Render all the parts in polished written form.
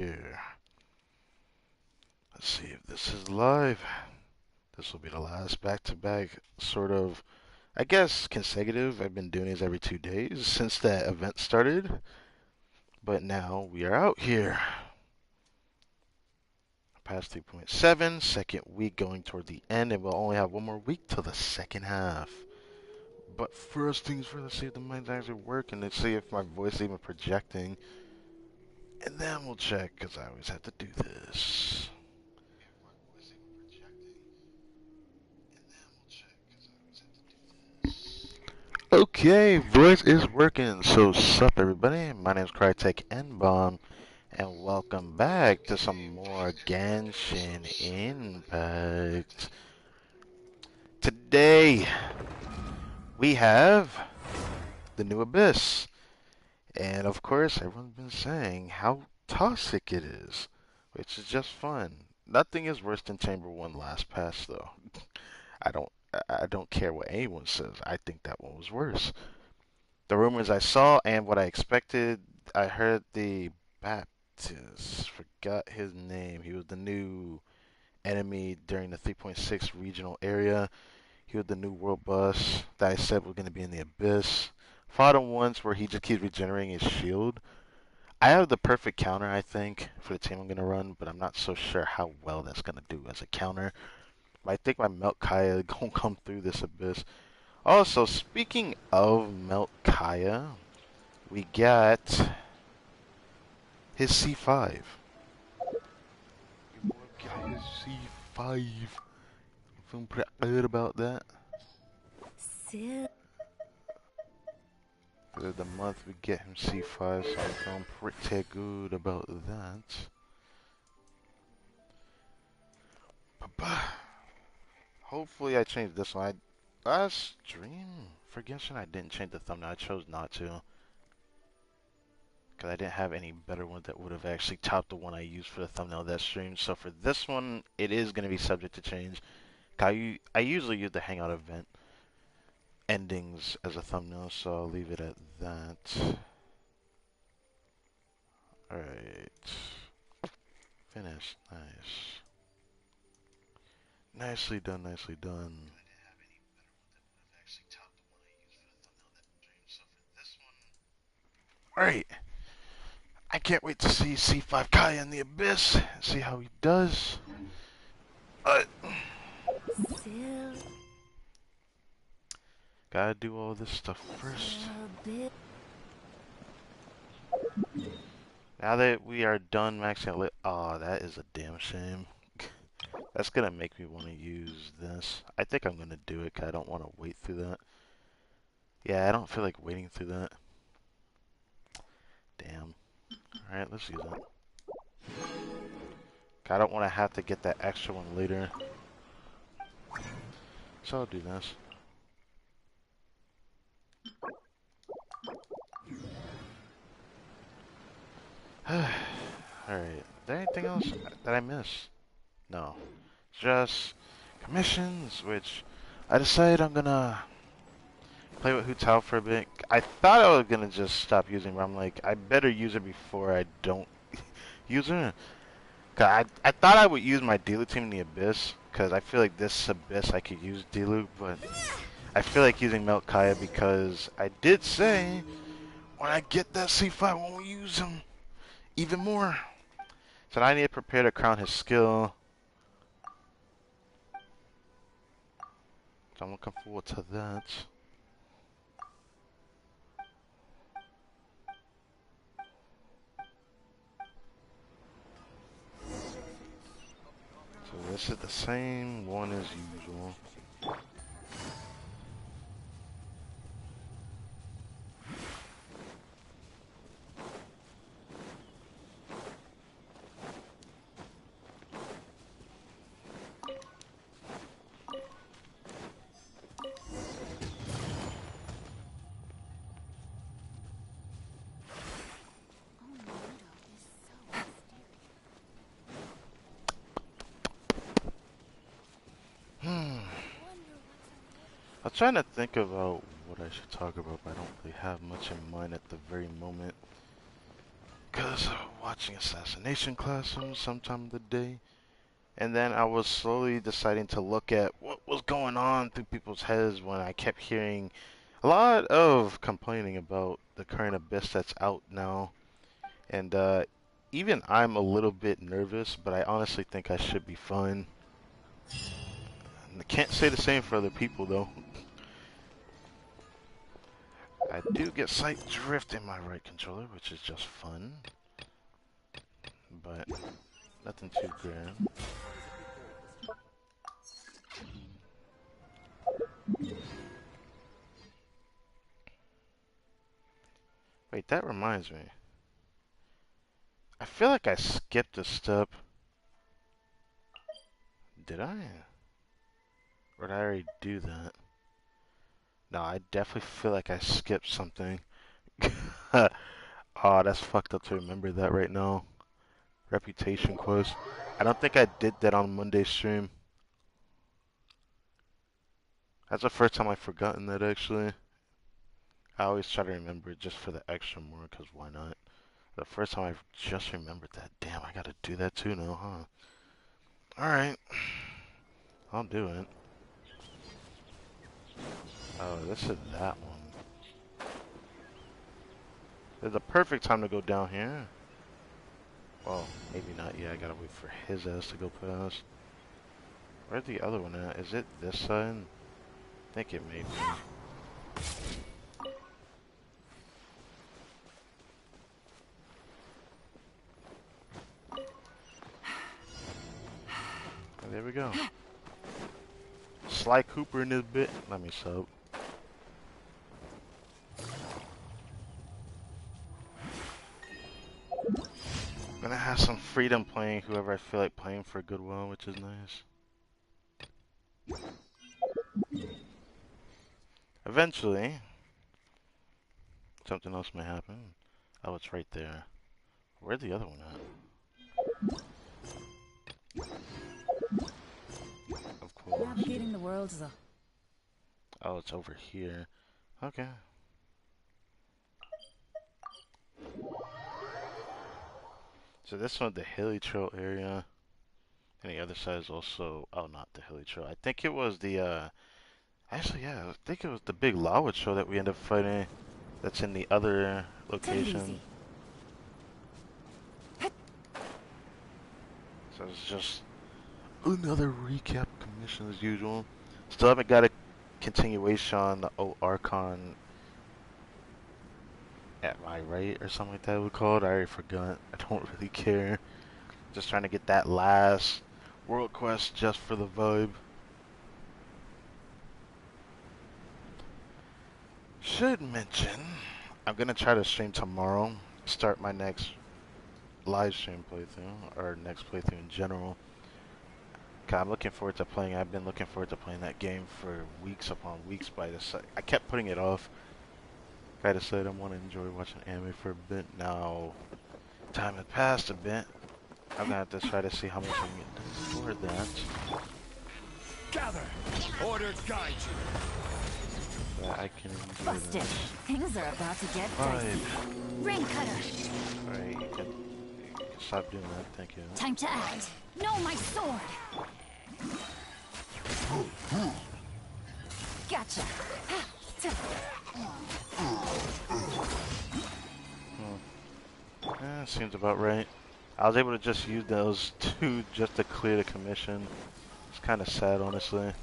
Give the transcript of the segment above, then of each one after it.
Here. Let's see if this is live. This will be the last back-to-back sort of, I guess, consecutive. I've been doing these every 2 days since that event started. But now we are out here. Past 3.7, second week going toward the end, and we'll only have one more week till the second half. But first things first, let's see if the mic's actually working. Let's see if my voice is even projecting. And then we'll check, because I always have to do this. Okay, voice is working. So, sup everybody? My name is Crytek N-Bomb, and welcome back to some more Genshin Impact. Today, we have the new Abyss. And of course, everyone's been saying how toxic it is, which is just fun. Nothing is worse than Chamber 1 Last Pass, though. I don't I don't care what anyone says. I think that one was worse. The rumors I saw and what I expected, I heard the Baptist, forgot his name. He was the new enemy during the 3.6 regional area. He was the new world boss that I said was going to be in the Abyss. Fought him once where he just keeps regenerating his shield. I have the perfect counter, I think, for the team I'm going to run, but I'm not so sure how well that's going to do as a counter. But I think my Melt Kaya is going to come through this Abyss. Also, speaking of Melt Kaya, we got his C5. Your boy got his C5. Feeling pretty good about that. For the month we get him C5, so I'm feeling pretty good about that. Hopefully I changed this one. Last stream for Genshin I didn't change the thumbnail. I chose not to. Because I didn't have any better one that would have actually topped the one I used for the thumbnail of that stream. So for this one, it is going to be subject to change. I usually use the Hangout event endings as a thumbnail, so I'll leave it at that. Alright. Finished. Nice. Nicely done, nicely done. Alright. I can't wait to see C5 Kaya in the Abyss. See how he does. Gotta do all this stuff first. Now that we are done maxing out lit. Oh, that is a damn shame. That's gonna make me want to use this. I think I'm gonna do it because I don't want to wait through that. Yeah, I don't feel like waiting through that. Damn. Alright, let's use it. I don't want to have to get that extra one later. So I'll do this. Alright, is there anything else that I missed? No. Just commissions, which I decided I'm gonna play with Hu Tao for a bit. I thought I was gonna just stop using, but I'm like, I better use it before I don't use it. Cause I thought I would use my Diluc team in the Abyss, cause I feel like this Abyss I could use Diluc, but I feel like using Melt Kaya because I did say when I get that C5 I won't use him even more. So I need to prepare to crown his skill. So I'm looking forward to that. So this is the same one as usual. I'm trying to think about what I should talk about, but I don't really have much in mind at the very moment. because watching assassination class sometime of the day. And then I was slowly deciding to look at what was going on through people's heads when I kept hearing a lot of complaining about the current Abyss that's out now. And even I'm a little bit nervous, but I honestly think I should be fine. And I can't say the same for other people, though. I do get sight drift in my right controller, which is just fun. But nothing too grand. Wait, that reminds me. I feel like I skipped a step. Did I? Or did I already do that? No, I definitely feel like I skipped something. Oh, that's fucked up to remember that right now. Reputation quest. I don't think I did that on Monday's stream. That's the first time I've forgotten that, actually. I always try to remember it just for the extra more, because why not? The first time I just remembered that. Damn, I gotta do that too now, huh? Alright. I'll do it. Oh, this is that one. There's a perfect time to go down here. Well, maybe not yet. I gotta wait for his ass to go past. Where's the other one at? Is it this side? I think it may be. Oh, there we go. Sly Cooper in this bit. Let me sub. Gonna have some freedom playing whoever I feel like playing for a good while, which is nice. Eventually, something else may happen. Oh, it's right there. Where's the other one at? Of course. Navigating the world is a... Oh, it's over here. Okay. So this one, the hilly trail area. And the other side is also... Oh, not the hilly trail. I think it was the, Actually, yeah, I think it was the big lava trail that we ended up fighting. That's in the other location. So it's just another recap commission as usual. Still haven't got a continuation on the Archon at my right or something like that we called. I already forgot. I don't really care. Just trying to get that last world quest just for the vibe. Should mention, I'm gonna try to stream tomorrow. Start my next live stream playthrough, or next playthrough in general. I'm looking forward to playing. I've been looking forward to playing that game for weeks upon weeks. I kept putting it off. I decided I want to enjoy watching anime for a bit. Now, time had passed a bit. I'm gonna have to try to see how much I can get for that. Gather! Order guide you! That I can enjoy Busted. that. Things are about to get dicey. Ring cutter. Alright, you can stop doing that. Thank you. Time to act. No, my sword. Gotcha. Seems about right. I was able to just use those two just to clear the commission. It's kind of sad, honestly.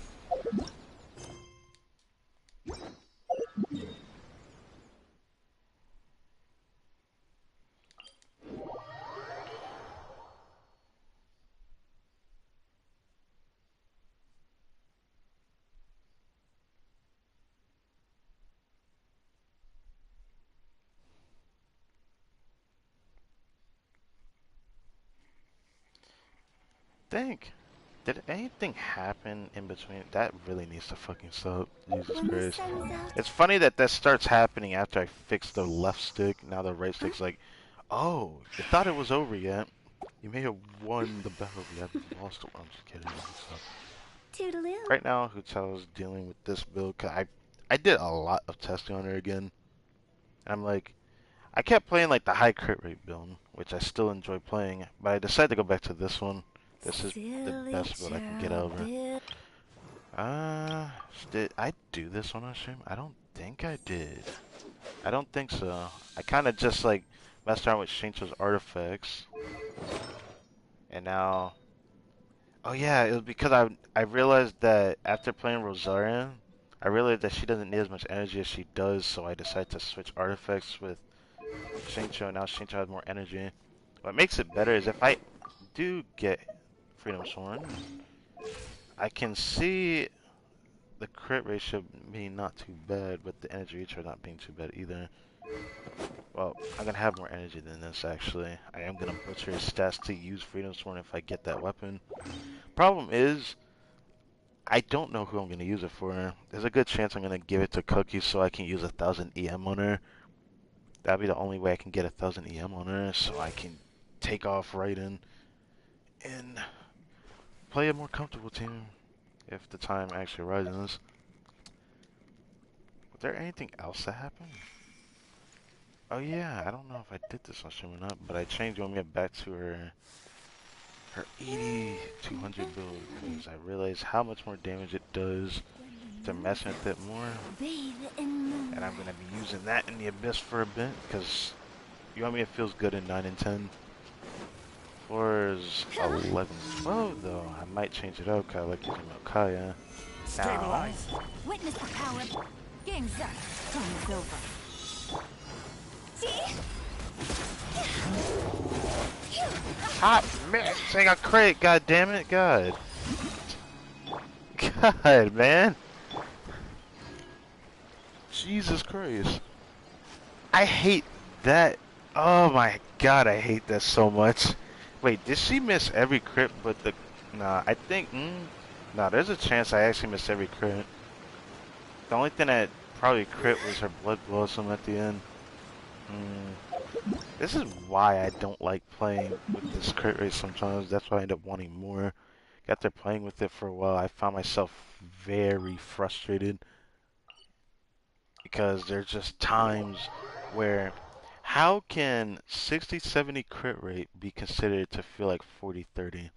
Did anything happen in between? That really needs to fucking stop. Jesus Christ. It's funny that that starts happening after I fix the left stick. Now the right stick's like, oh, you thought it was over yet. You may have won the battle, but you haven't lost it. I'm just kidding. Toodaloo. Right now, Hotel is dealing with this build. Cause I did a lot of testing on her again. And I'm like, I kept playing like the high crit rate build, which I still enjoy playing, but I decided to go back to this one. This is the Silly best build I can get over. Bill. Uh, did I do this on a stream? I don't think I did. I don't think so. I kind of just like messed around with Shincho's artifacts, and now, oh yeah, it was because I realized that after playing Rosarian, I realized that she doesn't need as much energy as she does, so I decided to switch artifacts with Shincho, and now Shincho has more energy. What makes it better is if I do get Freedom Sworn, I can see the crit ratio being not too bad, but the energy recharge not being too bad either. Well, I'm gonna have more energy than this actually. I am gonna butcher his stats to use Freedom Sworn if I get that weapon. Problem is, I don't know who I'm gonna use it for. There's a good chance I'm gonna give it to Cookie so I can use 1,000 EM on her. That'd be the only way I can get 1,000 EM on her, so I can take off Raiden and play a more comfortable team if the time actually arises. Was there anything else that happened? Oh yeah, I don't know if I did this on stream or not, but I changed Yomiya back to her 80-200 build because I realized how much more damage it does to mess with it more. And I'm gonna be using that in the Abyss for a bit because Yomiya feels good in 9 and 10. 4 is 11, 12 though. I might change it out because I like using Milkaya. Now, Stabilize. Witness the power. Game's up. Time is over. top mixing a crit, god damn it, god. God, man. Jesus Christ. I hate that. Oh my god, I hate that so much. Wait, did she miss every crit but the... Nah, I think... Nah, there's a chance I actually missed every crit. The only thing that probably crit was her Blood Blossom at the end. This is why I don't like playing with this crit rate sometimes. That's why I end up wanting more. After playing with it for a while, I found myself very frustrated. Because there's just times where how can 60-70 crit rate be considered to feel like 40-30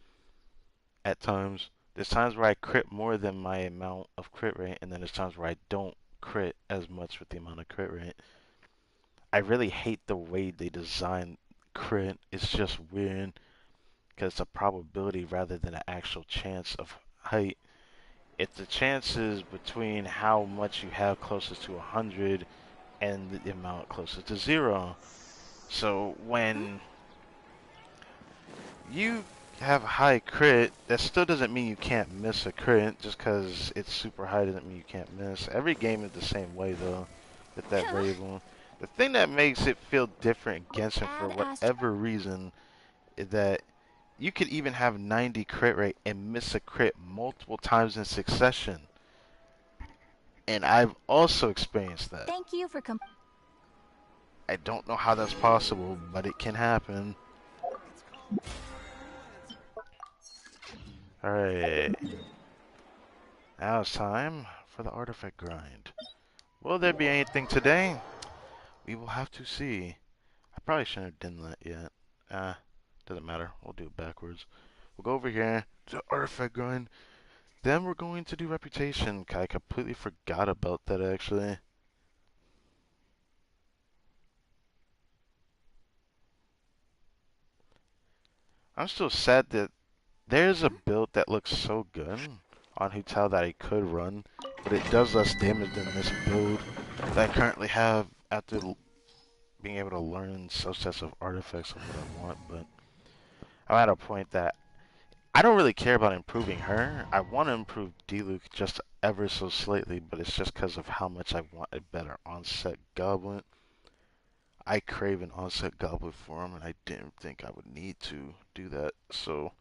at times? There's times where I crit more than my amount of crit rate, and then there's times where I don't crit as much with the amount of crit rate. I really hate the way they design crit. It's just weird because it's a probability rather than an actual chance of height. If the chances between how much you have closest to 100 and the amount closest to 0. So when you have a high crit, that still doesn't mean you can't miss a crit. Just because it's super high doesn't mean you can't miss. Every game is the same way though, with that variable. The thing that makes it feel different in Genshin for whatever reason is that you could even have 90 crit rate and miss a crit multiple times in succession. And I've also experienced that. Thank you for I don't know how that's possible, but it can happen. Alright. Now it's time for the artifact grind. Will there be anything today? We will have to see. I probably shouldn't have done that yet. Doesn't matter. We'll do it backwards. We'll go over here to artifact grind. Then we're going to do reputation. I completely forgot about that actually. I'm still sad that there's a build that looks so good on Hutal that I could run, but it does less damage than this build that I currently have after being able to learn subsets of artifacts of what I want. But I'm at a point that I don't really care about improving her. I want to improve Diluc just ever so slightly, but it's just because of how much I want a better onset goblet. I crave an onset goblet for him, and I didn't think I would need to do that. So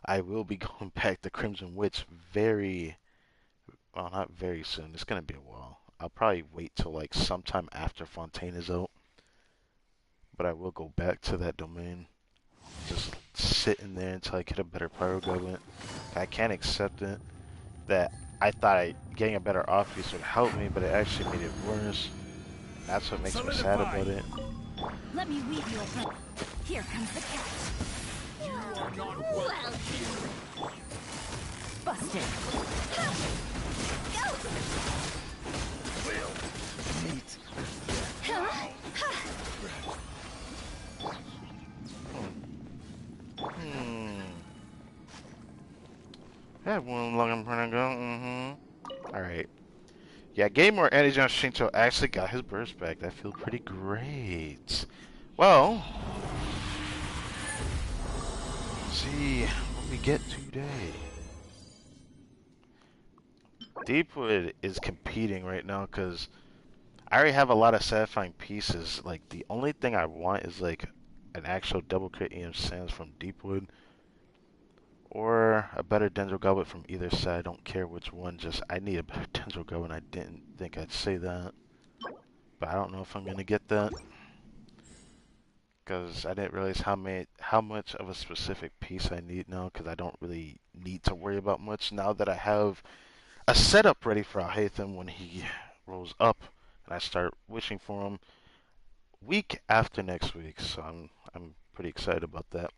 I will be going back to Crimson Witch well, not very soon. It's going to be a while. I'll probably wait till like sometime after Fontaine is out. But I will go back to that domain. Just sit in there until I get a better Pyro Goblet. I can't accept it that I thought getting a better off piece would help me, but it actually made it worse. And that's what makes me sad about it. Let me weave you a plan. Here comes the catch. You are not welcome here. Busted. Go! Will meet. That one looking pretty good. Alright. Yeah, game where Andy-John Shinto actually got his burst back. That feels pretty great. Well, let's see what we get today. Deepwood is competing right now because I already have a lot of satisfying pieces. Like, the only thing I want is like an actual double crit EM Sands from Deepwood. Or a better Dendro Goblet from either side. I don't care which one. Just I need a better Dendro Goblet. I didn't think I'd say that, but I don't know if I'm gonna get that because I didn't realize how much of a specific piece I need now. Because I don't really need to worry about much now that I have a setup ready for Alhaitham when he rolls up, and I start wishing for him week after next week. So I'm pretty excited about that.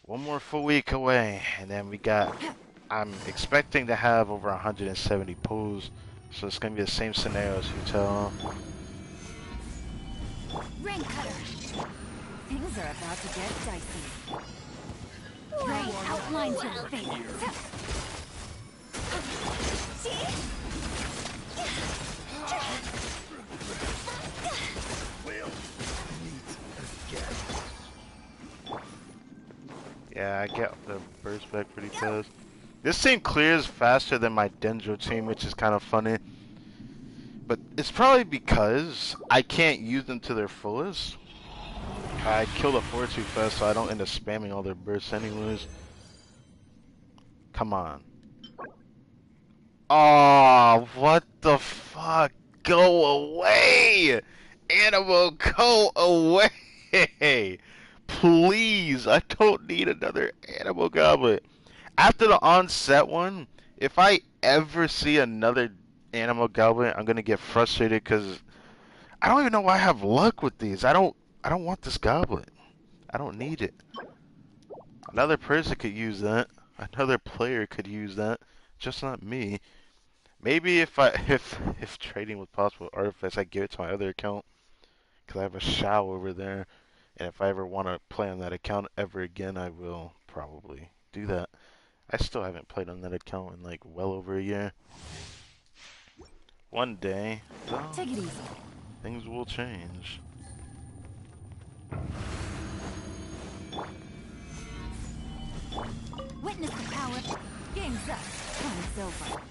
One more full week away, and then I'm expecting to have over 170 pulls, so it's going to be the same scenario as Hotel. Rain cutter. Things are about to get dicey. Ray outlines your fate. Will meet again. Yeah, I get the burst back pretty fast. This team clears faster than my Dendro team, which is kind of funny. But it's probably because I can't use them to their fullest. I kill the 4 too fast, so I don't end up spamming all their bursts anyways. Come on. Oh, what the fuck? Go away! Animal, go away! Please, I don't need another Animal Goblet. After the on-set one, if I ever see another Animal Goblet, I'm gonna get frustrated because I don't even know why I have luck with these. I don't want this goblet. I don't need it. Another person could use that. Another player could use that. Just not me. Maybe if trading with possible artifacts, I give it to my other account because I have a Shao over there, and if I ever want to play on that account ever again, I will probably do that. I still haven't played on that account in like well over a year. One day, though, Take it easy. things will change. Witness the power. Game's up. Time's over.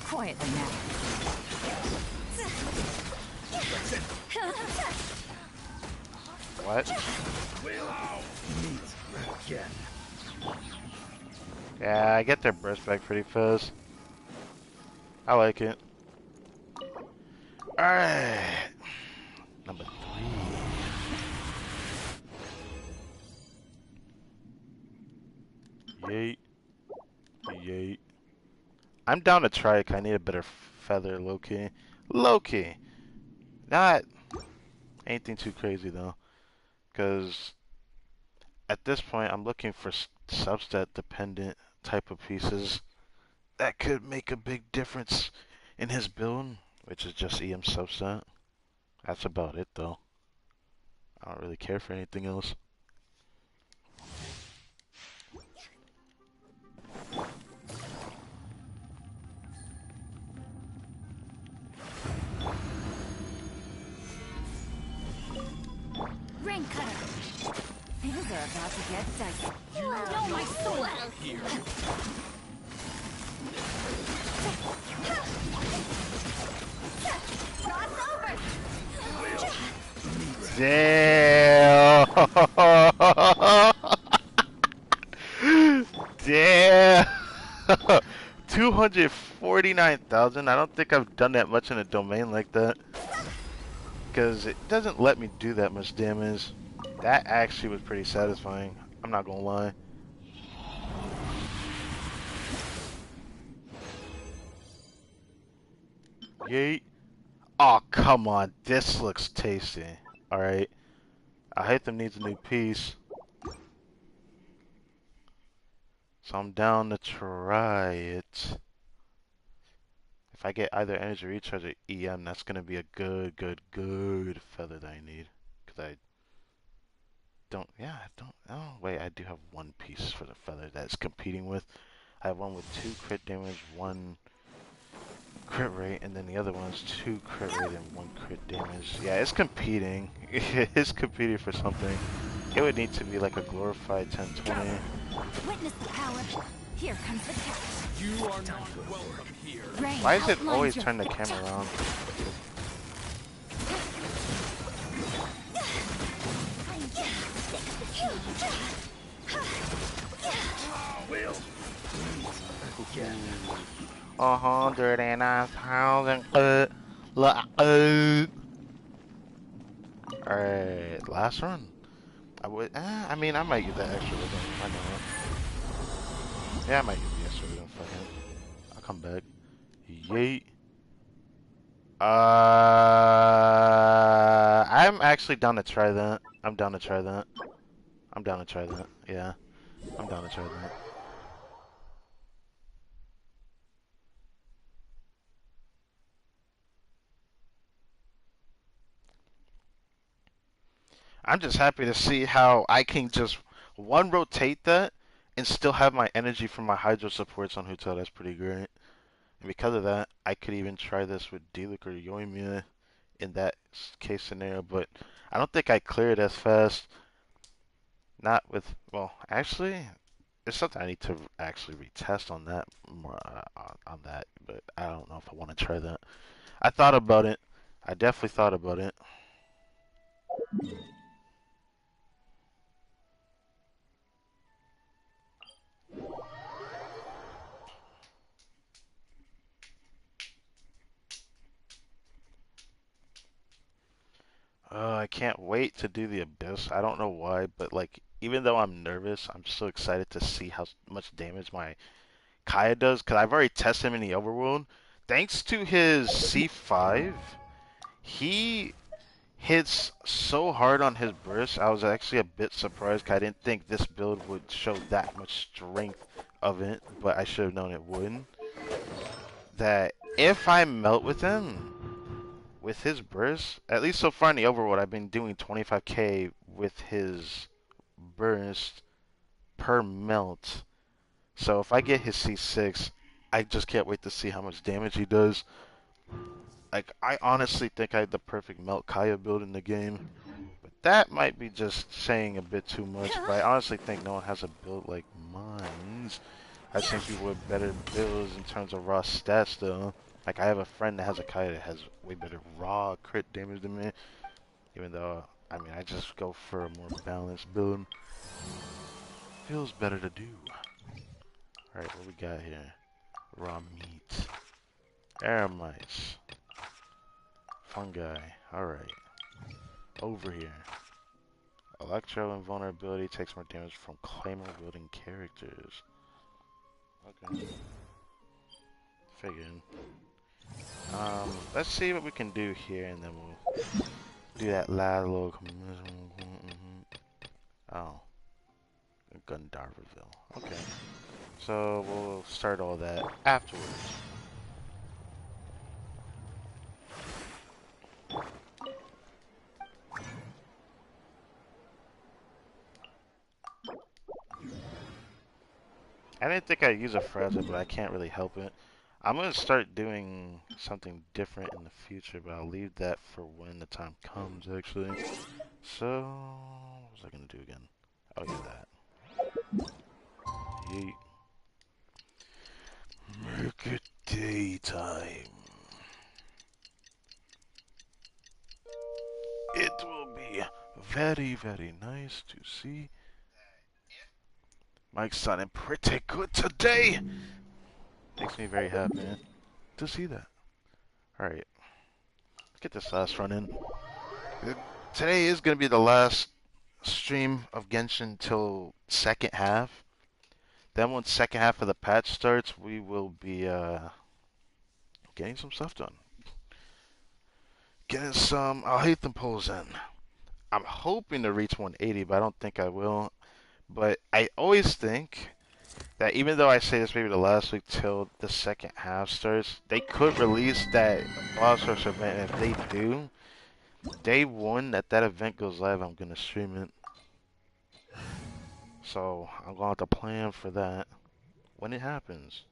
Quietly now. What? Will meet again. Yeah, I get their burst back pretty fast. I like it. Alright. Number 3. Yeet. Yeet. I'm down to try it. I need a better feather, low-key. Low-key. Not anything too crazy, though. Because at this point, I'm looking for substat-dependent type of pieces that could make a big difference in his build, which is just EM substat. That's about it, though. I don't really care for anything else. Rain cutter. Things are about to get dicey. You know my soul. Here. It's over. Damn! Damn! 249,000. I don't think I've done that much in a domain like that. Because it doesn't let me do that much damage. That actually was pretty satisfying. I'm not gonna lie. Yeet. Oh, come on. This looks tasty. Alright. I hate them needs a new piece. So I'm down to try it. If I get either energy recharge or EM, that's gonna be a good feather that I need. Cause I don't, yeah, I don't, oh, wait, I do have one piece for the feather that's competing with. I have one with 2 crit damage, 1 crit rate, and then the other one's 2 crit rate and 1 crit damage. Yeah, it's competing. It's competing for something. It would need to be like a glorified 1020. Witness the power. Here comes the test. You are not welcome here. Rain Why is it outlines always your turn the fate. camera around? Will meet again. 109,000. Alright, last run. I mean, I might get that extra rhythm. I know it. Yeah, I might get the extra rhythm. Fuck it. I'll come back. Yeet. I'm actually down to try that. I'm down to try that. I'm down to try that. Yeah, I'm down to try that. I'm just happy to see how I can just one rotate that and still have my energy from my hydro supports on Hotel. That's pretty great. And because of that, I could even try this with Delik or Yoimiya in that case scenario, but I don't think I clear it as fast. Not with, well, actually, it's something I need to actually retest on that more on that, but I don't know if I want to try that. I thought about it. I definitely thought about it. I can't wait to do the Abyss. I don't know why, but like, even though I'm nervous, I'm so excited to see how much damage my Kaya does, because I've already tested him in the overworld. Thanks to his C5, he hits so hard on his burst. I was actually a bit surprised, 'cause I didn't think this build would show that much strength of it, but I should have known it wouldn't. That if I melt with him, with his burst, at least so far in the overworld, I've been doing 25k with his burst per melt. So if I get his C6, I just can't wait to see how much damage he does. Like, I honestly think I had the perfect melt Kaya build in the game. But that might be just saying a bit too much. But I honestly think no one has a build like mine. I've seen people with better builds in terms of raw stats though. Like, I have a friend that has a Kaya that has way better raw crit damage than me. Even though, I mean, I just go for a more balanced build. Feels better to do. Alright, what we got here? Raw meat. Air mice. Fungi. Alright. Over here. Electro invulnerability takes more damage from claymore wielding characters. Okay. Figured. Let's see what we can do here and then we'll do that last little oh. Gundarville. Okay. So we'll start all that afterwards. I didn't think I'd use a fragile, but I can't really help it. I'm gonna start doing something different in the future, but I'll leave that for when the time comes, actually. So, what was I gonna do again? Oh, yeah, that. Yeet. Make it daytime. It will be very nice to see Mike's sounding pretty good today. Makes me very happy to see that. Alright, let's get this last run in. Today is going to be the last stream of Genshin till second half. Then once second half of the patch starts, we will be getting some stuff done. Getting some I'll hate them pulls in. I'm hoping to reach 180, but I don't think I will. But I always think that even though I say this maybe the last week till the second half starts, they could release that boss rush event. And if they do, day one that event goes live, I'm gonna stream it. So I'm gonna have to plan for that when it happens.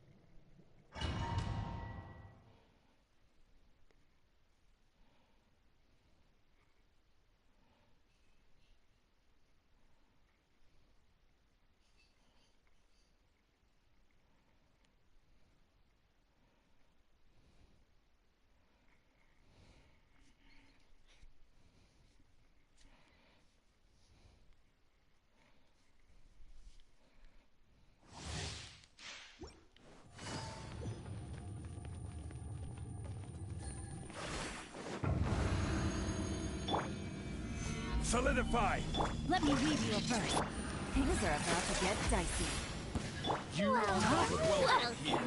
Solidify! Let me read you a verse. Things are about to get dicey. You are not welcome here.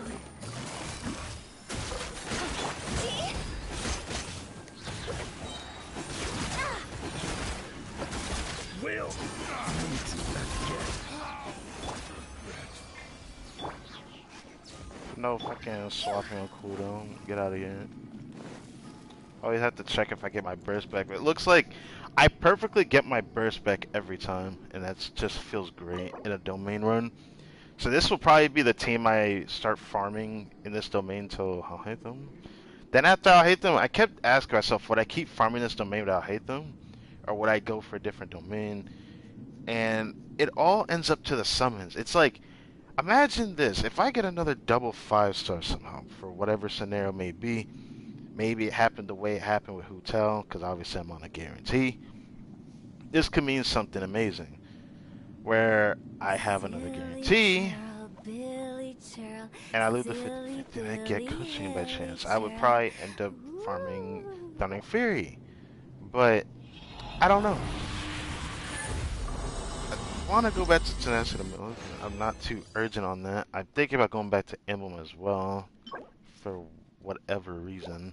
Will! No fucking swapping on cooldown. Get out of here. Always have to check if I get my burst back. But it looks like I perfectly get my burst back every time, and that just feels great in a domain run. So this will probably be the team I start farming in this domain till I'll hate them. Then after I'll hate them, I kept asking myself, would I keep farming this domain without hate them? Or would I go for a different domain? And it all ends up to the summons. It's like, imagine this. If I get another double 5-star somehow, for whatever scenario may be, maybe it happened the way it happened with Hotel, because obviously I'm on a guarantee. This could mean something amazing, where I have another guarantee, and I lose the 50-50 and I get coaching by chance. I would probably end up farming Thundering Fury, but I don't know. I want to go back to Tenacity Mode. I'm not too urgent on that. I'm thinking about going back to Emblem as well, for whatever reason,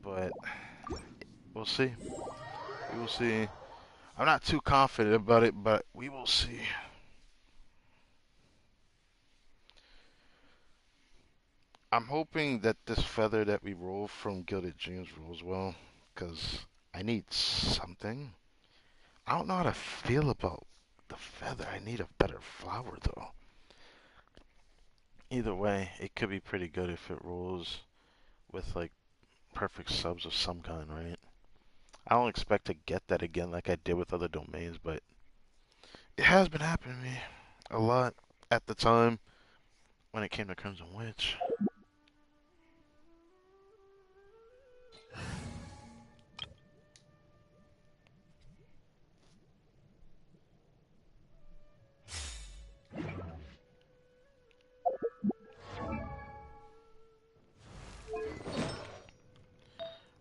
but we'll see. We will see. I'm not too confident about it, but we will see. I'm hoping that this feather that we roll from Gilded Dreams rolls well, because I need something. I don't know how to feel about the feather. I need a better flower, though. Either way, it could be pretty good if it rolls with, like, perfect subs of some kind, right? I don't expect to get that again like I did with other domains, but it has been happening to me a lot at the time when it came to Crimson Witch.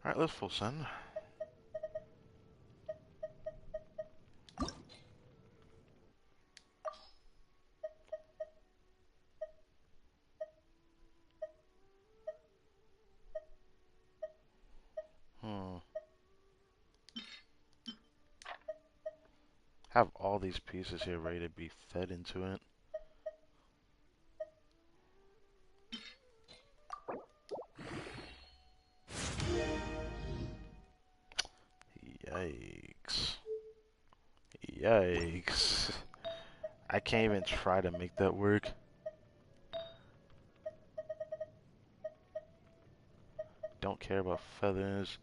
Alright, let's full send. Hmm. Have all these pieces here ready to be fed into it. Yikes. Yikes. I can't even try to make that work. Don't care about feathers.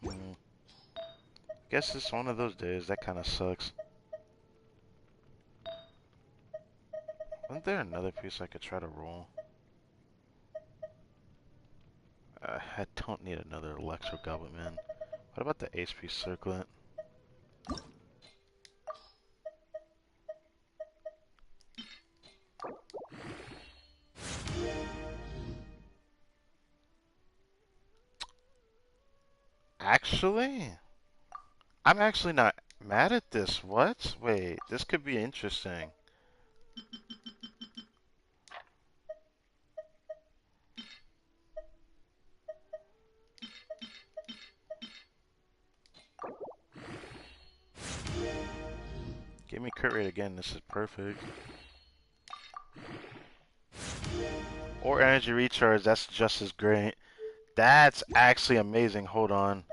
Hmm. Guess it's one of those days. That kind of sucks. Wasn't there another piece I could try to roll? I don't need another Electro Goblet Man. What about the HP Circlet? Actually, I'm actually not. Mad at this? What? Wait, this could be interesting. Give me crit rate again. This is perfect. Or energy recharge. That's just as great. That's actually amazing. Hold on.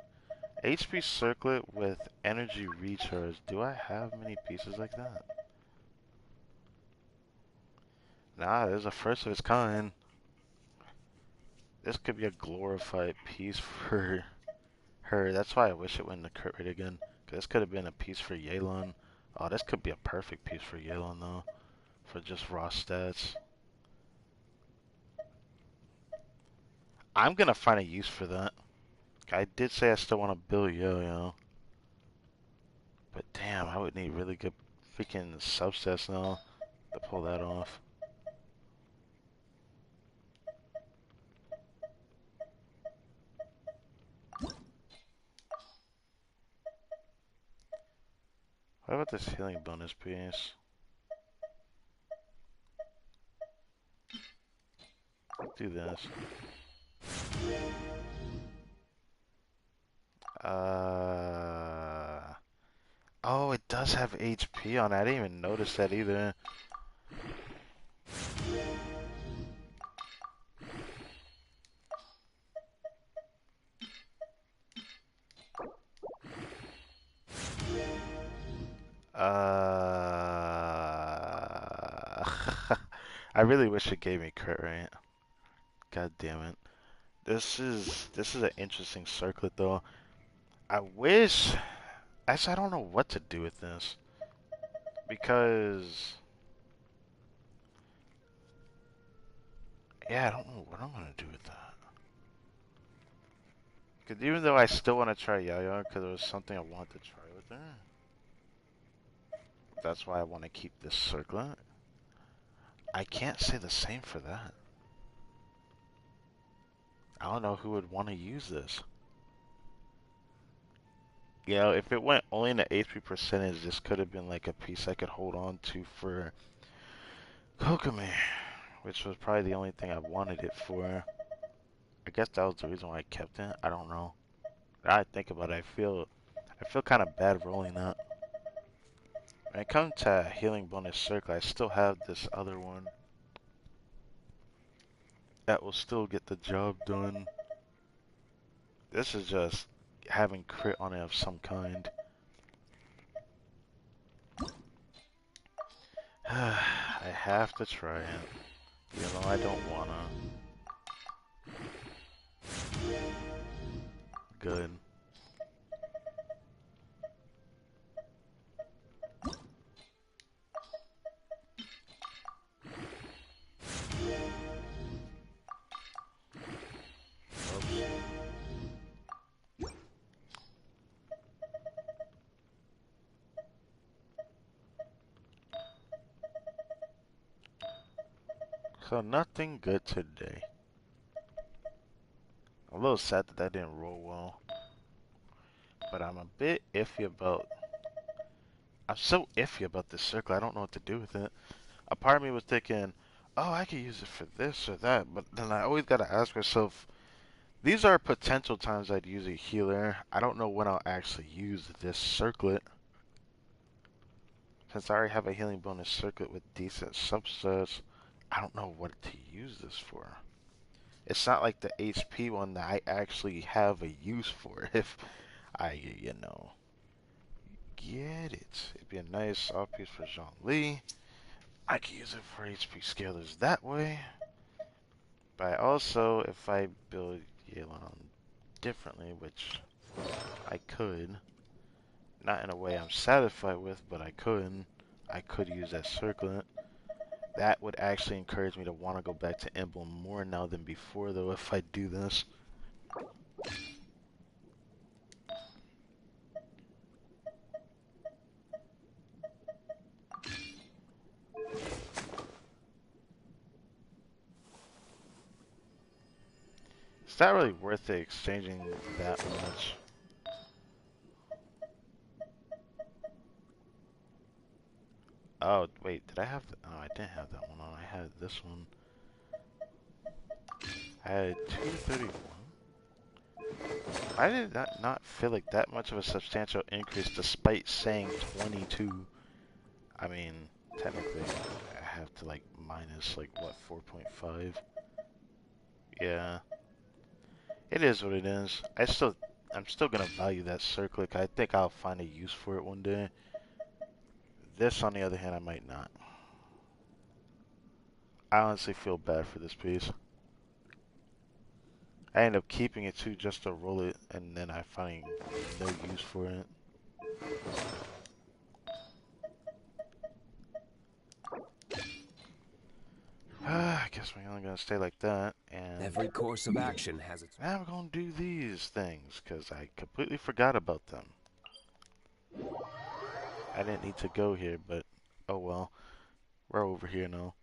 HP circlet with energy recharge. Do I have many pieces like that? Nah, there's a first of its kind. This could be a glorified piece for her. That's why I wish it went into crit rate again. 'Cause this could have been a piece for Yelan. Oh, this could be a perfect piece for Yelan though. For just raw stats. I'm gonna find a use for that. I did say I still want to build Yo-Yo. But damn, I would need really good freaking subsets now to pull that off. What about this healing bonus piece? Do this. Oh, it does have HP on it. I didn't even notice that either. I really wish it gave me crit rate. God damn it. This is an interesting circlet though. I wish actually I don't know what to do with this because yeah, I don't know what I'm gonna do with that. Because even though I still want to try Yaya, because it was something I wanted to try with her, that's why I want to keep this circlet. I can't say the same for that. I don't know who would want to use this. You know, if it went only in the HP percentage, this could have been like a piece I could hold on to for Kokomi, which was probably the only thing I wanted it for. I guess that was the reason why I kept it. I don't know. Now I think about it, I feel kind of bad rolling that. When it comes to healing bonus circle, I still have this other one that will still get the job done. This is just having crit on it of some kind. I have to try it, even though I don't wanna. Good. So nothing good today. I'm a little sad that didn't roll well, but I'm a bit iffy about. I'm so iffy about this circle. I don't know what to do with it. A part of me was thinking, oh, I could use it for this or that, but then I always gotta ask myself, these are potential times I'd use a healer. I don't know when I'll actually use this circlet. Since I already have a healing bonus circuit with decent subsets, I don't know what to use this for. It's not like the HP one that I actually have a use for if I, get it. It'd be a nice soft piece for Zhongli. I could use it for HP scalers that way. But also, if I build Yelan differently, which I could, not in a way I'm satisfied with, but I could use that circlet. That would actually encourage me to want to go back to Emblem more now than before, though, if I do this. It's not really worth it exchanging that much. Oh, wait, did I have oh, I didn't have that one on. I had this one. I had 231. Why did that not feel like that much of a substantial increase despite saying 22? I mean, technically, I have to like minus like what 4.5. Yeah, it is what it is. I'm still gonna value that circlet. I think I'll find a use for it one day. This, on the other hand, I might not. I honestly feel bad for this piece. I end up keeping it too just to roll it, and then I find no use for it. I guess we're only gonna stay like that, and Every course of action has its... now we're gonna do these things, because I completely forgot about them. I didn't need to go here, but oh well. We're over here now.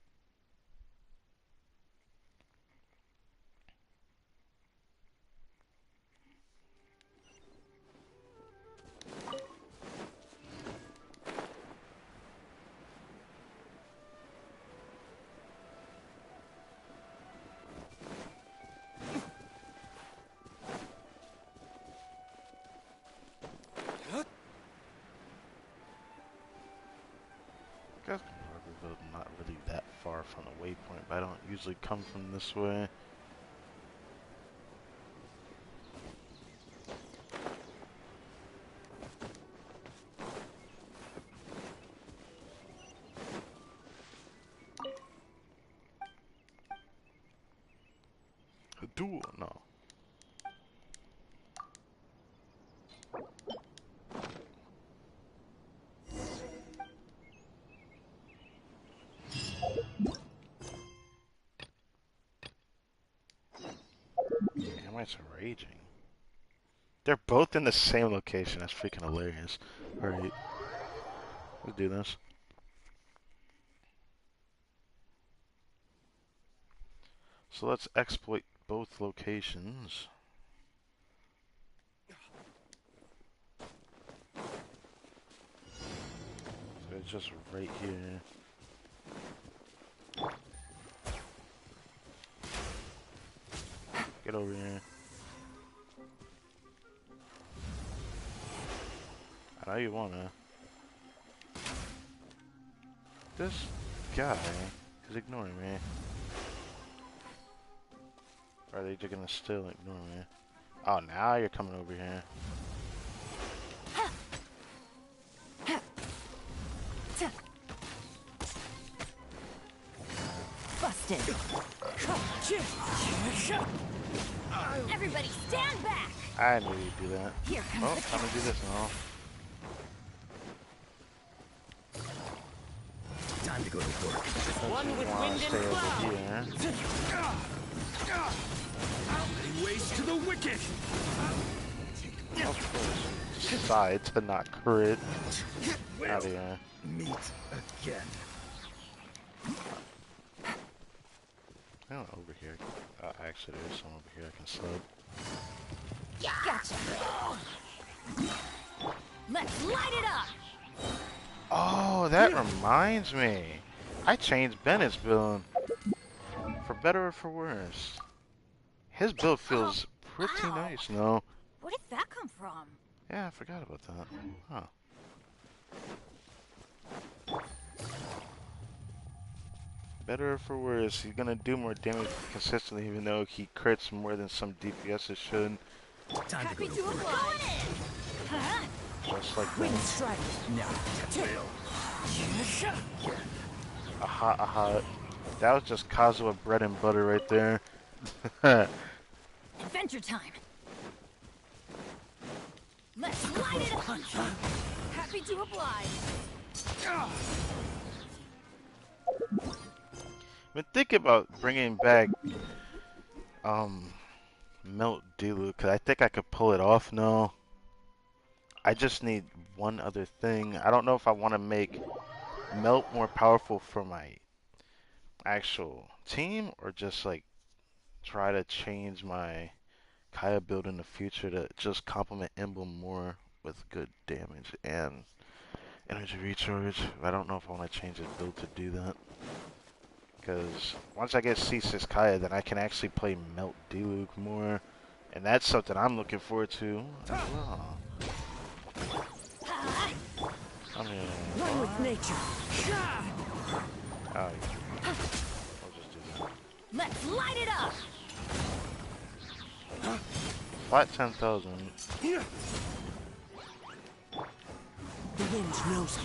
I guess Riverville not really that far from the waypoint, but I don't usually come from this way. A duel? No. Am I raging? They're both in the same location. That's freaking hilarious. Alright, let's do this. So let's exploit both locations. So it's just right here. Get over here. I know you wanna. This guy is ignoring me. Or are they just gonna still ignore me? Oh, now you're coming over here. Busted. Everybody stand back. I knew you'd do that. Here comes Oh, the I'm gonna do this now. Time to go to work. One with wind stay over here. Laying waste to the wicked. Of course. Decide to not crit. Out of here. Meet again. I don't know, over here. Actually, there's some over here I can slip. Gotcha. Let's light it up. Oh, that reminds me. I changed Bennett's build. For better or for worse. His build feels pretty Wow. nice now. Where did that come from? Yeah, I forgot about that. Huh. Better or for worse, he's gonna do more damage consistently even though he crits more than some DPSs should. Time to go Happy to to work. oblige. Huh? Just like Wind that. strike. Now, Aha, aha. That was just Kazuha bread and butter right there. Adventure time. Let's light it up. Happy to oblige. Been thinking about bringing back Melt Delu, cause I think I could pull it off now. I just need one other thing. I don't know if I want to make Melt more powerful for my actual team or just like try to change my Kaya build in the future to just complement Emblem more with good damage and Energy recharge. I don't know if I want to change his build to do that. Because once I get C6 Kaya, then I can actually play Melt Diluc more. And that's something I'm looking forward to as well. I mean, One with nature. oh, yeah. I'll just do that. Let's light it up! Flat 10,000. The wind knows me.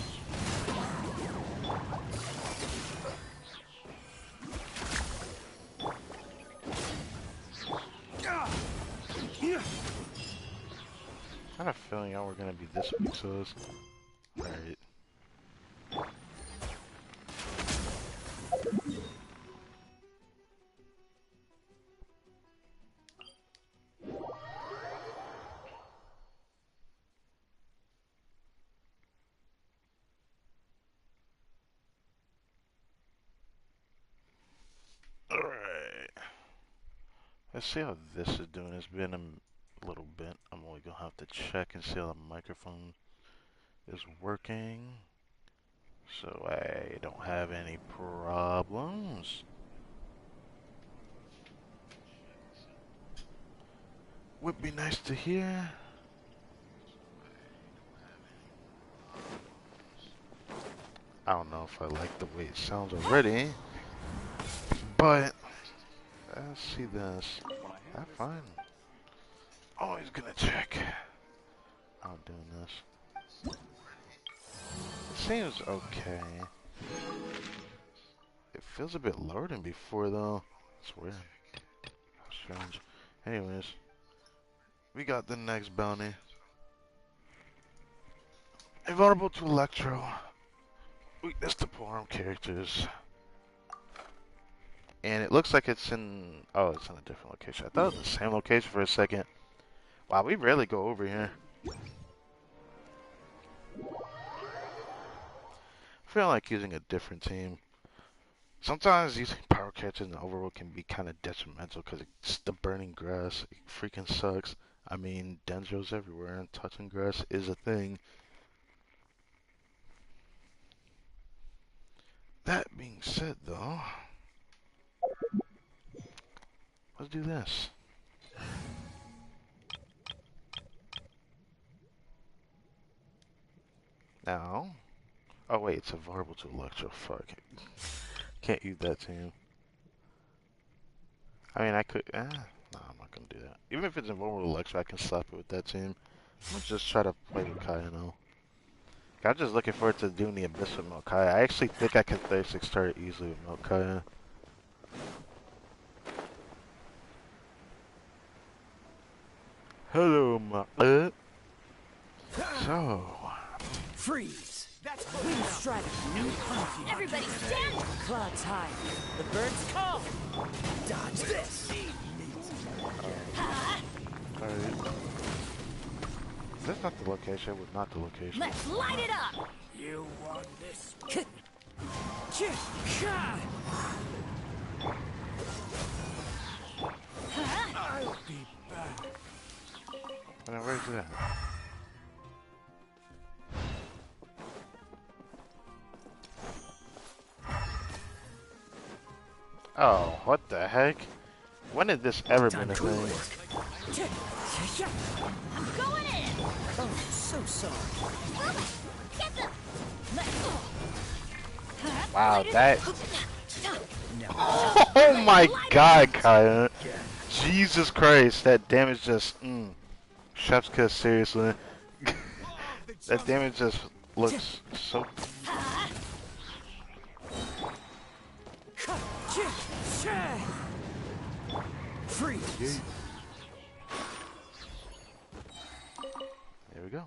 I had a feeling y'all were gonna be this weak, so it's alright. Alright. Let's see how this is doing. It's been a little bit. I'm only gonna have to check and see how the microphone is working. So I don't have any problems. Would be nice to hear. I don't know if I like the way it sounds already, but let's see this. I'm fine. Always gonna check. I'm doing this. It seems okay. It feels a bit lower than before though. It's weird. How strange. Anyways, we got the next bounty. Invulnerable to Electro. Weakness to polearm characters. And it looks like it's in... Oh, it's in a different location. I thought it was the same location for a second. Wow, we rarely go over here. I feel like using a different team. Sometimes using power characters in the overworld can be kind of detrimental because it's the burning grass. It freaking sucks. I mean, dendros everywhere and touching grass is a thing. That being said, though, let's do this. Now, oh wait, it's a vulnerable to Electro. Fuck. Can't use that team. I mean, I could. No, I'm not gonna do that. Even if it's invulnerable to Electro, I can slap it with that team. I'm gonna just try to play with Kaya now. I'm just looking forward to doing the Abyss with Milkaya. I actually think I can 36 start easily with Milkaya. Hello, my. So. Freeze. That's wind strike. New conflict. Everybody stand! Clouds high. The birds come. Dodge this. Alright. Is this not the location? It was not the location. Let's light it up! You want this? I'll be back. Where's it at? Oh, what the heck? When did this ever been a thing? I'm going in! Oh, so sorry. Get them! Wow, that... Oh my god, Kaya. Jesus Christ, that damage just... Chef's kiss, seriously. That damage just looks so... Freeze. There we go.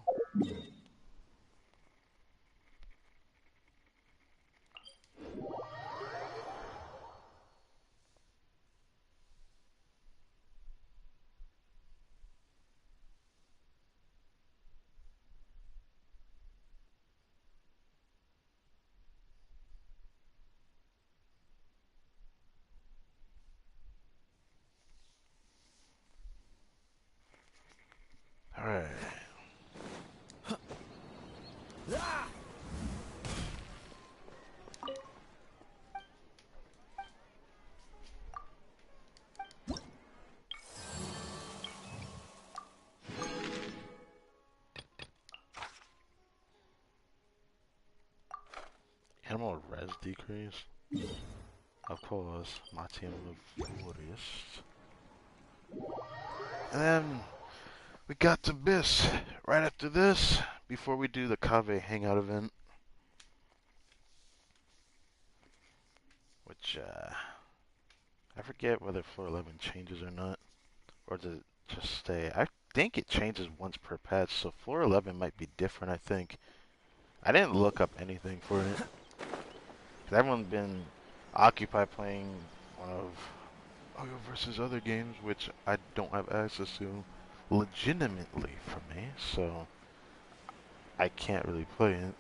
Alright. more res decrease. Of course, my team of Warriors. And then we got to Abyss right after this, before we do the KAVEH Hangout event. Which, I forget whether floor 11 changes or not. Or does it just stay? I think it changes once per patch, so floor 11 might be different, I think. I didn't look up anything for it. Because everyone's been occupied playing one of Other versus other games, which I don't have access to legitimately for me, so I can't really play it.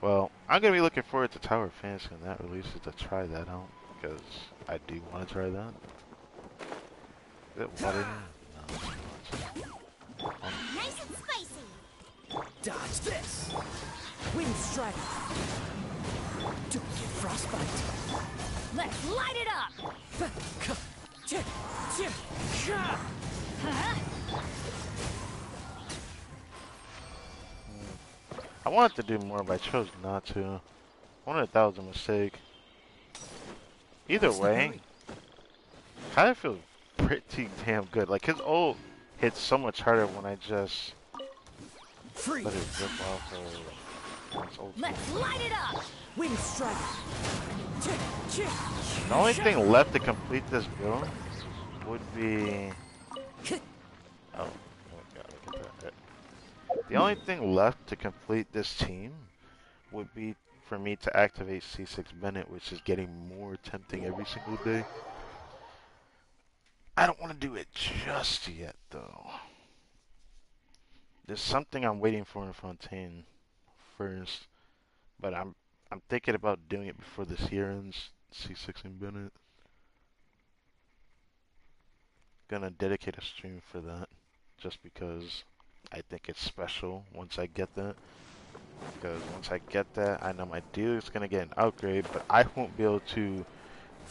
Well, I'm going to be looking forward to Tower of Fantasy when that releases to try that out, because I do want to try that. Is it water? No, it's not. Nice and spicy. Dodge this. Wind strike. Don't get frostbite. Let's light it up. Huh? I wanted to do more, but I chose not to. I wonder if that was a mistake. Either way, kind of feels pretty damn good. Like, his ult hits so much harder when I just Free. let it rip off of... Let's light it up. Wind strike. The only thing left to complete this build would be... Oh, God, look at that. The only thing left to complete this team would be for me to activate C6 Bennett, which is getting more tempting every single day. I don't want to do it just yet, though. There's something I'm waiting for in Fontaine first, but I'm thinking about doing it before this year ends. C6 and Bennett. Gonna dedicate a stream for that, just because I think it's special once I get that. Because once I get that, I know my dealer's gonna get an upgrade, but I won't be able to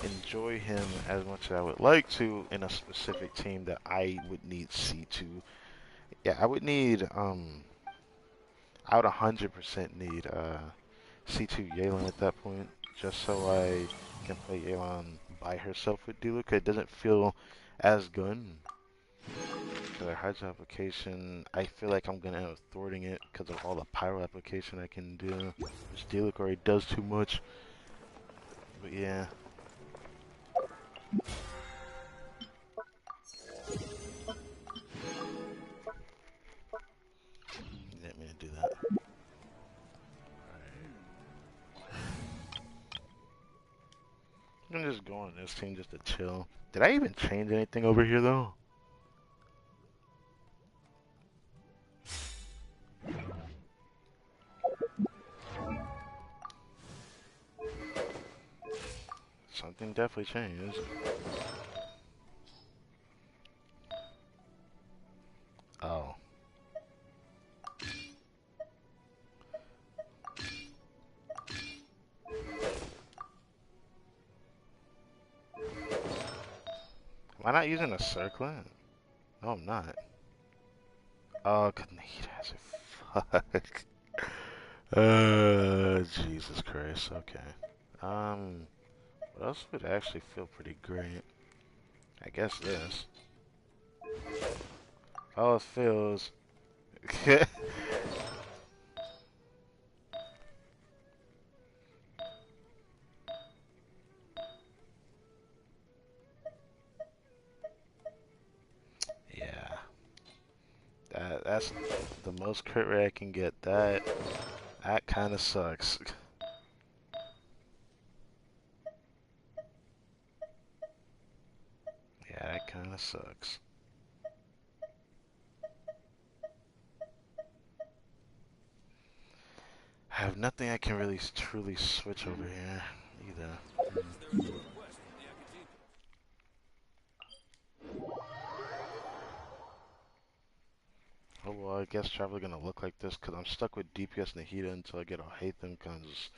enjoy him as much as I would like to in a specific team that I would need C2. Yeah, I would need, I would 100% need, C2 Yelan at that point, just so I can play Yelan by herself with dealer, because it doesn't feel as good. The hydro application, I feel like I'm gonna end up thwarting it because of all the pyro application I can do. This dealer already does too much. But yeah. Didn't mean to do that. I'm just going to this team just to chill. Did I even change anything over here though? Something definitely changed. Oh. Am I not using a circlet? No, I'm not. Oh, cause Nahida has a fuck. Jesus Christ. Okay. What else would actually feel pretty great? I guess this. Oh, it feels. Yeah. That's the most crit rate I can get. That kind of sucks. Yeah, that kind of sucks. I have nothing I can really truly switch over here either. Oh well, I guess travel gonna look like this because I'm stuck with DPS Nahida until I get a hate them. Because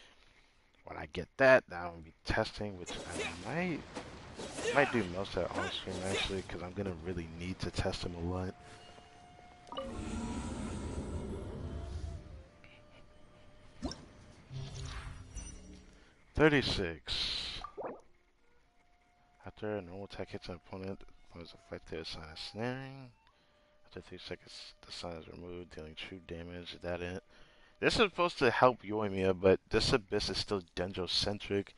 when I get that, now I'm gonna be testing, which I might do most of that on stream actually, because I'm gonna really need to test him a lot. 36. After a normal attack hits an opponent, opponent's affected assign a snaring. After 3 seconds, the sign is removed, dealing true damage. Is that it? This is supposed to help Yoimiya, but this Abyss is still Denjo-centric.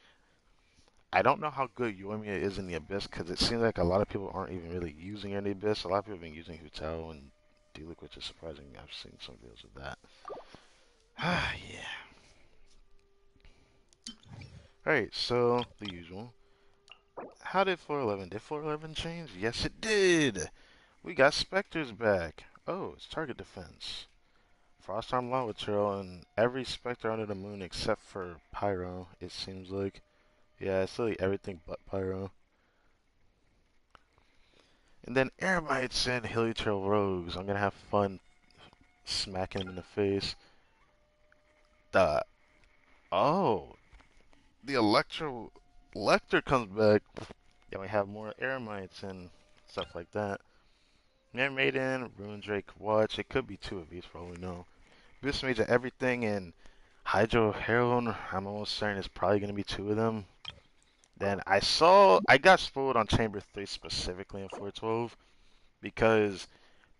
I don't know how good Yoimiya is in the Abyss, because it seems like a lot of people aren't even really using any Abyss. A lot of people have been using Hutao and Diluc, which is surprising. I've seen some videos of that. Yeah. Alright, so, the usual. How did 411? Did 411 change? Yes, it did! We got Spectres back. Oh, it's target defense. Frost Arm Lava Trail and every Spectre under the moon except for Pyro, it seems like. Yeah, it's really everything but Pyro. And then Eremites and Helitrail Rogues. I'm gonna have fun smacking them in the face. The oh, the Electro comes back. Then we have more Eremites and stuff like that. Mare Maiden, Rune Drake Watch. It could be two of these for all we know. Boost Mage of everything and Hydro Heroine. I'm almost certain it's probably gonna be two of them. Then I got spoiled on Chamber 3 specifically in 412 because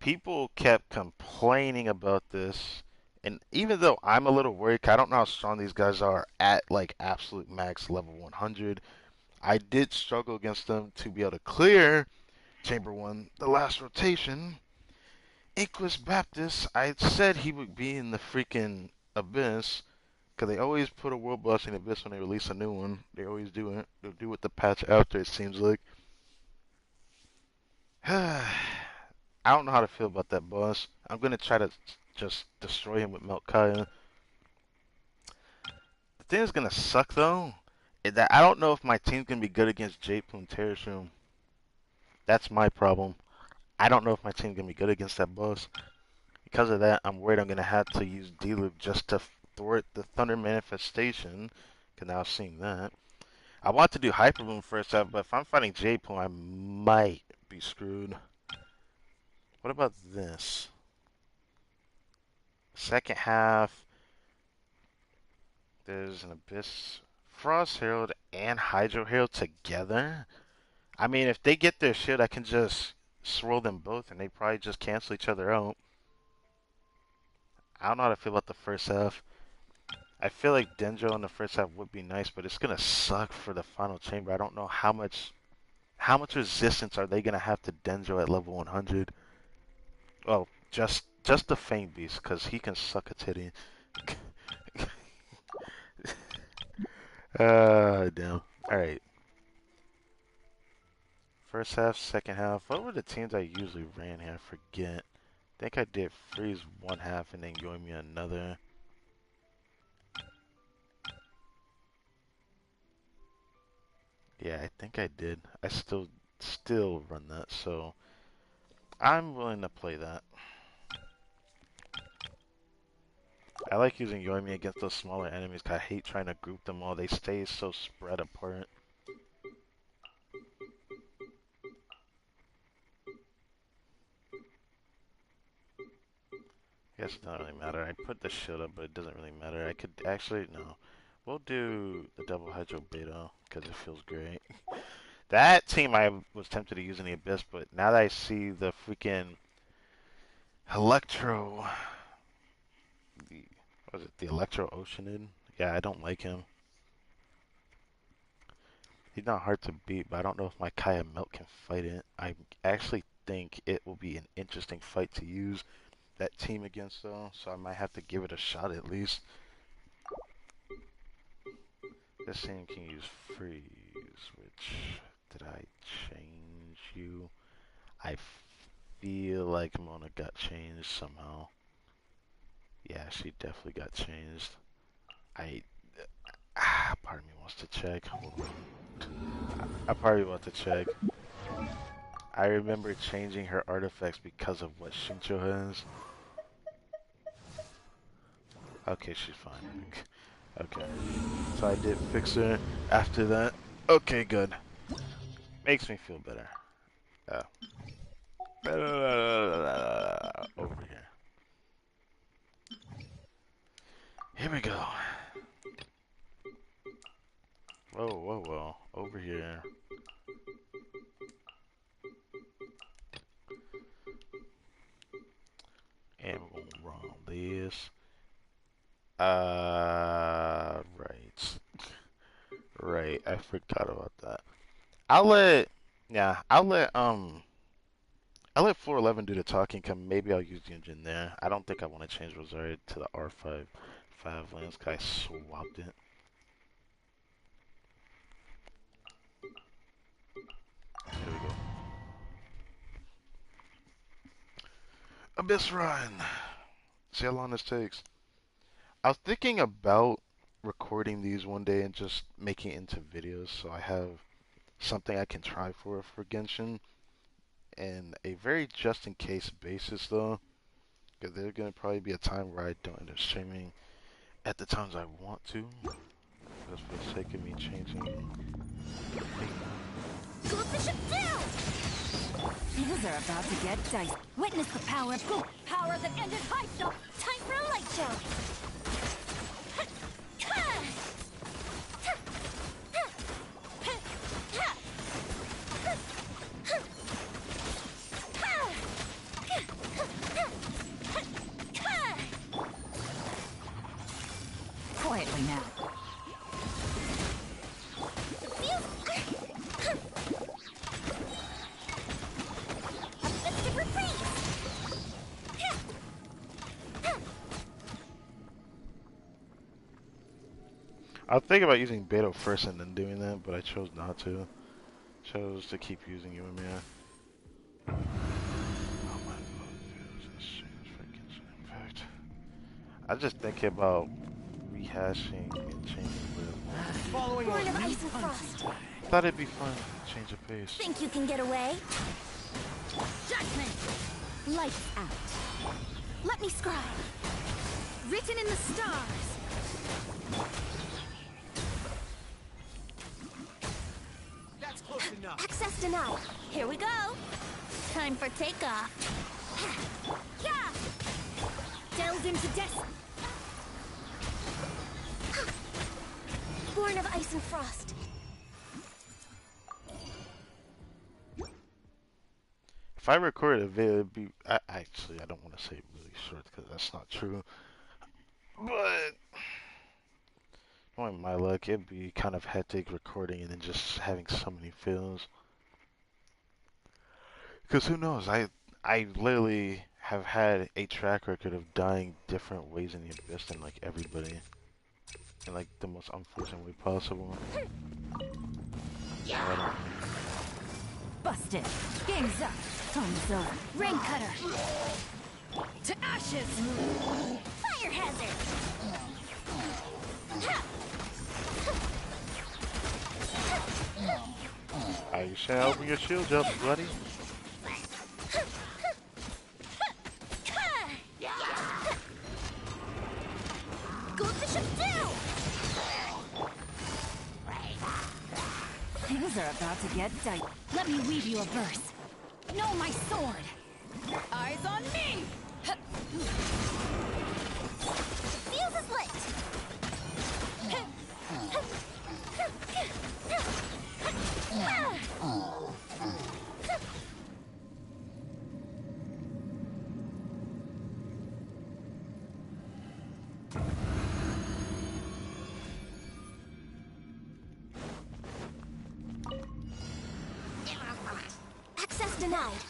people kept complaining about this. And even though I'm a little worried, I don't know how strong these guys are at like absolute max level 100. I did struggle against them to be able to clear Chamber 1 the last rotation. Inquis Baptist, I said he would be in the freaking Abyss. Because they always put a world boss in Abyss when they release a new one. They always do it. They'll do it the patch after, it seems like. I don't know how to feel about that boss. I'm going to try to just destroy him with Meltkaya. The thing that's going to suck, though, is that I don't know if my team's going to be good against J-Poon and Terrashroom. That's my problem. I don't know if my team's going to be good against that boss. Because of that, I'm worried I'm going to have to use D-Loop just to thwart the Thunder Manifestation. Because now I've seen that. I want to do Hyper Boom first up, but if I'm fighting J-Poon, I might be screwed. What about this? Second half, there's an Abyss, Frost Herald, and Hydro Herald together. I mean, if they get their shit, I can just swirl them both, and they probably just cancel each other out. I don't know how to feel about the first half. I feel like Denjo in the first half would be nice, but it's gonna suck for the final chamber. I don't know how much resistance are they gonna have to Denjo at level 100. Well, just the Fame Beast, because he can suck a titty. Damn. Alright. First half, second half. What were the teams I usually ran here? I forget. I think I did Freeze one half and then Yoimiya another. Yeah, I think I did. I still run that, so I'm willing to play that. I like using Yoimiya against those smaller enemies because I hate trying to group them all. They stay so spread apart. I guess it doesn't really matter. I put the shield up, but it doesn't really matter. I could actually, no. We'll do the double Hydro Beta because it feels great. That team I was tempted to use in the Abyss, but now that I see the freaking Electro, what was it, the Electro Oceanid? Yeah, I don't like him. He's not hard to beat, but I don't know if my Kaya Melt can fight it. I actually think it will be an interesting fight to use that team against, though, so I might have to give it a shot at least. This thing can use Freeze, which, did I change you? I feel like Mona got changed somehow. Yeah, she definitely got changed. Part of me wants to check. Hold on. I probably want to check. I remember changing her artifacts because of what Shincho has. Okay, she's fine. Okay. So I did fix her after that. Okay, good. Makes me feel better. Over here. Here we go. Whoa, whoa, whoa. Over here. And we're gonna run this. Right. Right. I forgot about that. I'll let, yeah, I'll let 411 do the talking. Come, maybe I'll use the engine there. I don't think I want to change Rosario to the R5 lanes. Guy swapped it. Here we go. Abyss Run. See how long this takes. I was thinking about recording these one day and just making it into videos so I have something I can try for Genshin and a very just in case basis though, because there's gonna probably be a time where I don't end up streaming at the times I want to, just for the sake of me changing things. Things are about to get dicey. Witness the power of Goop. Power that ended hype stuff. Time for a light show. Quietly now. I was thinking about using Beto first and then doing that, but I chose not to. Chose to keep using Yumiya. Oh my impact. I just thinking about rehashing and changing the. Following Born of a ice and frost. Thought it'd be fun to change the pace. Think you can get away? Judgment! Lights out. Let me scribe. Written in the stars. That's close enough. Access denied. Here we go. Time for takeoff. Yeah! Delved into death. Born of ice and frost. If I recorded a video, it'd be. Actually, I don't want to say really short because that's not true. But knowing my luck, it'd be kind of hectic recording and then just having so many films. Because who knows? I literally have had a track record of dying different ways in the abyss than like everybody, in like the most unfortunate way possible. Yeah. Busted. Game's up. Time's over. Rain cutter. To ashes. Fire hazard. You shall open your shield up, buddy. Things are about to get dicey. Let me weave you a verse. Know my sword. Eyes on me. Fuse is lit. Access denied.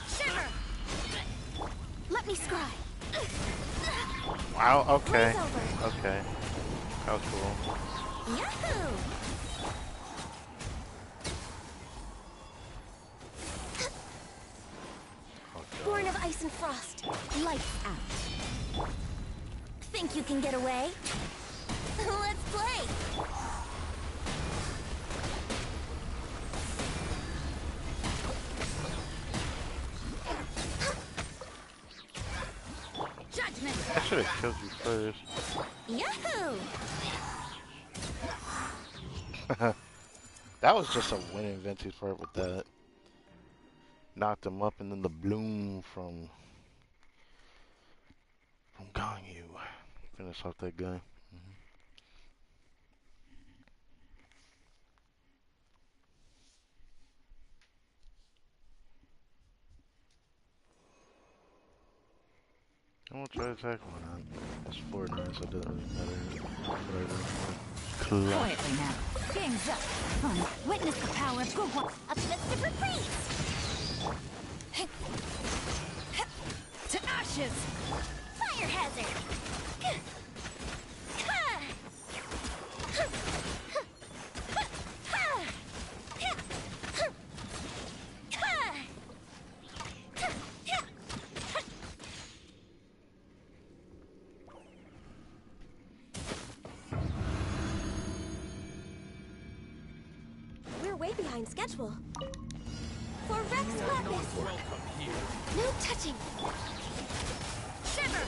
Shiver. Let me scry. Wow. Okay. Blaze over. Okay. That was cool. Yahoo! Oh, Born of ice and frost. Lights out. Think you can get away? Let's play! Judgment! I should have killed you first. Yahoo! That was just a winning vintage part with that. Knocked him up and then the bloom from Ganyu. Finish off that guy. I'll try to attack. Why not? It's 4-9, so it doesn't really matter. Whatever. Quietly now. Game's up. Fun. Witness the power of Gugwa. Uplifted retreat. To ashes. Fire hazard. We're way behind schedule. For Rex Lapis. No touching. Shiver.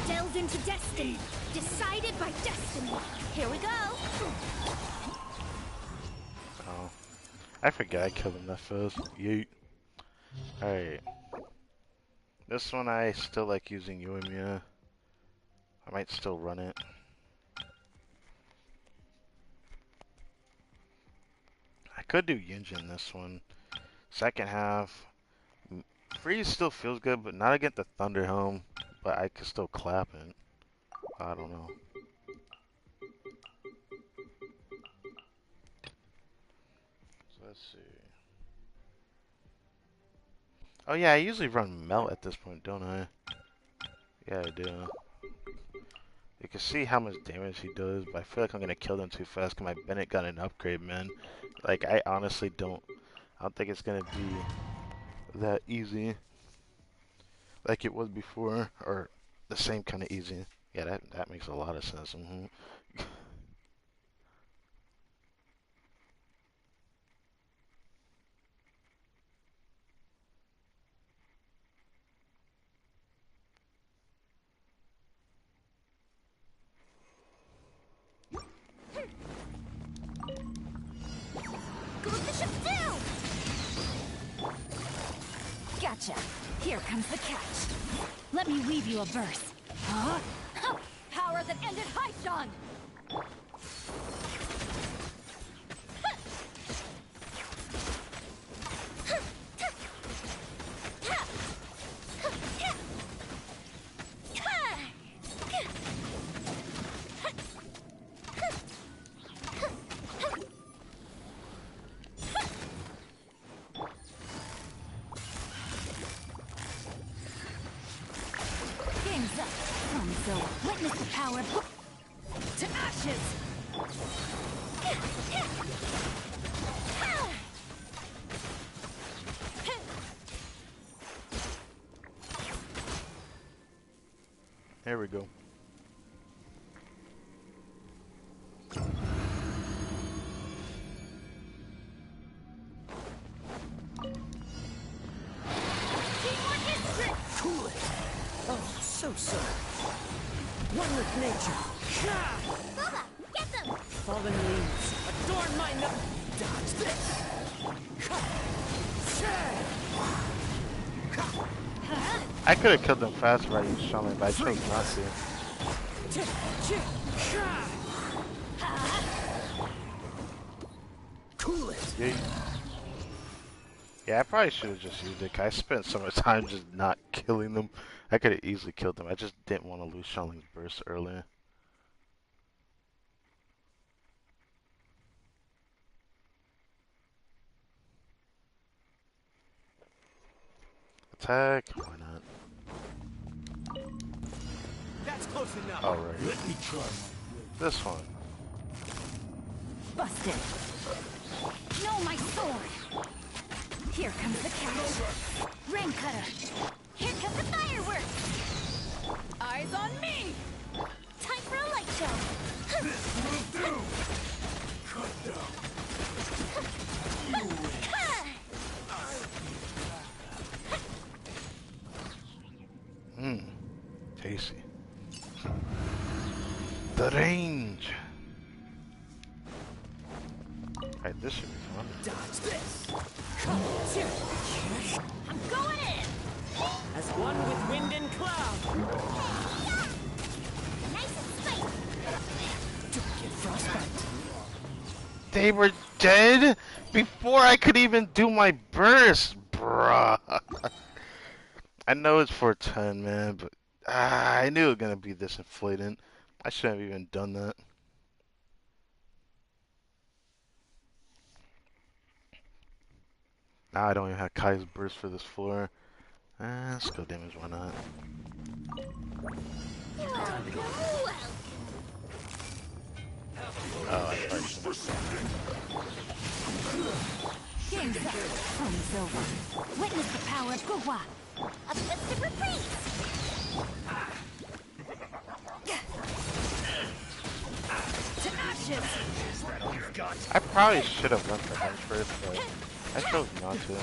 Delve into destiny. Decided by destiny. Here we go. Oh. I forgot I killed him that fast. Yeet. Alright. This one I still like using Yoimiya. I might still run it. I could do Genshin this one. Second half. Freeze still feels good, but not against the Thunder Helm. But I could still clap it. I don't know. So let's see. Oh yeah, I usually run Melt at this point, don't I? Yeah, I do. You can see how much damage he does, but I feel like I'm gonna kill them too fast because my Bennett got an upgrade, man. Like, I honestly don't think it's gonna be that easy like it was before, or the same kind of easy. Yeah, that makes a lot of sense. Go with the ship down. Gotcha. Here comes the catch. Let me weave you a verse. Huh? Power that ended Haishan. Game's up. Come, so witness the power to ashes. There we go. Cool it. Oh, so sorry. One with nature. Boba, get them! Fallen leaves. Adorn my no. Dodge this. I could have killed them faster by using Shaman, but I chose not to. Cool it. Yeah. Yeah, I probably should have just used it. 'Cause I spent so much time just not killing them. I could have easily killed them. I just didn't want to lose Shanling's burst earlier. Attack. Why not? That's close enough. Alright. Let me try. This one. Busted. No, my sword. Here comes the catch. Rain cutter. Here comes the fireworks. Eyes on me. Time for a light show! This will do. Cut down. Mmm. Tasty. The range. Alright, this should be fun. Dodge this. I'm going in. As one with wind and cloud. Nice and spicy! Don't get frostbite. They were dead before I could even do my burst, bruh. I know it's for 10, man, but I knew it was gonna be this inflated. I shouldn't have even done that. Now I don't even have Kai's burst for this floor. Skill damage, why not? Oh, I probably shouldn't. Game's up. Fun over. Witness the power of Gugwa. A festive reprise! To ashes. I probably should have went for him first, but I chose not to.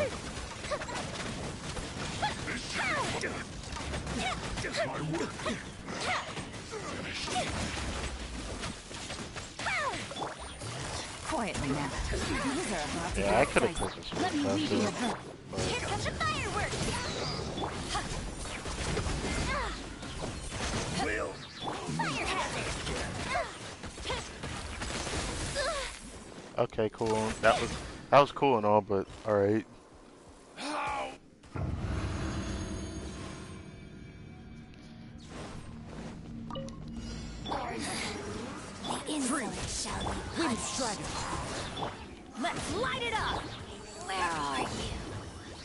Quietly now. These are about to Yeah, I get could have spicy. put this Let me one weave you a faster, verb. Here but comes the fireworks! Fire hazard! okay, cool. That was cool and all, but all right. The insolent shall be Wind punished. strider. Let's light it up. Where are you?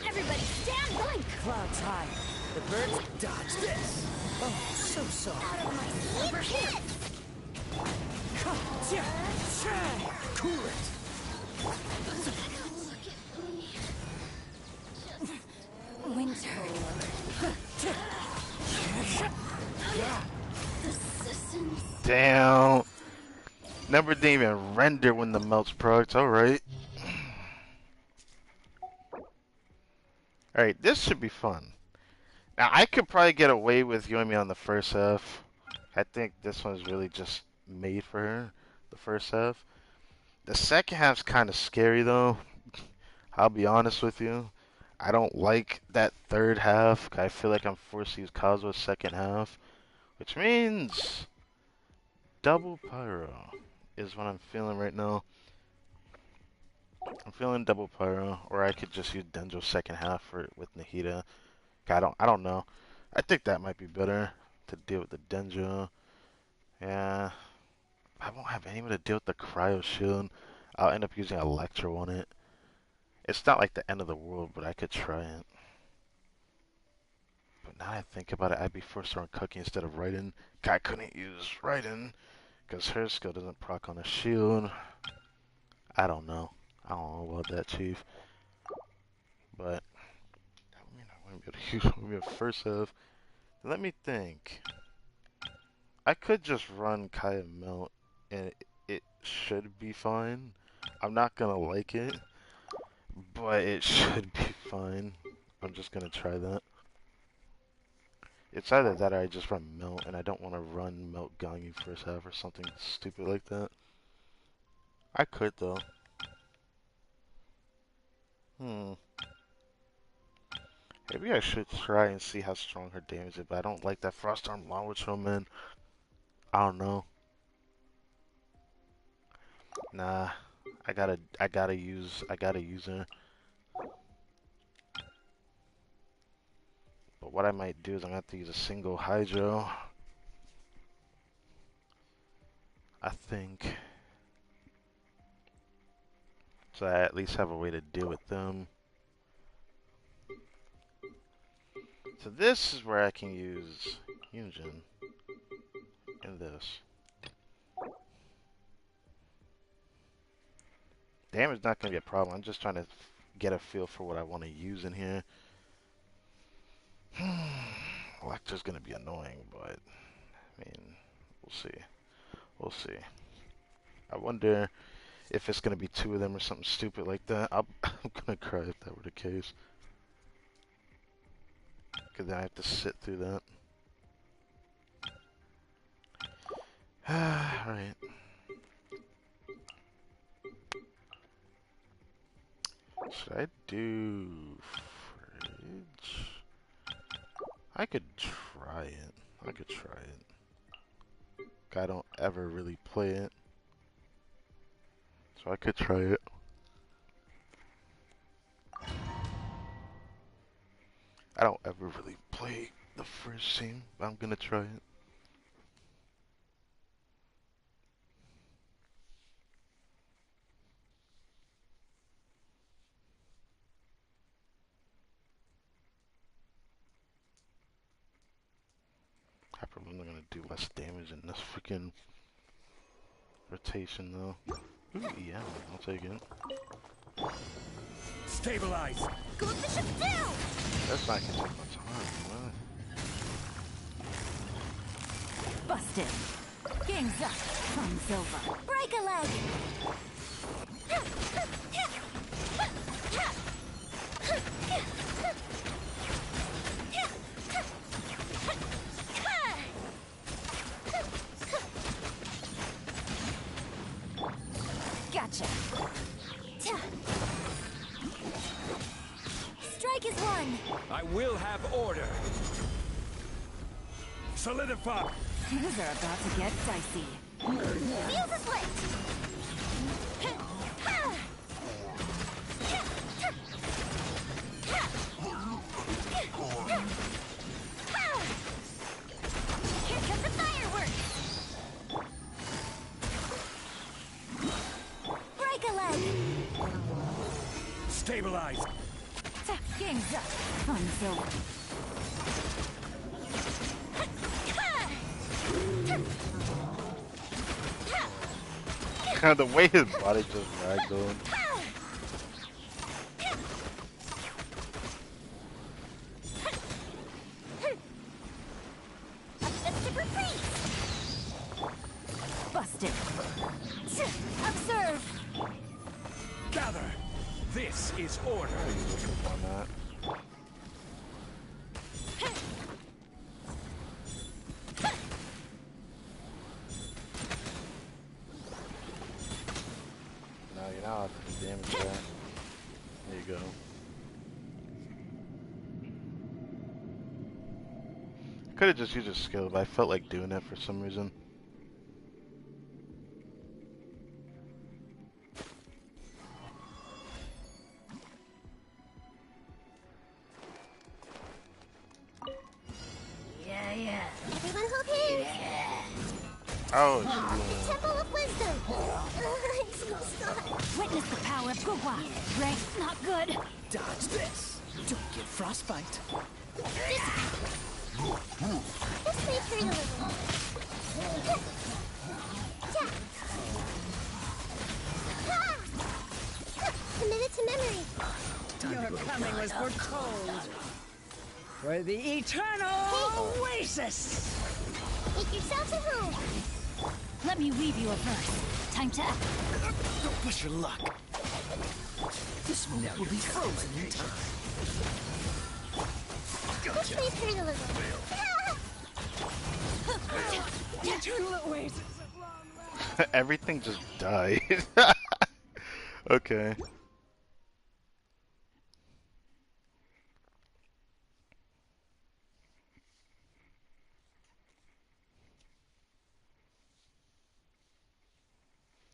Everybody stand by! Clouds high. The birds dodge this. Oh, so soft. Out of my silver pit! Cool it. Winter. Assistance. Damn. Never didn't even render when the melts procs. All right. All right, this should be fun. Now I could probably get away with Yomi on the first half. I think this one's really just made for her. The first half. The second half's kind of scary though. I'll be honest with you. I don't like that third half. I feel like I'm forced to use Kazuha's second half, which means double pyro is what I'm feeling right now. I'm feeling double pyro, or I could just use Denjo's second half for with Nahida. I don't know. I think that might be better to deal with the Denjo. Yeah, I won't have anyone to deal with the cryo shield. I'll end up using Electro on it. It's not like the end of the world, but I could try it. But now I think about it, I'd be forced to run Cookie instead of Raiden. I couldn't use Raiden because her skill doesn't proc on a shield. I don't know. I don't know about that, Chief. But I mean, I wouldn't be able to use it first half. Let me think. I could just run Kaya Melt and it should be fine. I'm not gonna like it, but it should be fine. I'm just gonna try that. It's either that or I just run Melt, and I don't want to run Melt Ganyu first half or something stupid like that. I could though. Maybe I should try and see how strong her damage is, but I don't like that Frost Arm Long Throw, man. I don't know. Nah, I gotta use her. But what I might do is I'm gonna have to use a single Hydro. I think. So I at least have a way to deal with them. So this is where I can use Yunjin in this. Damage not gonna be a problem. I'm just trying to get a feel for what I want to use in here. Electra's gonna be annoying, but I mean, we'll see. We'll see. I wonder if it's gonna be two of them or something stupid like that. I'm gonna cry if that were the case. Cause then I have to sit through that. Alright. Should I do fridge? I could try it. I could try it. I don't ever really play it. So I could try it. I don't ever really play the first scene, but I'm gonna try it. I'm probably not gonna do less damage in this freaking rotation though. Ooh, yeah, I'll take it. Stabilize. Go the ship down! That's not gonna take my time, man. Busted. Game's up. Fun's over. Break a leg. Gotcha. Strike is one. I will have order. Solidify. Things are about to get dicey. Fuse is lit. Here comes the fireworks! Break a leg. Stabilize. Game's up. Fun's over. The way his body just dragged on. Busted. Observe. Gather. This is order. On that. No, you're not allowed to do damage to that. There you go. Could have just used a skill, but I felt like doing it for some reason. Yeah. Everyone's okay? Oh, Temple of Wisdom. I'm so sorry. Witness the power of Gugwa. Ray, not good. Dodge this. Don't get frostbite. Just wait for you a little. Committed to memory. Your coming was foretold. For the eternal oasis. Make yourselves at home. Let me weave you a verse. Time to act. Don't push your luck. This one will be frozen in time. Just wait for you a little. Eternal oasis. everything just died. Okay.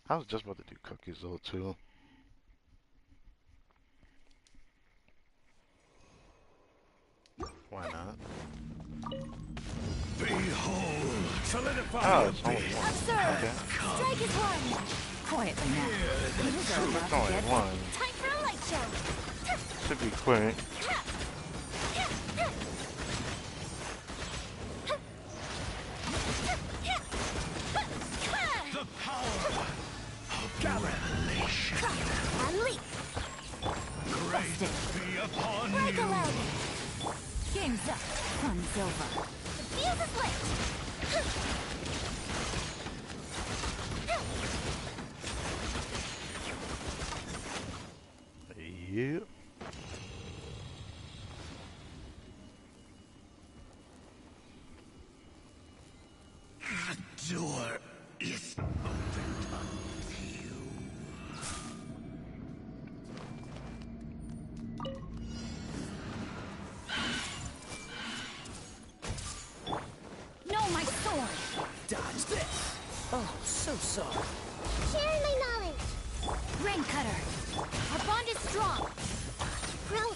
I was just about to do cookies though too. Why not? Behold. Solidify. Oh, it's only one. Observe. Okay. Strike is one. Quietly now. Things are about It's to only get one. Time for a light show. Should be quick. The power of revelation. Unleash. Grace be upon Break a you. leg. Game's up. Fun's over. The fuse is lit. Yep. The door is opened unto you. No, my sword. Dodge this. Oh, so sorry. Sharing my knowledge. Rain cutter. Our bond is strong. Grow.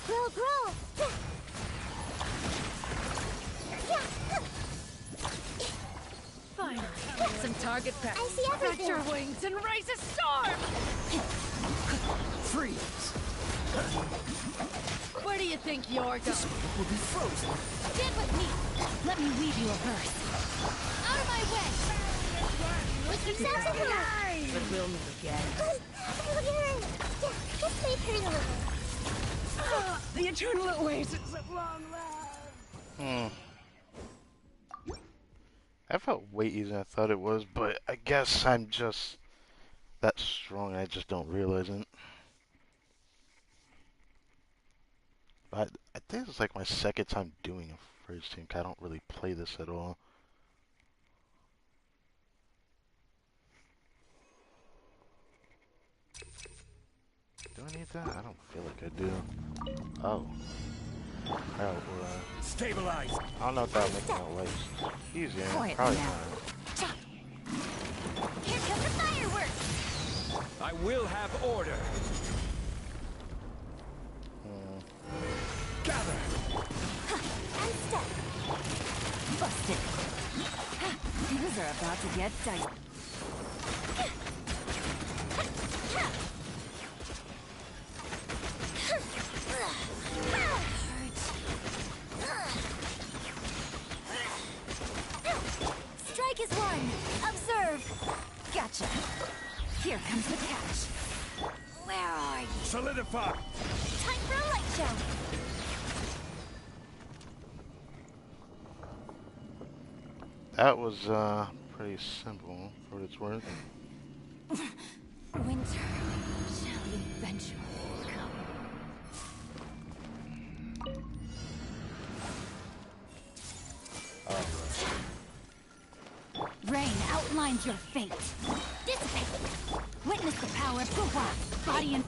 Target pack. I see Spread everything. your wings and raise a storm! Freeze! Where do you think you're going? It will be frozen. Stand with me! Let me weave you a verse. Out of my way! Sounds like a But we'll meet again. Yeah, just wait for a little. The eternal oasis at long last. That felt way easier than I thought it was, but I guess I'm just that strong. I just don't realize it. I think it's like my second time doing a first team. I don't really play this at all. Do I need that? I don't feel like I do. Oh. Oh, Stabilize. I don't know if that'll make my life easier. Quiet Probably now. not. Here comes the fireworks! I will have order. Gather. I'm stuck. Busted! Things are about to get dicey. Strike is one. Observe. Gotcha! Here comes the catch. Where are you? Solidify. Time for a light show. That was pretty simple for what it's worth. Winter shall eventually come. Rain outlines your fate. Dissipate. Witness the power of Gua, body and...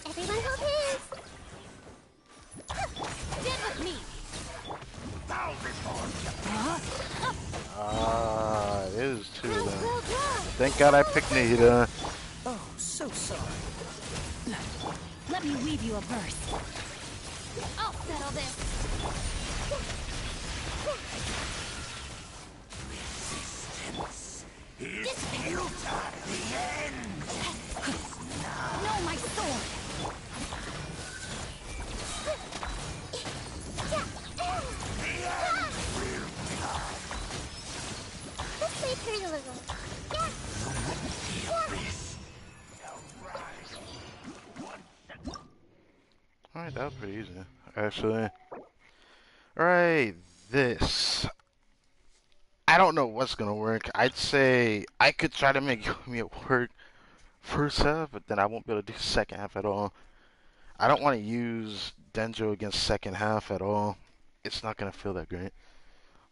Everyone hold hands. Stand with me! Ah, it is two of them. Grow, grow. Thank God I picked Nita. Oh, so sorry. Let me weave you a verse. I'll settle this. Dissipate. No, my sword! Let's wait for a little. Alright, that was pretty easy, actually. Alright, this. I don't know what's gonna work. I'd say I could try to make me work first half, but then I won't be able to do second half at all. I don't want to use Denjo against second half at all. It's not gonna feel that great.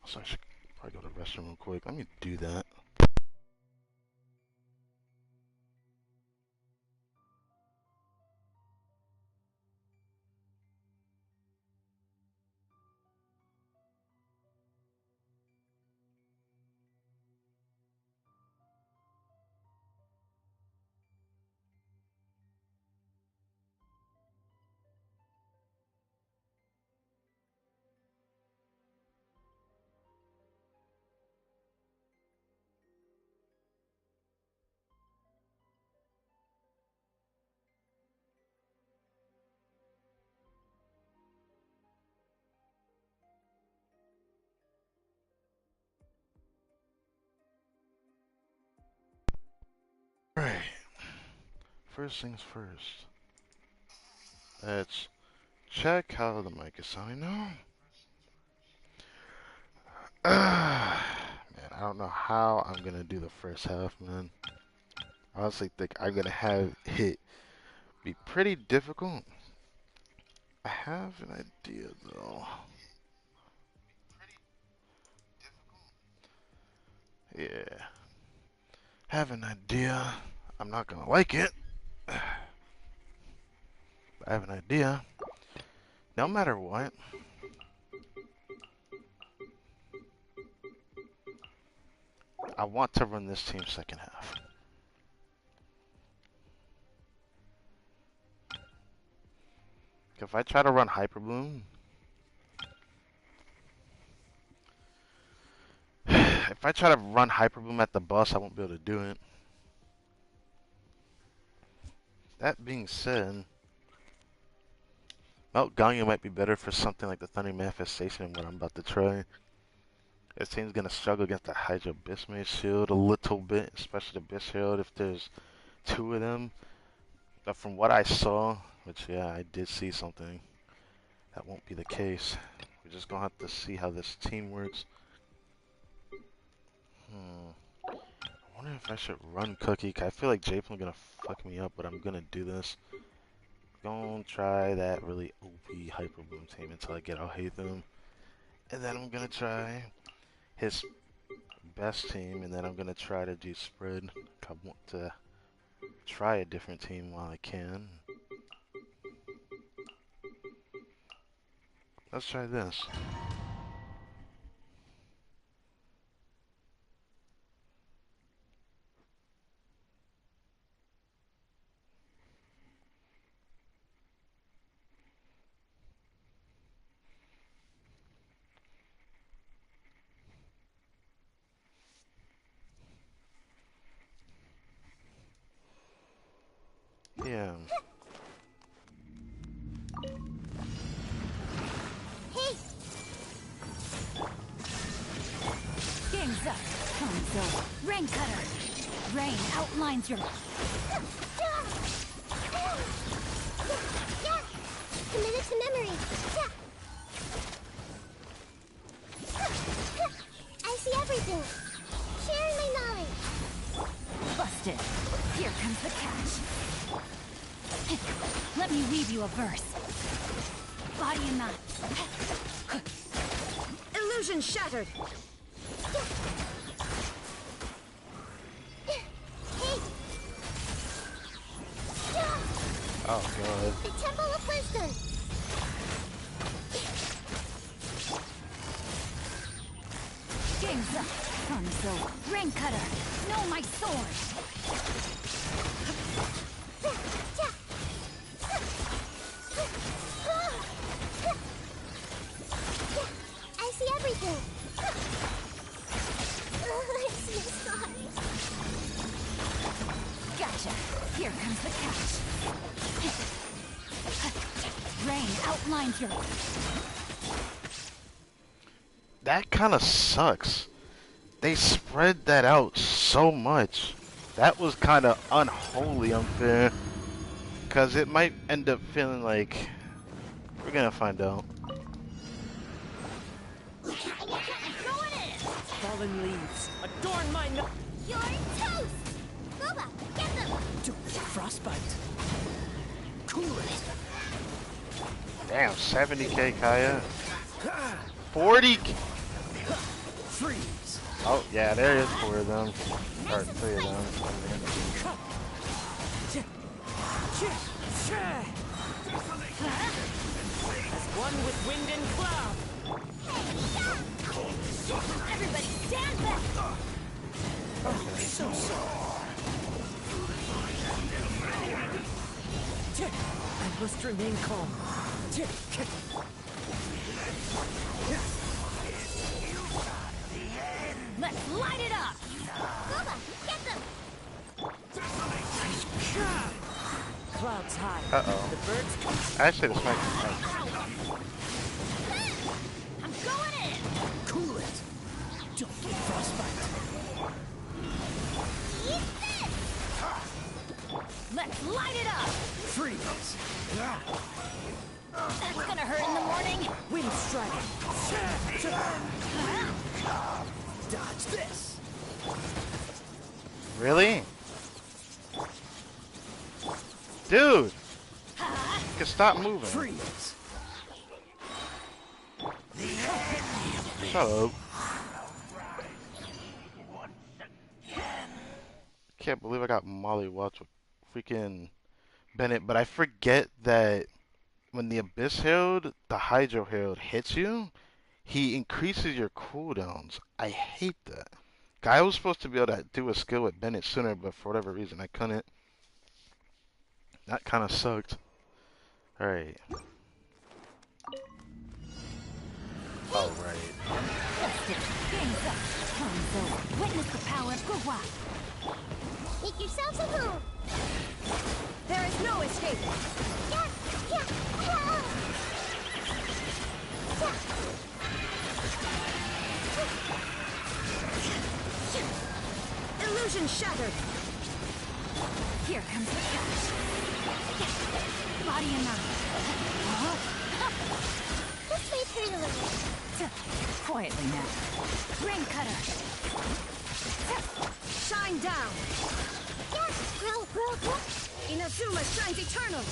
So I should probably go to the restroom real quick. Let me do that. Alright. First things first. Let's check how the mic is sounding now. Man, I don't know how I'm gonna do the first half, man. I honestly think I'm gonna have it be pretty difficult. I have an idea though. Yeah. Have an idea. I'm not gonna like it. I have an idea. No matter what. I want to run this team second half. If I try to run Hyper Bloom, if I try to run Hyper Bloom at the boss, I won't be able to do it. That being said, Melt Ganyu might be better for something like the Thunder Manifestation and what I'm about to try. This team's gonna struggle against the Hydro Bismate shield a little bit, especially the Bis shield if there's two of them. But from what I saw, which yeah, I did see something, that won't be the case. We're just gonna have to see how this team works. I wonder if I should run Cookie. I feel like Japlin's gonna fuck me up, but I'm gonna do this. Gonna try that really OP Hyper Bloom team until I get Alhaitham. And then I'm gonna try his best team, and then I'm gonna try to do spread. I want to try a different team while I can. Let's try this. Yeah. Hey! Game's up. Hango. Rain cutter. Rain outlines your... Yeah! Committed to memory. I see everything. Sharing my knowledge. Busted. Here comes the catch. Let me weave you a verse. Body and mind. Illusion shattered. Hey! Oh god. The Temple of Wisdom. Game's up. Hanzo. Rain cutter. Know my sword. I see everything. I'm so sorry. Gotcha. Here comes the catch. Rain outlines your... That kind of sucks. They spread that out so much. That was kind of unholy unfair. Because it might end up feeling like... We're gonna find out. Fallen leaves, adorn my no— You're toast! Boba, get them! Frostbite. Cool it. Damn, 70k Kaya. 40k. Freeze. Oh, yeah, there is 4 of them. Or 3 of them. As one with wind and cloud. Everybody stand back! Oh, so sorry. I must remain calm. Let's light it up! Boba, get them! Clouds high. Uh-oh. The birds come. Actually, this might be nice. I'm going in! Cool it. Don't get frostbite. Eat this! Let's light it up! Freeze. That's gonna hurt in the morning! Wind strike. Dodge this. Really? Dude! You can stop moving. Freeze. Shut up. Can't believe I got Molly Watch with freaking Bennett, but I forget that when the Abyss Herald, the Hydro Herald hits you, he increases your cooldowns. I hate that. I was supposed to be able to do a skill with Bennett sooner, but for whatever reason I couldn't. That kind of sucked. Alright. Alright. Busted. Game's up. Time's over. Witness the power of Gugwa. Make yourselves at home. There is no escape. Yeah, yeah, yeah. Illusion shattered. Here comes the catch. Body and mind. This may hurt a little. Quietly now. Rain cutter. Shine down. Yeah, grow. Inazuma shines eternal.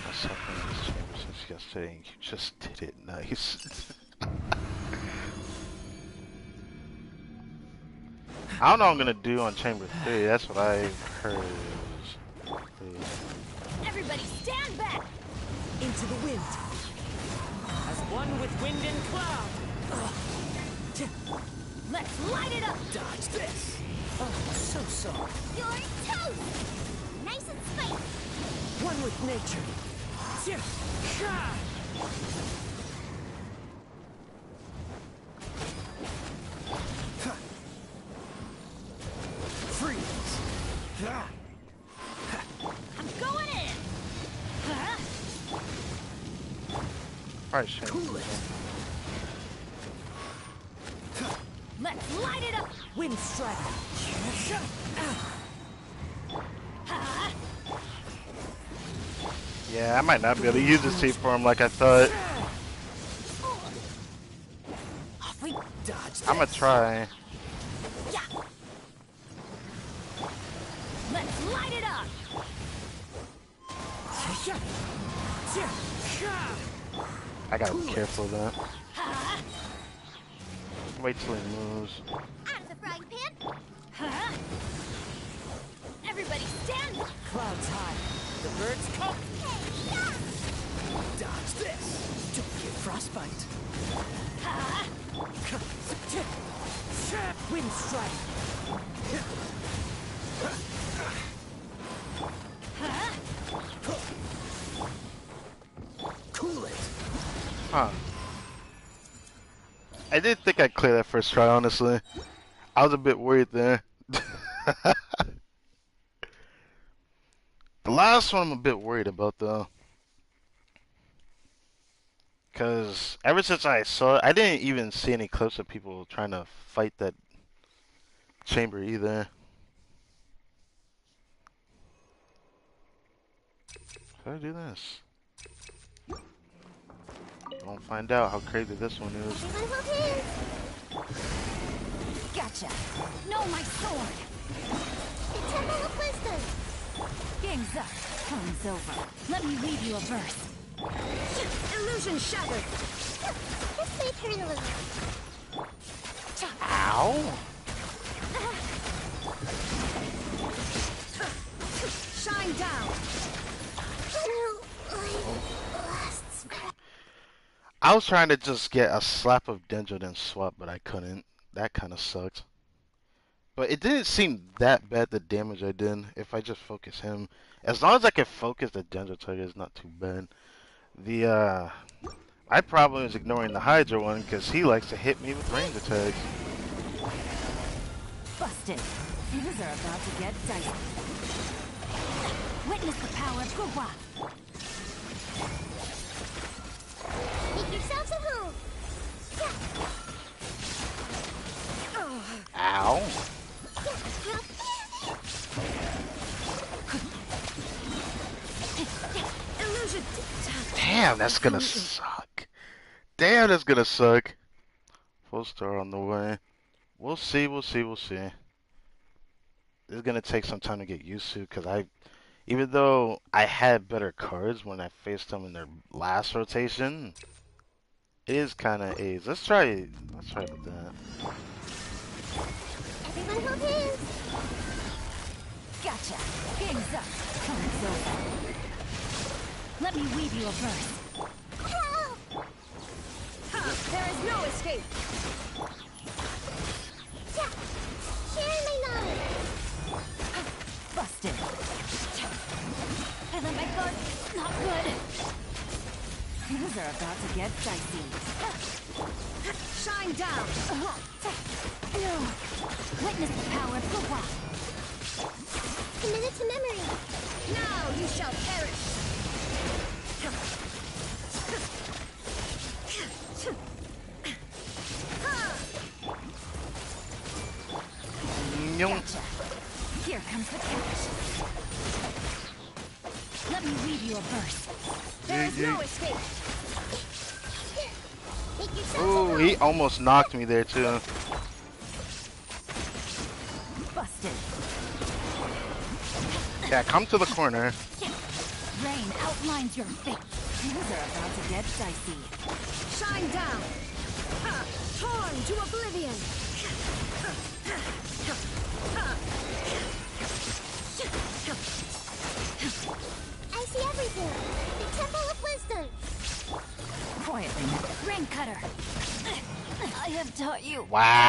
What's happening in this chamber since yesterday? You just did it. Nice. I don't know what I'm gonna do on chamber 3. That's what I've heard. Everybody stand back. Into the wind. As one with wind and cloud. Let's light it up. Dodge this. Oh, so sorry. You're toast. Nice and spicy. One with nature. Freeze. I'm going in. Huh? Alright, chamber. Cool it. Let's light it up. Wind strike. Yeah, I might not be able to use the seat for him like I thought. Off we dodge this. I'm gonna try. Yeah. Let's light it up. I gotta be careful though. Wait till he moves. Out of the frying pan. Huh? Everybody stand. Clouds high. The birds come. Hey, yeah. Dodge this. Don't get frostbite. Huh? Wind strike. Huh? Cool it. Huh. I did think I'd clear that first try, honestly. I was a bit worried there. The last one I'm a bit worried about, though. Because ever since I saw it, I didn't even see any clips of people trying to fight that chamber either. How do I do this? Don't find out how crazy this one is. Everyone hold hands. Gotcha. No, my sword. The temple of wisdom. Game's up. Time's over. Let me read you a verse. Illusion shattered. This may hurt a little. Ow! Shine down. I was trying to just get a slap of Dendro then swap, but I couldn't. That kind of sucked. But it didn't seem that bad, the damage I did, if I just focus him. As long as I can focus the Dendro target, it's not too bad. My problem is ignoring the Hydra one, because he likes to hit me with range attacks. Busted. Things are about to get dicey. Witness the power of Gugwa. Make yourselves at home. Ow! Illusion. Damn, that's gonna suck. Damn, that's gonna suck. Full star on the way. We'll see. It's gonna take some time to get used to, because even though I had better cards when I faced them in their last rotation, it is kind of AIDS. Let's try with that. Everyone hold hands. Gotcha. Game's up. Time's over. Let me weave you a verse. Help! There is no escape. Yeah. Share my knowledge. Busted. Not good. Things are about to get dicey. Shine down. Witness the power of the rock. Commit it to memory. Now you shall perish. Gotcha. Here comes the catch. Let me read you a verse. There is no escape. Make yourself Ooh, he almost knocked me there too. Busted. Yeah, come to the corner. Rain outlines your fate. Things are about to get dicey. Shine down. Torn to oblivion. I see everything. The Temple of Wisdom. Quietly, rain cutter. I have taught you. Wow.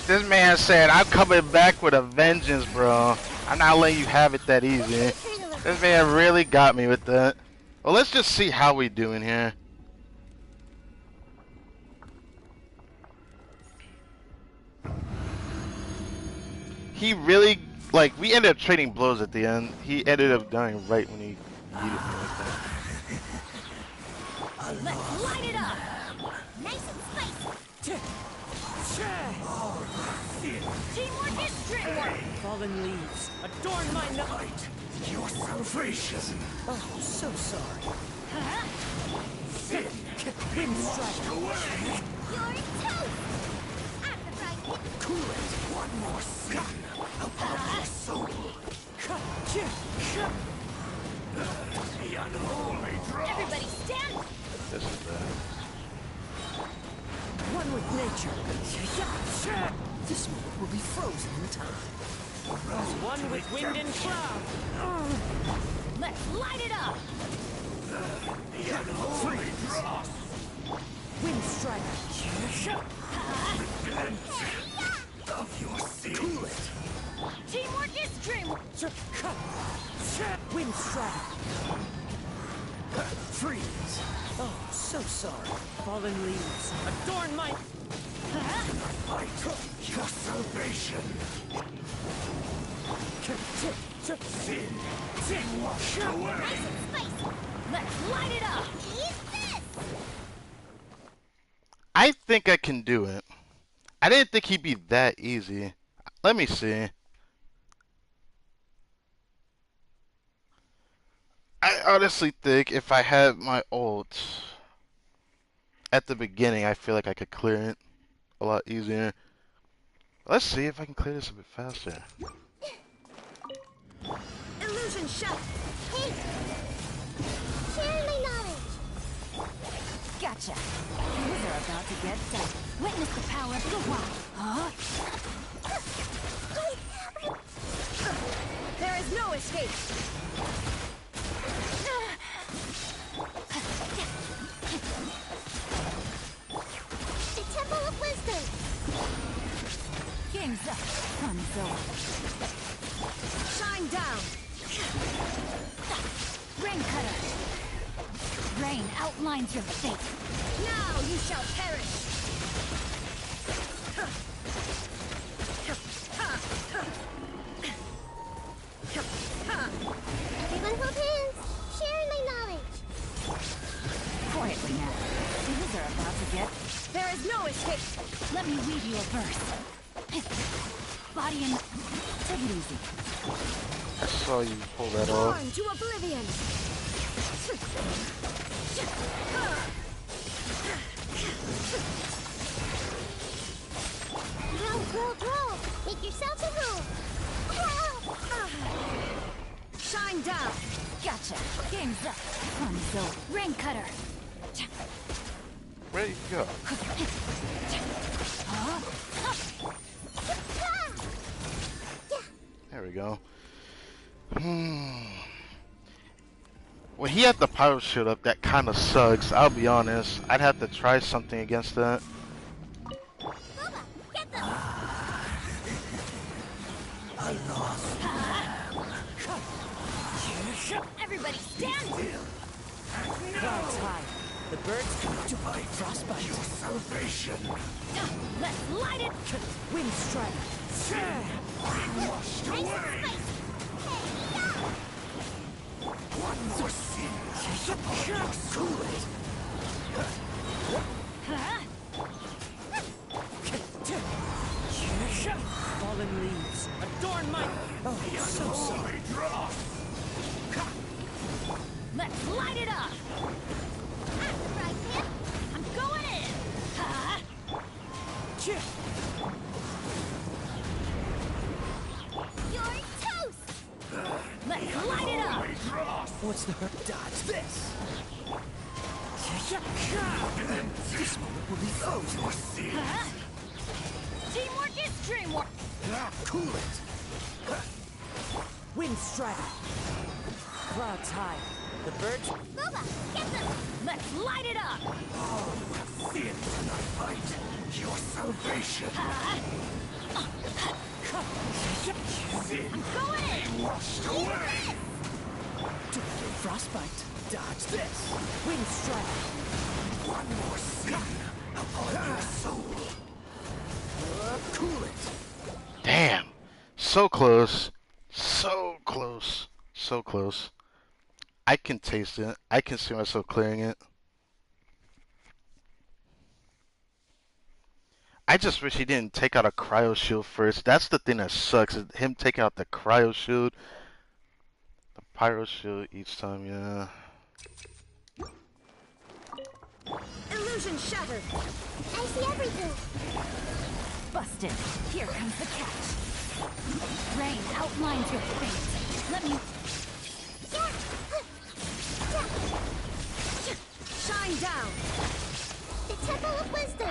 This man said, I'm coming back with a vengeance, bro. I'm not letting you have it that easy. This man really got me with that. Well, let's just see how we doing here. He really, like, we ended up trading blows at the end. He ended up dying right when he needed me like that. Let's light it up. Nice and spicy. Teamwork is dreamwork. Fallen leaves, adorn my night. Your salvation. Oh, so sorry. Sin. Wind strike. You're toast. I'm surprised it. Cool it. One more sin upon your soul. The unholy draw. Everybody stand. This is bad. One with nature. This moment will be frozen in time. One with wind and cloud. Let's light it up. The unholy draw. Wind strike. Of your sin. Cool it. Teamwork is dreamwork. Wind strike. Freeze. Oh, so sorry. Fallen leaves, adorn my... Fight your salvation. Sin. Sin washed away. Nice and spicy. Let's light it up. Eat this. I think I can do it. I didn't think he'd be that easy. Let me see. I honestly think if I had my ult at the beginning, I feel like I could clear it a lot easier. Let's see if I can clear this a bit faster. Illusion shut. Hey. Share my knowledge. Gotcha. Things are about to get done. Witness the power of the rock. Huh? There is no escape. The Temple of Wisdom. Game's up. Sun's over. Shine down. Rain cutter. Rain outlines your fate. Now you shall perish. Everyone hold hands. Sharing my knowledge. Quietly now. Things are about to get... There is no escape. Let me read you a verse. Body and... Take it easy. I saw you pull that off. Torn to oblivion. Roll. Make yourself a roll. Shine down. Gotcha. Game's up. Sun's over. Rain cutter. Ready to go. There we go. When he had the power shield up, that kind of sucks. I'll be honest. I'd have to try something against that. Boba, get them. I lost. The birds to fight frostbite. Your salvation. Let's light it! Wind strike. Washed away. One more sin upon your soul. Huh? Fallen leaves. Adorn my... Oh, so sorry. Let's light it up! I'm going in! Huh? You're toast! Let's light it up! What's the hurt? Dodge this. This moment will be frozen. Huh? Teamwork is dreamwork! Cool it. Wind strike. Clouds high. The birds... Boba, get them! Let's light it up! Sin cannot fight. Your salvation. Huh? Sin I'm going in! washed away. Frostbite. Dodge this. Wind strike. One more sin upon your soul. Cool it. Damn. So close. So close. So close. I can taste it. I can see myself clearing it. I just wish he didn't take out a cryo shield first. That's the thing that sucks. Is him taking out the cryo shield. The pyro shield each time, yeah. Illusion shattered! I see everything. Busted. Here comes the catch. Rain outlines your fate. Let me... Shine down! The Temple of Wisdom.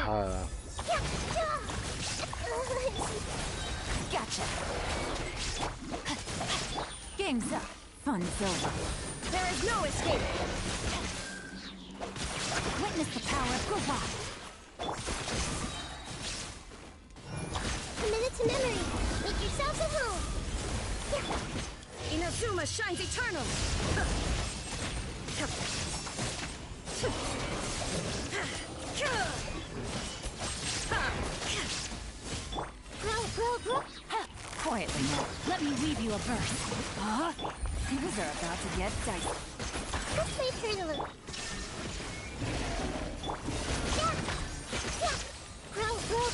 Gotcha. Game's up. Fun's over. There is no escape. Witness the power of Gawai. Commit it to memory. Make yourselves at home. Inazuma shines eternal. Grow. Quietly now. Let me weave you a verse. Huh? Things are about to get dicey. Let's wait for a look.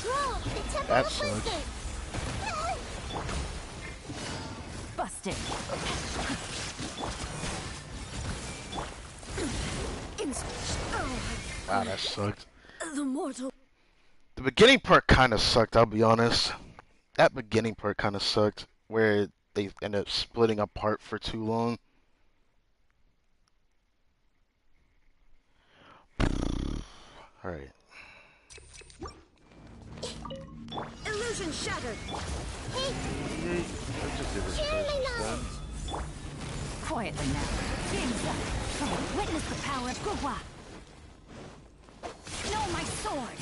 Grow. The Temple That of sucks. Wisdom. Busted. Wow, that sucked. The mortal. The beginning part kind of sucked, I'll be honest. That beginning part kind of sucked, where they end up splitting apart for too long. Alright. Illusion shattered. Let's just do this Share first my instead. knowledge. Quietly now. Game's up. Come, witness the power of Gawai. Know my sword.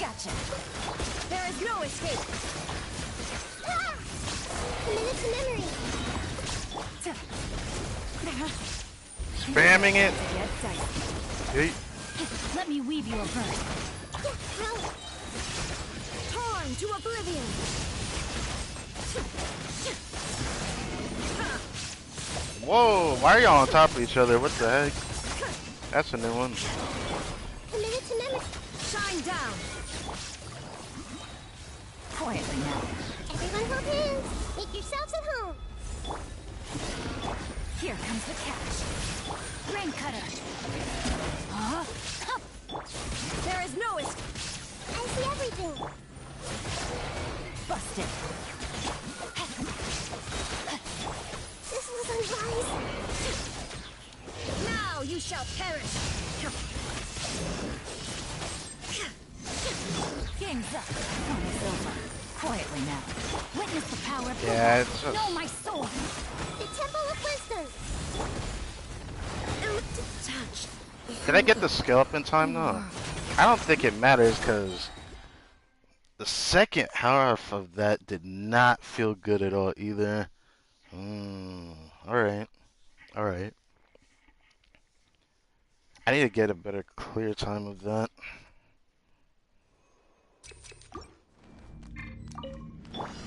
Gotcha. There is no escape. Commit it to memory. Spamming it! Get dicey. Hey. Let me weave you a verse. Grow. Torn to oblivion. Whoa, why are y'all on top of each other? What the heck? That's a new one. Commit it to memory. Shine down. Quietly now. Everyone hold hands. Make yourselves at home. Here comes the catch. Rain cutter. Huh? Hup. There is no escape. I see everything. Busted. This was unwise. Now you shall perish. Game's up. Fun is over. Quietly now. Witness the power of Yeah, Gawai. it's just... Know my sword. The Temple of Wisdom. Touch. Did I get the skill up in time? No. I don't think it matters, because the second half of that did not feel good at all either. Alright. All right. I need to get a better clear time of that.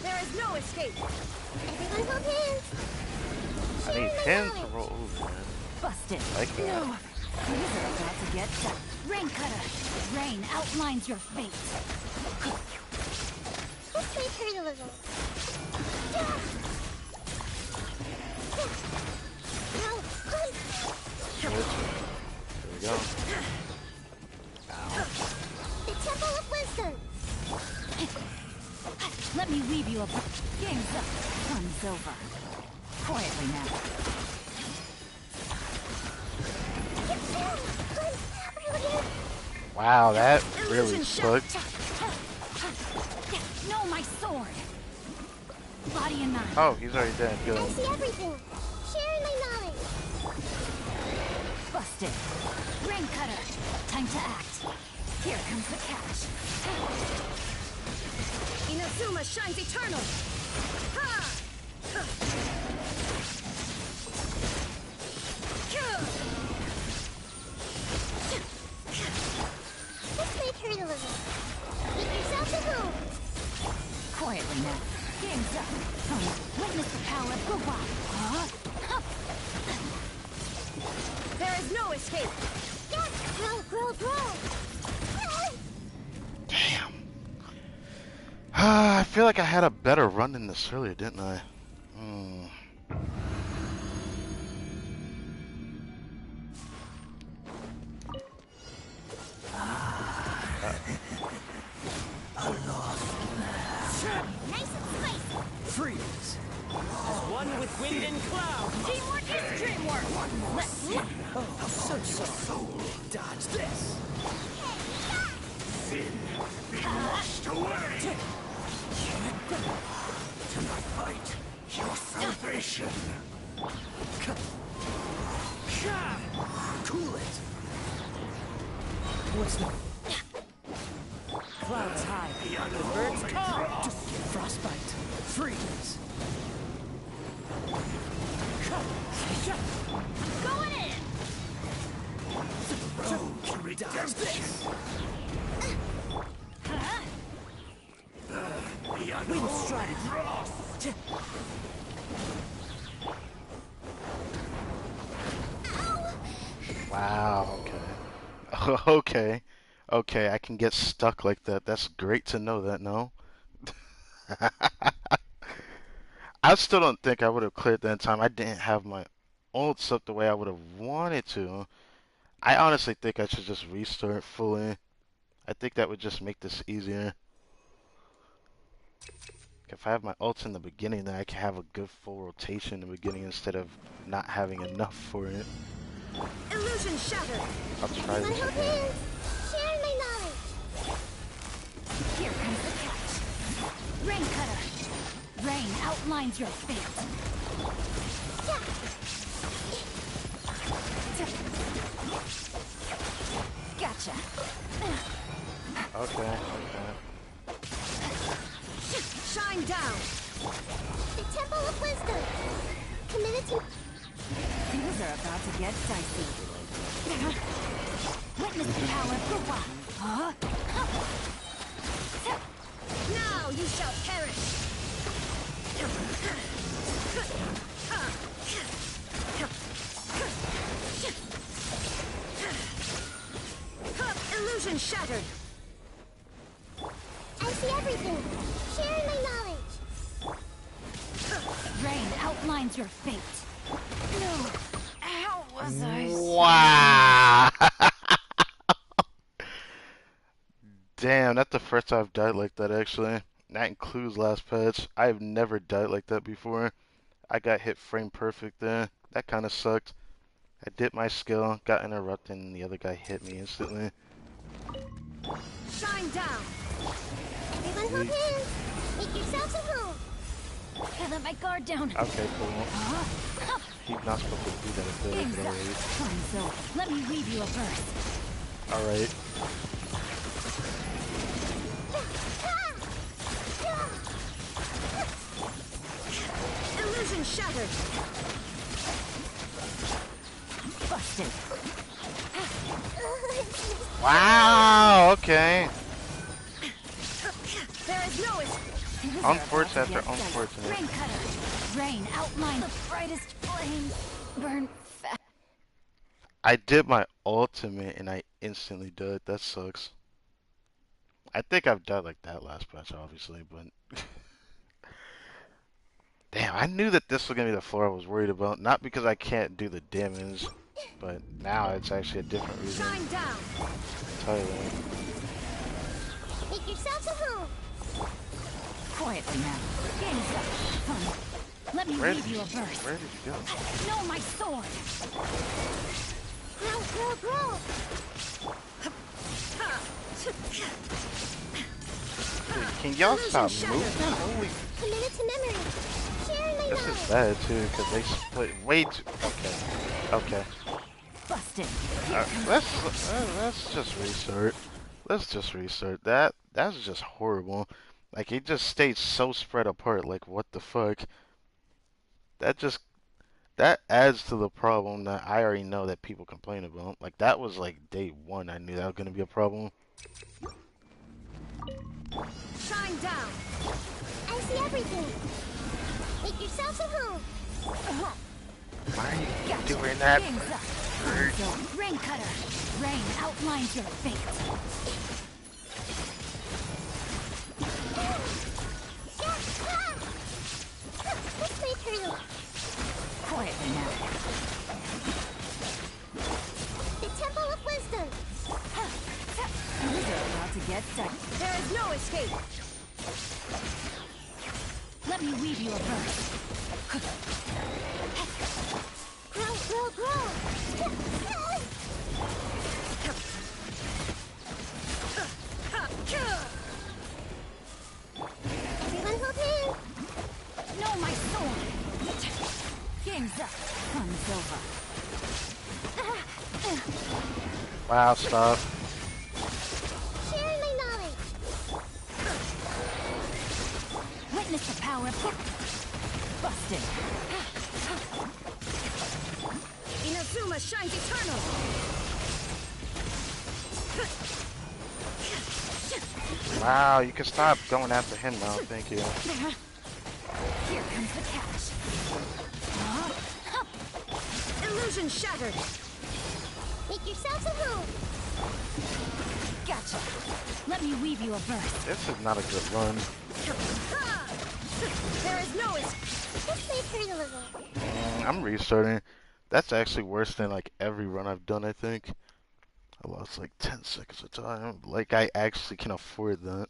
There is no escape. Everyone hold hands. I need Share him my to roll over, man. Busted. Like that. No. These are about to get done. Rain cutter. Rain outlines your fate. This may hurt a little. No, There we go. Ow. the Temple of Wisdom. Let me weave you a... Game's up. Fun's over. Quietly now. Wow, that really sucked. No, my sword. Body and mind. Oh, he's already dead. Good. I see everything. Sharing my knowledge. Busted. Rain cutter. Time to act. Here comes the catch. Inazuma shines eternal. Ha! This may hurt a little. Make yourself at home. Quietly now. Game's up. Witness the power of Guwa. Huh? There is no escape. Yes! Grow. Damn. I feel like I had a better run than this earlier, didn't I? Hmm. Nice and spicy. Freeze. As one with wind and cloud. Teamwork is dreamwork. Let's see. Oh, so sorry. Dodge this. Washed away. To my fight, your salvation. Cool it. What's the... Clouds high. The birds call. Frostbite. Freeze. Going in. Road to redemption. Huh? The Wind unholy strike. frost. Wow, okay. Okay. Okay, I can get stuck like that. That's great to know that, no? I still don't think I would have cleared that in time. I didn't have my ults up the way I would have wanted to. I honestly think I should just restart fully. I think that would just make this easier. If I have my ults in the beginning, then I can have a good full rotation in the beginning instead of not having enough for it. Illusion shattered. I'll try Everyone this hold again. hands. Sharing my knowledge. Here comes the catch. Rain cutter. Rain outlines your fate. Gotcha. Okay. Shine down. The Temple of Wisdom. Committed to... Things are about to get dicey. Witness the power of Guwa. Huh? Now you shall perish. Illusion shattered. I see everything. Sharing my knowledge. Rain outlines your fate. No. How was I? Wow! Damn, that's the first time I've died like that actually. That includes last patch. I've never died like that before. I got hit frame perfect there. That kind of sucked. I did my skill, got interrupted, and the other guy hit me instantly. Shine down. Everyone hold hands. Make yourselves at home. I let my guard down. Okay, cool. Huh? He's not supposed to do that if they're Game's but up. alright. Fine, so let me weave you a verse. Alright. Illusion shattered. Busted. Wow, okay. There is no escape. Unfortunate after unfortunate. Rain cutter. Rain outline the brightest flames. Burn fast. I did my ultimate and I instantly died. That sucks. I think I've died like that last patch, obviously, but damn, I knew that this was gonna be the floor I was worried about. Not because I can't do the damage, but now it's actually a different reason. Shine down. Entirely. Make yourselves a home. Quietly now. Game's up. Fun. Let me Where leave did you a verse. Where did you go? No, my sword. Grow, grow, grow. Dude, can y'all stop moving? Holy, Committed to memory. Sharing my this is knowledge. bad too, because they split way too. Okay, okay. Busted. Let's just restart. Let's just restart. That's just horrible. Like it just stayed so spread apart. Like what the fuck? That just that adds to the problem that I already know that people complain about. Like that was like day one. I knew that was gonna be a problem. Shine down. I see everything. Make yourselves a home. Why are you Gotcha. doing that? Game's up. So, rain cutter. Rain outlines your fate. Let's play turtle. Quietly now. The Temple of Wisdom. These are about to get done. There is no escape. Let me weave you a verse. Grow, grow, grow. Everyone hold hands. No, my sword. Game's up. Fun's over. Wow, stop. Sharing my knowledge. Witness the power of busted. Inazuma shines eternal. Wow, you can stop going after him now. Thank you. Here comes the catch. Illusion shattered. Make yourselves a home. Gotcha. Let me weave you a verse. This is not a good run. There is no escape. Let's play turtle again. I'm restarting. That's actually worse than like every run I've done, I think. I lost like 10 seconds of time. Like I actually can afford that.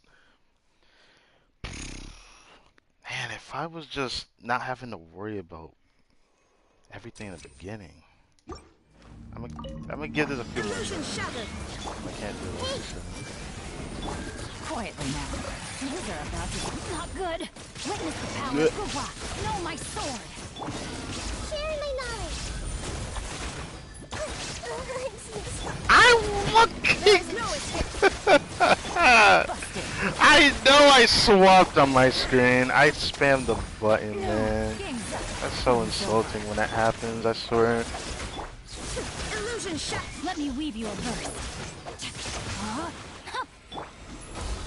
Man, if I was just not having to worry about everything in the beginning. I'm gonna give this a few more Illusion shots. shattered. I can't do this. Quietly now. These are about to be not good. Witness the power Good. of the rock. No, my sword. Sharing my knowledge. I want There's no escape. Busted. I know I swapped on my screen. I spammed the button, man. Game's up. That's so insulting when that happens, I swear. Illusion shot. Let me weave you a verse.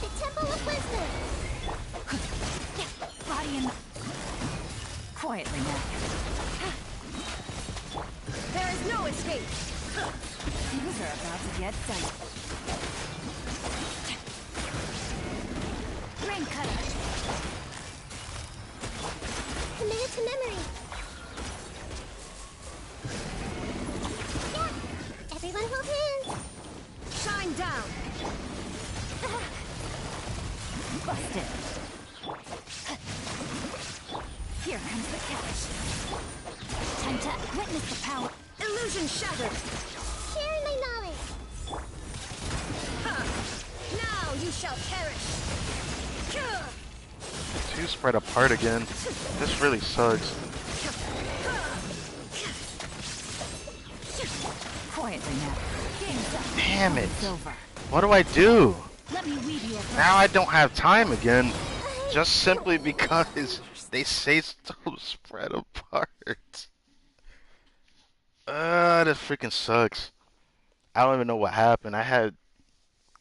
The Temple of Wisdom. Body in. Quietly now. There is no escape. Things are about to get done. Rain cutter. Committed to memory. Yeah. Everyone hold hands. Shine down. Busted. Here comes the catch. Time to witness the power. Illusion shattered. Sharing my knowledge. Now you shall perish. Two spread apart again. This really sucks. Quietly now. Game's up. Damn it. It's over. What do I do? Let me weave you a verse. Now I don't have time again. Just simply because they say so spread apart. This freaking sucks. I don't even know what happened. I had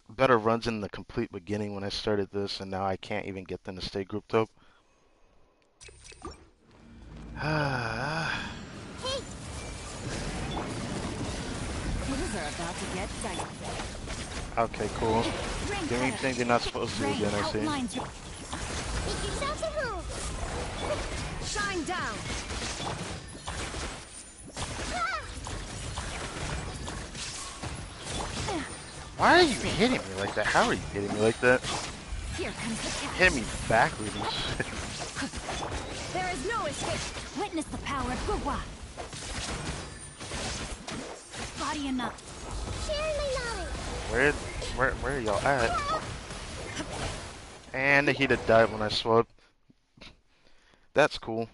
better runs in the complete beginning when I started this, and now I can't even get them to stay grouped up. Hey, Things are about to get dicey. Okay, cool. Ring Do anything cutter. they're not supposed to do Rain again, I see. outlines your... make yourselves at home. Shine down. Why are you hitting me like that? How are you hitting me like that? Here comes the cat. Hit me backwards and shit. There is no escape. Witness the power of Gurwa. Body enough. Sharing my knowledge. Where are y'all at? And he did dive when I swapped. That's cool.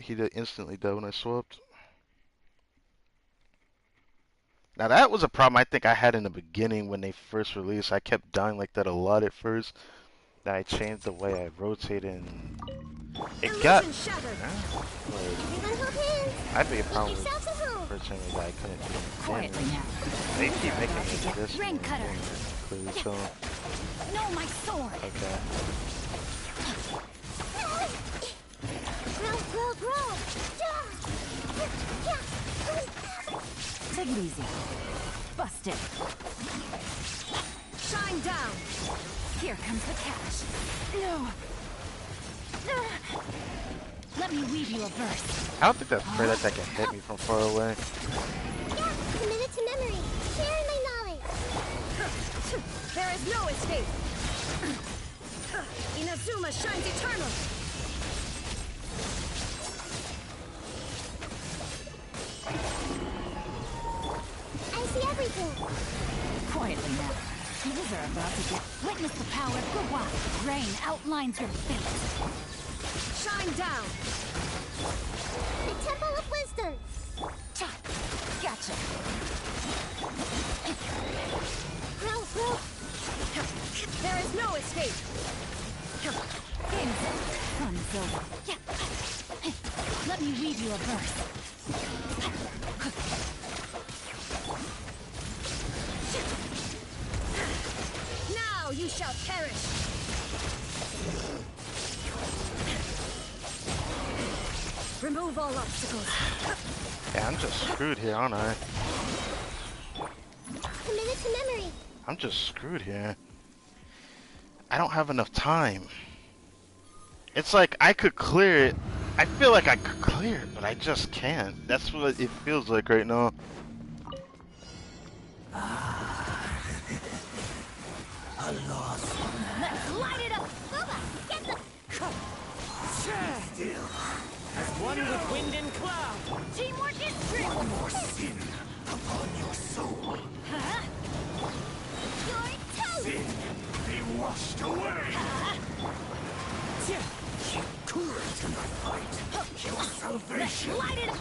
He did instantly die when I swapped. Now that was a problem I think I had in the beginning when they first released. I kept dying like that a lot at first. Then I changed the way I rotated and it got... Illusion shattered. Everyone hold hands. I had a big problem Make with yourselves at home. first time that I couldn't do anything. Quietly now. They keep making me this Ring more cutter. clearly, so... No, my sword. Okay. Grow, grow, grow. Take it easy. Bust it. Shine down. Here comes the catch. No. Let me weave you a verse. I don't think that's fair that that can hit me from far away. Yeah, commit it to memory. Sharing my knowledge. There is no escape. Inazuma shines eternal. I see everything. Quietly now. Things are about to get... Witness the power of Gurwa. Rain outlines your fate. Shine down. The Temple of Wisdom. Cha. Gotcha. Grow, grow. There is no escape. Game's over. Fun's over. Yeah. Let me weave you a verse. Now you shall perish. Remove all obstacles. Yeah, I'm just screwed here, aren't I? Commit it to memory. I'm just screwed here. I don't have enough time. It's like I could clear it. I feel like I could clear it, but I just can't. That's what it feels like right now. Let's light it up. Booba, get the... Still, As one with wind and cloud. Teamwork is great. more sin upon your soul. Huh? Your toes. Sin be washed away. Yeah. Courage in the fight. Your salvation. Light it up.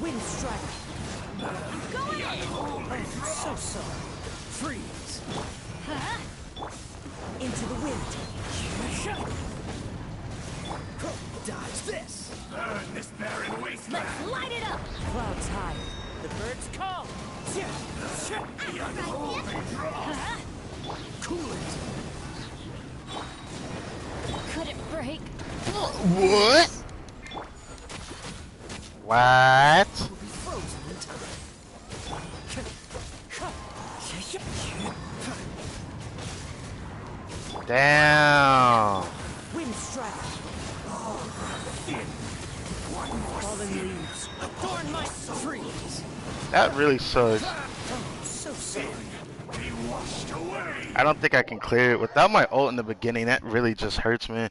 Wind strike. Go in. So sorry. Freeze. Huh? Into the wind. Dodge this. Burn this barren wasteland. Let's light it up. Clouds high. The birds call. The unholy draw. Huh? Cool it. Could it break? What? What? Will be frozen in time. Damn. Wind strike. Fallen leaves. Adorn my freeze. That really sucks. So sorry. Be washed away. I don't think I can clear it. Without my ult in the beginning, that really just hurts me.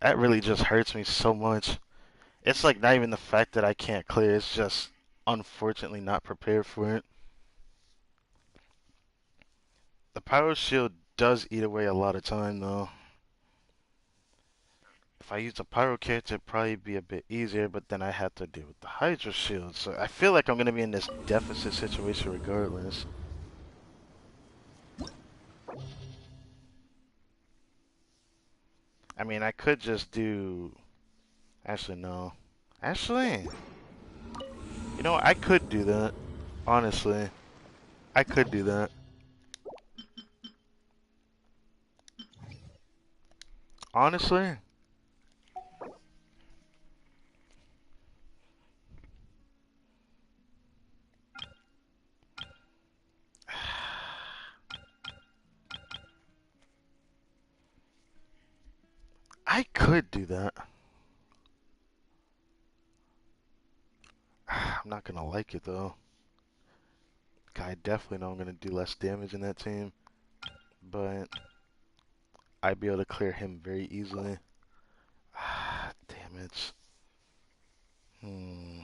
That really just hurts me so much. It's like not even the fact that I can't clear. It's just unfortunately not prepared for it. The power shield does eat away a lot of time though. If I used a pyro character, it'd probably be a bit easier, but then I have to deal with the Hydra shield. So I feel like I'm going to be in this deficit situation regardless. I mean, I could just do... Actually, no. Actually, You know, I could do that. Honestly, I could do that. Honestly, I could do that. I'm not gonna like it though. I definitely know I'm gonna do less damage in that team, but I'd be able to clear him very easily. Damn it. Hmm.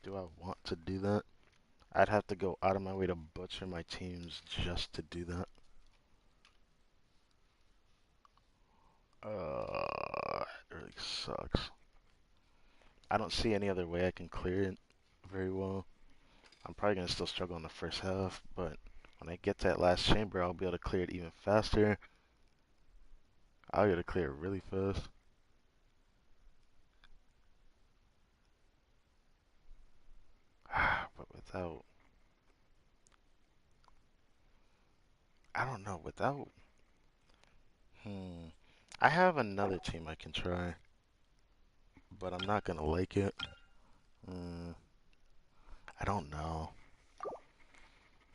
Do I want to do that? I'd have to go out of my way to butcher my teams just to do that. It really sucks. I don't see any other way I can clear it very well. I'm probably gonna still struggle in the first half, but when I get to that last chamber, I'll be able to clear it even faster. I'll be able to clear it really fast. But without, I don't know, without, hmm. I have another team I can try, but I'm not gonna like it. Hmm. I don't know.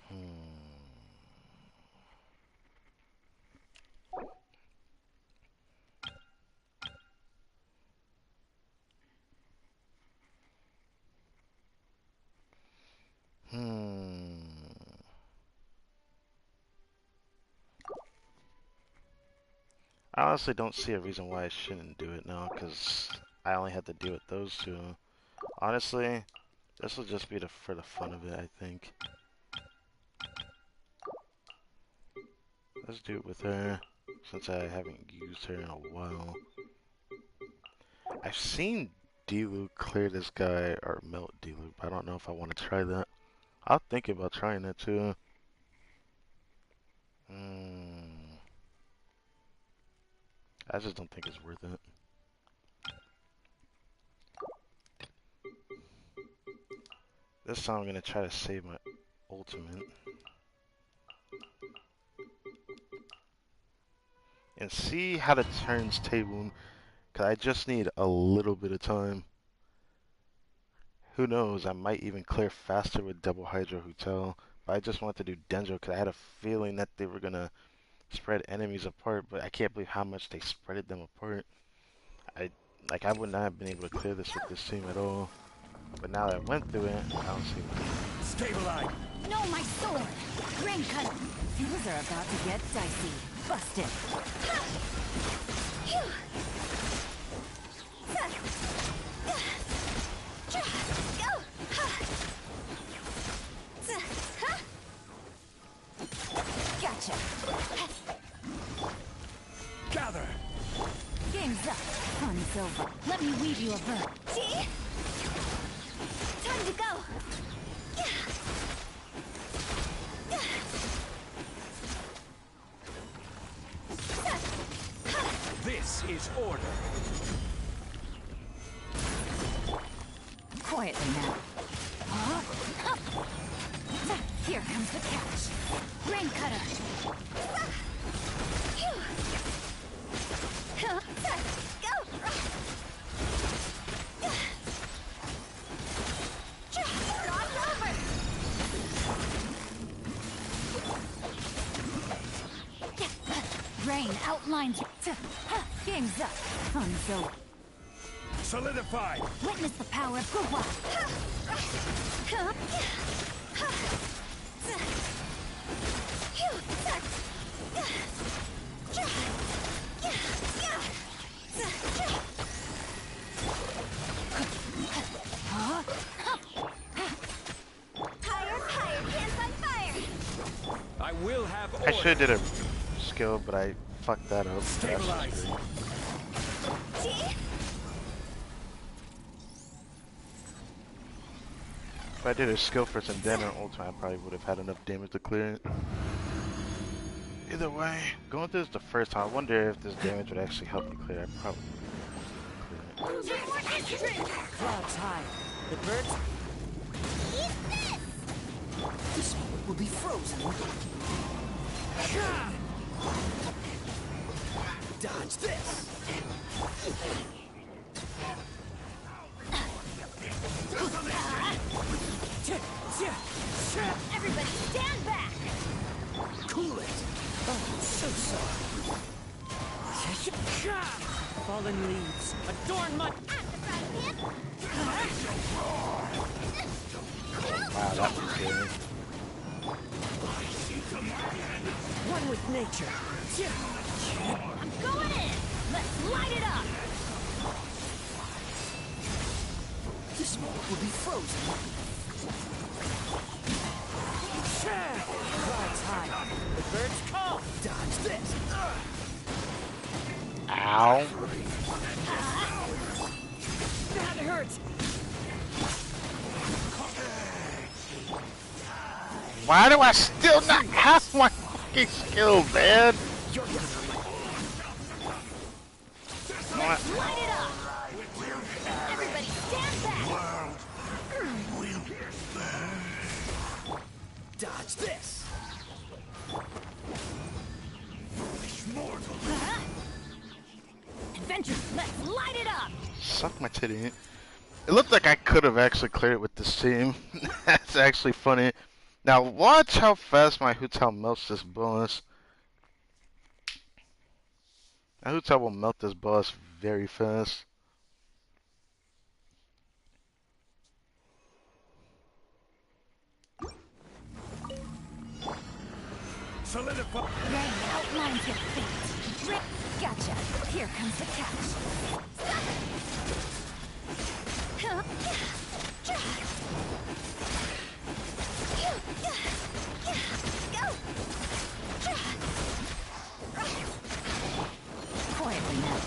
Hmm. Hmm. I honestly don't see a reason why I shouldn't do it now, because I only have to deal with those two. Honestly, this will just be for the fun of it, I think. Let's do it with her, since I haven't used her in a while. I've seen D-Luke clear this guy, or melt D-Luke, but I don't know if I want to try that. I'll think about trying that too. Hmm. I just don't think it's worth it. This time I'm going to try to save my ultimate. And see how the turns table, because I just need a little bit of time. Who knows, I might even clear faster with double Hydro Hotel. But I just wanted to do Dendro because I had a feeling that they were going to spread enemies apart, but I can't believe how much they spreaded them apart. I would not have been able to clear this with this team at all. But now that I went through it, I don't see why. Stabilize. No, my sword! Rain cutter! Things are about to get dicey. Busted! Gotcha! Gather. Game's up. Fun's over. Let me weave you a verb. See? Time to go! This is order. Quietly now. Here comes the catch. Rain cutter. Rain outlines. Game's up. Fun's over. Solidify. Witness the power of Guwa. I will have order. I should have did a skill, but I fucked that up. Stabilize. If I did a skill first and then an ultimate, I probably would have had enough damage to clear it. Either way, going through this the first time, I wonder if this damage would actually help me clear. I probably would clear it. Clouds high. The birds. This moment will be frozen. Dodge this. Everybody stand back! Cool it. Oh, so sorry. Fallen leaves. Adorn my. At the front hip! Wow, that was scary. One with nature. I'm going in! Let's light it up! This moment will be frozen. Clouds high. The birds call. Dodge this. Ow. That hurts. Why do I still not have my fucking skill, man? You're gonna hurt my. Let's light it up! Everybody stand back! Dodge this. Adventure, let's light it up! Suck my titty. It looked like I could have actually cleared it with this team. That's actually funny. Now watch how fast my Hotel melts this boss. My Hotel will melt this boss very fast. Solidify. Red outlines your fate. Red, gotcha. Here comes the catch. Quietly now.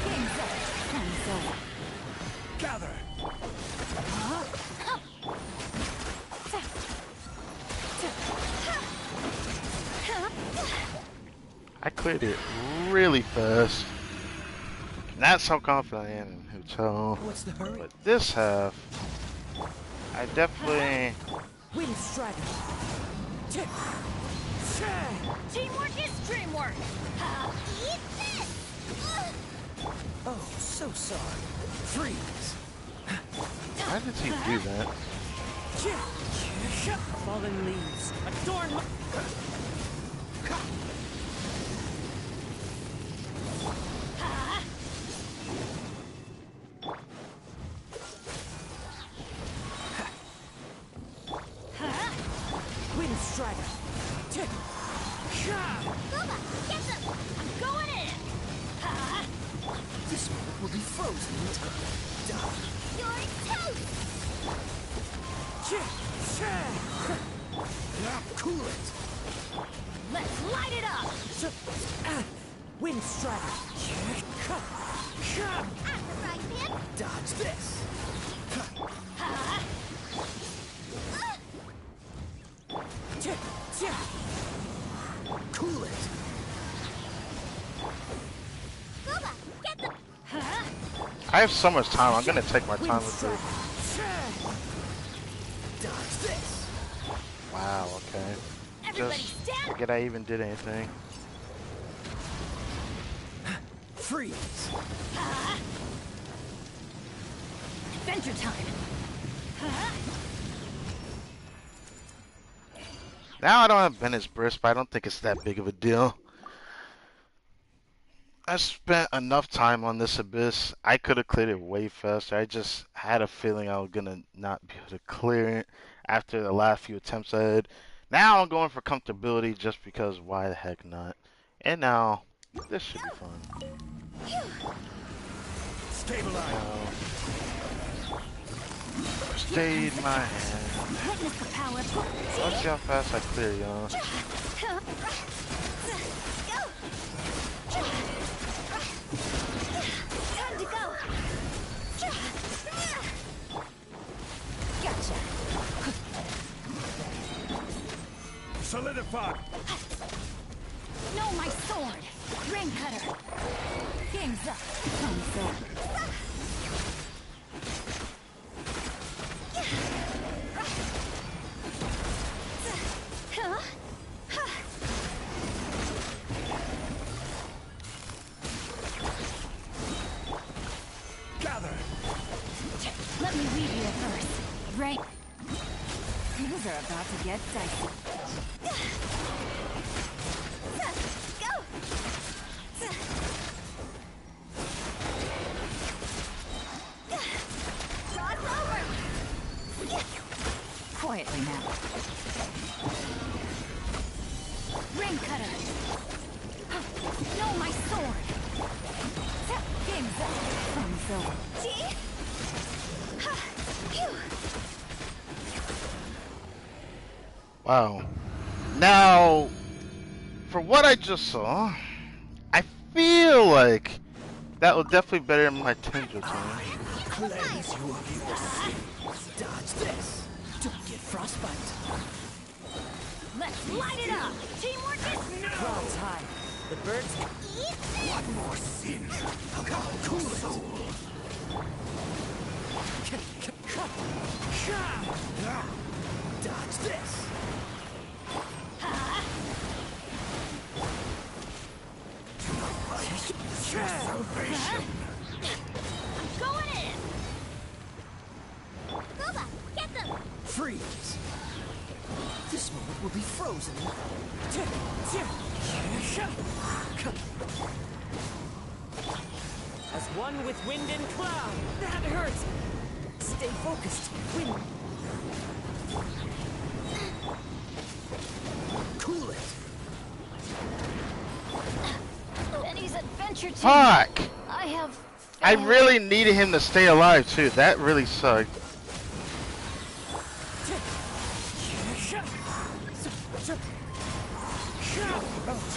Game's up. Time's over. Gather. I cleared it really fast. And that's how confident I am in Hotel. What's the hurry? But this half, I definitely... Wind strider. Teamwork is dreamwork. Eat this! Oh, so sorry. Freeze. Why did he do that? Fallen leaves. Adorn my. Wind strider. Booba, get them! I'm going in! This moment will be frozen in time. You're toast! Cool it. Let's light it up! Wind strider. At the right hip! Dodge this. Cool it. Booba, get them! I have so much time, I'm gonna take my time with it. Dodge this. Wow, okay. Everybody Just stand! forget I even did anything. Freeze. Adventure time! Now I don't have Bennett's Brisk, but I don't think it's that big of a deal. I spent enough time on this Abyss. I could have cleared it way faster. I just had a feeling I was gonna not be able to clear it after the last few attempts I had. Now I'm going for comfortability just because why the heck not? And now this should be fun. Stabilize. Stayed my hand. Witness the power of... Let's see how fast I clear, y'all. Time to go! Gotcha! Solidify. No, my sword! Rain cutter! Game's up! Huh? Gather. Let me leave you first. Rain. Things are about to get dicey. Go! Cross over! Quietly now. Rain cutter! No, my sword! Game's up! Thumbs over. Wow. Now, for what I just saw, I feel like that was definitely better than my Tendril time. Cleanse you of your sins. Dodge this. Don't get frostbite. Let's light it up! Teamwork is Clouds high. The birds. One more sin. Cool soul. Dodge this. Your salvation. I'm going in! Boba, get them! Freeze. This moment will be frozen. As one with wind and cloud. That hurts. Stay focused. Wind. Cool it. Benny's adventure team. Fuck! I have. I really needed him to stay alive too. That really sucked.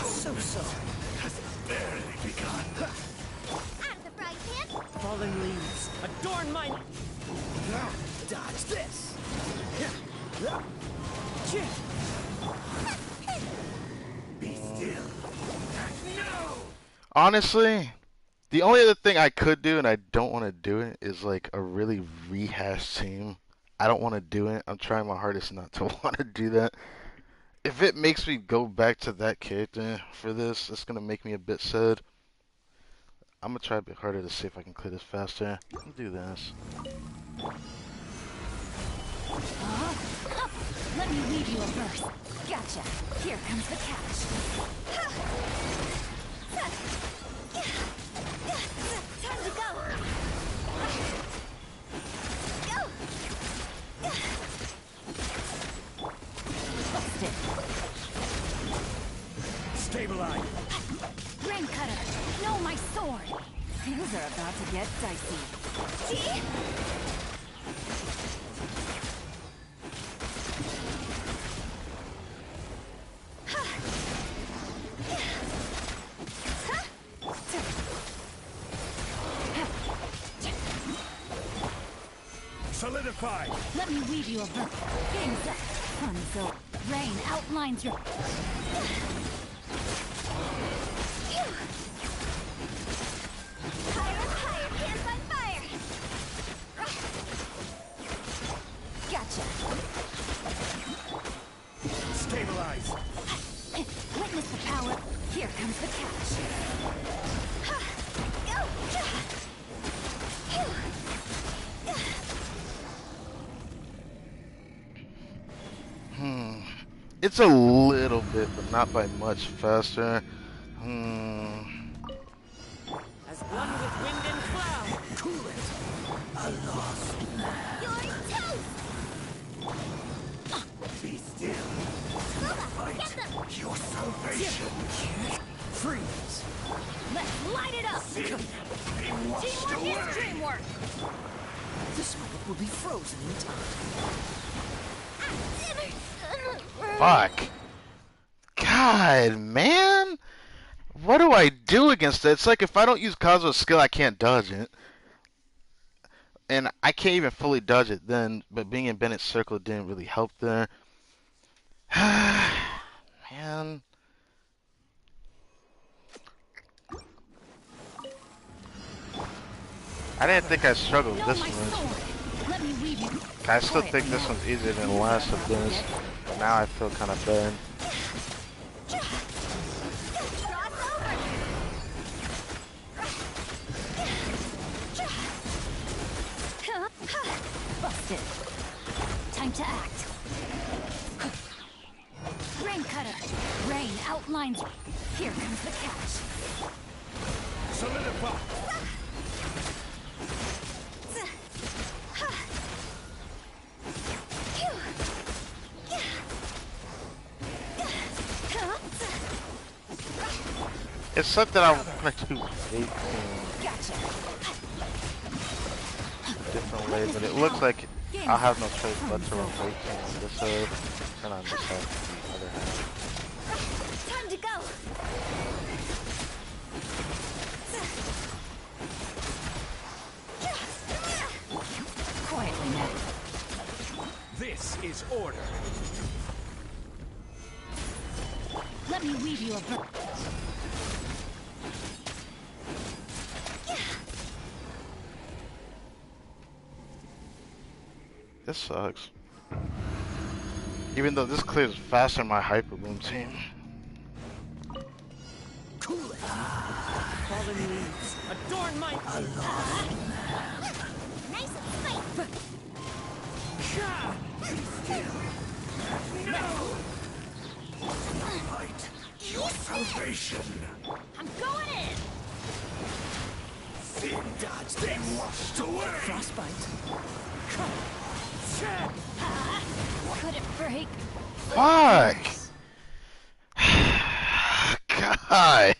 So sorry. Has barely begun. Out of the frying pan. Fallen leaves. Adorn my. Dodge this. Be still. No! Honestly, the only other thing I could do, and I don't want to do it, is like a really rehashed team. I don't want to do it. I'm trying my hardest not to want to do that. If it makes me go back to that character for this, it's going to make me a bit sad. I'm going to try a bit harder to see if I can clear this faster. I'll do this. Let me leave you a verse. Gotcha. Here comes the catch. Time to go. Go. Busted. Stabilize. Rain cutter. No, my sword. Things are about to get dicey. See? Solidify. Let me weave you a verse. Game's up. Sun's over. Rain outlines your... Higher, higher, pants on fire! Gotcha. Stabilize. Witness the power. Here comes the catch. Go! It's a little bit, but not by much faster. As one with wind and cloud. Cool it. A lost You're toast! Be still. Boba, get them! Your salvation. Freeze. Let's light it up! Sin. Be washed Teamwork away. is dreamwork! This moment will be frozen in time. Fuck. God, man. What do I do against it? It's like if I don't use Kazuha's skill, I can't dodge it. And I can't even fully dodge it then, but being in Bennett's circle didn't really help there. Man. I didn't think I struggled No, this my much. sword. Let me weave you. I still Quiet think this now. one's easier than the last of this. Now I feel kind of bad. Busted. Time to act. Rain cutter. Rain outlines. Here comes the catch. Solidify. It's something I want to do Gotcha. different way, but it looks like I'll have no choice but to run weight on this side, and I just have the other half. Time to go. Quietly now. This is order. Let me weave you a This sucks. Even though this clears faster than my Hyper Boom team. Fallen leaves, adorn my nice and sweet. Fight your salvation. I'm going in. Sin gods, they washed away. frostbite. Could it break? Fuck! God!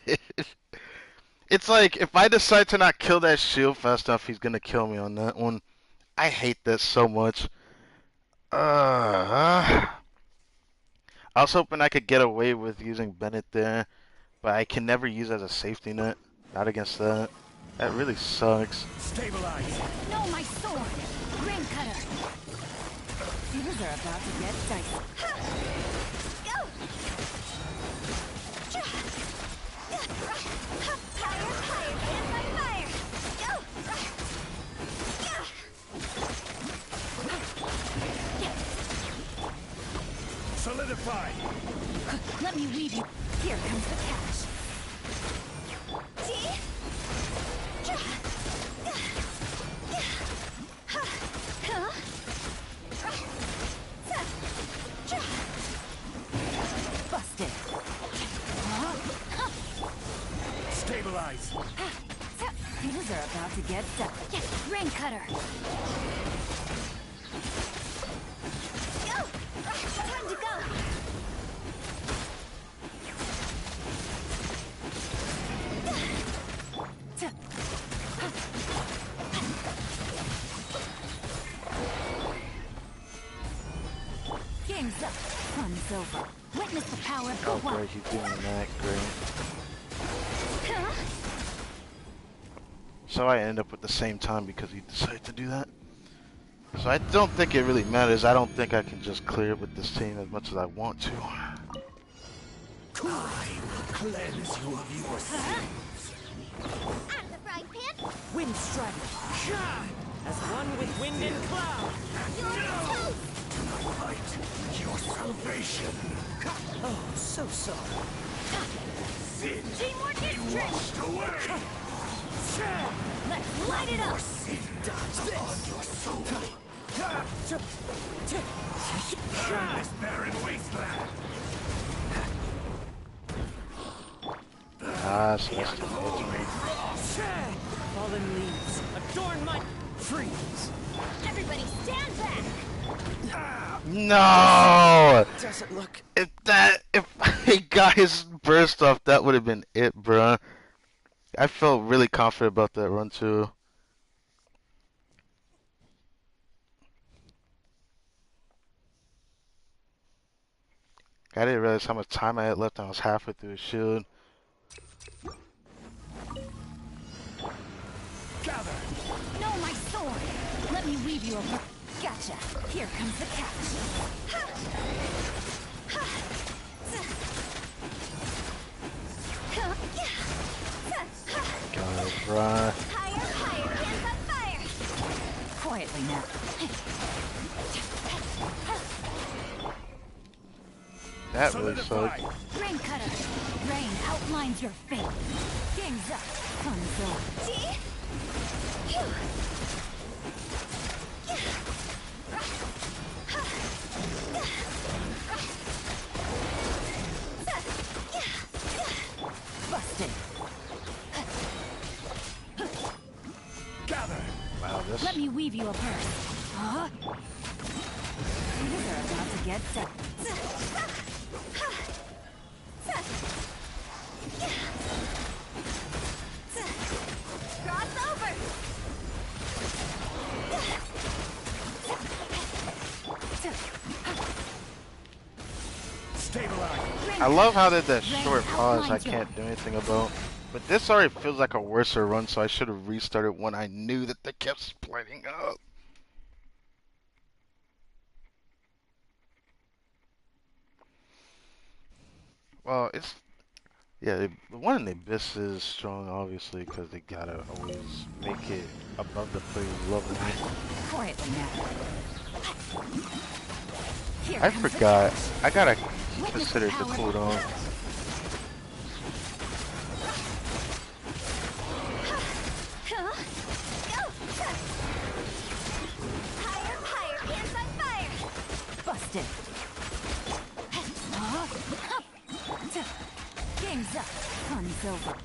It's like, if I decide to not kill that shield fast enough, he's gonna kill me on that one. I hate that so much. I was hoping I could get away with using Bennett there, but I can never use it as a safety net. Not against that. That really sucks. Stabilize. No, my sword. Rain cutter. Feelers are about to get dicey. Go. Higher, higher, and my fire. Go. Solidify. Let me weave you. Here comes the catch. See? Busted. Stabilize. Feelers are about to get done. Yes, rain cutter. Go! Time to go. Game's up. Fun's over. Witness the power of the Oh, one. great, he's doing that. Great. So I end up with the same time because he decided to do that. So I don't think it really matters. I don't think I can just clear it with this team as much as I want to. I will cleanse you of your sins. Out of the frying pan. Wind strider. As one with wind and cloud. Fight your salvation. Oh, so sorry. Sin Teamwork is be trick. washed away. Let's light it up. Sin dies upon your soul. Burn this barren wasteland. Ah, so that's the Fallen leaves, adorn my freeze. Everybody stand back. No! Doesn't look. If I got his burst off, that would have been it, bruh. I felt really confident about that run too. I didn't realize how much time I had left and I was halfway through his shield. Gather. No, my sword. Let me weave you a. Gotcha. Here comes the catch. bruh. Higher, higher, hands on fire! Quietly now. That really Solidify. sucked. Rain cutter. Rain outlines your fate. Game's up. Sun's over. See? Phew. Busted. Gather. Wow, this. Let me weave you a purse. Huh? These are about to get set. Cross over. Stabilize. I love how there's that short pause I can't do anything about. But this already feels like a worse run, so I should have restarted when I knew that they kept splitting up. Well, it's yeah. The one in the abyss is strong, obviously, because they gotta always make it above the player's level. Quietly now. Here I comes the forgot. catch. I gotta Witness consider the power. cooldown. Huh? Go! Higher, higher, hands on fire! Busted. Game's up. Fun's over.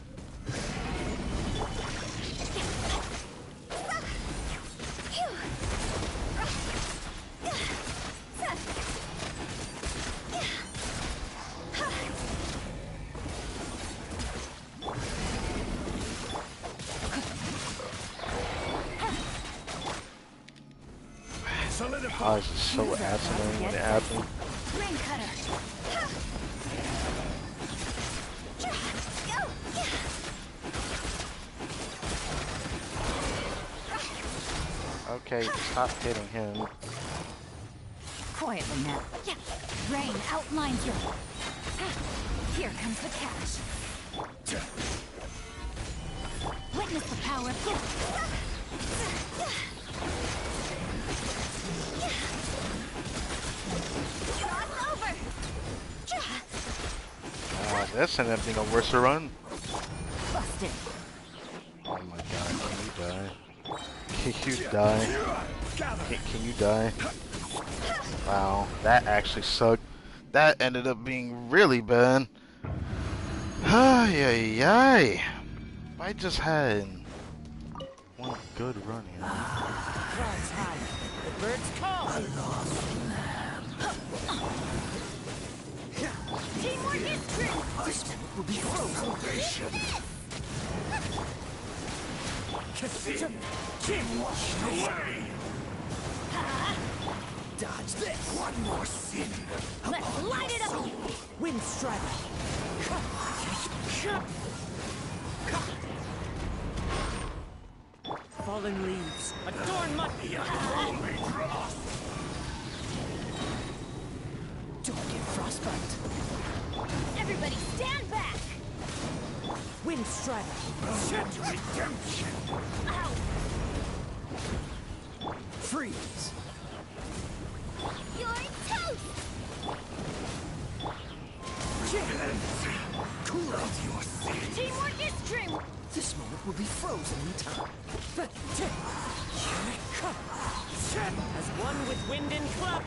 Solidify. Oh, this is so asinine when it happened. Rain cutter. Go! Okay, stop hitting him. Quietly now. Rain outlines your... Here comes the catch. Witness the power of... Cross over! This ended up being a worse run. Busted. Oh my god, can you die? Can you die? Can you die? Wow, that actually sucked. That ended up being really bad. Ay, ay, ay. I just had one good run here. Rise high. The birds call. Teamwork is true! This will be frozen. Keep washed away. Dodge this. One more sin. Let's light it up! Wind strider. Fallen leaves. Adorn my... Don't get frostbite. Everybody stand back! Wind strider. Set redemption. Ow! Freeze. You're toast! Cool out your sin. Teamwork is true! This moment will be frozen in time. As one with wind and club.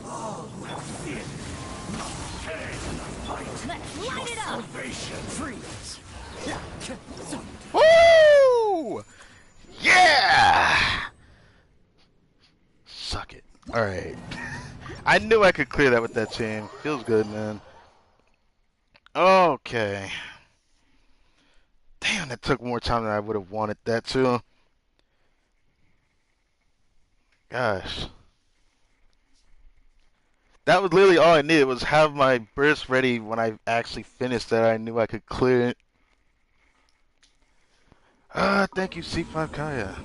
All who have sinned must perish in the fight. Let's light it up! Salvation. Freeze. Woo! Yeah! Suck it. Alright. I knew I could clear that with that team. Feels good, man. Okay. Damn, that took more time than I would have wanted that to. Gosh. That was literally all I needed, was have my burst ready when I actually finished that. I knew I could clear it. Thank you, C5 Kaya.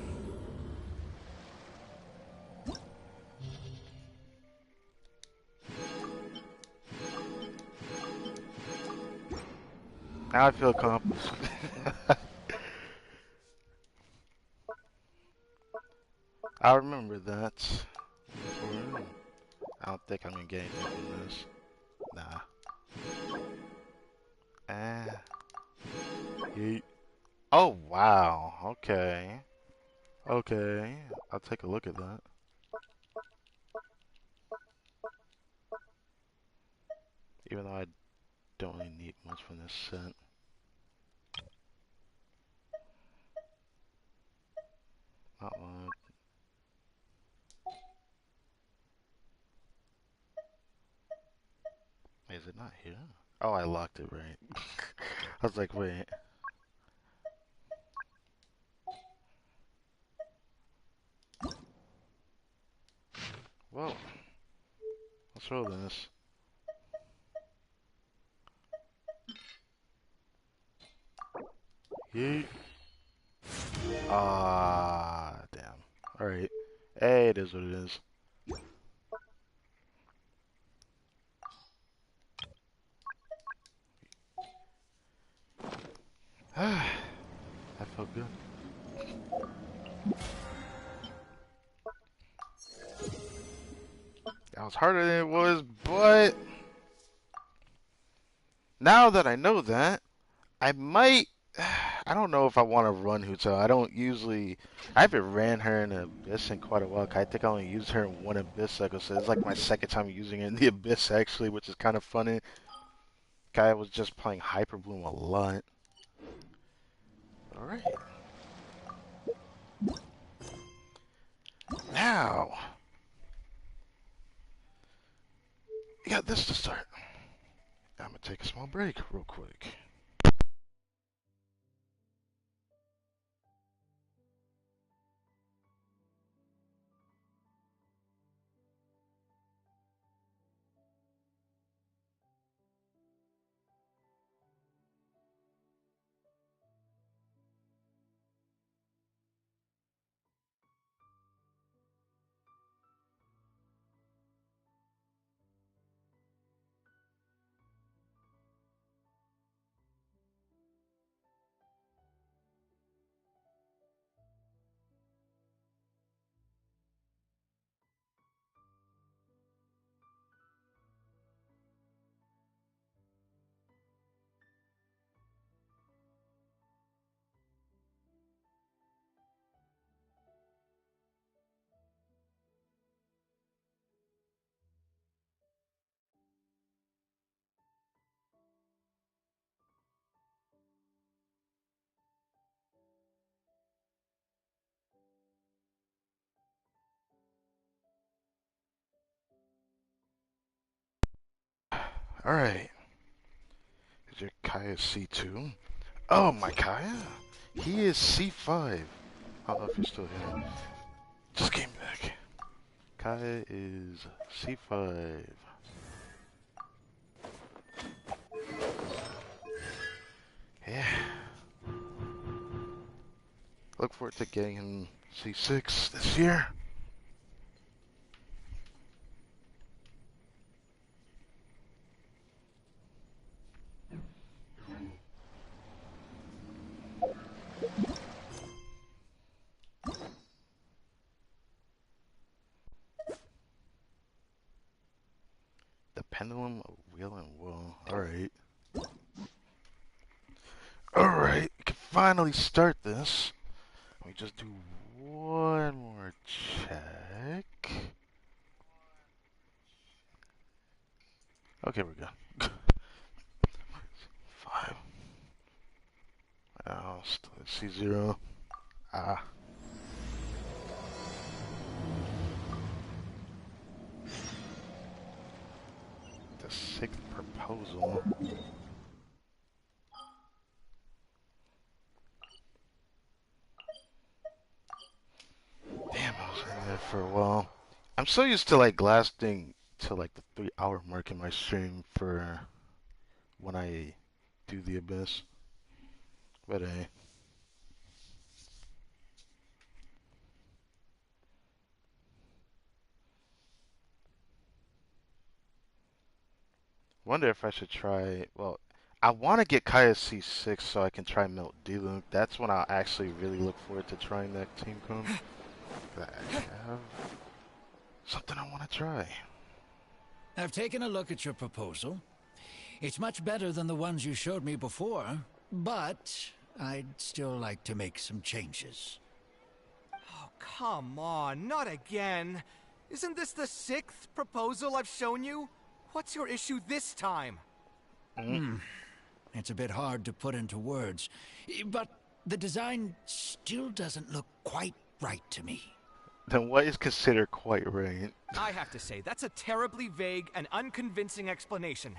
Now I feel accomplished. I remember that. I don't think I'm gonna get anything from this. Nah. Ah. Yeet. Oh wow. Okay. Okay. I'll take a look at that. Even though I don't really need much from this set. Not much. Is it not here? Oh, I locked it right. I was like, wait. Well, let's roll this. Yeet. Ah, damn. Alright. Hey, it is what it is. That felt good. That was harder than it was, but now that I know that, I might. I don't know if I want to run Huto. I don't usually. I haven't ran her in the Abyss in quite a while. I think I only used her in one Abyss cycle, so it's like my second time using her in the Abyss actually, which is kind of funny. I was just playing Hyper Bloom a lot. Alright. Now, you got this to start. I'm gonna take a small break real quick. Alright. Is your Kaya C2? Oh, my Kaya? He is C5. I don't know if you're still here. Just came back. Kaya is C5. Yeah. Look forward to getting him C6 this year. The pendulum of wheel and wool. Alright. Alright. We can finally start this. Let me just do one more check. Okay, we're good. 5. Oh, still at C0. Ah. The 6th proposal. Damn, I was in there for a while. I'm so used to like lasting to like the 3-hour mark in my stream for when I do the Abyss. But hey. Wonder if I should try. Well, I want to get Kaya C6 so I can try Melt D-Link. That's when I'll actually really look forward to trying that team comp. I have something I want to try. I've taken a look at your proposal. It's much better than the ones you showed me before, but I'd still like to make some changes. Oh, come on, not again. Isn't this the 6th proposal I've shown you? What's your issue this time? It's a bit hard to put into words, but the design still doesn't look quite right to me. Then what is considered quite right? I have to say, that's a terribly vague and unconvincing explanation.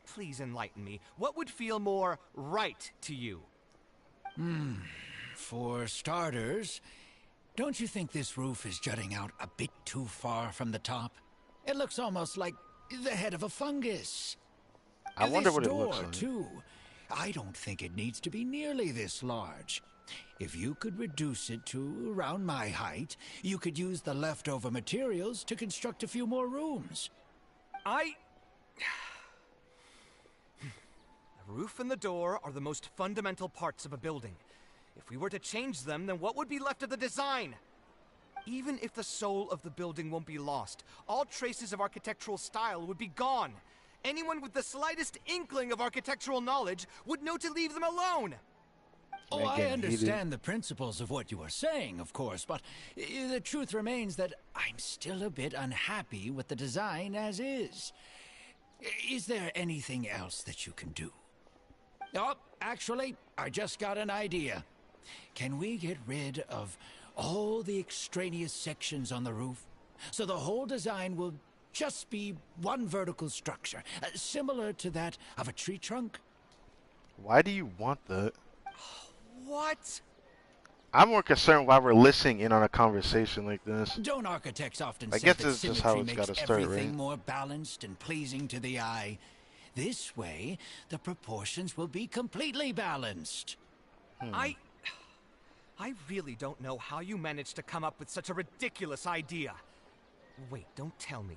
Please enlighten me. What would feel more right to you? For starters, don't you think this roof is jutting out a bit too far from the top? It looks almost like the head of a fungus. I wonder This what it door, looks like. too. I don't think it needs to be nearly this large. If you could reduce it to around my height, you could use the leftover materials to construct a few more rooms. The roof and the door are the most fundamental parts of a building. If we were to change them, then what would be left of the design? Even if the soul of the building won't be lost, all traces of architectural style would be gone. Anyone with the slightest inkling of architectural knowledge would know to leave them alone. Oh, I Again, understand the principles of what you are saying, of course, but the truth remains that I'm still a bit unhappy with the design as is. Is there anything else that you can do? Oh, actually, I just got an idea. Can we get rid of all the extraneous sections on the roof so the whole design will just be one vertical structure, similar to that of a tree trunk? Why do you want that? What? I'm more concerned why we're listening in on a conversation like this. Don't architects often I say guess that this is just symmetry how it's makes gotta start, everything right? more balanced and pleasing to the eye? This way, the proportions will be completely balanced. I really don't know how you managed to come up with such a ridiculous idea. Wait, don't tell me.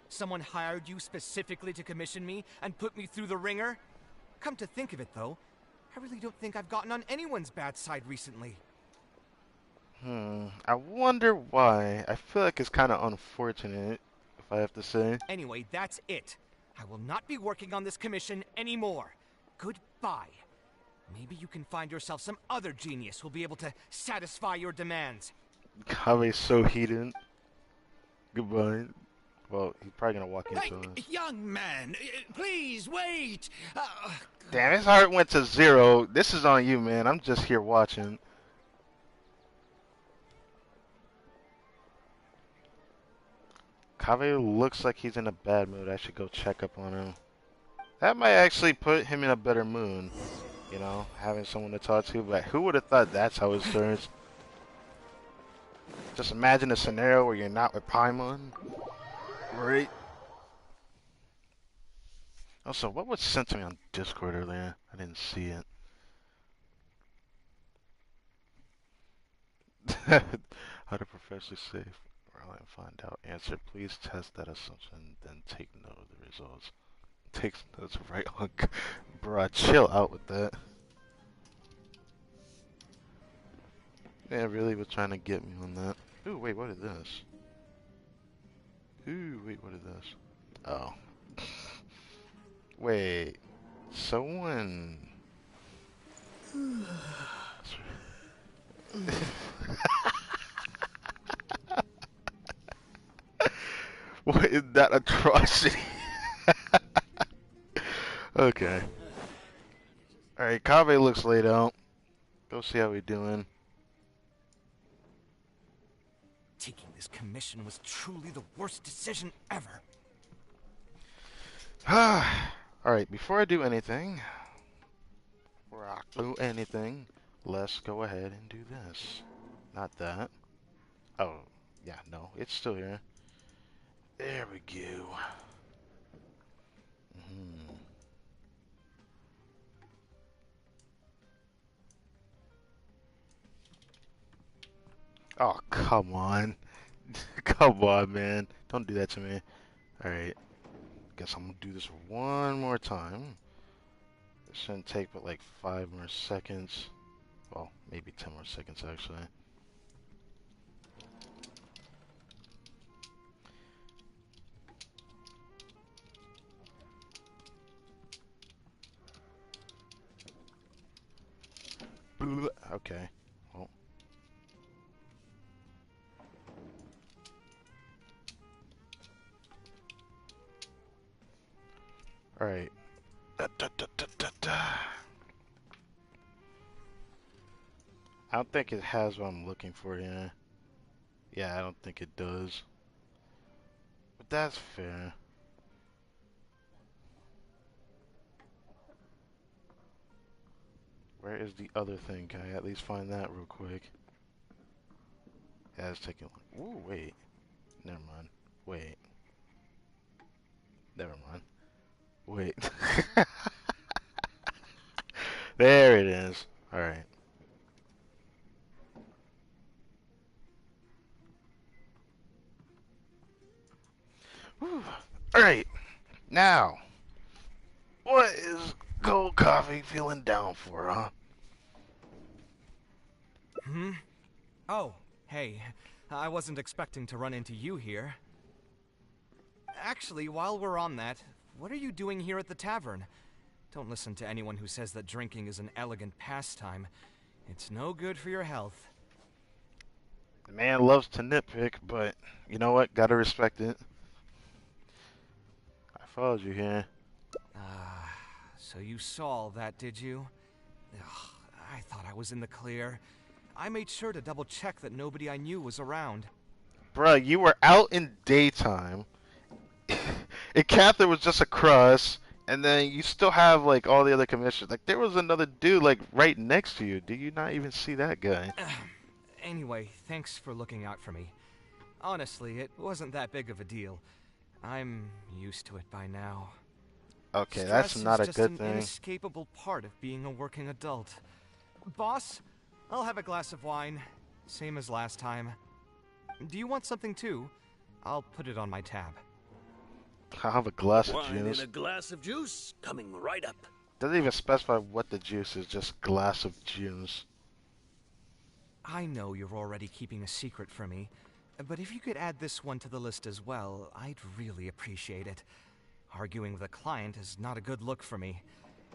Someone hired you specifically to commission me and put me through the ringer? Come to think of it, though, I really don't think I've gotten on anyone's bad side recently. I wonder why. I feel like it's kind of unfortunate, if I have to say. Anyway, that's it. I will not be working on this commission anymore. Goodbye. Maybe you can find yourself some other genius who'll be able to satisfy your demands. KAVEH's so heated. Goodbye. Well, he's probably gonna walk Hey, into us. young man, please wait. Damn, his heart went to 0. This is on you, man. I'm just here watching. KAVEH looks like he's in a bad mood. I should go check up on him. That might actually put him in a better mood. You know, having someone to talk to. But who would have thought that's how it starts? Just imagine a scenario where you're not with Paimon. Right? Also, what was sent to me on Discord earlier? I didn't see it. How to professionally save and find out. Answer. Please test that assumption, then take note of the results. Takes notes right on. Bruh, chill out with that. Yeah, really was trying to get me on that. Ooh, wait, what is this? Ooh, wait, what is this? Oh. Wait. Someone... What is that atrocity? Okay. Alright, KAVEH looks laid out. Go see how we doing. Taking this commission was truly the worst decision ever. Alright, before I do anything, let's go ahead and do this. Not that. Oh, yeah, no, it's still here. There we go. Oh, come on. Come on, man. Don't do that to me. Alright. Guess I'm gonna do this one more time. Shouldn't take but like 5 more seconds. Well, maybe 10 more seconds actually. Okay. Well. Alright. Da, da, da, da, da, da. I don't think it has what I'm looking for here. Yeah, I don't think it does. But that's fair. Where is the other thing? Can I at least find that real quick? Yeah, it's taking long. Ooh, wait. Never mind. Wait. Never mind. Wait. There it is. Alright. Alright. Now, what is Gold Coffee feeling down for, huh? Oh, hey. I wasn't expecting to run into you here. Actually, while we're on that, what are you doing here at the tavern? Don't listen to anyone who says that drinking is an elegant pastime. It's no good for your health. The man loves to nitpick, but you know what? Gotta respect it. I followed you here. So you saw all that, did you? Ugh, I thought I was in the clear. I made sure to double check that nobody I knew was around. Bruh, you were out in daytime. And Catherine was just across, and then you still have like all the other commissioners. Like there was another dude like right next to you. Did you not even see that guy? Anyway, thanks for looking out for me. Honestly, it wasn't that big of a deal. I'm used to it by now. Okay, Stress that's not a is just good an thing. inescapable part of being a working adult. Boss, I'll have a glass of wine, same as last time. Do you want something too? I'll put it on my tab. I'll have a glass of Wine juice. and a glass of juice coming right up. Doesn't even specify what the juice is, just glass of juice. I know you're already keeping a secret from me, but if you could add this one to the list as well, I'd really appreciate it. Arguing with a client is not a good look for me.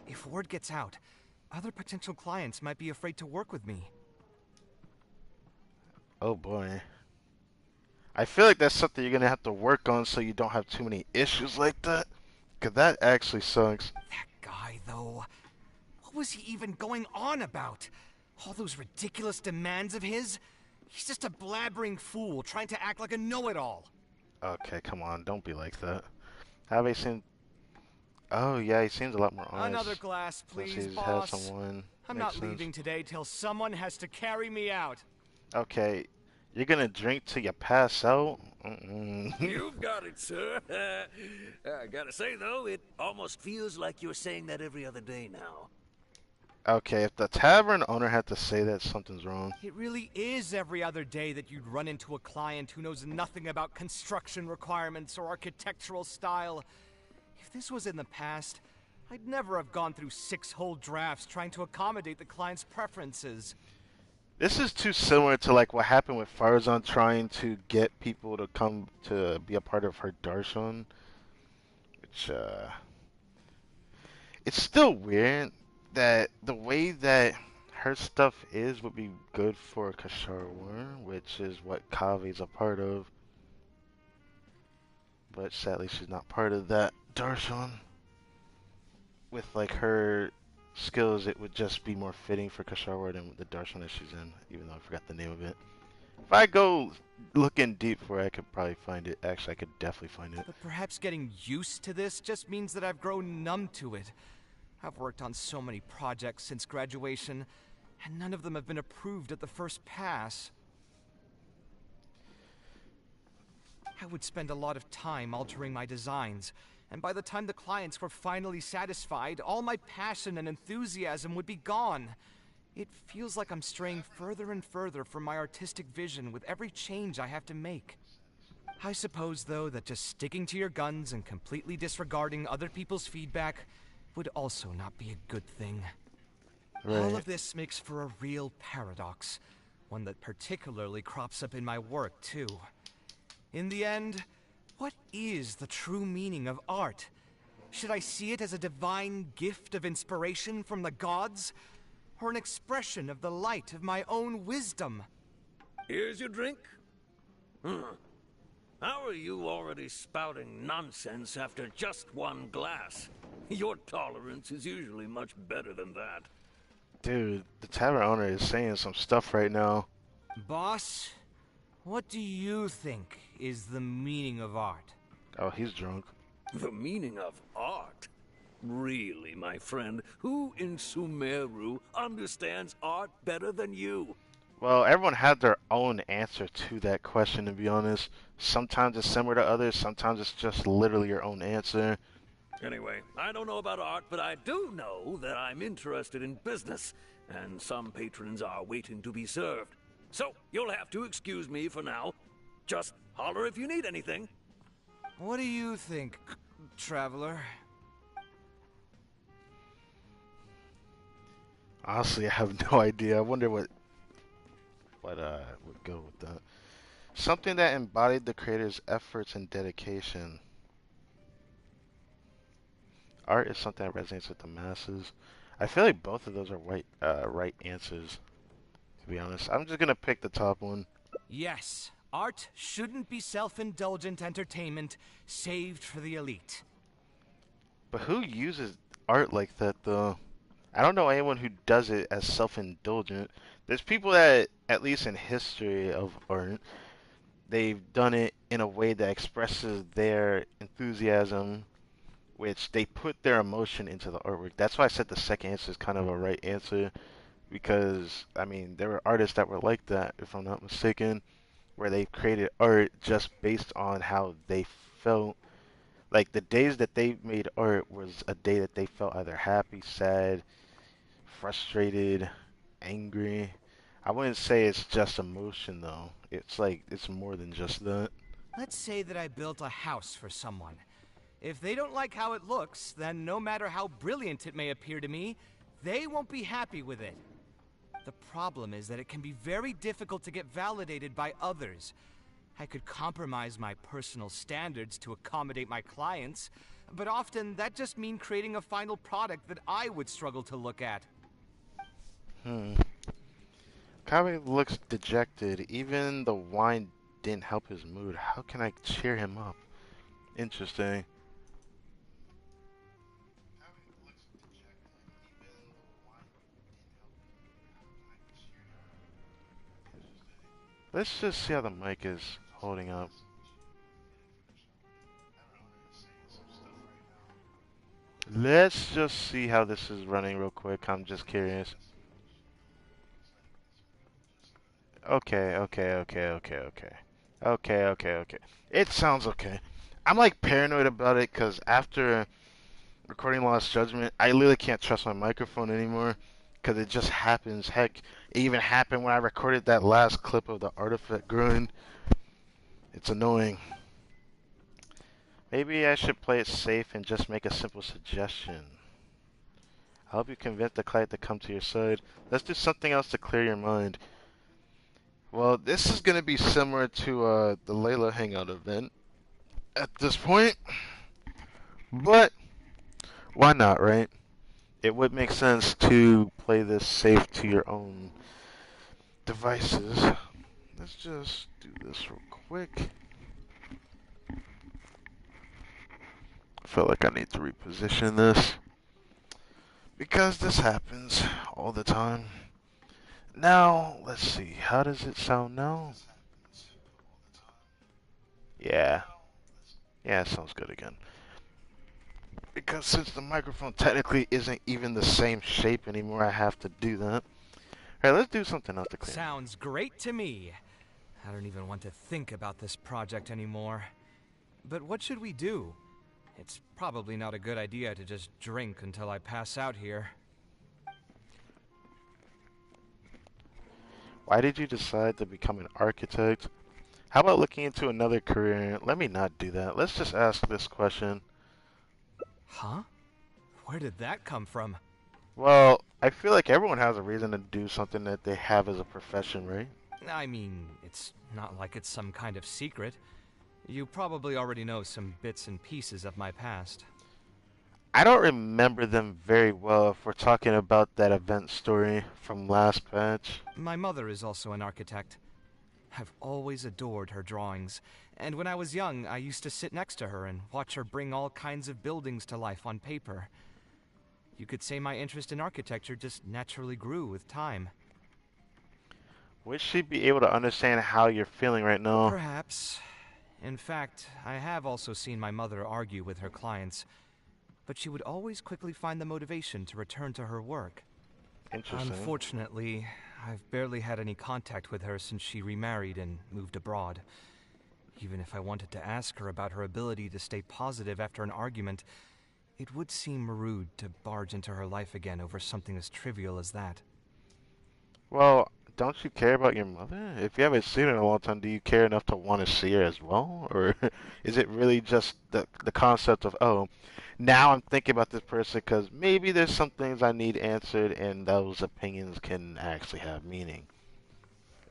If word gets out, other potential clients might be afraid to work with me. Oh boy. I feel like that's something you're gonna have to work on so you don't have too many issues like that. Cause that actually sucks. That guy, though. What was he even going on about? All those ridiculous demands of his? He's just a blabbering fool trying to act like a know-it-all. Okay, come on, don't be like that. How they seem? Oh yeah, he seems a lot more honest. Another glass, Unless please, he's boss. had someone. I'm Makes not leaving sense. today till someone has to carry me out. Okay, you're gonna drink till you pass out? Mm-mm. You've got it, sir. I gotta say, though, it almost feels like you're saying that every other day now. Okay, if the tavern owner had to say that, something's wrong. It really is every other day that you'd run into a client who knows nothing about construction requirements or architectural style. If this was in the past, I'd never have gone through 6 whole drafts trying to accommodate the client's preferences. This is too similar to like what happened with Farzan trying to get people to come to be a part of her darshan, which it's still weird that the way that her stuff is would be good for Kasharwar, which is what KAVEH's a part of. But sadly, she's not part of that darshan. With like her skills, it would just be more fitting for Kasharwar than the darshan that she's in, even though I forgot the name of it. If I go looking deep for it, I could probably find it. Actually, I could definitely find it. But perhaps getting used to this just means that I've grown numb to it. I've worked on so many projects since graduation, and none of them have been approved at the first pass. I would spend a lot of time altering my designs, and by the time the clients were finally satisfied, all my passion and enthusiasm would be gone. It feels like I'm straying further and further from my artistic vision with every change I have to make. I suppose, though, that just sticking to your guns and completely disregarding other people's feedback would also not be a good thing. Right. All of this makes for a real paradox, one that particularly crops up in my work, too. In the end, what is the true meaning of art? Should I see it as a divine gift of inspiration from the gods, or an expression of the light of my own wisdom? Here's your drink. How are you already spouting nonsense after just one glass? Your tolerance is usually much better than that. Dude, the tavern owner is saying some stuff right now. Boss, what do you think is the meaning of art? Oh, he's drunk. The meaning of art? Really, my friend, who in Sumeru understands art better than you? Well, everyone had their own answer to that question, to be honest. Sometimes it's similar to others, sometimes it's just literally your own answer. Anyway, I don't know about art, but I do know that I'm interested in business, and some patrons are waiting to be served. So, you'll have to excuse me for now. Just holler if you need anything. What do you think, traveler? Honestly, I have no idea. I wonder what would go with that. Something that embodied the creator's efforts and dedication. Art is something that resonates with the masses. I feel like both of those are right answers, to be honest. I'm just gonna pick the top one. Yes, art shouldn't be self-indulgent entertainment saved for the elite. But who uses art like that, though? I don't know anyone who does it as self-indulgent. There's people that, at least in history of art, they've done it in a way that expresses their enthusiasm, which they put their emotion into the artwork. That's why I said the second answer is kind of a right answer, because, I mean, there were artists that were like that, if I'm not mistaken, where they created art just based on how they felt. Like, the days that they made art was a day that they felt either happy, sad, frustrated, angry. I wouldn't say it's just emotion, though. It's like, it's more than just that. Let's say that I built a house for someone. If they don't like how it looks, then no matter how brilliant it may appear to me, they won't be happy with it. The problem is that it can be very difficult to get validated by others. I could compromise my personal standards to accommodate my clients, but often that just means creating a final product that I would struggle to look at. KAVEH looks dejected. Even the wine didn't help his mood. How can I cheer him up? Interesting. Let's just see how the mic is holding up. Let's just see how this is running real quick. I'm just curious. Okay. It sounds okay. I'm like paranoid about it because after recording Lost Judgment, I literally can't trust my microphone anymore because it just happens. Heck, it even happened when I recorded that last clip of the artifact grind. It's annoying. Maybe I should play it safe and just make a simple suggestion. I hope you convince the client to come to your side. Let's do something else to clear your mind. Well, this is going to be similar to the Layla Hangout event at this point. But why not, right? It would make sense to play this safe to your own devices. Let's just do this real quick. I feel like I need to reposition this because this happens all the time. Now, let's see. How does it sound now? Yeah. Yeah, it sounds good again. Because since the microphone technically isn't even the same shape anymore, I have to do that. Alright, let's do something else to clean. Sounds great to me. I don't even want to think about this project anymore. But what should we do? It's probably not a good idea to just drink until I pass out here. Why did you decide to become an architect? How about looking into another career? Let me not do that. Let's just ask this question. Huh? Where did that come from? Well, I feel like everyone has a reason to do something that they have as a profession, right? I mean, it's not like it's some kind of secret. You probably already know some bits and pieces of my past. I don't remember them very well if we're talking about that event story from last patch. My mother is also an architect. I've always adored her drawings, and when I was young, I used to sit next to her and watch her bring all kinds of buildings to life on paper. You could say my interest in architecture just naturally grew with time. Would she be able to understand how you're feeling right now? Perhaps. In fact, I have also seen my mother argue with her clients, but she would always quickly find the motivation to return to her work. Interesting. Unfortunately, I've barely had any contact with her since she remarried and moved abroad. Even if I wanted to ask her about her ability to stay positive after an argument, it would seem rude to barge into her life again over something as trivial as that. Well, don't you care about your mother? If you haven't seen her in a long time, do you care enough to want to see her as well? Or is it really just the concept of, oh, now I'm thinking about this person because maybe there's some things I need answered and those opinions can actually have meaning?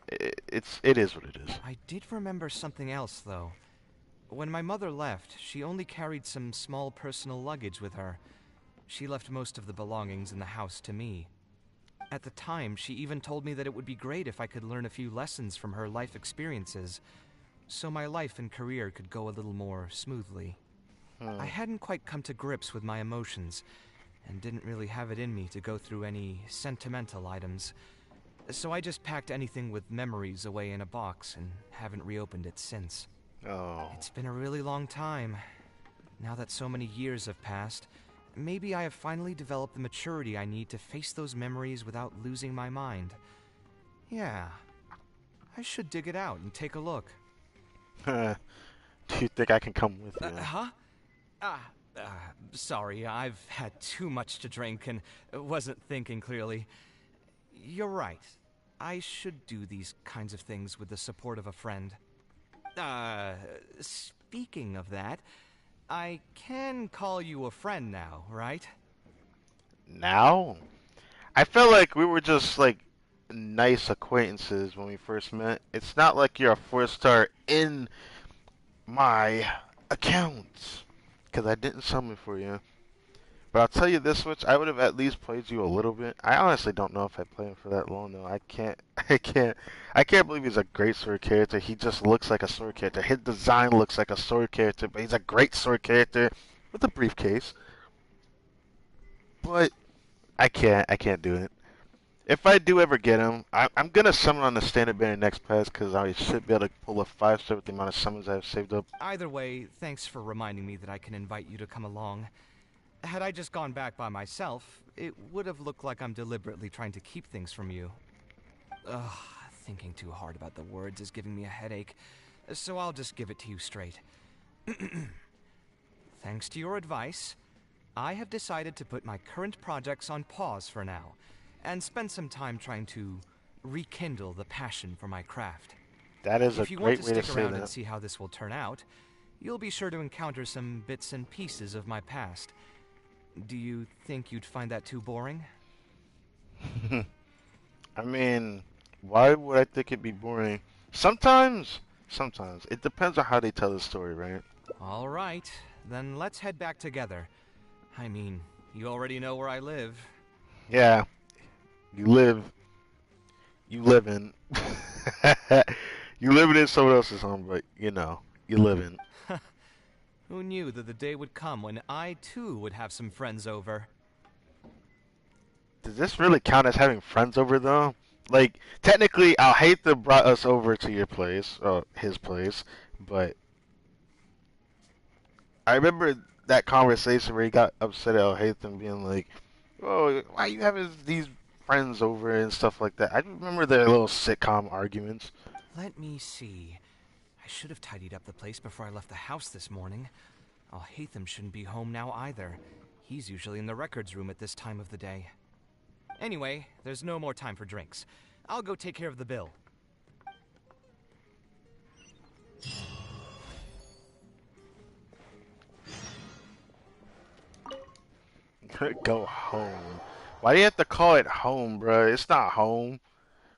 It is what it is. I did remember something else, though. When my mother left, she only carried some small personal luggage with her. She left most of the belongings in the house to me. At the time, she even told me that it would be great if I could learn a few lessons from her life experiences, so my life and career could go a little more smoothly. I hadn't quite come to grips with my emotions, and didn't really have it in me to go through any sentimental items, so I just packed anything with memories away in a box and haven't reopened it since. Oh. It's been a really long time. Now that so many years have passed, maybe I have finally developed the maturity I need to face those memories without losing my mind. Yeah, I should dig it out and take a look. Do you think I can come with you? Huh? Sorry, I've had too much to drink and wasn't thinking clearly. You're right. I should do these kinds of things with the support of a friend. Speaking of that, I can call you a friend now, right? Now? I felt like we were just like nice acquaintances when we first met. It's not like you're a 4-star in my account. Because I didn't summon for you. But I'll tell you this much, I would have at least played you a little bit. I honestly don't know if I played him for that long though. I can't believe he's a great sword character. He just looks like a sword character. His design looks like a sword character, but he's a great sword character with a briefcase. But I can't do it. If I do ever get him, I'm gonna summon on the standard banner next pass because I should be able to pull a 5-star with the amount of summons I have saved up. Either way, thanks for reminding me that I can invite you to come along. Had I just gone back by myself, it would have looked like I'm deliberately trying to keep things from you. Ugh, thinking too hard about the words is giving me a headache, so I'll just give it to you straight. Thanks to your advice, I have decided to put my current projects on pause for now, and spend some time trying to rekindle the passion for my craft. That is a If you want great to way to stick say around and that. see how this will turn out, you'll be sure to encounter some bits and pieces of my past. Do you think you'd find that too boring? I mean, why would I think it'd be boring? Sometimes. It depends on how they tell the story, right? All right, then let's head back together. I mean, you already know where I live. Yeah. You live in. You live in someone else's home, but you know, you live in. Who knew that the day would come when I too would have some friends over? Does this really count as having friends over though? Like, technically, Alhaitha brought us over to your place, or his place, but I remember that conversation where he got upset at Alhaitha being like, "Oh, why you having these friends over and stuff like that?" I remember their little sitcom arguments. Let me see. I should have tidied up the place before I left the house this morning. Alhaitham shouldn't be home now either. He's usually in the records room at this time of the day. Anyway, there's no more time for drinks. I'll go take care of the bill. Go home. Why do you have to call it home, bro? It's not home.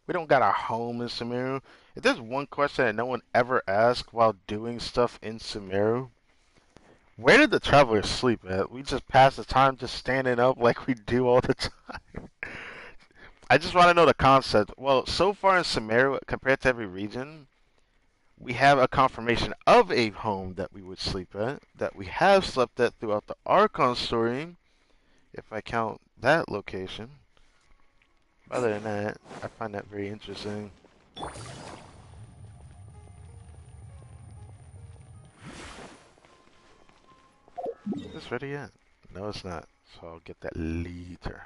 We don't got a home in Sumeru. If there's one question that no one ever asks while doing stuff in Sumeru, where did the travelers sleep at? We just pass the time just standing up like we do all the time. I just want to know the concept. Well, so far in Sumeru, compared to every region, we have a confirmation of a home that we would sleep at, that we have slept at throughout the Archon story, if I count that location. Other than that, I find that very interesting. Is this ready yet? No, it's not. So I'll get that later.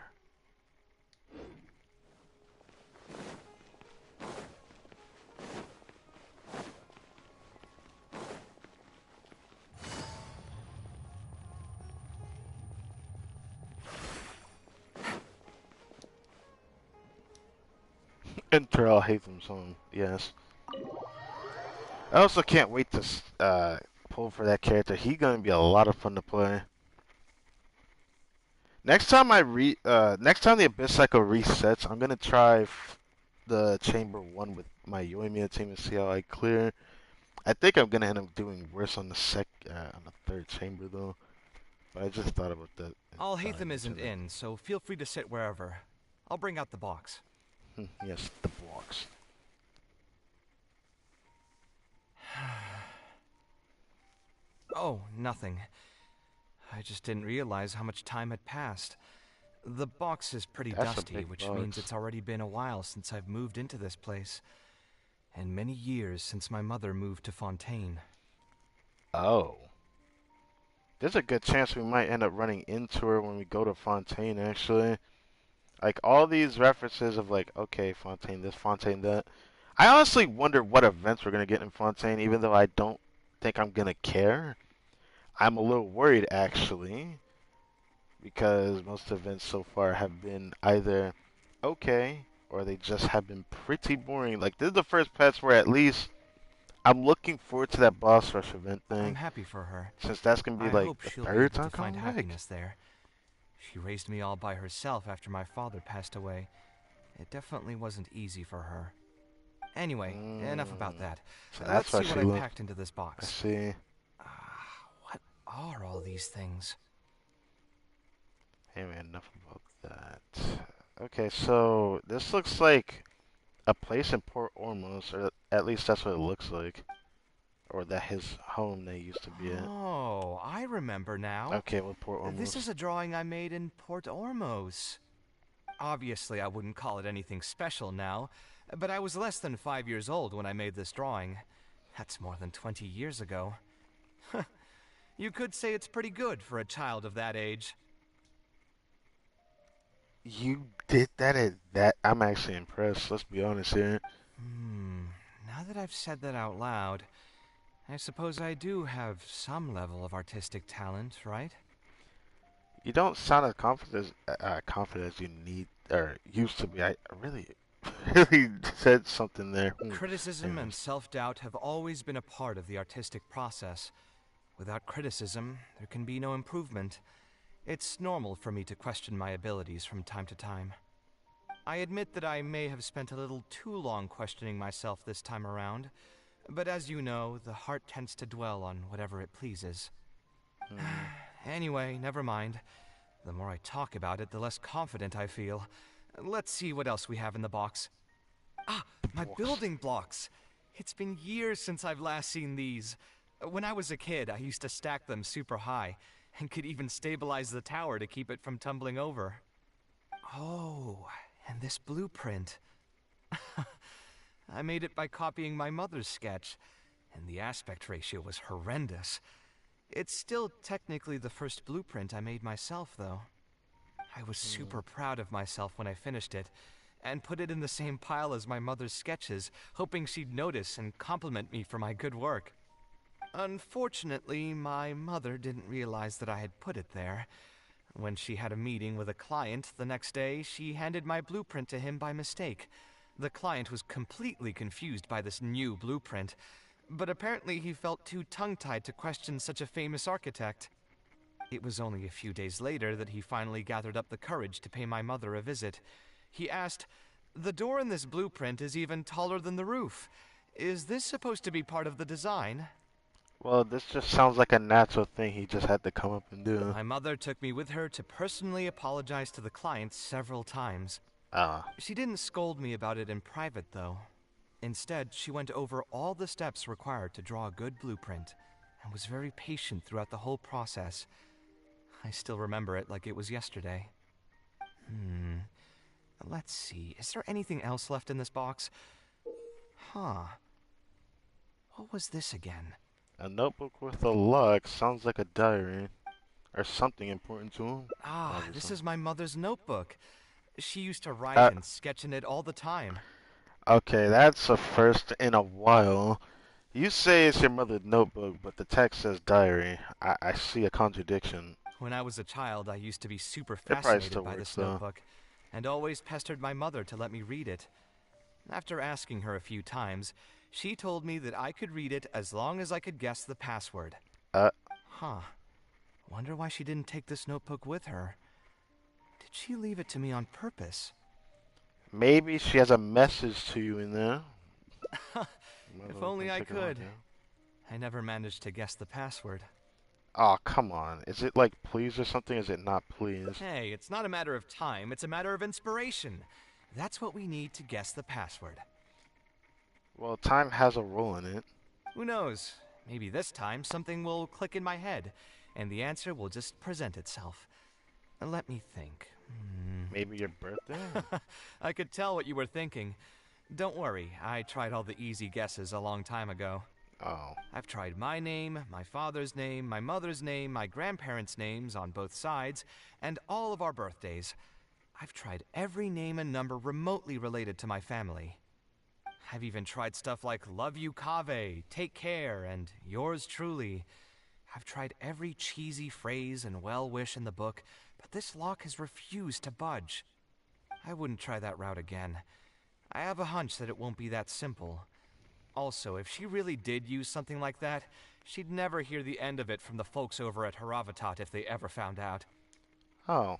Enter I'll hate them song. Yes. I also can't wait to pull for that character. He's gonna be a lot of fun to play. Next time next time the Abyss Cycle resets, I'm gonna try the Chamber 1 with my Yoimiya team and see how I clear. I think I'm gonna end up doing worse on on the third chamber though. But I just thought about that. Alhaitham isn't in, so feel free to sit wherever. I'll bring out the box. Yes, the blocks. Oh, nothing. I just didn't realize how much time had passed. The box is pretty That's a dusty, big which box. means it's already been a while since I've moved into this place. And many years since my mother moved to Fontaine. Oh. There's a good chance we might end up running into her when we go to Fontaine, actually. Like, all these references of, like, okay, Fontaine this, Fontaine that. I honestly wonder what events we're going to get in Fontaine, even though I don't think I'm going to care. I'm a little worried, actually, because most events so far have been either okay, or they just have been pretty boring. Like, this is the first patch where at least I'm looking forward to that boss rush event I'm thing, happy for her. since that's going to be, I like, hope the she'll be third able time to find coming back. happiness there. She raised me all by herself after my father passed away. It definitely wasn't easy for her. Anyway, enough about that. So Let's that's why see what she I looked. packed into this I box. see. What are all these things? Anyway, enough about that. Okay, so this looks like a place in Port Ormuz, or at least that's what it looks like. Or that his home they used to be at. Oh, I remember now. Okay, well, Port Ormuz. This is a drawing I made in Port Ormuz. Obviously, I wouldn't call it anything special now, but I was less than 5 years old when I made this drawing. That's more than 20 years ago. You could say it's pretty good for a child of that age. You did that at that? I'm actually impressed, let's be honest here. Now that I've said that out loud, I suppose I do have some level of artistic talent, right? You don't sound as confident as you need, or used to be. I really, really said something there. Criticism and Anyways. self-doubt have always been a part of the artistic process. Without criticism, there can be no improvement. It's normal for me to question my abilities from time to time. I admit that I may have spent a little too long questioning myself this time around, but as you know, the heart tends to dwell on whatever it pleases. Anyway, never mind. The more I talk about it, the less confident I feel. Let's see what else we have in the box. Ah, my building blocks! It's been years since I've last seen these. When I was a kid, I used to stack them super high, and could even stabilize the tower to keep it from tumbling over. Oh, and this blueprint. I made it by copying my mother's sketch, and the aspect ratio was horrendous. It's still technically the first blueprint I made myself, though. I was super proud of myself when I finished it, and put it in the same pile as my mother's sketches, hoping she'd notice and compliment me for my good work. Unfortunately, my mother didn't realize that I had put it there. When she had a meeting with a client the next day, she handed my blueprint to him by mistake. The client was completely confused by this new blueprint, but apparently he felt too tongue-tied to question such a famous architect. It was only a few days later that he finally gathered up the courage to pay my mother a visit. He asked, "The door in this blueprint is even taller than the roof. Is this supposed to be part of the design?" Well, this just sounds like a natural thing he just had to come up and do. My mother took me with her to personally apologize to the client several times. Ah, She didn't scold me about it in private, though. Instead, she went over all the steps required to draw a good blueprint and was very patient throughout the whole process. I still remember it like it was yesterday. Let's see. Is there anything else left in this box? Huh. What was this again? a notebook with a lock sounds like a diary or something important to him. Ah, this Obviously. is my mother's notebook. She used to write Uh, and sketch in it all the time. okay, that's a first in a while. You say it's your mother's notebook, but the text says diary. I see a contradiction. When I was a child, I used to be super It probably fascinated still by works this though. notebook, and always pestered my mother to let me read it. After asking her a few times, she told me that I could read it as long as I could guess the password. Uh, Huh. Wonder why she didn't take this notebook with her. Did she leave it to me on purpose? maybe she has a message to you in there. If only I could. I never managed to guess the password. Oh, come on. Is it like please or something? Is it not please? Hey, it's not a matter of time, it's a matter of inspiration. That's what we need to guess the password. Well, time has a role in it. Who knows? Maybe this time something will click in my head, and the answer will just present itself. Let me think. Maybe your birthday? I could tell what you were thinking. Don't worry, I tried all the easy guesses a long time ago. Oh. I've tried my name, my father's name, my mother's name, my grandparents' names on both sides, and all of our birthdays. I've tried every name and number remotely related to my family. I've even tried stuff like love you KAVEH, take care, and yours truly. I've tried every cheesy phrase and well wish in the book, but this lock has refused to budge. I wouldn't try that route again. I have a hunch that it won't be that simple. Also, if she really did use something like that, she'd never hear the end of it from the folks over at Haravatat if they ever found out. Oh.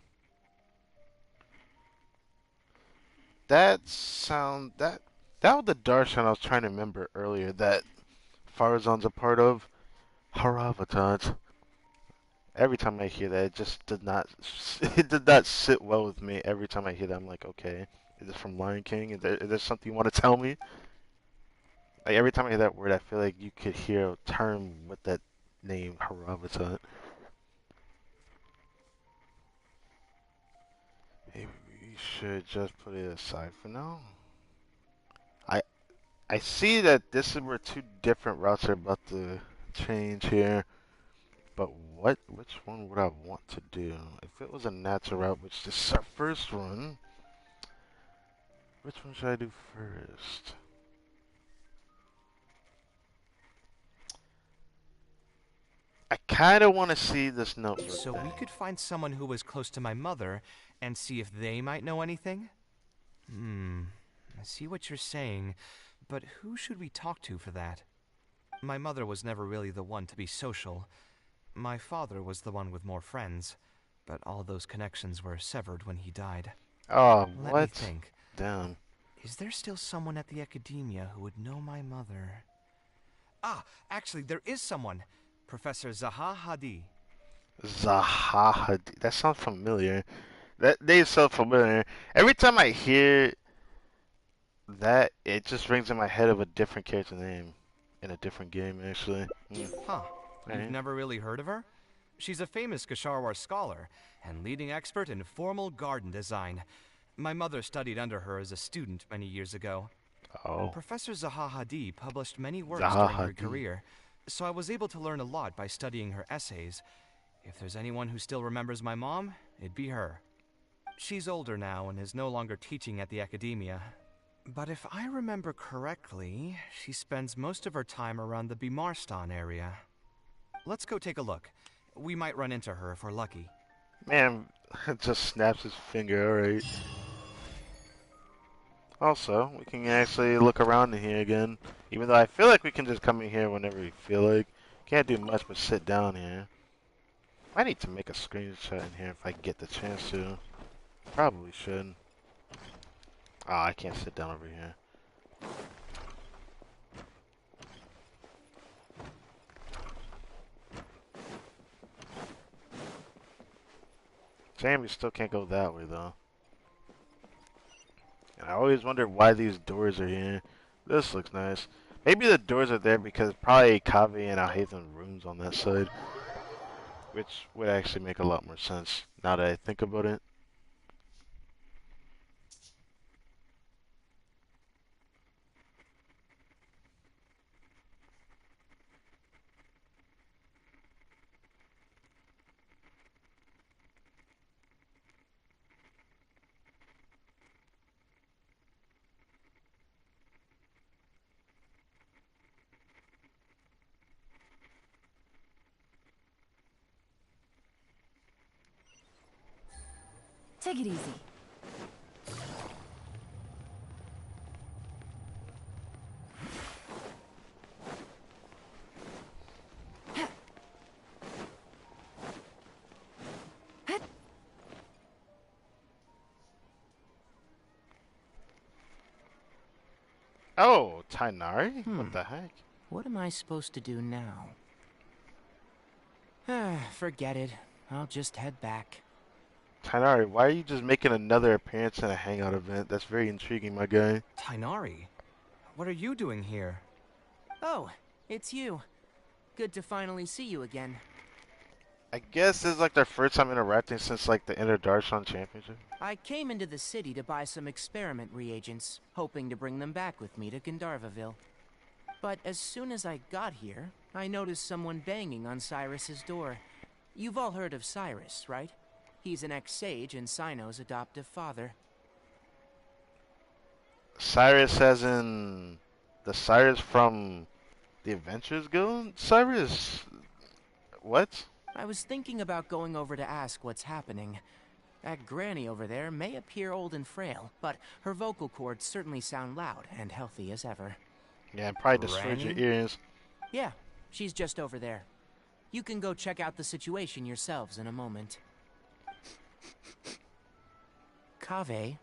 That was the darshan I was trying to remember earlier that Farazan's a part of. Haravatat. Every time I hear that, it just did not it did not sit well with me. Every time I hear that, I'm like, okay, is this from Lion King? Is there something you want to tell me? Like every time I hear that word, I feel like you could hear a term with that name, Haravatat. Maybe we should just put it aside for now. I I see that this is where two different routes are about to change here. But which one would I want to do? If it was a natural route, which this is our first one, which one should I do first? I kind of want to see this notebook So we thing. could find someone who was close to my mother and see if they might know anything? I see what you're saying, but who should we talk to for that? My mother was never really the one to be social. My father was the one with more friends, but all those connections were severed when he died. Oh, Let me what? think. Damn. Is there still someone at the academia who would know my mother? Ah, actually, there is someone. Professor Zaha Hadi. Zaha. That sounds familiar. That name sounds familiar. Every time I hear that, it just rings in my head of a different character name in a different game, actually. Huh. You've Right. never really heard of her? She's a famous Kasharwar scholar and leading expert in formal garden design. My mother studied under her as a student many years ago. Oh, Professor Zaha Hadi published many works Zaha during her Hadi. career, so I was able to learn a lot by studying her essays. If there's anyone who still remembers my mom, it'd be her. She's older now and is no longer teaching at the academia. But if I remember correctly, she spends most of her time around the Bimarstan area. Let's go take a look. We might run into her if we're lucky. Man, just snaps his finger, alright. Also, we can actually look around in here again. Even though I feel like we can just come in here whenever we feel like. Can't do much but sit down here. I need to make a screenshot in here if I get the chance to. Probably should. Oh, I can't sit down over here. Damn, we still can't go that way though. And I always wonder why these doors are here. This looks nice. Maybe the doors are there because probably KAVEH and Alhaithan rooms on that side. Which would actually make a lot more sense now that I think about it. Take it easy. Oh, Tainari? What the heck? What am I supposed to do now? Forget it. I'll just head back. Tainari, why are you just making another appearance in a hangout event? That's very intriguing, my guy. Tainari, what are you doing here? Oh, it's you. Good to finally see you again. I guess this is like their first time interacting since like the Inter Darshan Championship. I came into the city to buy some experiment reagents, hoping to bring them back with me to Gandharvaville. But as soon as I got here, I noticed someone banging on Cyrus's door. You've all heard of Cyrus, right? He's an ex-sage and Cyno's adoptive father. Cyrus as in the Cyrus from the Adventures Guild? Cyrus? What? I was thinking about going over to ask what's happening. That granny over there may appear old and frail, but her vocal cords certainly sound loud and healthy as ever. Yeah, it probably destroyed your Granny? ears. Yeah, she's just over there. You can go check out the situation yourselves in a moment. KAVEH,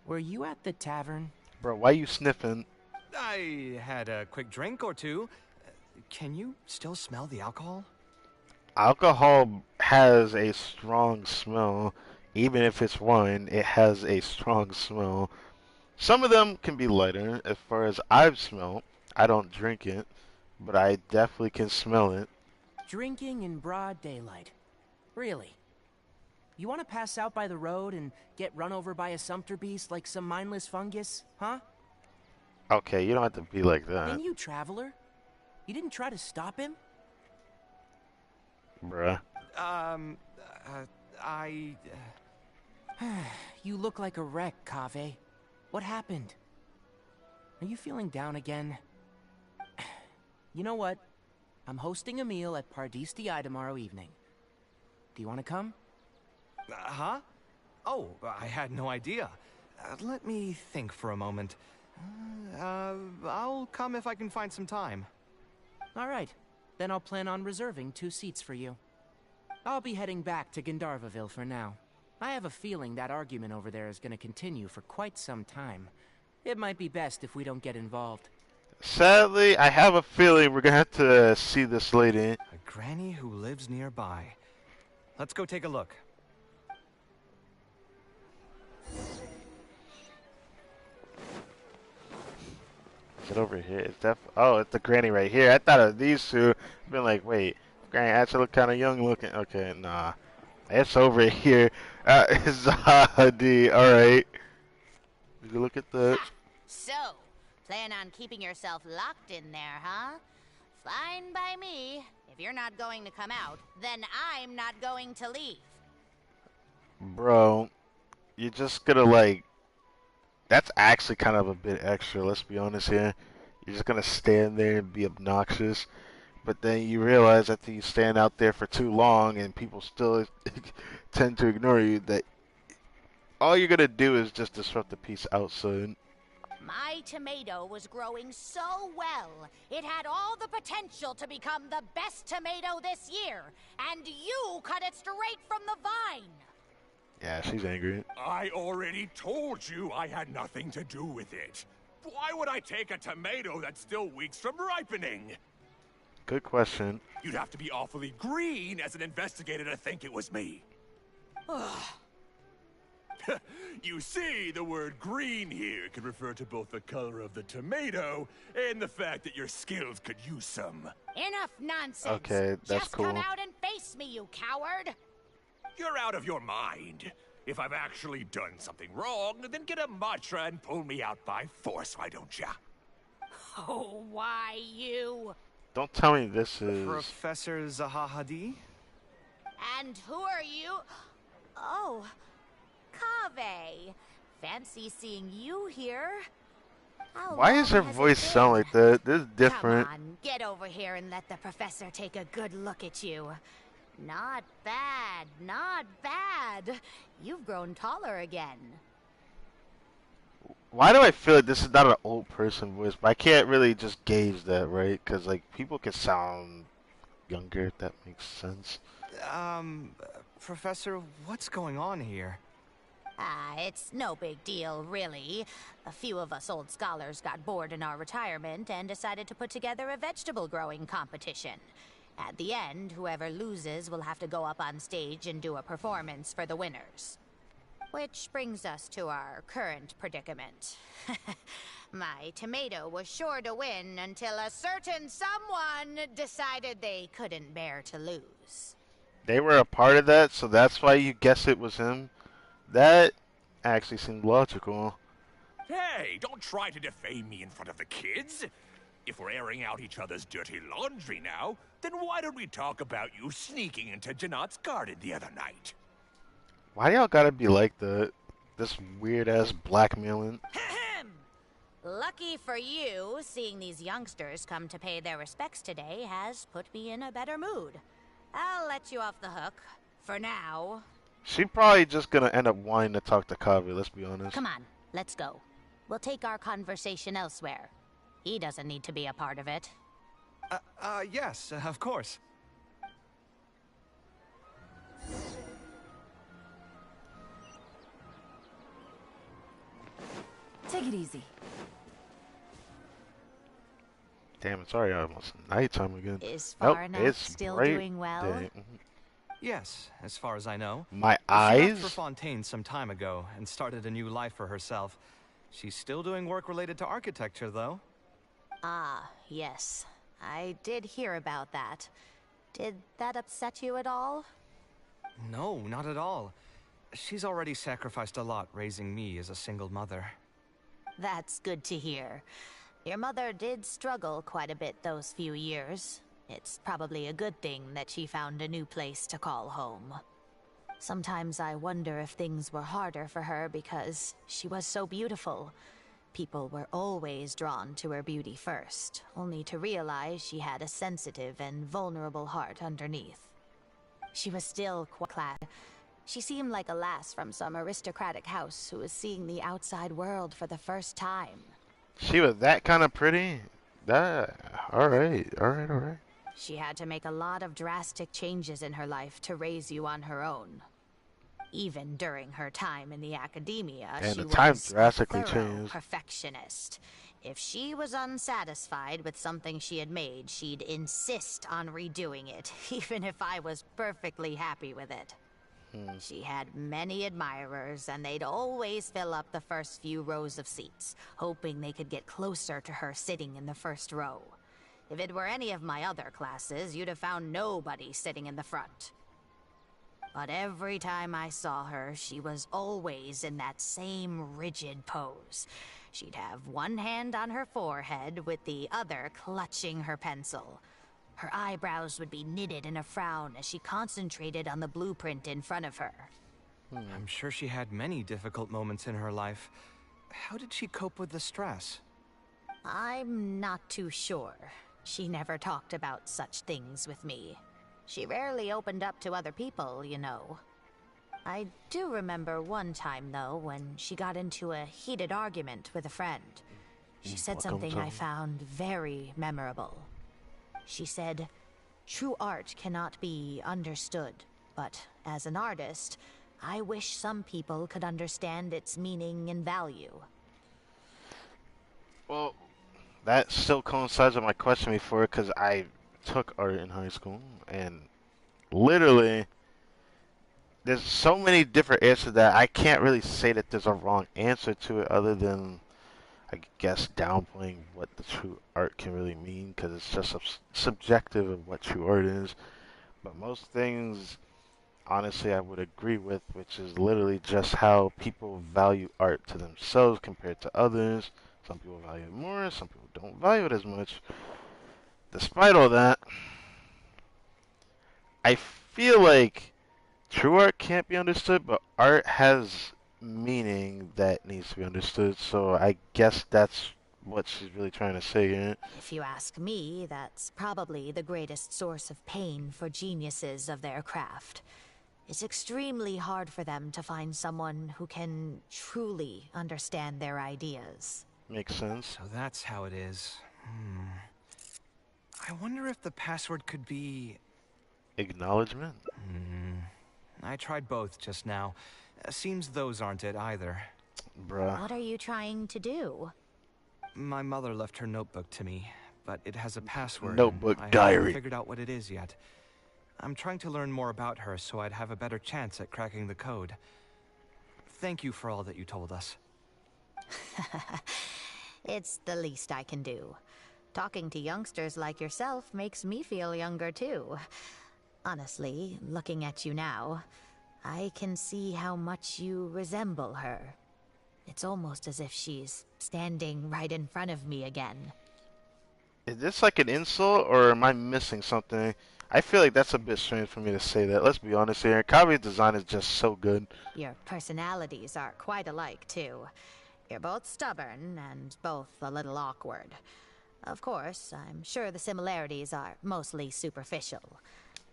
were you at the tavern? Bro, why you sniffing? I had a quick drink or two. Can you still smell the alcohol? Alcohol has a strong smell. Even if it's wine, it has a strong smell. Some of them can be lighter. As far as I've smelled, I don't drink it, but I definitely can smell it. Drinking in broad daylight. Really? You want to pass out by the road and get run over by a sumpter beast like some mindless fungus, huh? Okay, you don't have to be like that, Then you, traveler? You didn't try to stop him? bruh. I... You look like a wreck, KAVEH. What happened? Are you feeling down again? You know what? I'm hosting a meal at Pardistii tomorrow evening. Do you want to come? Huh? Oh, I had no idea. Let me think for a moment. I'll come if I can find some time. All right. Then I'll plan on reserving 2 seats for you. I'll be heading back to Gandharvaville for now. I have a feeling that argument over there is going to continue for quite some time. It might be best if we don't get involved. Sadly, I have a feeling we're gonna have to see this lady. A granny who lives nearby. Let's go take a look. Get over here. It's oh, it's the granny right here. I thought of these two. I've been like, wait, granny actually look kind of young looking. Okay, nah. It's over here. Zadi, alright. You can look at that. So, plan on keeping yourself locked in there, huh? Fine by me. If you're not going to come out, then I'm not going to leave. Bro, you're just gonna like... That's actually kind of a bit extra, let's be honest here. You're just gonna stand there and be obnoxious. But then you realize after you stand out there for too long and people still tend to ignore you, that all you're gonna do is just disrupt the peace outside. My tomato was growing so well, it had all the potential to become the best tomato this year, and you cut it straight from the vine. Yeah, she's angry. I already told you I had nothing to do with it. Why would I take a tomato that's still weeks from ripening? Good question. You'd have to be awfully green as an investigator to think it was me. You see, the word green here can refer to both the color of the tomato and the fact that your skills could use some. Enough nonsense. Okay, that's Just cool. come out and face me, you coward. You're out of your mind. If I've actually done something wrong, then get a mantra and pull me out by force, why don't ya? Oh, why you? Don't tell me this is... Professor Zahahadi? And who are you? Oh, KAVEH. Fancy seeing you here. How Why long does her has it voice sound been? like that? This is different. Come on, get over here and let the professor take a good look at you. Not bad, not bad. You've grown taller again. Why do I feel like this is not an old person voice? But I can't really just gauge that, right? Because, like, people can sound younger, if that makes sense. Professor, what's going on here? It's no big deal, really. A few of us old scholars got bored in our retirement and decided to put together a vegetable growing competition. At the end, whoever loses will have to go up on stage and do a performance for the winners. Which brings us to our current predicament. My tomato was sure to win until a certain someone decided they couldn't bear to lose. They were a part of that, so that's why you guess it was him? That actually seemed logical. Hey, don't try to defame me in front of the kids. If we're airing out each other's dirty laundry now, then why don't we talk about you sneaking into Janat's garden the other night? Why y'all gotta be like that? This weird-ass blackmailing. Lucky for you, seeing these youngsters come to pay their respects today has put me in a better mood. I'll let you off the hook. For now. She probably just gonna end up wanting to talk to KAVEH, let's be honest. Come on, let's go. We'll take our conversation elsewhere. He doesn't need to be a part of it. Yes, of course. Take it easy. Damn, it's already almost nighttime again. Is Nope, Farna it's still bright doing well? day. Yes, as far as I know. My She eyes? left for Fontaine some time ago and started a new life for herself. She's still doing work related to architecture, though. Ah, yes. I did hear about that. Did that upset you at all? No, not at all. She's already sacrificed a lot raising me as a single mother. That's good to hear. Your mother did struggle quite a bit those few years. It's probably a good thing that she found a new place to call home. Sometimes I wonder if things were harder for her because she was so beautiful. People were always drawn to her beauty first, only to realize she had a sensitive and vulnerable heart underneath. She was still quite clad. She seemed like a lass from some aristocratic house who was seeing the outside world for the first time. She was that kind of pretty? Alright. She had to make a lot of drastic changes in her life to raise you on her own. Even during her time in the academia, And she the time was drastically a thorough changed. perfectionist. If she was unsatisfied with something she had made, she'd insist on redoing it, even if I was perfectly happy with it. She had many admirers, and they'd always fill up the first few rows of seats, hoping they could get closer to her sitting in the first row. If it were any of my other classes, you'd have found nobody sitting in the front. But every time I saw her, she was always in that same rigid pose. She'd have one hand on her forehead with the other clutching her pencil. Her eyebrows would be knitted in a frown as she concentrated on the blueprint in front of her. I'm sure she had many difficult moments in her life. How did she cope with the stress? I'm not too sure. She never talked about such things with me. She rarely opened up to other people, you know. I do remember one time, though, when she got into a heated argument with a friend. She said Welcome something to. I found very memorable. She said, "True art cannot be understood, but as an artist, I wish some people could understand its meaning and value." Well, that still coincides with my question before, because I took art in high school, and literally, there's so many different answers that I can't really say that there's a wrong answer to it, other than I guess downplaying what the true art can really mean, because it's just subjective of what true art is. But most things, honestly, I would agree with, which is literally just how people value art to themselves compared to others. Some people value it more, some people don't value it as much. Despite all that, I feel like true art can't be understood, but art has meaning that needs to be understood. So I guess that's what she's really trying to say here. If you ask me, that's probably the greatest source of pain for geniuses of their craft. It's extremely hard for them to find someone who can truly understand their ideas. Makes sense. So that's how it is. I wonder if the password could be... Acknowledgement? I tried both just now. Seems those aren't it either. Bruh. What are you trying to do? My mother left her notebook to me, but it has a password. Notebook I diary. haven't figured out what it is yet. I'm trying to learn more about her so I'd have a better chance at cracking the code. Thank you for all that you told us. It's the least I can do. Talking to youngsters like yourself makes me feel younger too. Honestly, looking at you now, I can see how much you resemble her. It's almost as if she's standing right in front of me again. Is this like an insult, or am I missing something? I feel like that's a bit strange for me to say that. Let's be honest here. Kave's design is just so good. Your personalities are quite alike, too. You're both stubborn and both a little awkward. Of course, I'm sure the similarities are mostly superficial.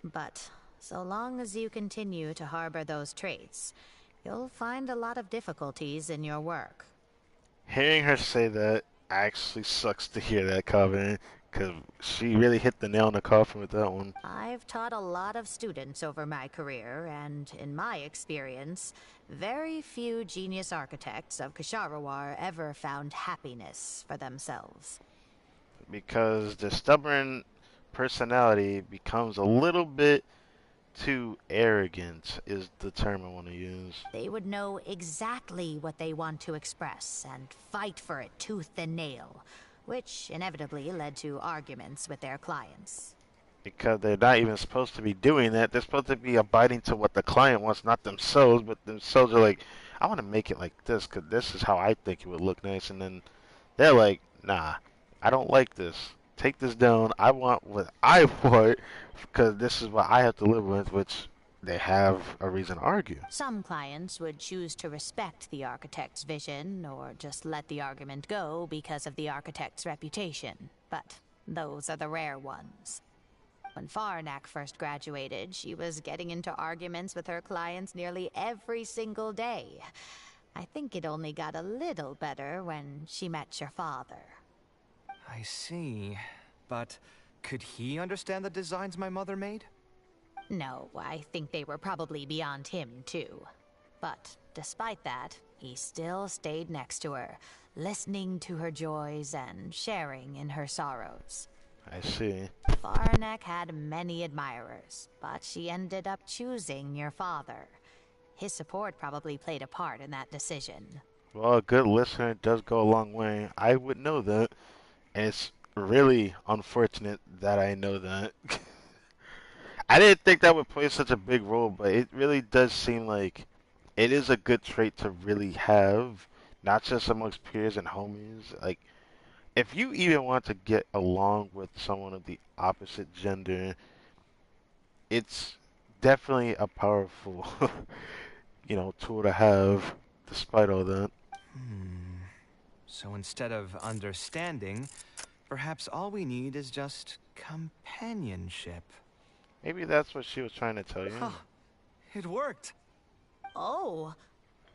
But so long as you continue to harbor those traits, you'll find a lot of difficulties in your work. Hearing her say that actually sucks to hear that, Kaveh, because she really hit the nail on the coffin with that one. I've taught a lot of students over my career, and in my experience, very few genius architects of Ksharawar ever found happiness for themselves. Because the stubborn personality becomes a little bit too arrogant, is the term I want to use. They would know exactly what they want to express and fight for it tooth and nail, which inevitably led to arguments with their clients. Because they're not even supposed to be doing that. They're supposed to be abiding to what the client wants, not themselves. But themselves are like, I want to make it like this because this is how I think it would look nice. And then they're like, nah, I don't like this. Take this down. I want what I want because this is what I have to live with, which they have a reason to argue. Some clients would choose to respect the architect's vision or just let the argument go because of the architect's reputation, but those are the rare ones. When Farnak first graduated, she was getting into arguments with her clients nearly every single day. I think it only got a little better when she met your father. I see. But could he understand the designs my mother made? No, I think they were probably beyond him, too. But despite that, he still stayed next to her, listening to her joys and sharing in her sorrows. I see. Farnak had many admirers, but she ended up choosing your father. His support probably played a part in that decision. Well, a good listener does go a long way. I would know that. And it's really unfortunate that I know that. I didn't think that would play such a big role, but it really does seem like it is a good trait to really have, not just amongst peers and homies. Like, if you even want to get along with someone of the opposite gender, it's definitely a powerful, tool to have, despite all that. So instead of understanding, perhaps all we need is just companionship. Maybe that's what she was trying to tell you. Huh. It worked. Oh,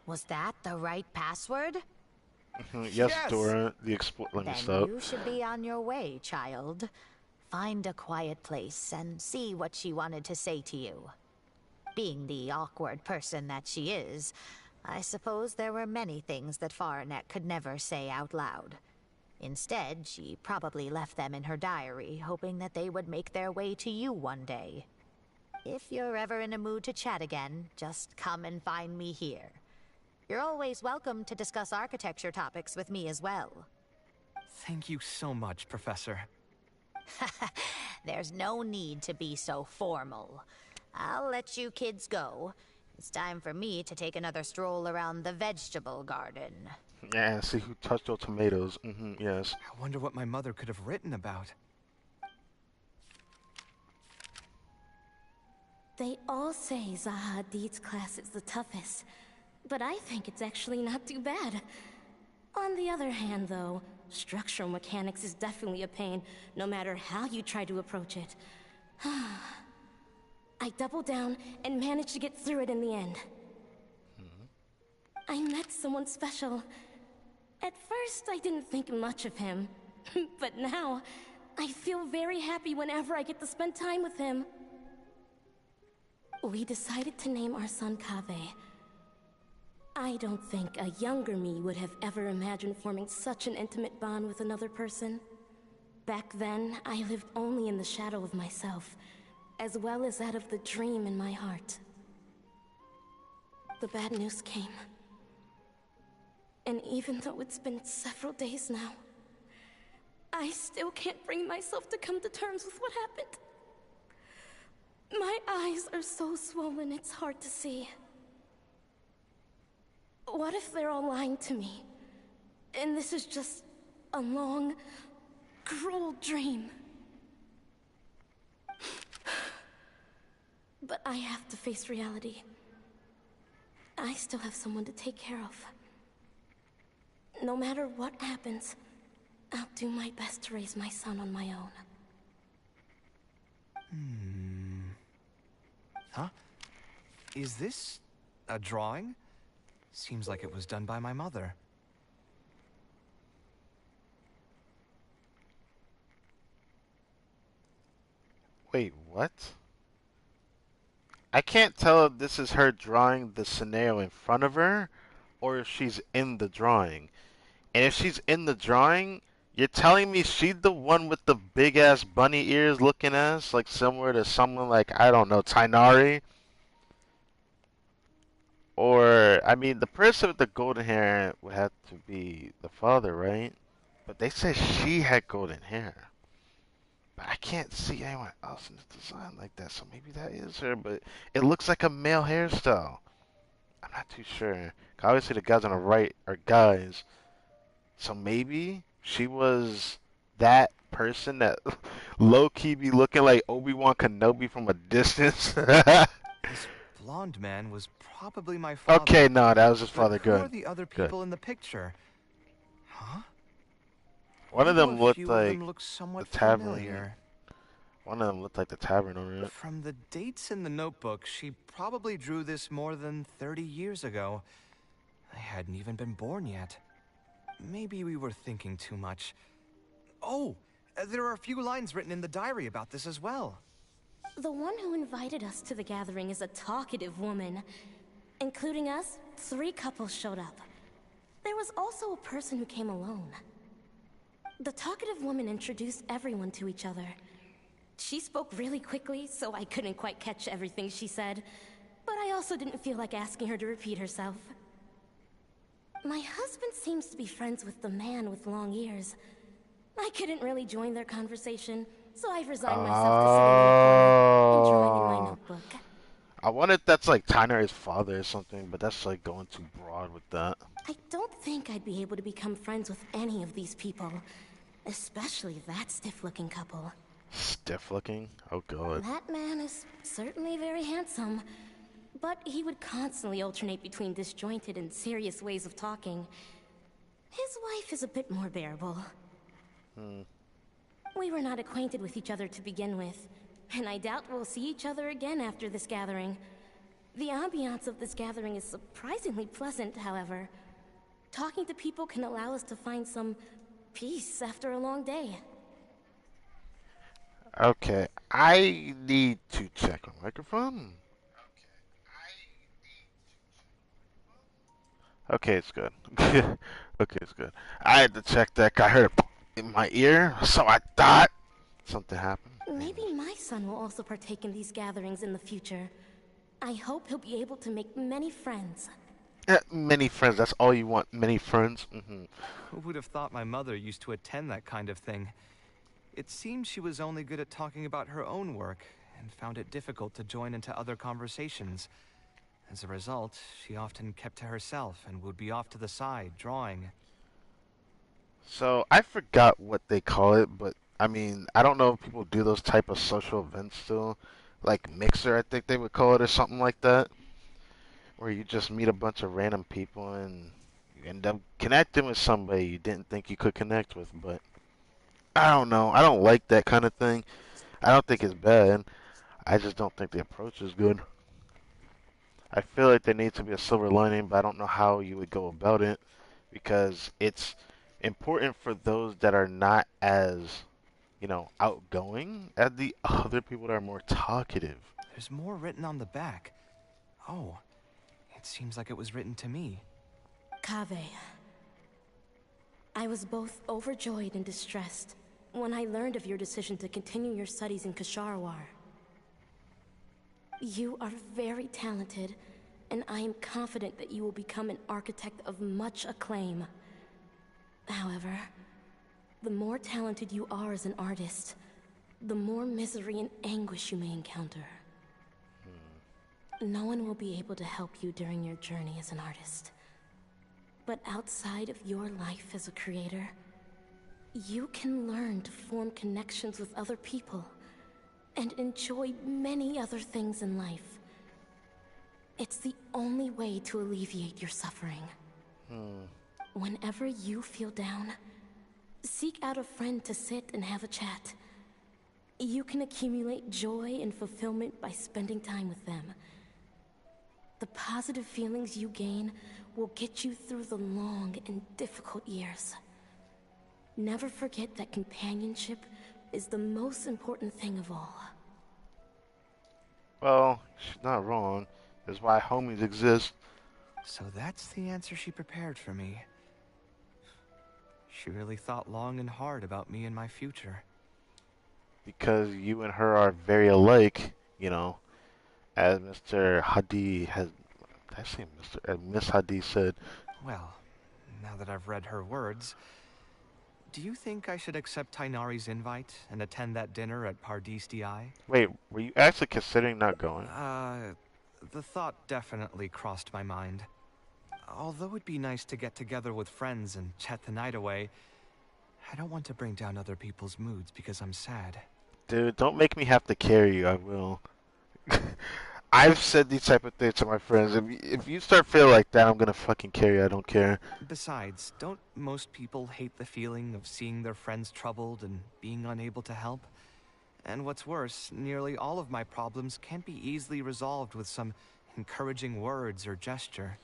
was that the right password? Yes, Yes! Dora. Let me Then stop. you should be on your way, child. Find a quiet place and see what she wanted to say to you. Being the awkward person that she is, I suppose there were many things that Faranet could never say out loud. Instead, she probably left them in her diary, hoping that they would make their way to you one day. If you're ever in a mood to chat again, just come and find me here. You're always welcome to discuss architecture topics with me as well. Thank you so much, Professor. There's no need to be so formal. I'll let you kids go. It's time for me to take another stroll around the vegetable garden. Yeah, see who touched your tomatoes. Yes. I wonder what my mother could have written about. They all say Zaha Hadid's class is the toughest, but I think it's actually not too bad. On the other hand, though, structural mechanics is definitely a pain, no matter how you try to approach it. I doubled down and managed to get through it in the end. I met someone special. At first, I didn't think much of him, but now, I feel very happy whenever I get to spend time with him. We decided to name our son KAVEH. I don't think a younger me would have ever imagined forming such an intimate bond with another person. Back then, I lived only in the shadow of myself, as well as that of the dream in my heart. The bad news came. And even though it's been several days now, I still can't bring myself to come to terms with what happened. My eyes are so swollen it's hard to see. What if they're all lying to me? And this is just a long, cruel dream. But I have to face reality. I still have someone to take care of. No matter what happens, I'll do my best to raise my son on my own. Huh? Is this a drawing? Seems like it was done by my mother. Wait, what? I can't tell if this is her drawing the scenario in front of her or if she's in the drawing. And if she's in the drawing, you're telling me she's the one with the big ass bunny ears looking ass, like similar to someone like, I don't know, Tainari? Or, I mean, the person with the golden hair would have to be the father, right? But they said she had golden hair. But I can't see anyone else in the design like that, so maybe that is her, but it looks like a male hairstyle. I'm not too sure. Obviously, the guys on the right are guys. So maybe she was that person that low-key be looking like Obi-Wan Kenobi from a distance. This blonde man was probably my father. Okay, no, that was his But father. who are Good. the other Good. people in the picture? Huh? One of Although them a looked few like of them look somewhat the tavern. familiar. One of them looked like the tavern owner. From the dates in the notebook, she probably drew this more than 30 years ago. I hadn't even been born yet. Maybe we were thinking too much. Oh, there are a few lines written in the diary about this as well. The one who invited us to the gathering is a talkative woman. Including us, 3 couples showed up. There was also a person who came alone. The talkative woman introduced everyone to each other. She spoke really quickly, so I couldn't quite catch everything she said. But I also didn't feel like asking her to repeat herself. My husband seems to be friends with the man with long ears. I couldn't really join their conversation, so I've resigned myself to sitting in the corner and drawing in my notebook. I wonder if that's like Tainari's father or something, but that's like going too broad with that. I don't think I'd be able to become friends with any of these people. Especially that stiff-looking couple. Stiff looking? Oh god. That man is certainly very handsome. But he would constantly alternate between disjointed and serious ways of talking. His wife is a bit more bearable. We were not acquainted with each other to begin with, and I doubt we'll see each other again after this gathering. The ambiance of this gathering is surprisingly pleasant, however. talking to people can allow us to find some peace after a long day. Okay, I need to check on microphone. Okay, it's good. Okay, it's good. I had to check that. I heard a in my ear, so I thought something happened. Maybe my son will also partake in these gatherings in the future. I hope he'll be able to make many friends. Many friends. That's all you want. Many friends. Who would have thought my mother used to attend that kind of thing? It seems she was only good at talking about her own work, and found it difficult to join into other conversations. As a result, she often kept to herself and would be off to the side, drawing. So I forgot what they call it, but I mean, I don't know if people do those type of social events still, like Mixer, I think they would call it, or something like that, where you just meet a bunch of random people and you end up connecting with somebody you didn't think you could connect with. But I don't know. I don't like that kind of thing. I don't think it's bad. I just don't think the approach is good. I feel like there needs to be a silver lining, but I don't know how you would go about it because it's important for those that are not as, outgoing as the other people that are more talkative. There's more written on the back. Oh, it seems like it was written to me. KAVEH. I was both overjoyed and distressed when I learned of your decision to continue your studies in Kasharawar. You are very talented, and I am confident that you will become an architect of much acclaim. However, the more talented you are as an artist, the more misery and anguish you may encounter. No one will be able to help you during your journey as an artist. But outside of your life as a creator, you can learn to form connections with other people and enjoy many other things in life. It's the only way to alleviate your suffering. Whenever you feel down, seek out a friend to sit and have a chat. You can accumulate joy and fulfillment by spending time with them. The positive feelings you gain will get you through the long and difficult years. Never forget that companionship is the most important thing of all. Well, she's not wrong. That's why homies exist. So that's the answer she prepared for me. She really thought long and hard about me and my future. Because you and her are very alike, as Mr. Hadi has, did I say Miss Hadi said. Well, now that I've read her words, do you think I should accept Tainari's invite and attend that dinner at Pardis Di? Wait, were you actually considering not going? The thought definitely crossed my mind. Although it'd be nice to get together with friends and chat the night away, I don't want to bring down other people's moods because I'm sad. Dude, don't make me have to carry you, I will. I've said these type of things to my friends. If you start feeling like that, I'm gonna fucking carry you, I don't care. Besides, don't most people hate the feeling of seeing their friends troubled and being unable to help? And what's worse, nearly all of my problems can't be easily resolved with some encouraging words or gesture.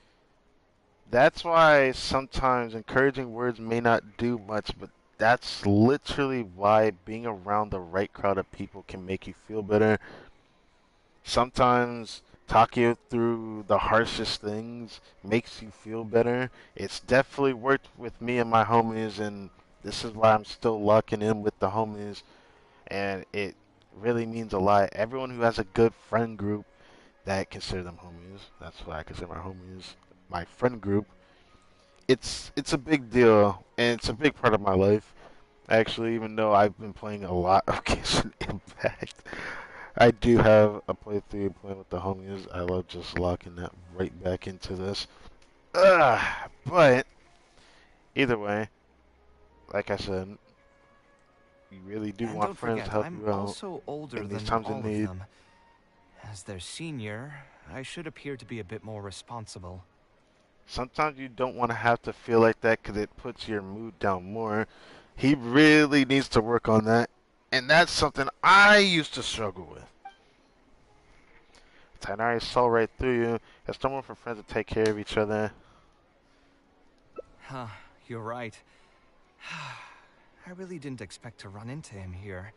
That's why sometimes encouraging words may not do much, but that's literally why being around the right crowd of people can make you feel better. Sometimes talking you through the harshest things makes you feel better. It's definitely worked with me and my homies, and this is why I'm still locking in with the homies, and it really means a lot. Everyone who has a good friend group that consider them homies, that's what I consider my homies, my friend group. It's a big deal, and it's a big part of my life. Actually, even though I've been playing a lot of Genshin Impact, I do have a playthrough playing with the homies. I love just locking that right back into this. But either way, like I said, you really do And want don't friends to forget, help I'm you out also older in these than times of all of need. them. As their senior, I should appear to be a bit more responsible. Sometimes you don't want to have to feel like that because it puts your mood down more. He really needs to work on that, and that's something I used to struggle with. Tainari saw right through you. There's no one for friends to take care of each other. Huh, you're right. I really didn't expect to run into him here.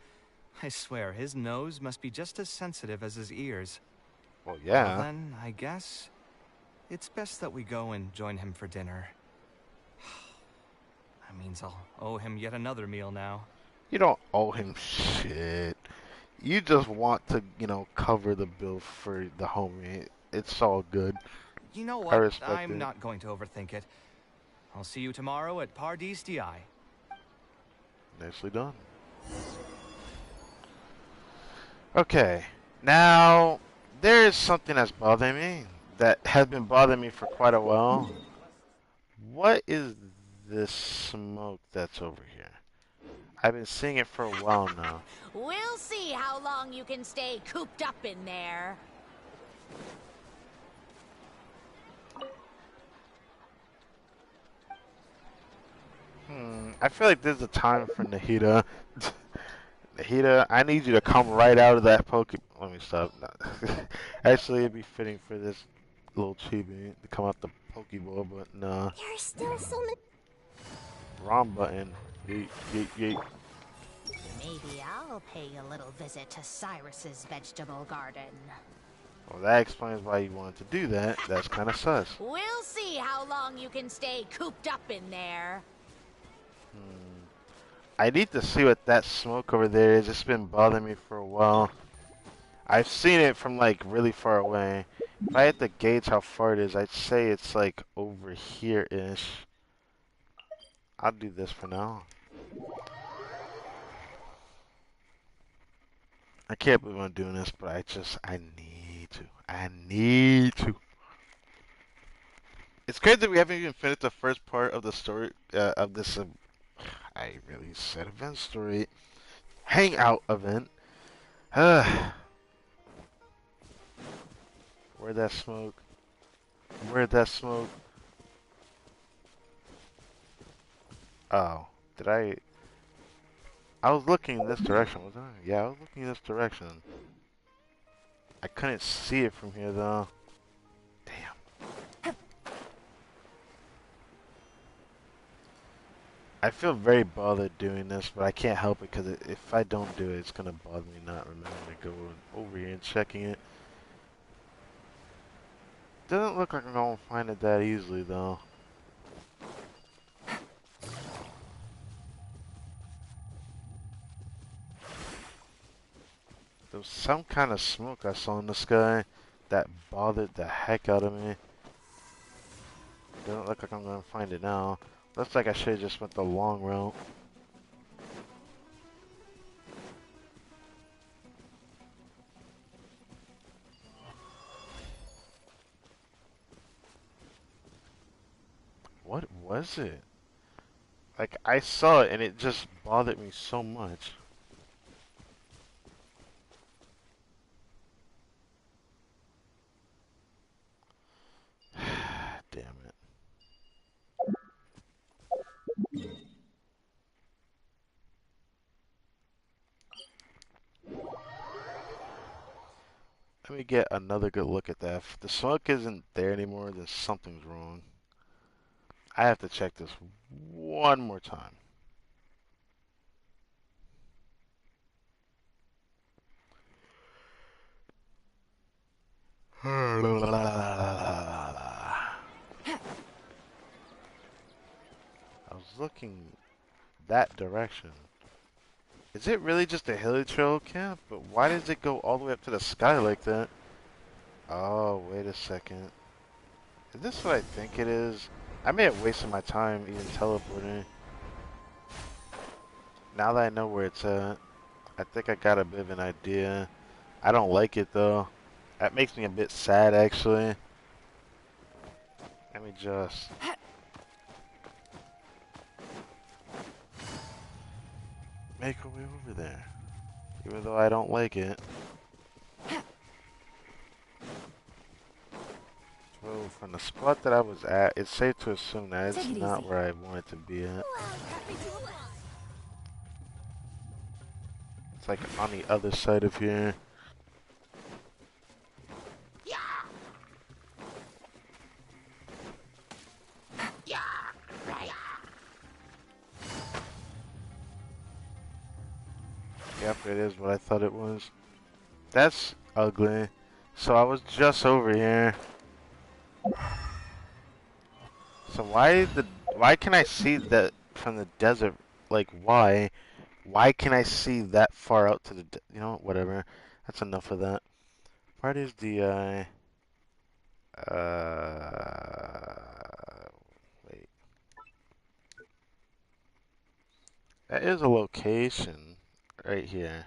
I swear, his nose must be just as sensitive as his ears. Well, Well yeah. then, I guess it's best that we go and join him for dinner. That means I'll owe him yet another meal now. You don't owe him shit. You just want to, cover the bill for the homie. It's all good. You know I what? respect I'm it. not going to overthink it. I'll see you tomorrow at Pardis DI. Nicely done. Okay. Now, there is something that's bothering me. That has been bothering me for quite a while. What is this smoke that's over here? I've been seeing it for a while now. We'll see how long you can stay cooped up in there. I feel like there's a time for Nahida. Nahida, I need you to come right out of that Poke. Let me stop. Actually, it'd be fitting for this little chibi to come out the Pokeball, but nah. There's still so much. Wrong button. Yeet, yeet, yeet. Maybe I'll pay a little visit to Cyrus's vegetable garden. Well, that explains why you wanted to do that. That's kind of sus. We'll see how long you can stay cooped up in there. I need to see what that smoke over there is. It's been bothering me for a while. I've seen it from like really far away. If I had to gauge how far it is, I'd say it's like over here-ish. I'll do this for now. I can't believe I'm doing this, but I need to. I need to. It's crazy that we haven't even finished the first part of the story, of this, I really said event story. Hangout event. Where'd that smoke? Where'd that smoke? Oh, did I was looking in this direction, wasn't I? Yeah, I was looking in this direction. I couldn't see it from here, though. Damn. I feel very bothered doing this, but I can't help it, because if I don't do it, it's going to bother me not remembering to go over here and checking it. Doesn't look like I'm going to find it that easily, though. There was some kind of smoke I saw in the sky that bothered the heck out of me. Doesn't look like I'm going to find it now. Looks like I should have just went the long route. What was it? Like, I saw it and it just bothered me so much. Damn it. Let me get another good look at that. If the smoke isn't there anymore, then something's wrong. I have to check this one more time. I was looking that direction. Is it really just a hilly trail camp? But why does it go all the way up to the sky like that? Oh, wait a second. Is this what I think it is? I may have wasted my time even teleporting. Now that I know where it's at, I think I got a bit of an idea. I don't like it though. That makes me a bit sad actually. Let me just... make our way over there. Even though I don't like it. So from the spot that I was at, it's safe to assume that it's not where I want it to be at. It's like on the other side of here. Yep, it is what I thought it was. That's ugly. So I was just over here. So why can I see that from the desert? Like why? Why can I see that far out to the you know, whatever. That's enough of that. Parties DI. Wait. That is a location right here.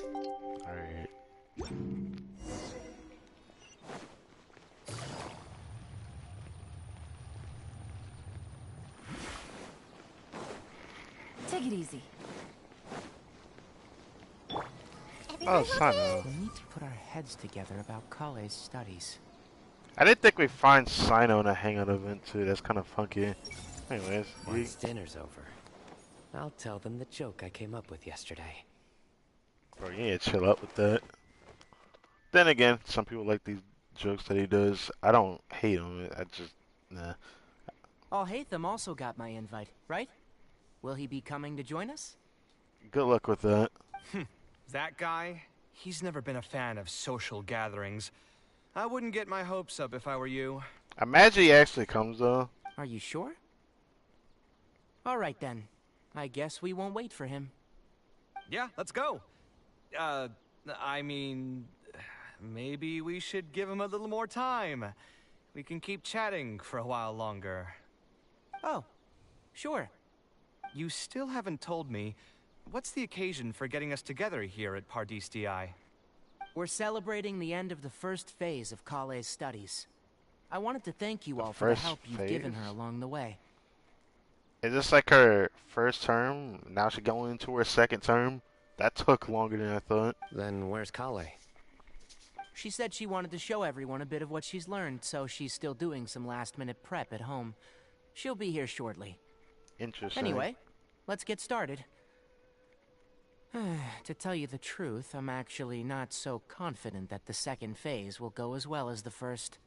Alright. Take it easy. Oh, Sano. We need to put our heads together about Kale's studies. I didn't think we'd find Sino in a hangout event too. That's kind of funky. Anyways, Once dinner's over, I'll tell them the joke I came up with yesterday. bro, you need to chill out with that. Then again, some people like these jokes that he does. I don't hate them. I just, nah. Alhaitham also got my invite, right? Will he be coming to join us? Good luck with that. That guy, he's never been a fan of social gatherings. I wouldn't get my hopes up if I were you. I imagine he actually comes though. Are you sure? All right then. I guess we won't wait for him. Yeah, let's go. I mean, maybe we should give him a little more time. We can keep chatting for a while longer. Oh, sure. You still haven't told me, what's the occasion for getting us together here at Pardis DI? We're celebrating the end of the first phase of Kale's studies. I wanted to thank you all for the first help you've given phase? her along the way. Is this like her first term? Now she's going into her second term? That took longer than I thought. Then where's Kale? She said she wanted to show everyone a bit of what she's learned, so she's still doing some last-minute prep at home. She'll be here shortly. Interesting. Anyway, let's get started. To tell you the truth, I'm actually not so confident that the second phase will go as well as the first.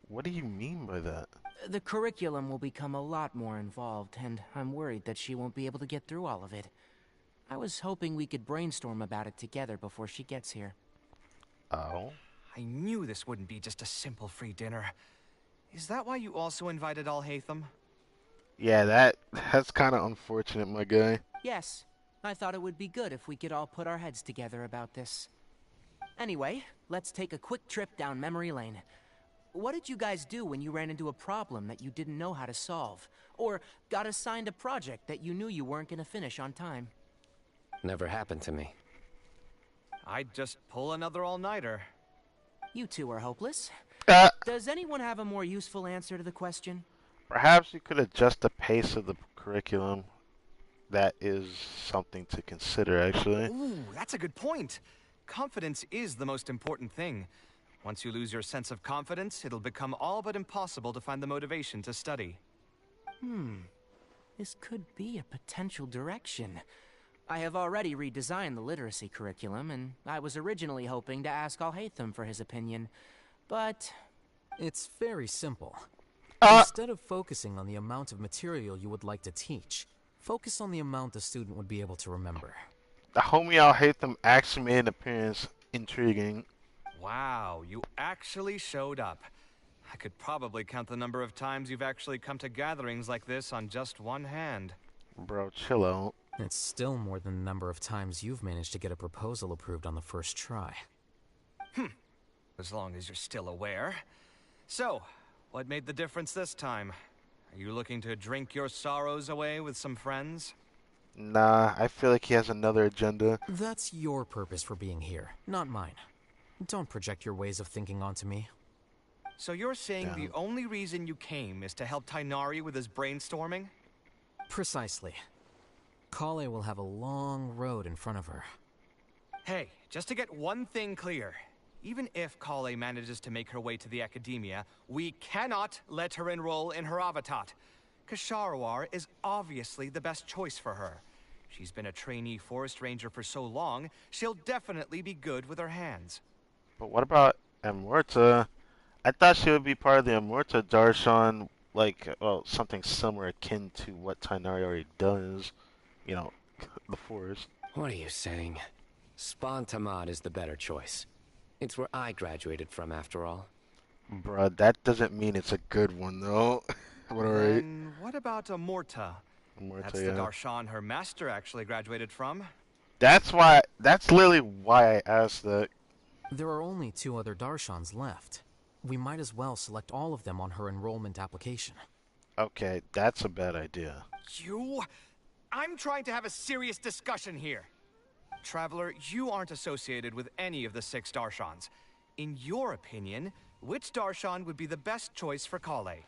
What do you mean by that? The curriculum will become a lot more involved, and I'm worried that she won't be able to get through all of it. I was hoping we could brainstorm about it together before she gets here. Oh? I knew this wouldn't be just a simple free dinner. Is that why you also invited Alhaitham? Yeah, that's kind of unfortunate, my guy. Yes, I thought it would be good if we could all put our heads together about this. Anyway, let's take a quick trip down memory lane. What did you guys do when you ran into a problem that you didn't know how to solve? Or got assigned a project that you knew you weren't going to finish on time? Never happened to me. I'd just pull another all-nighter. You two are hopeless. Uh, Does anyone have a more useful answer to the question? Perhaps you could adjust the pace of the curriculum. That is something to consider, actually. Ooh, that's a good point. Confidence is the most important thing. Once you lose your sense of confidence, it'll become all but impossible to find the motivation to study. This could be a potential direction. I have already redesigned the literacy curriculum, and I was originally hoping to ask Alhaitham for his opinion. But It's very simple. Uh, Instead of focusing on the amount of material you would like to teach, focus on the amount the student would be able to remember. The homie I'll hate them actually made an appearance. Intriguing. Wow, you actually showed up. I could probably count the number of times you've actually come to gatherings like this on just one hand. Bro, chill out. It's still more than the number of times you've managed to get a proposal approved on the first try. as long as you're still aware. So, what made the difference this time? Are you looking to drink your sorrows away with some friends? Nah, I feel like he has another agenda. That's your purpose for being here, not mine. Don't project your ways of thinking onto me. So you're saying Damn. the only reason you came is to help Tainari with his brainstorming? Precisely. Kale will have a long road in front of her. Hey, just to get one thing clear. Even if Kale manages to make her way to the Academia, we cannot let her enroll in her Avatat. Kasharawar is obviously the best choice for her. She's been a trainee forest ranger for so long, she'll definitely be good with her hands. But what about Amorta? I thought she would be part of the Amorta Darshan, like, well, something similar akin to what Tainari already does. You know, the forest. What are you saying? Spontamad is the better choice. It's where I graduated from, after all. Bruh, that doesn't mean it's a good one, though. But alright. Then what about Amorta? That's the yeah. Darshan her master actually graduated from. That's literally why I asked that. There are only 2 other Darshans left. We might as well select all of them on her enrollment application. Okay, that's a bad idea. I'm trying to have a serious discussion here. Traveler, you aren't associated with any of the 6 Darshans. In your opinion, which Darshan would be the best choice for Kale?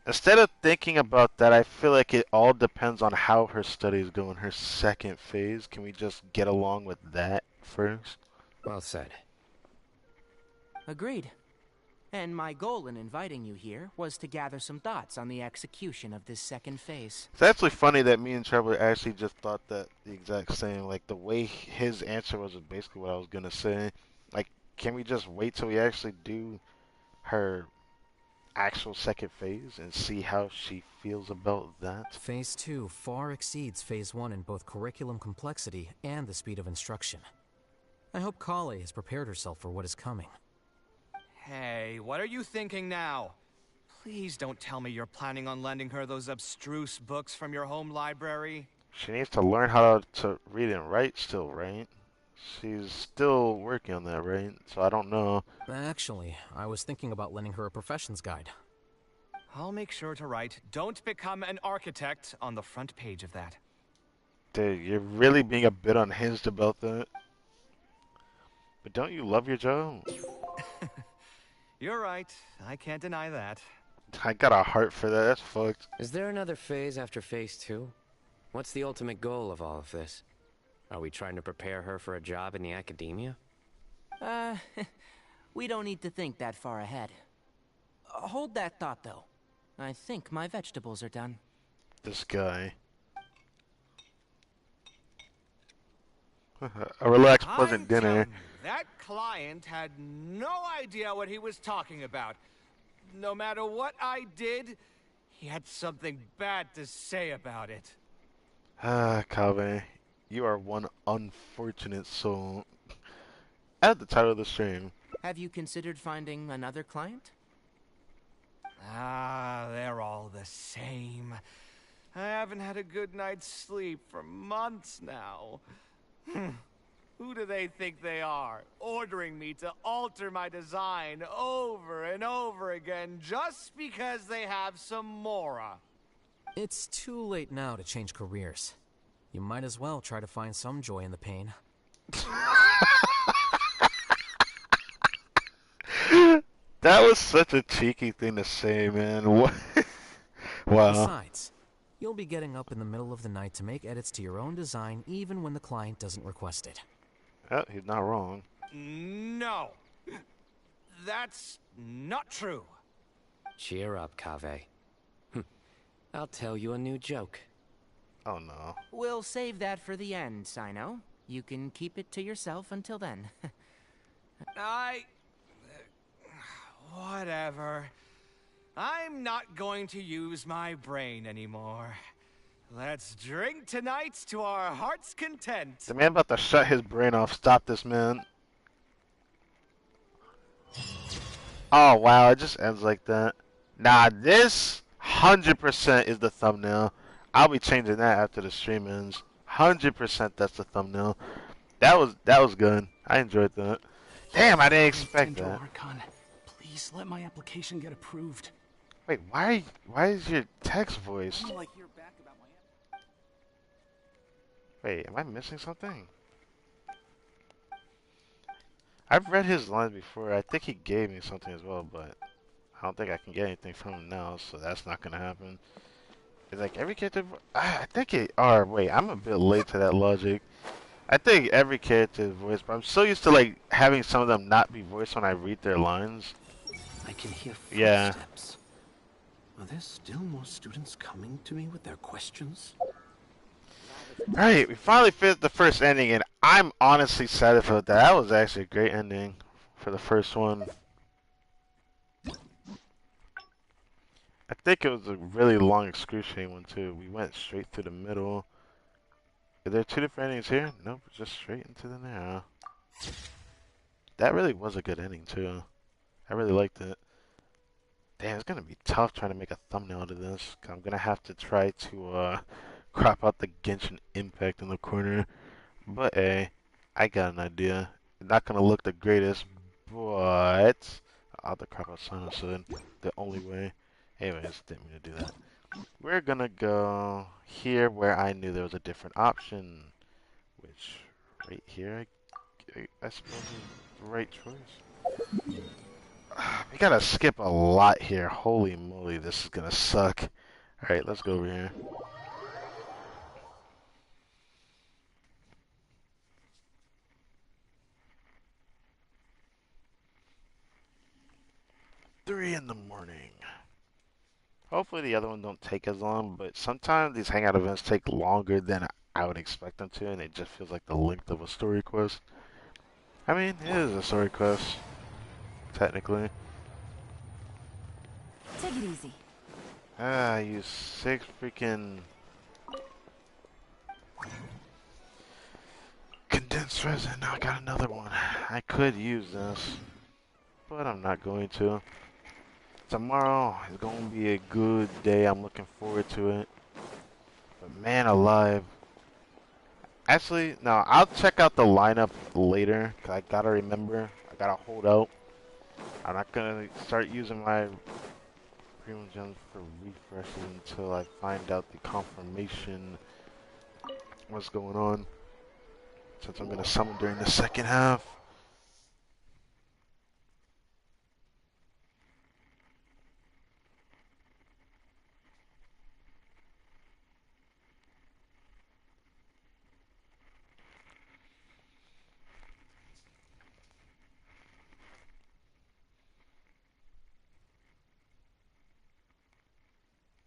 Instead of thinking about that, I feel like it all depends on how her studies go in her second phase. Can we just get along with that first? Well said. Agreed. And my goal in inviting you here was to gather some thoughts on the execution of this second phase. It's actually funny that me and Trevor actually just thought that the exact same. Like, the way his answer was basically what I was going to say. Like, can we just wait till we actually do her actual second phase and see how she feels about that? Phase 2 far exceeds Phase 1 in both curriculum complexity and the speed of instruction. I hope Kale has prepared herself for what is coming. Hey, what are you thinking now? Please don't tell me you're planning on lending her those abstruse books from your home library. She needs to learn how to read and write still, right? She's still working on that, right? So I don't know. Actually, I was thinking about lending her a professions guide. I'll make sure to write, "Don't become an architect," on the front page of that. Dude, you're really being a bit unhinged about that. But don't you love your job? You're right. I can't deny that. I got a heart for that. That's fucked. Is there another phase after Phase 2? What's the ultimate goal of all of this? Are we trying to prepare her for a job in the Academia? We don't need to think that far ahead. Hold that thought, though. I think my vegetables are done. This guy. A relaxed, pleasant dinner. That client had no idea what he was talking about. No matter what I did, he had something bad to say about it. Ah, KAVEH, you are one unfortunate soul. Add the title of the stream. Have you considered finding another client? They're all the same. I haven't had a good night's sleep for months now. Who do they think they are, ordering me to alter my design over and over again just because they have some Mora? It's too late now to change careers. You might as well try to find some joy in the pain. That was such a cheeky thing to say, man. What? Wow. Besides, you'll be getting up in the middle of the night to make edits to your own design even when the client doesn't request it. Oh, he's not wrong. No. That's not true. Cheer up, KAVEH. I'll tell you a new joke. Oh, no. We'll save that for the end, Sino. You can keep it to yourself until then. Whatever. I'm not going to use my brain anymore. Let's drink tonight to our heart's content. The man about to shut his brain off. Stop this, man. Oh, wow. It just ends like that. Nah, this 100% is the thumbnail. I'll be changing that after the stream ends. 100% that's the thumbnail. That was good. I enjoyed that. Damn, I didn't Lord expect Dendro that. Archon, please let my application get approved. Wait, why is your text voice? I like hear back about my Wait, am I missing something? I've read his lines before. I think he gave me something as well, but I don't think I can get anything from him now, so that's not gonna happen. It's like every character. I think it. Or wait, I'm a bit late to that logic. I think every character is voiced, but I'm so used to like having some of them not be voiced when I read their lines. I can hear Yeah. footsteps. Are there still more students coming to me with their questions? Alright, we finally finished the first ending, and I'm honestly satisfied with that. That was actually a great ending for the first one. I think it was a really long, excruciating one, too. We went straight through the middle. Are there two different endings here? Nope, just straight into the narrow. That really was a good ending, too. I really liked it. Damn, it's gonna be tough trying to make a thumbnail out of this. I'm gonna have to try to crop out the Genshin impact in the corner. But hey, I got an idea. Not gonna look the greatest, but I'll have to crop out Sinusoid the only way. Anyways, didn't mean to do that. We're gonna go here where I knew there was a different option, which right here, I suppose is the right choice. We gotta skip a lot here. Holy moly, this is gonna suck. Alright, let's go over here. Three in the morning. Hopefully the other one don't take as long, but sometimes these hangout events take longer than I would expect them to, and it just feels like the length of a story quest. I mean, it is a story quest, technically. Take it easy. Ah, you six freaking condensed resin. Now I got another one. I could use this, but I'm not going to. Tomorrow is going to be a good day. I'm looking forward to it. But man alive. Actually, no, I'll check out the lineup later, because I gotta remember, I gotta hold out. I'm not gonna start using my premium gems for refreshes until I find out the confirmation what's going on, since I'm gonna summon during the second half.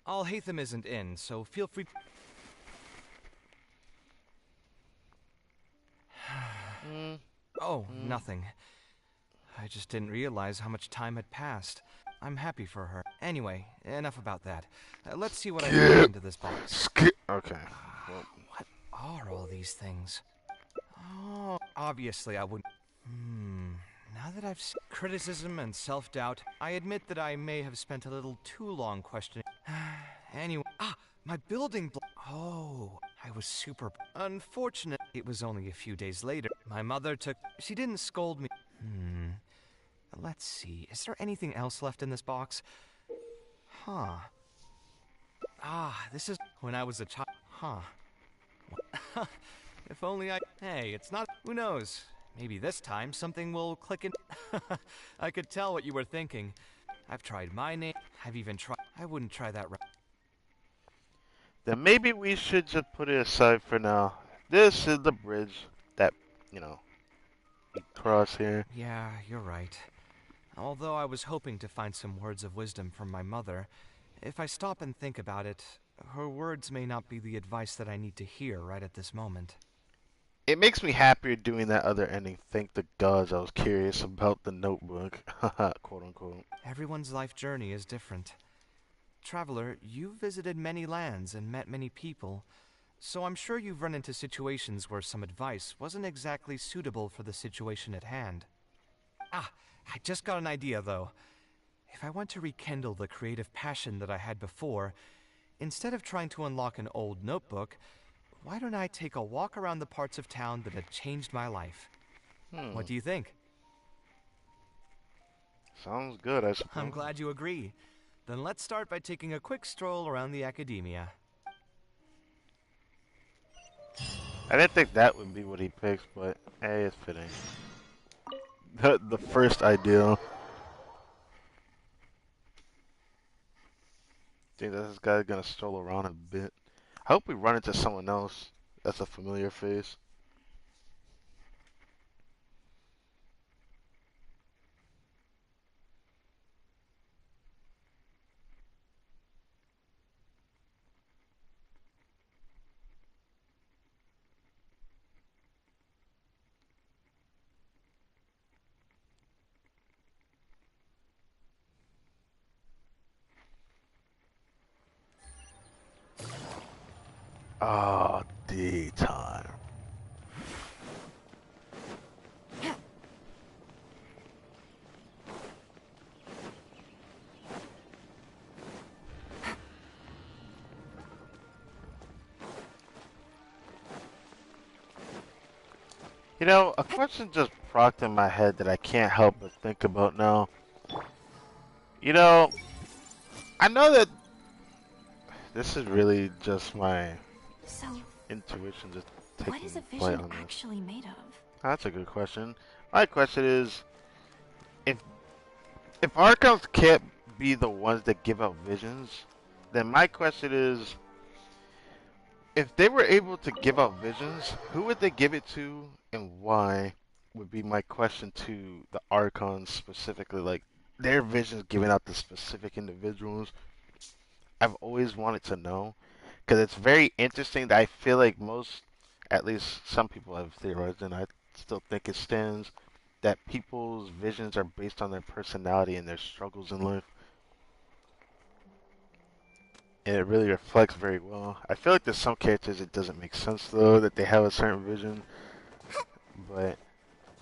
Alhaitham isn't in, so feel free. Oh, nothing. I just didn't realize how much time had passed. I'm happy for her. Anyway, enough about that. Let's see what I can put into this box. Okay. What are all these things? Oh, obviously I wouldn't. Now that I've seen criticism and self-doubt, I admit that I may have spent a little too long questioning. Anyway, my building oh, I was super unfortunate. It was only a few days later. My mother took. She didn't scold me. Let's see. Is there anything else left in this box? Huh. This is when I was a child. Huh. If only I. Hey, it's not. Who knows? Maybe this time something will click in. I could tell what you were thinking. I've tried my name. I've even tried. I wouldn't try that right. Then maybe we should just put it aside for now. This is the bridge that, you know, we cross here. Yeah, you're right. Although I was hoping to find some words of wisdom from my mother, if I stop and think about it, her words may not be the advice that I need to hear right at this moment. It makes me happier doing that other ending. Thank the gods I was curious about the notebook. Quote unquote. Everyone's life journey is different. Traveler, you've visited many lands and met many people, so I'm sure you've run into situations where some advice wasn't exactly suitable for the situation at hand. I just got an idea though. If I want to rekindle the creative passion that I had before, instead of trying to unlock an old notebook, why don't I take a walk around the parts of town that had changed my life? What do you think? Sounds good, I I'm suppose. glad you agree. Then let's start by taking a quick stroll around the academia. I didn't think that would be what he picks, but hey, it's fitting. The first ideal. Think that this guy's gonna stroll around a bit. I hope we run into someone else that's a familiar face. Ah, daytime. You know, a question just procked in my head that I can't help but think about now. You know, I know that this is really just my So, intuition just what is taking a flight vision on this. actually made of? That's a good question. My question is, if Archons can't be the ones that give out visions, then my question is, if they were able to give out visions, who would they give it to and why? Would be my question to the Archons specifically. Like, their visions given out to specific individuals. I've always wanted to know because it's very interesting that I feel like most, at least some people have theorized, and I still think it stands, that people's visions are based on their personality and their struggles in life. And it really reflects very well. I feel like there's some characters it doesn't make sense though that they have a certain vision, but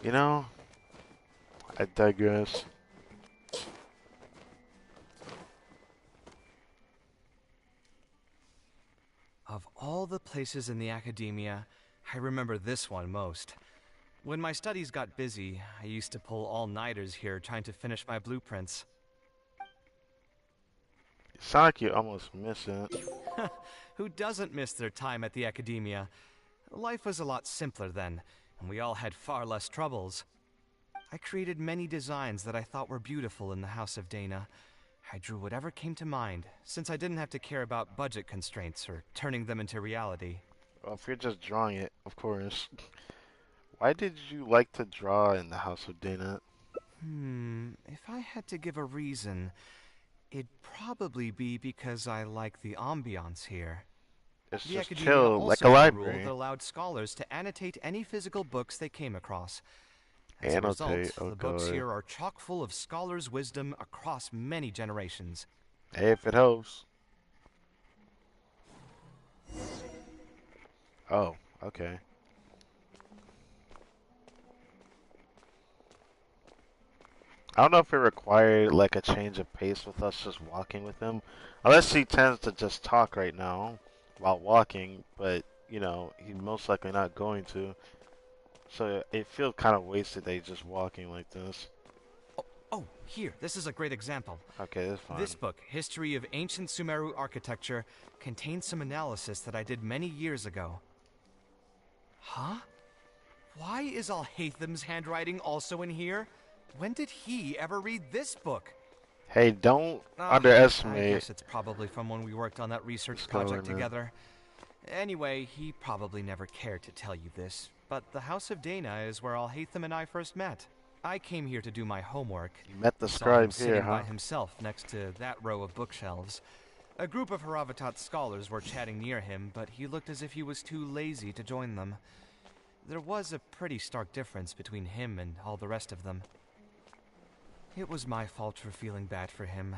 you know, I digress. Of all the places in the academia, I remember this one most. When my studies got busy, I used to pull all-nighters here trying to finish my blueprints. You sound like you almost miss it. Who doesn't miss their time at the academia? Life was a lot simpler then, and we all had far less troubles. I created many designs that I thought were beautiful in the House of Dana. I drew whatever came to mind, since I didn't have to care about budget constraints or turning them into reality. Well, if you're just drawing it, of course. Why did you like to draw in the House of Dana? If I had to give a reason, it'd probably be because I like the ambiance here. It's The just academia chill, like also a had a rule that library. allowed scholars to annotate any physical books they came across. As a Annotate, result, oh the books god. here are chock full of scholars' wisdom across many generations. Hey, if it helps. Oh, okay. I don't know if it required like a change of pace with us just walking with him. Unless he tends to just talk right now while walking, but you know, he's most likely not going to. So it feels kind of wasted that he's just walking like this. Oh, here, this is a great example. Okay, that's fine. This book, History of Ancient Sumeru Architecture, contains some analysis that I did many years ago. Huh? Why is Alhatham's handwriting also in here? When did he ever read this book? Hey, don't I underestimate. guess it's probably from when we worked on that research Scholar, project man. together. Anyway, he probably never cared to tell you this, but the House of Dana is where Alhatham and I first met. I came here to do my homework. You met the Saw him scribe sitting here, by huh? himself next to that row of bookshelves. A group of Haravatat scholars were chatting near him, but he looked as if he was too lazy to join them. There was a pretty stark difference between him and all the rest of them. It was my fault for feeling bad for him.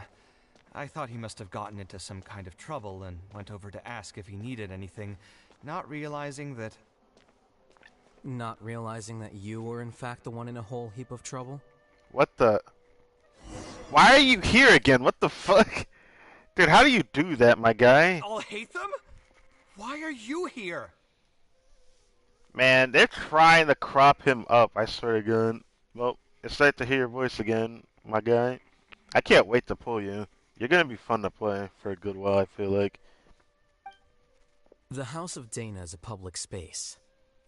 I thought he must have gotten into some kind of trouble and went over to ask if he needed anything, not realizing that... Not realizing that you were in fact the one in a whole heap of trouble? What the? Why are you here again? What the fuck? Dude, how do you do that, my guy? Alhatham? Why are you here? Man, they're trying to crop him up, I swear to God. Well, it's nice to hear your voice again. my guy. I can't wait to pull you. You're gonna be fun to play for a good while, I feel like. The House of Dana is a public space.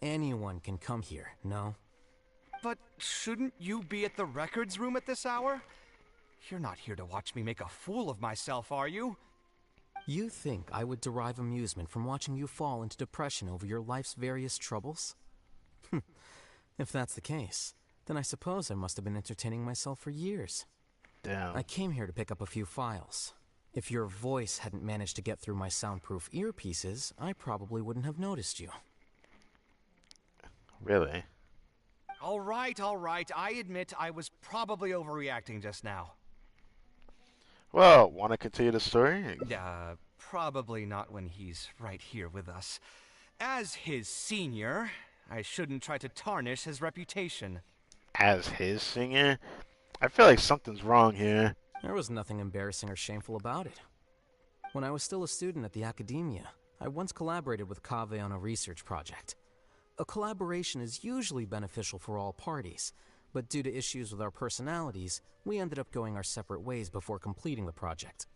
Anyone can come here, no? But shouldn't you be at the records room at this hour? You're not here to watch me make a fool of myself, are you? You think I would derive amusement from watching you fall into depression over your life's various troubles? If that's the case, then I suppose I must have been entertaining myself for years. Damn. I came here to pick up a few files. If your voice hadn't managed to get through my soundproof earpieces, I probably wouldn't have noticed you. Really? All right. I admit I was probably overreacting just now. Well, want to continue the story? Probably not when he's right here with us. As his senior, I shouldn't try to tarnish his reputation. As his senior? I feel like something's wrong here. There was nothing embarrassing or shameful about it. When I was still a student at the academia, I once collaborated with KAVEH on a research project. A collaboration is usually beneficial for all parties, but due to issues with our personalities, we ended up going our separate ways before completing the project.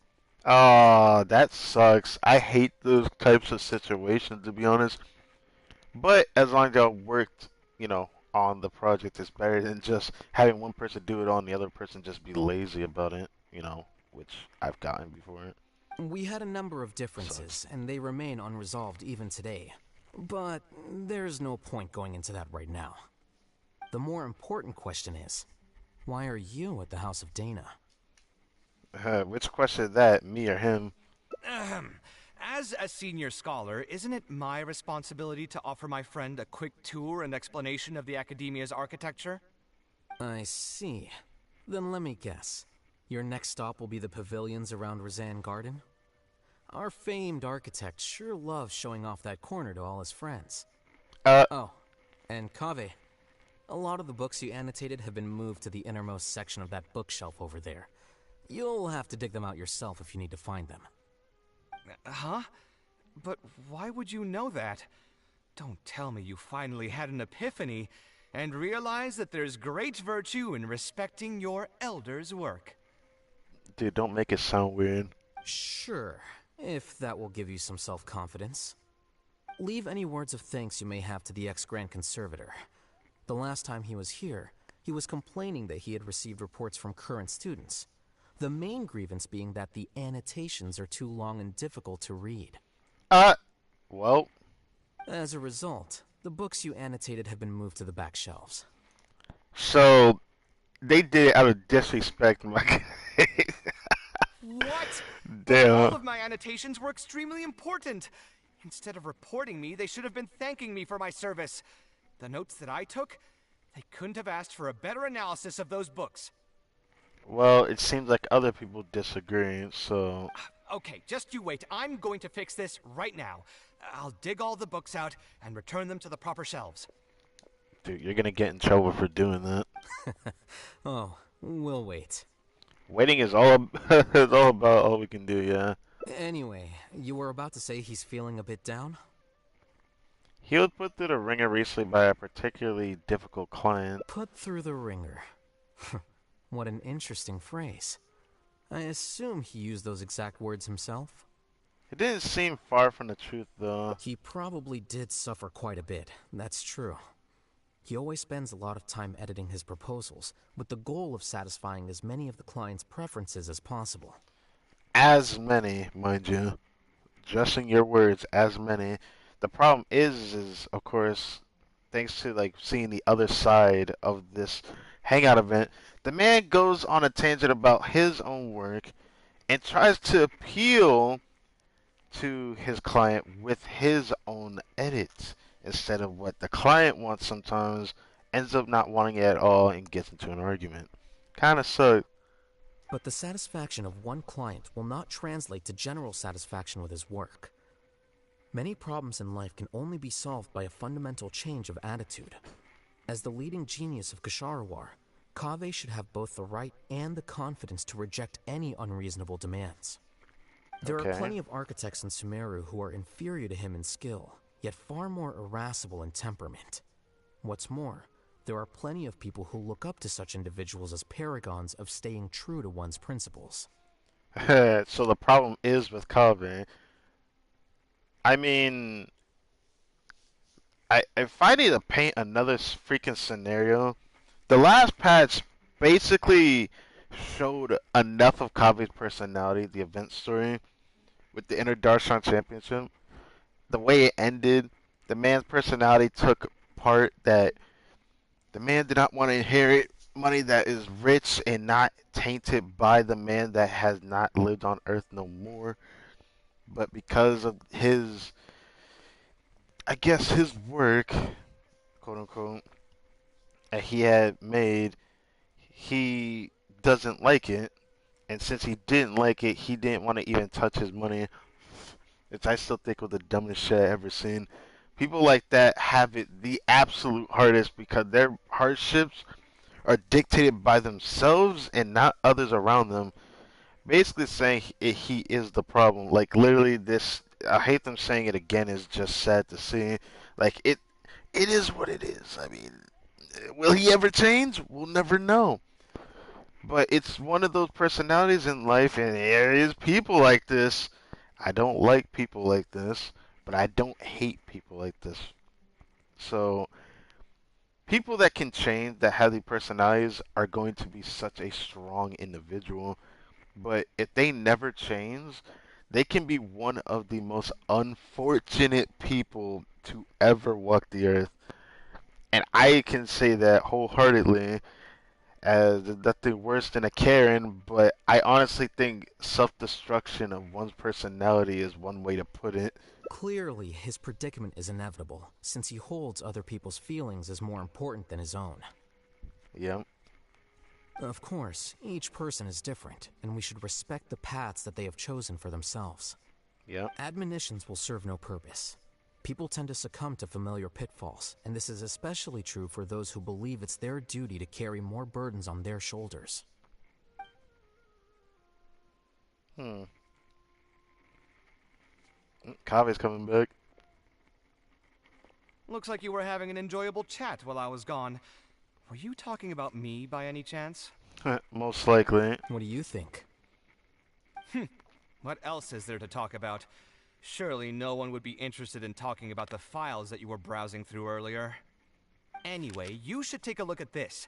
Oh, that sucks. I hate those types of situations, to be honest. But as long as y'all worked, on the project, it's better than just having one person do it on the other person just be lazy about it, which I've gotten before. We had a number of differences, and they remain unresolved even today. But there's no point going into that right now. The more important question is, why are you at the House of Dana? Which question is that, me or him? As a senior scholar, isn't it my responsibility to offer my friend a quick tour and explanation of the academia's architecture? I see. Then let me guess. Your next stop will be the pavilions around Razan Garden? Our famed architect sure loves showing off that corner to all his friends. Oh, and KAVEH. A lot of the books you annotated have been moved to the innermost section of that bookshelf over there. You'll have to dig them out yourself if you need to find them. Huh? But why would you know that? Don't tell me you finally had an epiphany and realized that there's great virtue in respecting your elder's work. Dude, don't make it sound weird. Sure, if that will give you some self-confidence. Leave any words of thanks you may have to the ex-Grand Conservator. The last time he was here, he was complaining that he had received reports from current students. The main grievance being that the annotations are too long and difficult to read. Well. As a result, the books you annotated have been moved to the back shelves. So, they did it out of disrespect, my guy. What? Damn. All of my annotations were extremely important. Instead of reporting me, they should have been thanking me for my service. The notes that I took, they couldn't have asked for a better analysis of those books. Well, it seems like other people disagree, so... Okay, just you wait. I'm going to fix this right now. I'll dig all the books out and return them to the proper shelves. Dude, you're gonna get in trouble for doing that. Oh, we'll wait. Waiting is all, is all about all we can do, yeah. Anyway, you were about to say he's feeling a bit down? He was put through the ringer recently by a particularly difficult client. Put through the ringer. What an interesting phrase. I assume he used those exact words himself? It didn't seem far from the truth, though. He probably did suffer quite a bit, that's true. He always spends a lot of time editing his proposals, with the goal of satisfying as many of the client's preferences as possible. As many, mind you. Addressing your words, as many. The problem is of course, thanks to seeing the other side of this hangout event, the man goes on a tangent about his own work and tries to appeal to his client with his own edits instead of what the client wants. Sometimes ends up not wanting it at all and gets into an argument. Kind of sucks. But the satisfaction of one client will not translate to general satisfaction with his work. Many problems in life can only be solved by a fundamental change of attitude. As the leading genius of Kshahrewar, KAVEH should have both the right and the confidence to reject any unreasonable demands. There are plenty of architects in Sumeru who are inferior to him in skill, yet far more irascible in temperament. What's more, There are plenty of people who look up to such individuals as paragons of staying true to one's principles. So the problem is with KAVEH. I mean, if I need to paint another freaking scenario, the last patch basically showed enough of KAVEH's personality, the event story, with the Inner Darshan Championship. The way it ended, the man's personality took part that the man did not want to inherit money that is rich and not tainted by the man that has not lived on earth no more. But because of his, I guess, his work, quote unquote, that he had made, he doesn't like it. And since he didn't like it, he didn't want to even touch his money, which I still think was the dumbest shit I ever seen. People like that have it the absolute hardest because their hardships are dictated by themselves and not others around them. Basically saying he is the problem. Like literally this, I hate them saying it again, is just sad to see. Like it is what it is. I mean, will he ever change? We'll never know. But it's one of those personalities in life, and there is people like this. I don't like people like this, but I don't hate people like this. So people that can change, that have the personalities, are going to be such a strong individual. But if they never change, they can be one of the most unfortunate people to ever walk the earth. And I can say that wholeheartedly, as nothing worse than a Karen, but I honestly think self-destruction of one's personality is one way to put it. Clearly, his predicament is inevitable, since he holds other people's feelings as more important than his own. Yep. Of course, each person is different, and we should respect the paths that they have chosen for themselves. Yep. Admonitions will serve no purpose. People tend to succumb to familiar pitfalls, and this is especially true for those who believe it's their duty to carry more burdens on their shoulders. KAVEH's coming back. Looks like you were having an enjoyable chat while I was gone. Were you talking about me by any chance? Most likely. What do you think? What else is there to talk about? Surely no one would be interested in talking about the files that you were browsing through earlier. Anyway, you should take a look at this.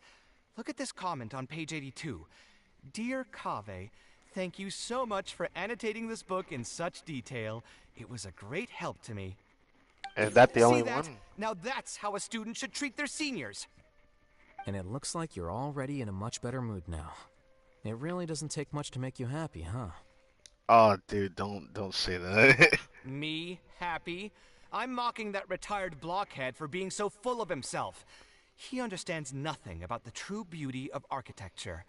Look at this comment on page 82. Dear KAVEH, thank you so much for annotating this book in such detail. It was a great help to me. Is that the See only that? one? Now that's how a student should treat their seniors. And it looks like you're already in a much better mood now. It really doesn't take much to make you happy, huh? Oh, dude, don't say that. Me happy? I'm mocking that retired blockhead for being so full of himself. He understands nothing about the true beauty of architecture.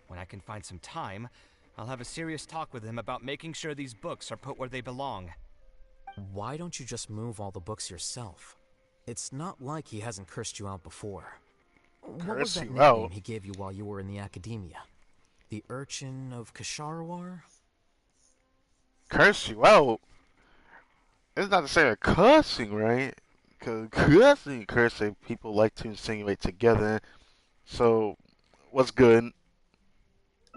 When I can find some time, I'll have a serious talk with him about making sure these books are put where they belong. Why don't you just move all the books yourself? It's not like he hasn't cursed you out before. What was Curse that you nickname out? he gave you while you were in the academia? The Urchin of Kasharawar? Curse you out? It's not the same as cussing, right? Because cussing and cursing, people like to insinuate together. So, what's good?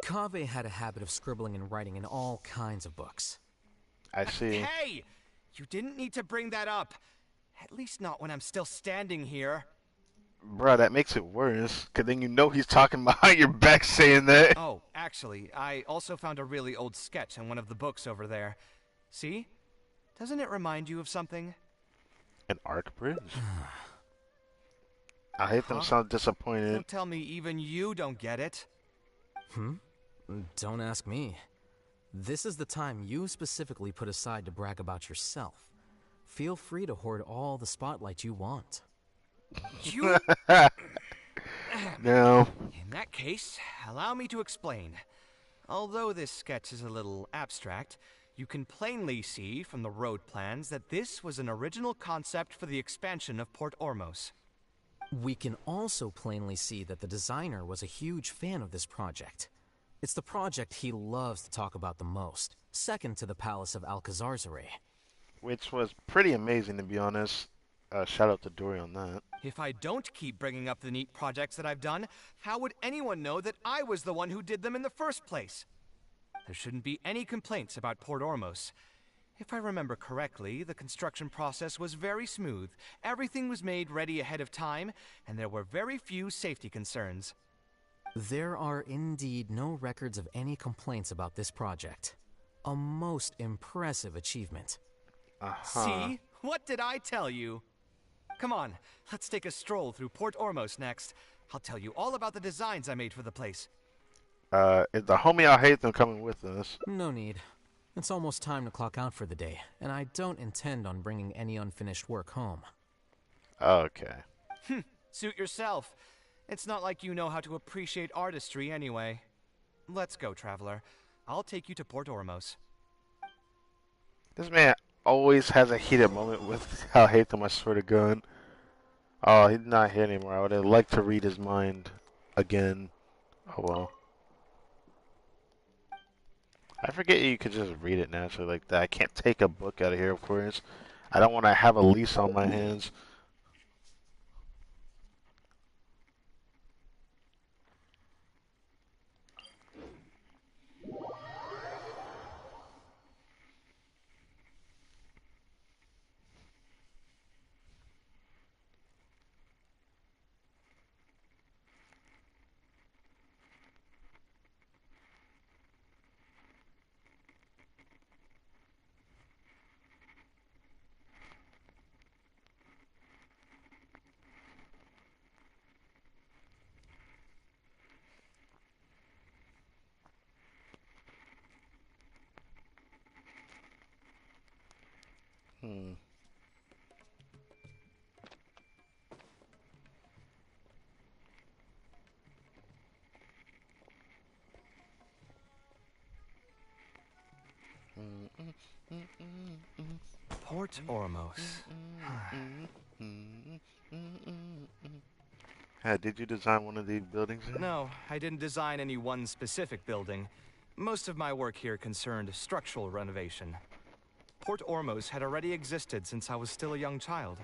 KAVEH had a habit of scribbling and writing in all kinds of books. I see. Hey! You didn't need to bring that up. At least not when I'm still standing here. Bruh, that makes it worse. Because then you know he's talking behind your back saying that. Oh, actually, I also found a really old sketch in one of the books over there. See? Doesn't it remind you of something? An arc bridge? I hate them Huh? sound disappointed. Don't tell me even you don't get it. Don't ask me. This is the time you specifically put aside to brag about yourself. Feel free to hoard all the spotlight you want. You... No. In that case, allow me to explain. Although this sketch is a little abstract, you can plainly see from the road plans that this was an original concept for the expansion of Port Ormos. We can also plainly see that the designer was a huge fan of this project. It's the project he loves to talk about the most, second to the Palace of Alcazarzare. Which was pretty amazing, to be honest. Shout out to Dory on that. If I don't keep bringing up the neat projects that I've done, how would anyone know that I was the one who did them in the first place? There shouldn't be any complaints about Port Ormos. If I remember correctly, the construction process was very smooth. Everything was made ready ahead of time, and there were very few safety concerns. There are indeed no records of any complaints about this project. A most impressive achievement. See? What did I tell you? Come on, let's take a stroll through Port Ormos next. I'll tell you all about the designs I made for the place. If the homie I hate them coming with us. No need. It's almost time to clock out for the day, and I don't intend on bringing any unfinished work home. Okay. Suit yourself. It's not like you know how to appreciate artistry anyway. Let's go, traveler. I'll take you to Port Ormos. This man always has a heated moment with how I hate them, I swear to God. Oh, he's not here anymore. I would have liked to read his mind again. Oh well. I forget you could just read it naturally like that. I can't take a book out of here, of course. I don't want to have a lease on my hands. Port Ormos. Did you design one of these buildings here? No, I didn't design any one specific building. Most of my work here concerned structural renovation. Port Ormos had already existed since I was still a young child.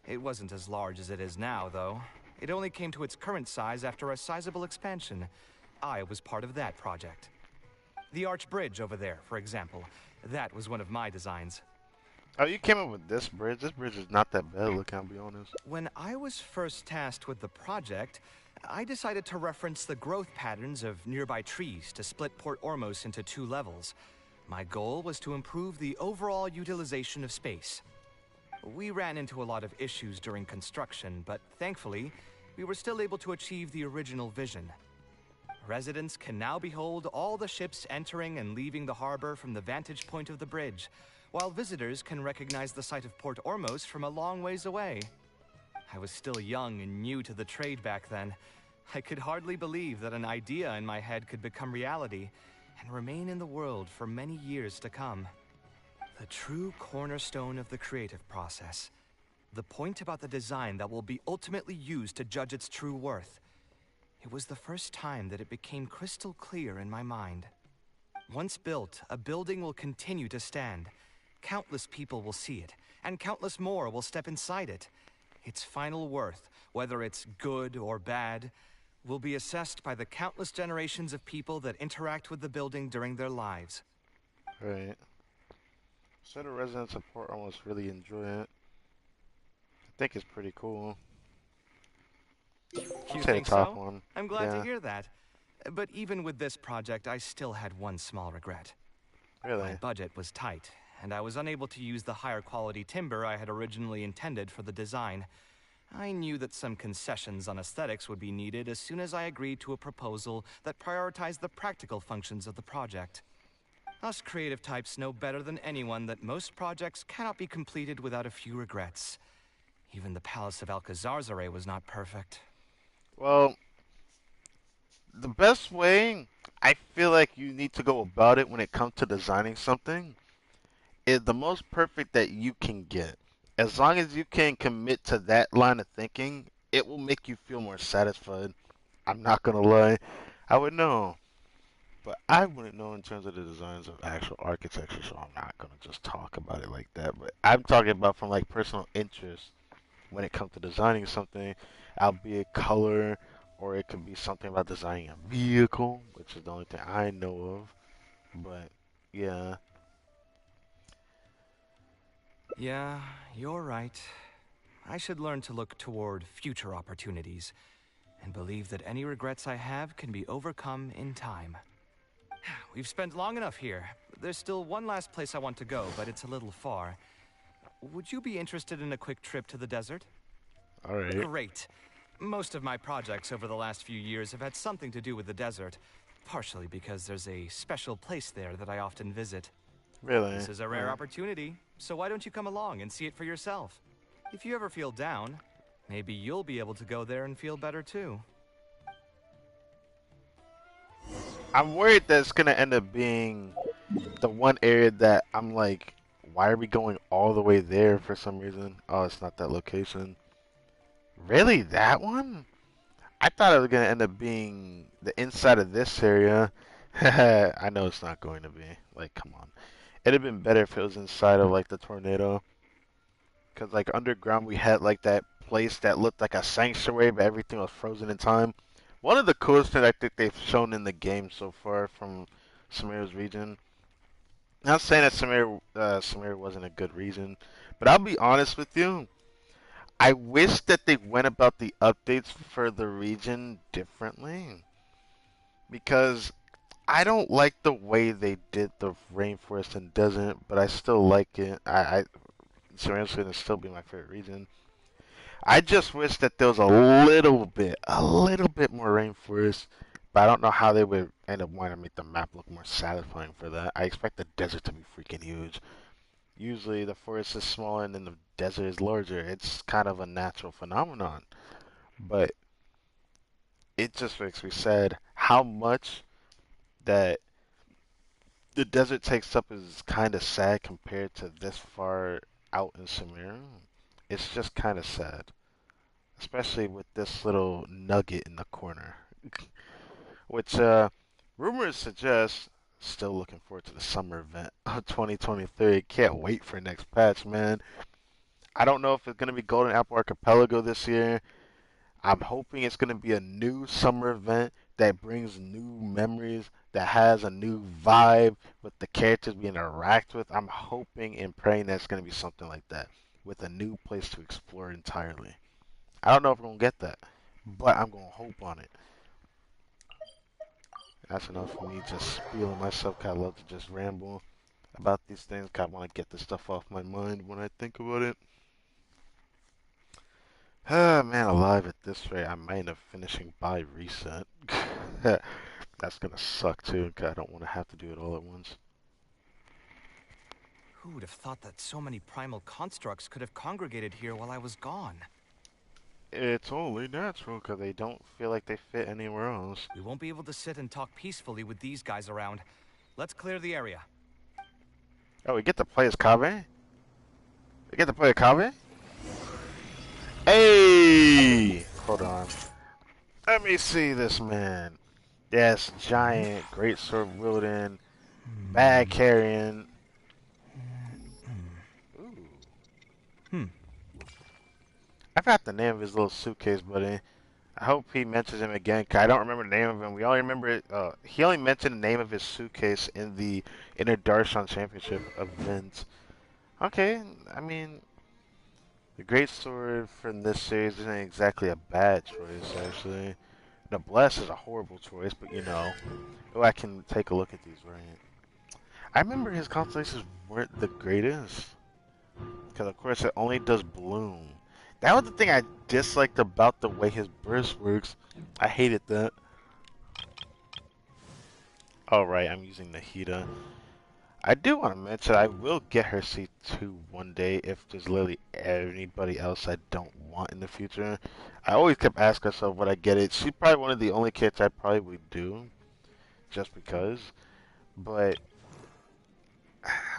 It wasn't as large as it is now, though. It only came to its current size after a sizable expansion. I was part of that project. The arch bridge over there, for example. That was one of my designs. Oh, you came up with this bridge? This bridge is not that bad looking, I'll be honest. When I was first tasked with the project, I decided to reference the growth patterns of nearby trees to split Port Ormos into 2 levels. My goal was to improve the overall utilization of space. We ran into a lot of issues during construction, but thankfully, we were still able to achieve the original vision. Residents can now behold all the ships entering and leaving the harbor from the vantage point of the bridge, while visitors can recognize the site of Port Ormos from a long ways away. I was still young and new to the trade back then. I could hardly believe that an idea in my head could become reality and remain in the world for many years to come. The true cornerstone of the creative process. The point about the design that will be ultimately used to judge its true worth. It was the first time that it became crystal clear in my mind. Once built, a building will continue to stand. Countless people will see it, and countless more will step inside it. Its final worth, whether it's good or bad, will be assessed by the countless generations of people that interact with the building during their lives. Right. So the residents of Port almost really enjoy it. I think it's pretty cool. You Say the think top so? one. I'm glad Yeah. to hear that. But even with this project, I still had one small regret. Really? My budget was tight, and I was unable to use the higher quality timber I had originally intended for the design. I knew that some concessions on aesthetics would be needed as soon as I agreed to a proposal that prioritized the practical functions of the project. Us creative types know better than anyone that most projects cannot be completed without a few regrets. Even the Palace of Alcazarzare was not perfect. Well, the best way I feel like you need to go about it when it comes to designing something is the most perfect that you can get. As long as you can commit to that line of thinking, it will make you feel more satisfied. I'm not gonna lie. I would know. But I wouldn't know in terms of the designs of actual architecture, so I'm not gonna just talk about it like that. But I'm talking about from like personal interest. when it comes to designing something, albeit color, or it could be something about designing a vehicle, which is the only thing I know of. But yeah, Yeah, you're right. I should learn to look toward future opportunities and believe that any regrets I have can be overcome in time. We've spent long enough here. There's still one last place I want to go, but it's a little far. Would you be interested in a quick trip to the desert? all right, Great. Most of my projects over the last few years have had something to do with the desert, partially because there's a special place there that I often visit. really. This is a rare opportunity, so why don't you come along and see it for yourself? If you ever feel down, maybe you'll be able to go there and feel better too. I'm worried that it's gonna end up being the one area that I'm like, why are we going all the way there for some reason? Oh, it's not that location. Really, that one? I thought it was gonna end up being the inside of this area. I know it's not going to be. Like, come on. It'd have been better if it was inside of like the tornado. Cause like underground we had like that place that looked like a sanctuary, but everything was frozen in time. One of the coolest things I think they've shown in the game so far from Samira's region. Not saying that Samira wasn't a good reason, but I'll be honest with you. I wish that they went about the updates for the region differently because I don't like the way they did the rainforest and desert, but I still like it. Seren's gonna still be my favorite region. I just wish that there was a little bit more rainforest, but I don't know how they would end up wanting to make the map look more satisfying for that. I expect the desert to be freaking huge. Usually the forest is smaller and then the desert is larger. It's kind of a natural phenomenon, but it just makes me sad how much that the desert takes up is kind of sad compared to this far out in Samir. It's just kind of sad, especially with this little nugget in the corner, which rumors suggest. Still looking forward to the summer event of 2023. Can't wait for next patch, man. I don't know if it's gonna be Golden Apple Archipelago this year. I'm hoping it's gonna be a new summer event that brings new memories, that has a new vibe with the characters we interact with. I'm hoping and praying that it's gonna be something like that, with a new place to explore entirely. I don't know if we're gonna get that, but I'm gonna hope on it. That's enough for me just spieling myself. 'Cause I love to just ramble about these things. 'Cause I want to get this stuff off my mind when I think about it. Ah, man, alive at this rate, I might end up finishing by reset. That's gonna suck too, 'cause I don't want to have to do it all at once. Who would have thought that so many primal constructs could have congregated here while I was gone? It's only natural, 'cause they don't feel like they fit anywhere else. We won't be able to sit and talk peacefully with these guys around. Let's clear the area. Oh, we get to play as KAVEH? We get to play as KAVEH? Hey! Hold on. Let me see this man. Yes, giant, great sword wielding, bag carrying. Ooh. I forgot the name of his little suitcase, buddy. I hope he mentions him again, 'cause I don't remember the name of him. We only remember it, he only mentioned the name of his suitcase in the Inner Darshan Championship event. Okay, I mean, the great sword from this series isn't exactly a bad choice, actually. The Bless is a horrible choice, but you know. Oh, I can take a look at these, right? I remember his constellations weren't the greatest. Because, of course, it only does bloom. That was the thing I disliked about the way his burst works. I hated that. Alright, I'm using Nahida. I do want to mention I will get her C2 one day if there's literally anybody else I don't want in the future. I always kept asking myself would I get it. She's probably one of the only kits I probably would do. Just because. But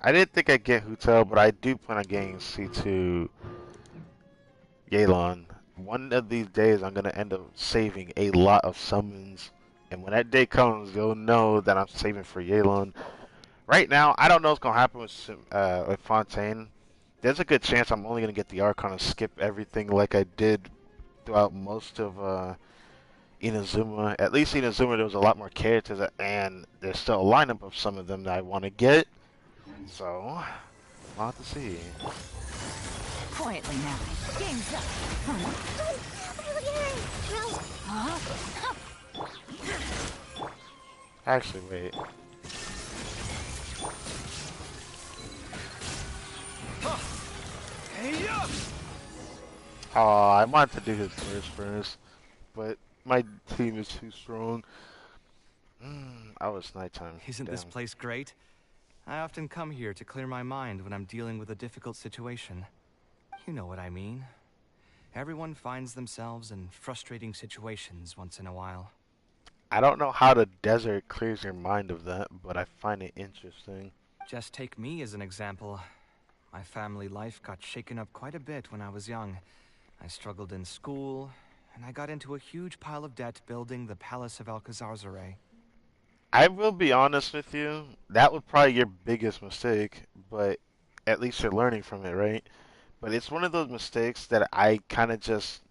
I didn't think I'd get Hutel, but I do plan on getting C2 Yelan. One of these days I'm going to end up saving a lot of summons. And when that day comes, you'll know that I'm saving for Yelan. Right now, I don't know what's going to happen with Fontaine. there's a good chance I'm only gonna get the Archon and skip everything like I did throughout most of Inazuma. At least Inazuma, there was a lot more characters, and there's still a lineup of some of them that I want to get. So, we'll have to see. Quietly now. Game's up. Huh? Actually, wait. Oh, I wanted to do his first, but my team is too strong. I was nighttime. Isn't this place great? I often come here to clear my mind when I'm dealing with a difficult situation. You know what I mean. Everyone finds themselves in frustrating situations once in a while. I don't know how the desert clears your mind of that, but I find it interesting. Just take me as an example. My family life got shaken up quite a bit when I was young. I struggled in school, and I got into a huge pile of debt building the Palace of Alcazarzaray. I will be honest with you, that was probably your biggest mistake, but at least you're learning from it, right? But it's one of those mistakes that I kind of just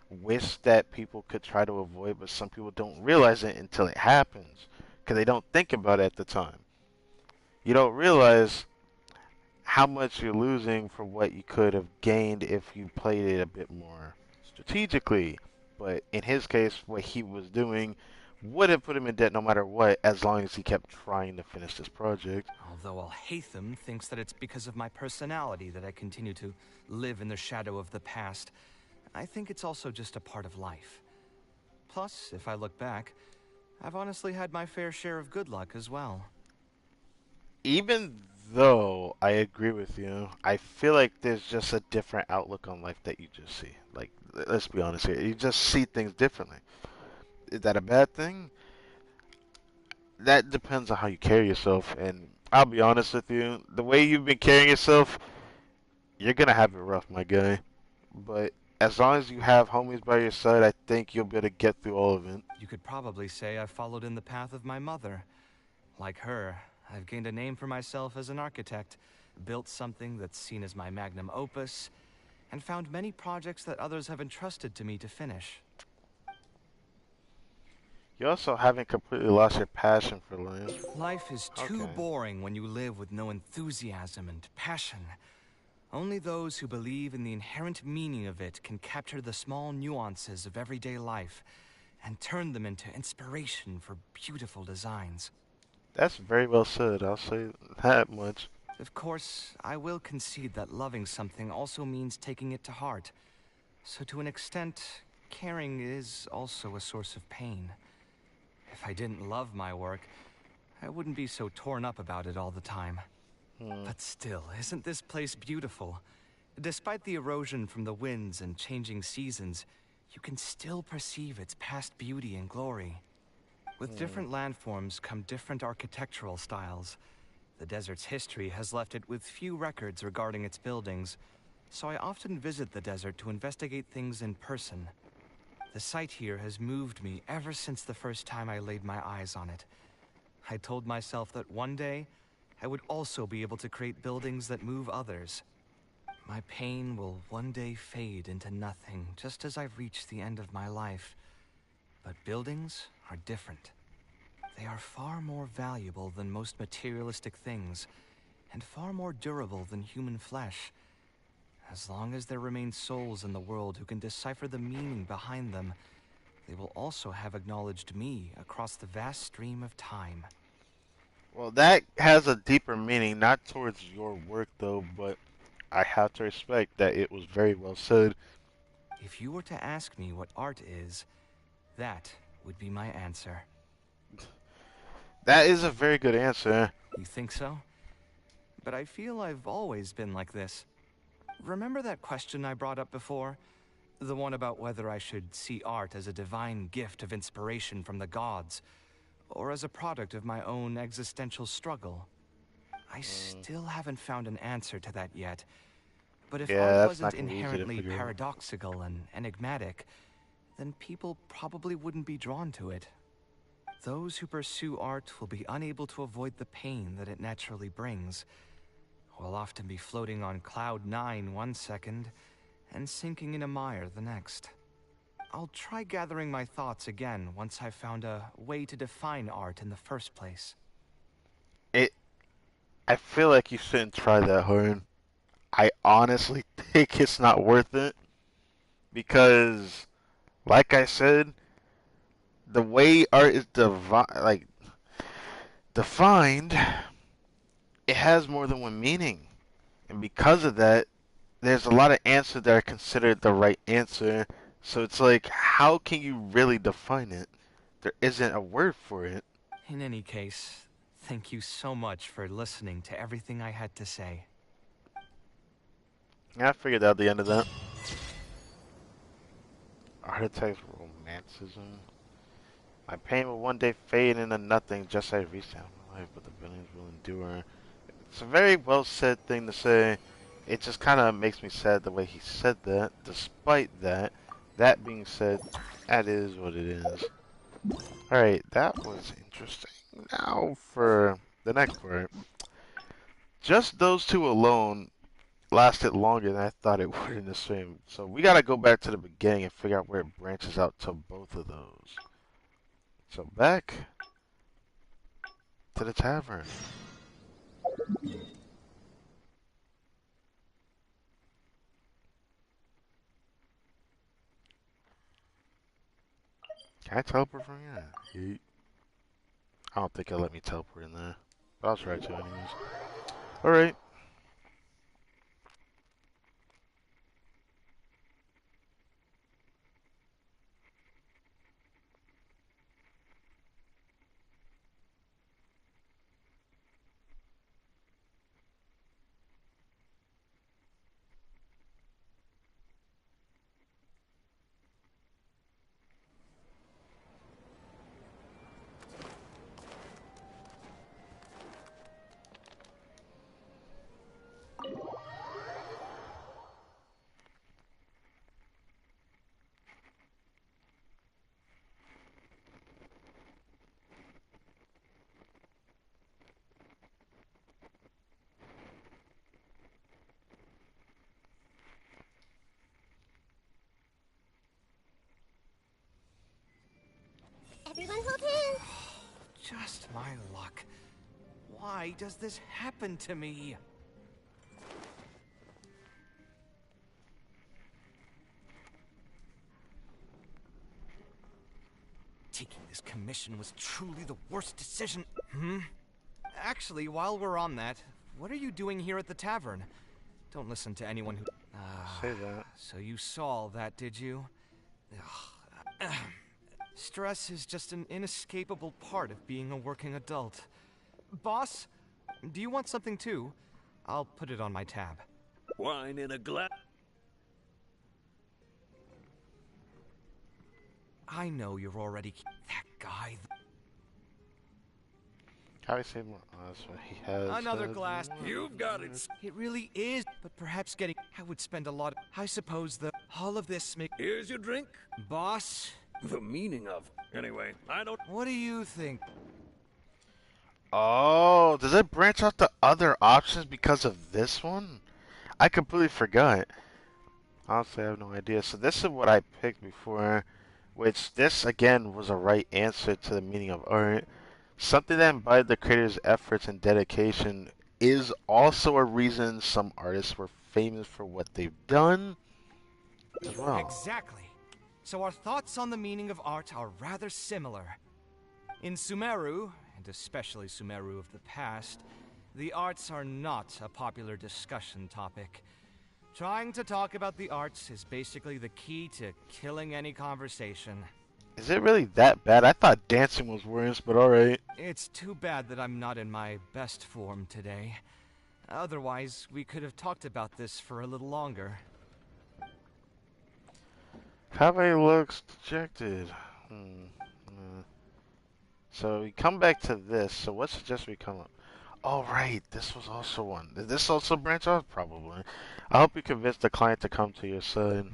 wish that people could try to avoid, but some people don't realize it until it happens because they don't think about it at the time. You don't realize how much you're losing for what you could have gained if you played it a bit more strategically. But in his case, what he was doing would have put him in debt no matter what, as long as he kept trying to finish this project. Although Alhaitham thinks that it's because of my personality that I continue to live in the shadow of the past, I think it's also just a part of life. Plus, if I look back, I've honestly had my fair share of good luck as well. Even though I agree with you, I feel like there's just a different outlook on life that you just see. Like, let's be honest here, you just see things differently. Is that a bad thing? That depends on how you carry yourself, and I'll be honest with you, the way you've been carrying yourself, you're gonna have it rough, my guy. But as long as you have homies by your side, I think you'll be able to get through all of it. You could probably say I followed in the path of my mother. Like her, I've gained a name for myself as an architect, built something that's seen as my magnum opus, and found many projects that others have entrusted to me to finish. You also haven't completely lost your passion for life. Life is too boring when you live with no enthusiasm and passion. Only those who believe in the inherent meaning of it can capture the small nuances of everyday life and turn them into inspiration for beautiful designs. That's very well said, I'll say that much. Of course, I will concede that loving something also means taking it to heart. So to an extent, caring is also a source of pain. If I didn't love my work, I wouldn't be so torn up about it all the time. But still, isn't this place beautiful? Despite the erosion from the winds and changing seasons, you can still perceive its past beauty and glory. With different landforms come different architectural styles. The desert's history has left it with few records regarding its buildings, so I often visit the desert to investigate things in person. The sight here has moved me ever since the first time I laid my eyes on it. I told myself that one day, I would also be able to create buildings that move others. My pain will one day fade into nothing, just as I reach the end of my life. But buildings are different. They are far more valuable than most materialistic things, and far more durable than human flesh. As long as there remain souls in the world who can decipher the meaning behind them, they will also have acknowledged me across the vast stream of time. Well, that has a deeper meaning, not towards your work though, but I have to respect that it was very well said. If you were to ask me what art is, that would be my answer. That is a very good answer. You think so? But I feel I've always been like this. Remember that question I brought up before? The one about whether I should see art as a divine gift of inspiration from the gods, or as a product of my own existential struggle. I still haven't found an answer to that yet. But if art wasn't inherently paradoxical and enigmatic, then people probably wouldn't be drawn to it. Those who pursue art will be unable to avoid the pain that it naturally brings. We'll often be floating on cloud 9 one second, and sinking in a mire the next. I'll try gathering my thoughts again once I've found a way to define art in the first place. I feel like you shouldn't try that hard. I honestly think it's not worth it because, like I said, the way art is defined, it has more than one meaning, and because of that, there's a lot of answers that are considered the right answer. So it's like, how can you really define it? There isn't a word for it. In any case, thank you so much for listening to everything I had to say. Yeah, I figured out the end of that. Architect's romanticism. My pain will one day fade into nothing, just as I reach out my life, but the buildings will endure. It's a very well said thing to say. It just kind of makes me sad the way he said that. Despite that, that being said, that is what it is. Alright, that was interesting. Now for the next part. Just those two alone lasted longer than I thought it would in the stream. So we gotta go back to the beginning and figure out where it branches out to both of those. So back to the tavern. Can I teleport from here? Yeet. I don't think it'll let me teleport in there. But I'll try to anyways. Alright. Everyone hold hands. Just my luck. Why does this happen to me? Taking this commission was truly the worst decision. Actually, while we're on that, what are you doing here at the tavern? Don't listen to anyone who... Say that. So you saw all that, did you? Stress is just an inescapable part of being a working adult. Boss, do you want something too? I'll put it on my tab. Wine in a glass. I know you're already... That guy... How do I say more? Oh, that's what he has. Another glass. You've got it. It really is, but perhaps getting... I would spend a lot... I suppose the... All of this make... Here's your drink. Boss? The meaning of... Anyway, I don't... What do you think? Oh, does it branch out to other options because of this one? I completely forgot. Honestly, I have no idea. So this is what I picked before, which this, again, was a right answer to the meaning of art. Something that embodied the creator's efforts and dedication is also a reason some artists were famous for what they've done as well. Exactly. So our thoughts on the meaning of art are rather similar. In Sumeru, and especially Sumeru of the past, the arts are not a popular discussion topic. Trying to talk about the arts is basically the key to killing any conversation. Is it really that bad? I thought dancing was worse, but alright. It's too bad that I'm not in my best form today. Otherwise, we could have talked about this for a little longer. KAVEH looks dejected. So we come back to this. So what suggests we come up? Oh, right. This was also one. Did this also branch off? Probably. I hope you convince the client to come to your side.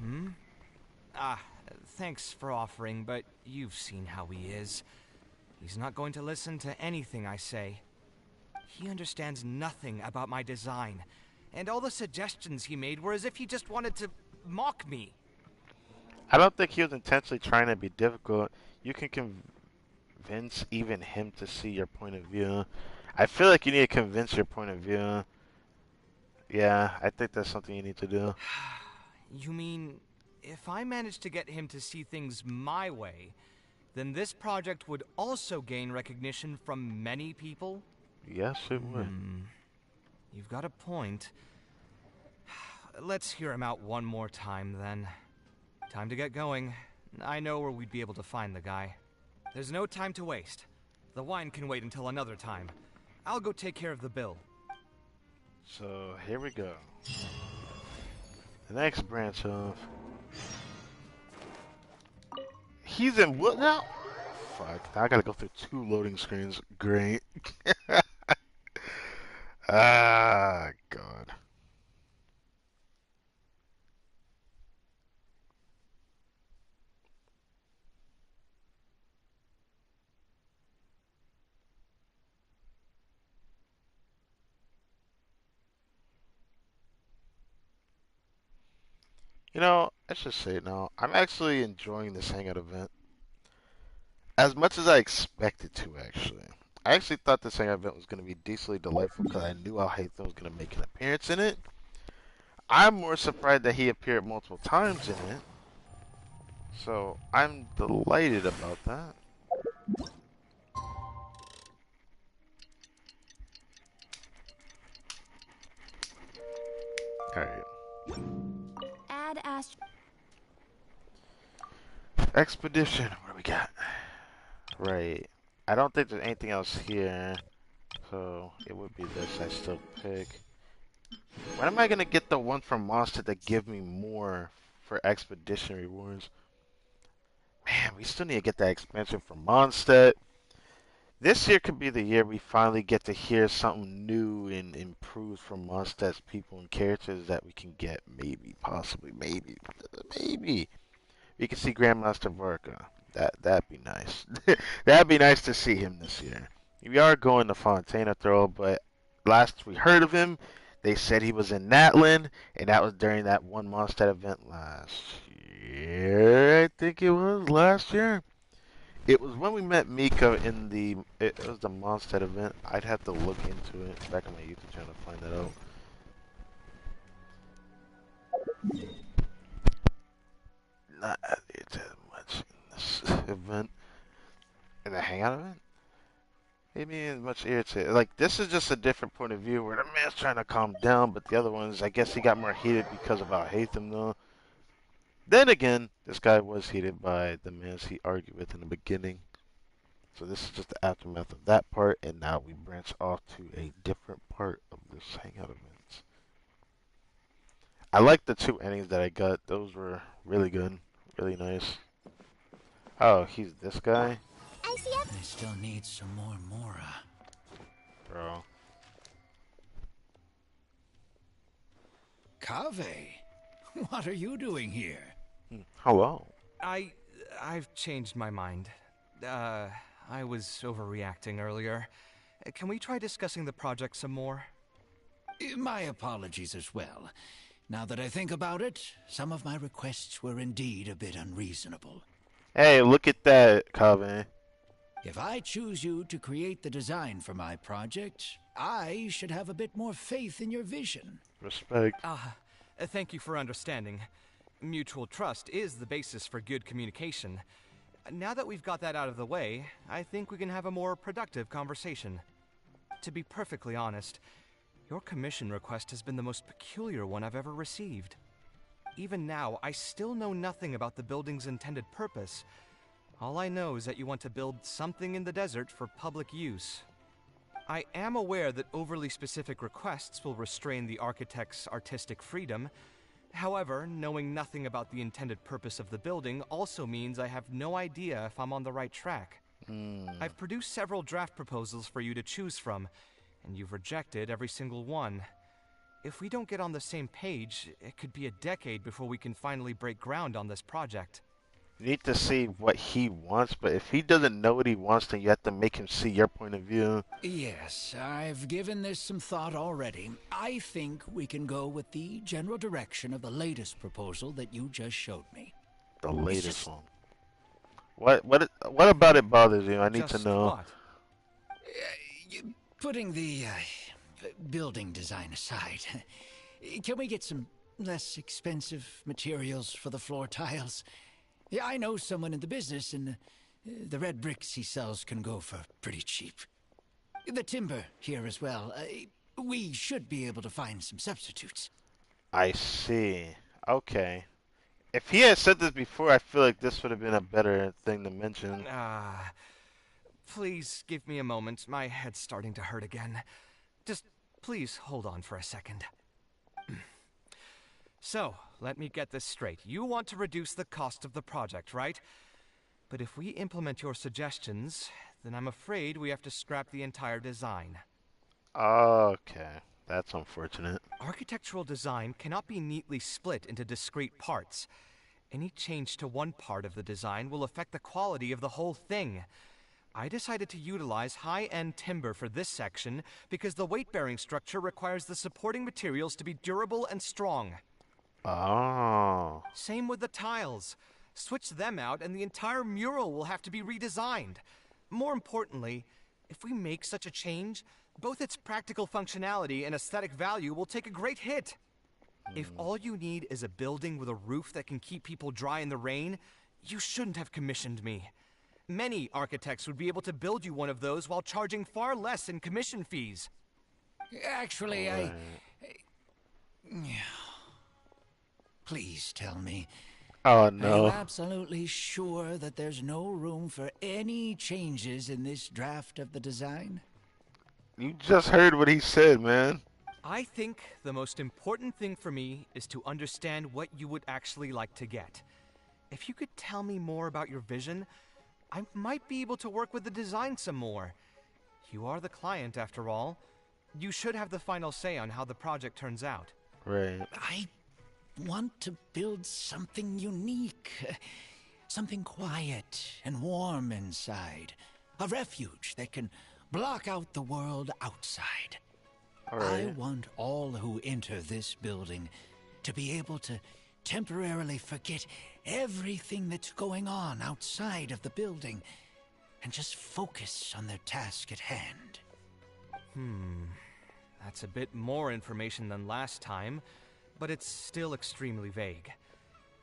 Thanks for offering, but you've seen how he is. He's not going to listen to anything I say. He understands nothing about my design, and all the suggestions he made were as if he just wanted to mock me. I don't think he was intentionally trying to be difficult. You can convince even him to see your point of view. I feel like you need to convince your point of view. Yeah, I think that's something you need to do. You mean, if I managed to get him to see things my way, then this project would also gain recognition from many people? Yes, it would. You've got a point. Let's hear him out one more time, then. Time to get going. I know where we'd be able to find the guy. There's no time to waste. The wine can wait until another time. I'll go take care of the bill. So, here we go. The next branch of... He's in what now? Fuck, now I gotta go through 2 loading screens. Great. Ah, God. You know, I should say it now. I'm actually enjoying this Hangout event. As much as I expected to, actually. I actually thought this Hangout event was going to be decently delightful because I knew Al Haytham was going to make an appearance in it. I'm more surprised that he appeared multiple times in it. So, I'm delighted about that. Alright. Add Ast. Expedition. What do we got? Right. I don't think there's anything else here. So, it would be this I still pick. When am I going to get the one from Monster that give me more for expedition rewards? Man, we still need to get that expansion from Mondstadt. This year could be the year we finally get to hear something new and improved from Mondstadt's people and characters that we can get. Maybe, possibly, maybe. We can see Grandmaster Varka. That'd be nice. That'd be nice to see him this year. We are going to Fontaine after all, but last we heard of him, they said he was in Natlin, and that was during that one Mondstadt event last year. I think it was last year. It was when we met Mika in the. It was the Mondstadt event. I'd have to look into it back on my YouTube channel to find that out. Not that much in this event. In the Hangout event? Maybe as much irritated. Like, this is just a different point of view where the man's trying to calm down, but the other ones, I guess he got more heated because of Al Haytham, though. Then again, this guy was heated by the mans he argued with in the beginning. So this is just the aftermath of that part, and now we branch off to a different part of this Hangout event. I like the 2 endings that I got. Those were really good. Really nice. Oh, he's this guy? I still need some more Mora. Bro. KAVEH, what are you doing here? Hello. I've changed my mind. I was overreacting earlier. Can we try discussing the project some more? My apologies as well. Now that I think about it, some of my requests were indeed a bit unreasonable. Hey, look at that, KAVEH. If I choose you to create the design for my project, I should have a bit more faith in your vision. Respect. Thank you for understanding. Mutual trust is the basis for good communication. Now that we've got that out of the way, I think we can have a more productive conversation. To be perfectly honest, your commission request has been the most peculiar one I've ever received. Even now, I still know nothing about the building's intended purpose. All I know is that you want to build something in the desert for public use. I am aware that overly specific requests will restrain the architect's artistic freedom. However, knowing nothing about the intended purpose of the building also means I have no idea if I'm on the right track. I've produced several draft proposals for you to choose from, and you've rejected every single one. If we don't get on the same page, it could be a decade before we can finally break ground on this project. You need to see what he wants, but if he doesn't know what he wants, then you have to make him see your point of view. Yes, I've given this some thought already. I think we can go with the general direction of the latest proposal that you just showed me. The It's latest just one. What about it bothers you? I need to Just know. what? putting the building design aside. Can we get some less expensive materials for the floor tiles? Yeah, I know someone in the business, and the red bricks he sells can go for pretty cheap. The timber here as well. We should be able to find some substitutes. I see. Okay. If he had said this before, I feel like this would have been a better thing to mention. Please give me a moment. My head's starting to hurt again. Just please hold on for a second. So, let me get this straight. You want to reduce the cost of the project, right? But if we implement your suggestions, then I'm afraid we have to scrap the entire design. Okay. That's unfortunate. Architectural design cannot be neatly split into discrete parts. Any change to one part of the design will affect the quality of the whole thing. I decided to utilize high-end timber for this section because the weight-bearing structure requires the supporting materials to be durable and strong. Oh. Same with the tiles. Switch them out and the entire mural will have to be redesigned. More importantly, if we make such a change, both its practical functionality and aesthetic value will take a great hit. If all you need is a building with a roof that can keep people dry in the rain, you shouldn't have commissioned me. Many architects would be able to build you one of those while charging far less in commission fees. Actually, Please tell me. Oh Are you no. absolutely sure that there's no room for any changes in this draft of the design? You just heard what he said, man. I think the most important thing for me is to understand what you would actually like to get. If you could tell me more about your vision, I might be able to work with the design some more. You are the client, after all. You should have the final say on how the project turns out. Right. I want to build something unique. Something quiet and warm inside. A refuge that can block out the world outside. All I right. want all who enter this building to be able to temporarily forget everything that's going on outside of the building and just focus on their task at hand. That's a bit more information than last time, but it's still extremely vague.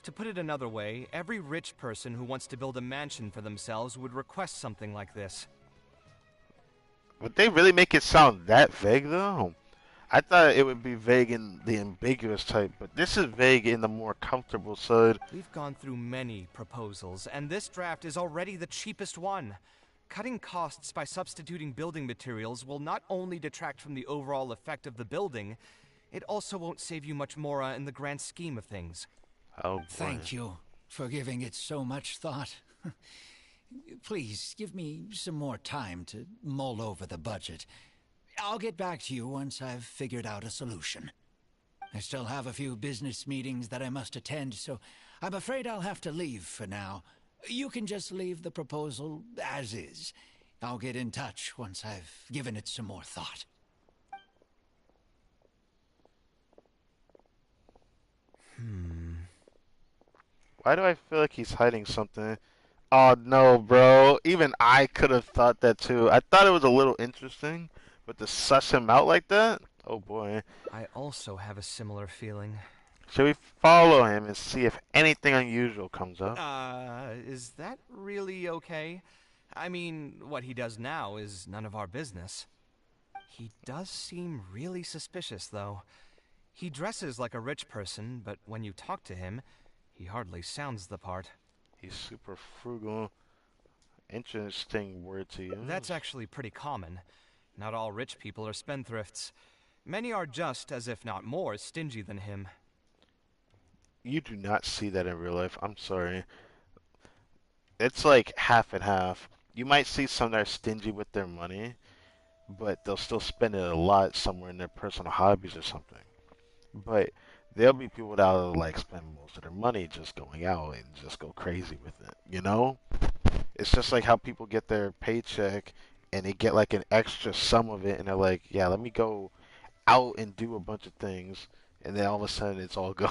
To put it another way, every rich person who wants to build a mansion for themselves would request something like this. Would they really make it sound that vague, though? I thought it would be vague in the ambiguous type, but this is vague in the more comfortable side. We've gone through many proposals, and this draft is already the cheapest one. Cutting costs by substituting building materials will not only detract from the overall effect of the building, it also won't save you much more in the grand scheme of things. Oh, boy. Thank you for giving it so much thought. Please give me some more time to mull over the budget. I'll get back to you once I've figured out a solution. I still have a few business meetings that I must attend, so I'm afraid I'll have to leave for now. You can just leave the proposal as is. I'll get in touch once I've given it some more thought. Why do I feel like he's hiding something? Oh, no, bro. Even I could have thought that, too. I thought it was a little interesting, but to suss him out like that? Oh, boy. I also have a similar feeling. Should we follow him and see if anything unusual comes up? Is that really okay? I mean, what he does now is none of our business. He does seem really suspicious, though. He dresses like a rich person, but when you talk to him, he hardly sounds the part. He's super frugal. Interesting word to use. That's actually pretty common. Not all rich people are spendthrifts. Many are just, as if not more, stingy than him. You do not see that in real life. I'm sorry. It's like half and half. You might see some that are stingy with their money, but they'll still spend it a lot somewhere in their personal hobbies or something. But there'll be people that'll like spend most of their money just going out and just go crazy with it. You know, it's just like how people get their paycheck and they get like an extra sum of it, and they're like, yeah, let me go out and do a bunch of things, and then all of a sudden it's all gone.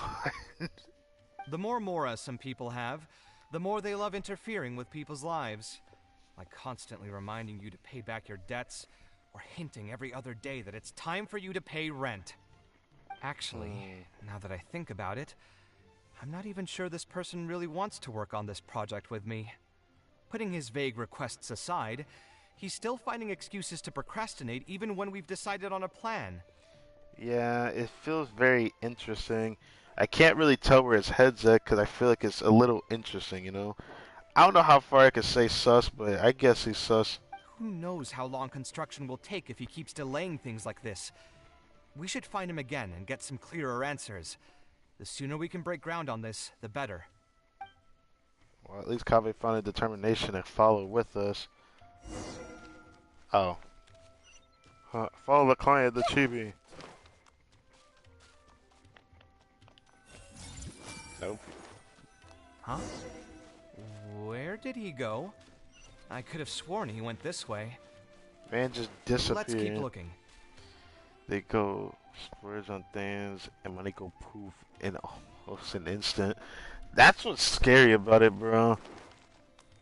The more mora some people have, the more they love interfering with people's lives. Like constantly reminding you to pay back your debts, or hinting every other day that it's time for you to pay rent. Actually, now that I think about it, I'm not even sure this person really wants to work on this project with me. Putting his vague requests aside, he's still finding excuses to procrastinate even when we've decided on a plan. Yeah, it feels very interesting. I can't really tell where his head's at because I feel like it's a little interesting, you know? I don't know how far I could say sus, but I guess he's sus. Who knows how long construction will take if he keeps delaying things like this? We should find him again and get some clearer answers. The sooner we can break ground on this, the better. Well, at least KAVEH found a determination to follow with us. Oh. Follow the client, the chibi. Nope. Huh? Where did he go? I could have sworn he went this way. Man just disappeared. Let's keep looking. They go splurge on things, and money go poof in almost an instant. That's what's scary about it, bro.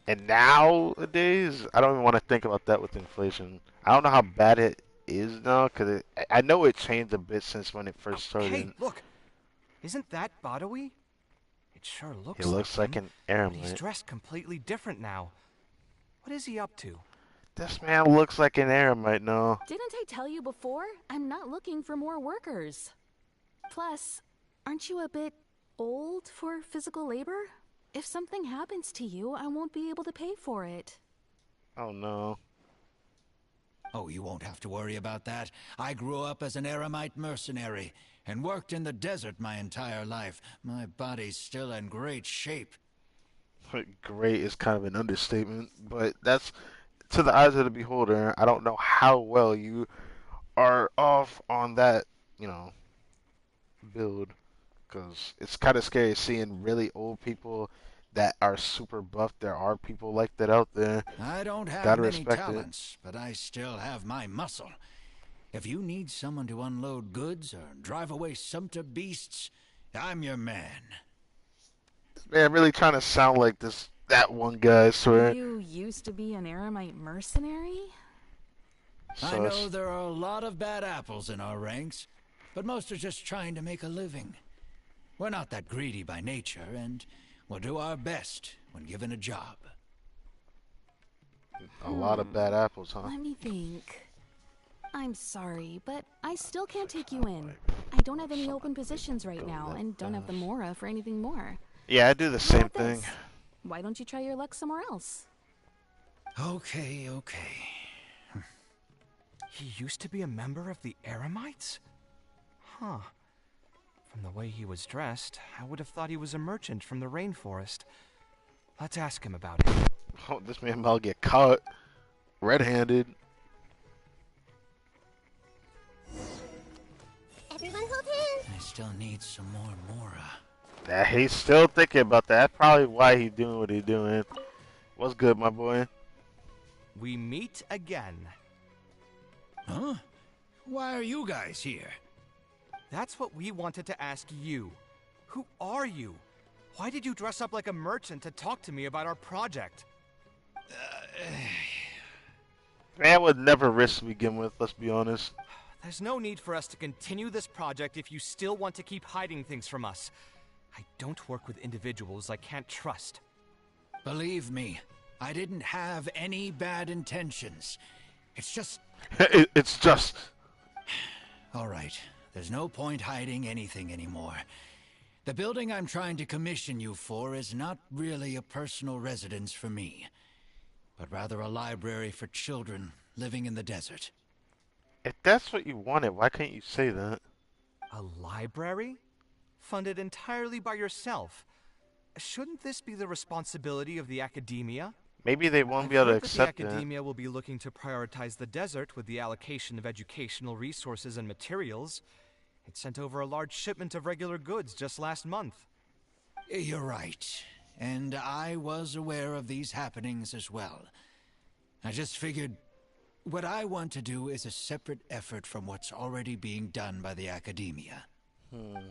And nowadays, I don't even want to think about that with inflation. I don't know how bad it is now, because I know it changed a bit since when it first started. Hey, look! Isn't that Badawi? It sure looks He looks like him, an but he's eremite. dressed completely different now. What is he up to? This man looks like an eremite now. Didn't I tell you before? I'm not looking for more workers. Plus, aren't you a bit old for physical labor? If something happens to you, I won't be able to pay for it. Oh no. Oh, you won't have to worry about that. I grew up as an eremite mercenary and worked in the desert my entire life. My body's still in great shape. Great is kind of an understatement, but that's to the eyes of the beholder. I don't know how well you are off on that, you know, build, because it's kind of scary seeing really old people that are super buff. There are people like that out there. I don't have Gotta many respect talents, but I still have my muscle. If you need someone to unload goods or drive away sumpter beasts, I'm your man. Man, really trying to sound like that one guy, I swear. You used to be an eremite mercenary? I know there are a lot of bad apples in our ranks, but most are just trying to make a living. We're not that greedy by nature, and we'll do our best when given a job. A lot of bad apples, huh? Let me think. I'm sorry, but I still can't take you in. I don't have any open positions right now, and don't have the mora for anything more. Yeah, I do the How same about thing. this? Why don't you try your luck somewhere else? Okay. He used to be a member of the Eremites? Huh. From the way he was dressed, I would have thought he was a merchant from the rainforest. Let's ask him about it. Oh, this man about to get caught red-handed. Everyone hold hands. I still need some more mora. That he's still thinking about that. That's probably why he's doing what he's doing. What's good, my boy? We meet again. Huh? Why are you guys here? That's what we wanted to ask you. Who are you? Why did you dress up like a merchant to talk to me about our project? Man would never risk to begin with, let's be honest. There's no need for us to continue this project if you still want to keep hiding things from us. I don't work with individuals I can't trust. Believe me, I didn't have any bad intentions. It's just... It's just... All right, there's no point hiding anything anymore. The building I'm trying to commission you for is not really a personal residence for me, but rather a library for children living in the desert. If that's what you wanted, why can't you say that? A library? Funded entirely by yourself? Shouldn't this be the responsibility of the academia? Maybe they won't I've be able to heard that accept the that. academia will be looking to prioritize the desert with the allocation of educational resources and materials. It sent over a large shipment of regular goods just last month. You're right. And I was aware of these happenings as well. I just figured what I want to do is a separate effort from what's already being done by the academia.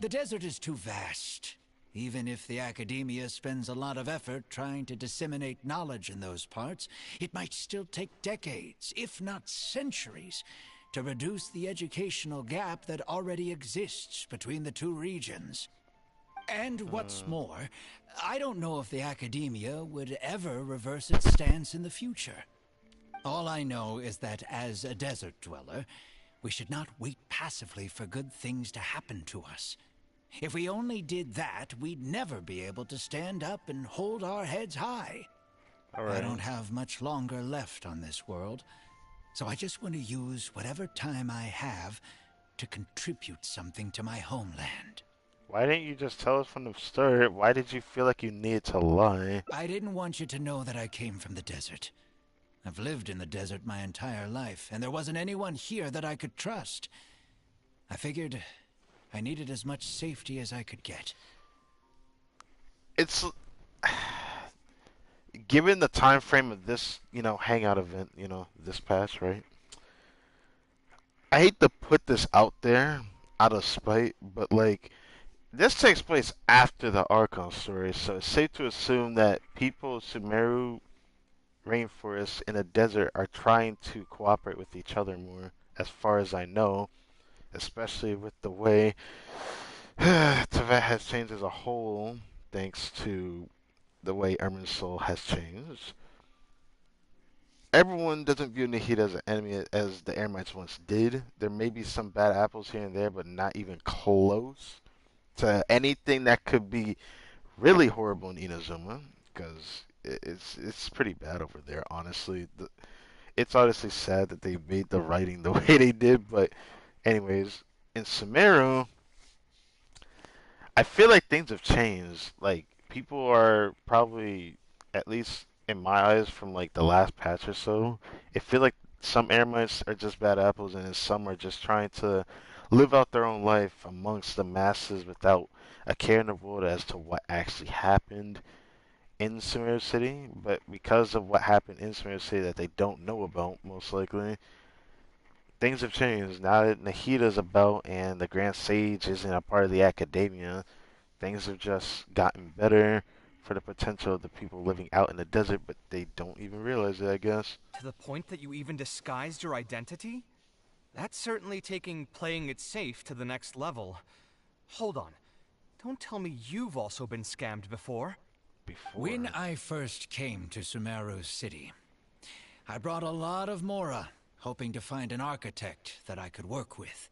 The desert is too vast. Even if the academia spends a lot of effort trying to disseminate knowledge in those parts, it might still take decades, if not centuries, to reduce the educational gap that already exists between the two regions. And what's more, I don't know if the academia would ever reverse its stance in the future. All I know is that as a desert dweller, we should not wait passively for good things to happen to us. If we only did that, we'd never be able to stand up and hold our heads high. I don't have much longer left on this world, so I just want to use whatever time I have to contribute something to my homeland. Why didn't you just tell us from the start? Why did you feel like you needed to lie? I didn't want you to know that I came from the desert. I've lived in the desert my entire life, and there wasn't anyone here that I could trust. I figured I needed as much safety as I could get. It's given the time frame of this, hangout event, this past, right? I hate to put this out there out of spite, but like this takes place after the Archon story, so it's safe to assume that people of Sumeru rainforests in the desert are trying to cooperate with each other more, as far as I know, especially with the way Teyvat has changed as a whole, thanks to the way Irminsul has changed. Everyone doesn't view Nahida as an enemy as the Eremites once did. There may be some bad apples here and there, but not even close to anything that could be really horrible in Inazuma, because it's pretty bad over there, honestly. It's honestly sad that they made the writing the way they did, but anyways, in Sumeru, I feel like things have changed. Like, people are probably, at least in my eyes, from like the last patch or so, it feel like some Eremites are just bad apples, and some are just trying to live out their own life amongst the masses without a care in the world as to what actually happened in Sumeru City. But because of what happened in Sumeru City that they don't know about, most likely, things have changed. Now that Nahida's about and the Grand Sage isn't a part of the academia, things have just gotten better for the potential of the people living out in the desert, but they don't even realize it, I guess. To the point that you even disguised your identity? That's certainly taking playing it safe to the next level. Hold on. Don't tell me you've also been scammed before. When I first came to Sumeru City, I brought a lot of Mora, hoping to find an architect that I could work with.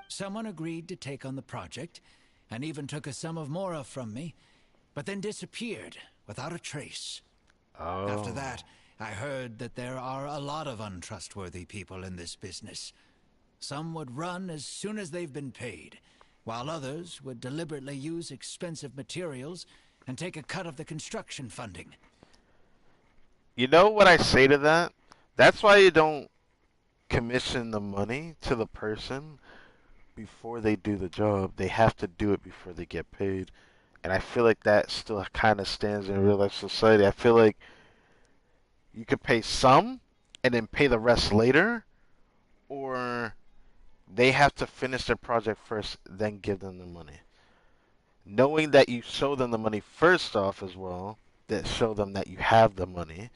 Someone agreed to take on the project, and even took a sum of Mora from me, but then disappeared without a trace. After that, I heard that there are a lot of untrustworthy people in this business. Some would run as soon as they've been paid, while others would deliberately use expensive materials and take a cut of the construction funding. You know what I say to that? That's why you don't commission the money to the person before they do the job. They have to do it before they get paid. And I feel like that still kind of stands in real life society. I feel like you could pay some and then pay the rest later, or they have to finish their project first, then give them the money. Knowing that you show them the money first off as well, that show them that you have the money,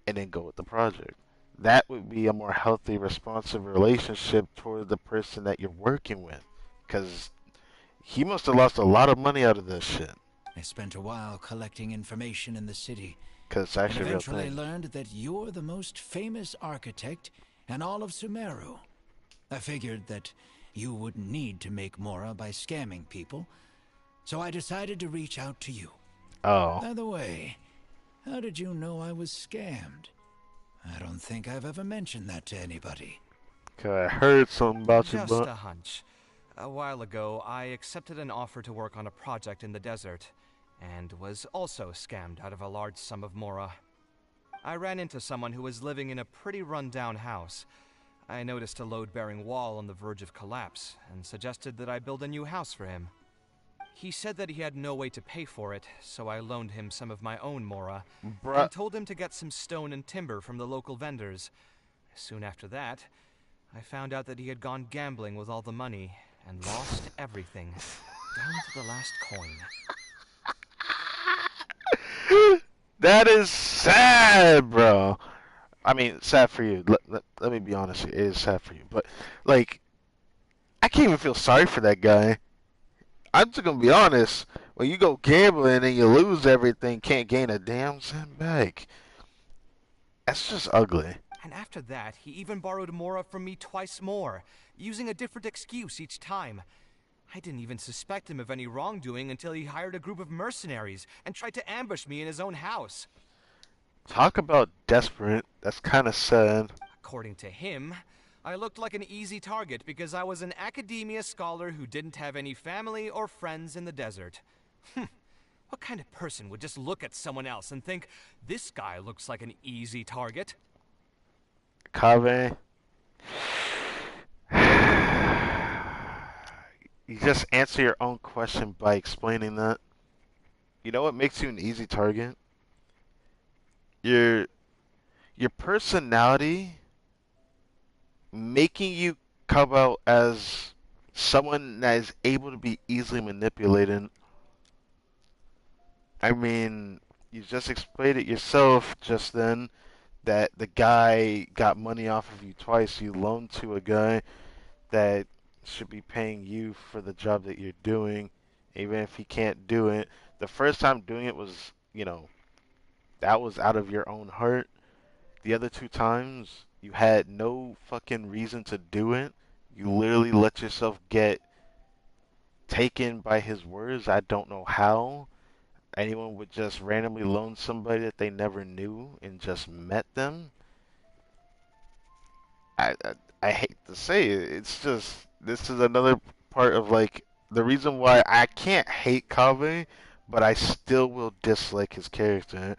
and then go with the project. That would be a more healthy, responsive relationship toward the person that you're working with. Because he must have lost a lot of money out of this shit. I spent a while collecting information in the city. Because it's actually and a real eventually thing. learned that you're the most famous architect in all of Sumeru. I figured that you wouldn't need to make Mora by scamming people, so I decided to reach out to you. Oh. By the way, how did you know I was scammed? I don't think I've ever mentioned that to anybody. Cause I heard something about you, Just but a hunch. A while ago, I accepted an offer to work on a project in the desert, and was also scammed out of a large sum of Mora. I ran into someone who was living in a pretty run-down house. I noticed a load-bearing wall on the verge of collapse and suggested that I build a new house for him. He said that he had no way to pay for it, so I loaned him some of my own mora and told him to get some stone and timber from the local vendors. Soon after that, I found out that he had gone gambling with all the money and lost everything, down to the last coin. That is sad, bro. I mean, sad for you. Let me be honest here. It is sad for you. But, like, I can't even feel sorry for that guy. I'm just going to be honest. When you go gambling and you lose everything, can't gain a damn cent back. That's just ugly. And after that, he even borrowed mora from me twice more, using a different excuse each time. I didn't even suspect him of any wrongdoing until he hired a group of mercenaries and tried to ambush me in his own house. Talk about desperate. That's kind of sad. According to him, I looked like an easy target because I was an academia scholar who didn't have any family or friends in the desert. What kind of person would just look at someone else and think, this guy looks like an easy target? KAVEH. You just answer your own question by explaining that. You know what makes you an easy target? Your personality making you come out as someone that is able to be easily manipulated. I mean, you just explained it yourself just then that the guy got money off of you twice. You loaned to a guy that should be paying you for the job that you're doing, even if he can't do it. The first time doing it was, that was out of your own heart. The other two times, you had no fucking reason to do it. You literally let yourself get taken by his words. I don't know how anyone would just randomly loan somebody that they never knew and just met them. I hate to say it. It's just, this is another part of, like, the reason why I can't hate KAVEH, but I still will dislike his character.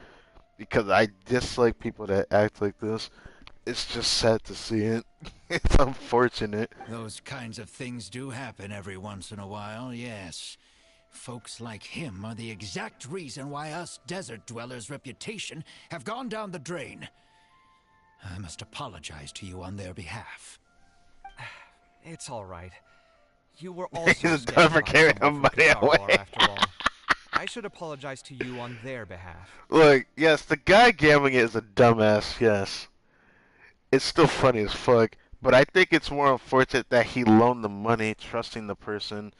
Because I dislike people that act like this. It's just sad to see it. It's unfortunate. Those kinds of things do happen every once in a while, yes. Folks like him are the exact reason why us desert dwellers' reputation have gone down the drain. I must apologize to you on their behalf. It's all right. You were also He's done for carrying money away. After all. I should apologize to you on their behalf. Look, yes, the guy gambling is a dumbass, yes. It's still funny as fuck, but I think it's more unfortunate that he loaned the money, trusting the person.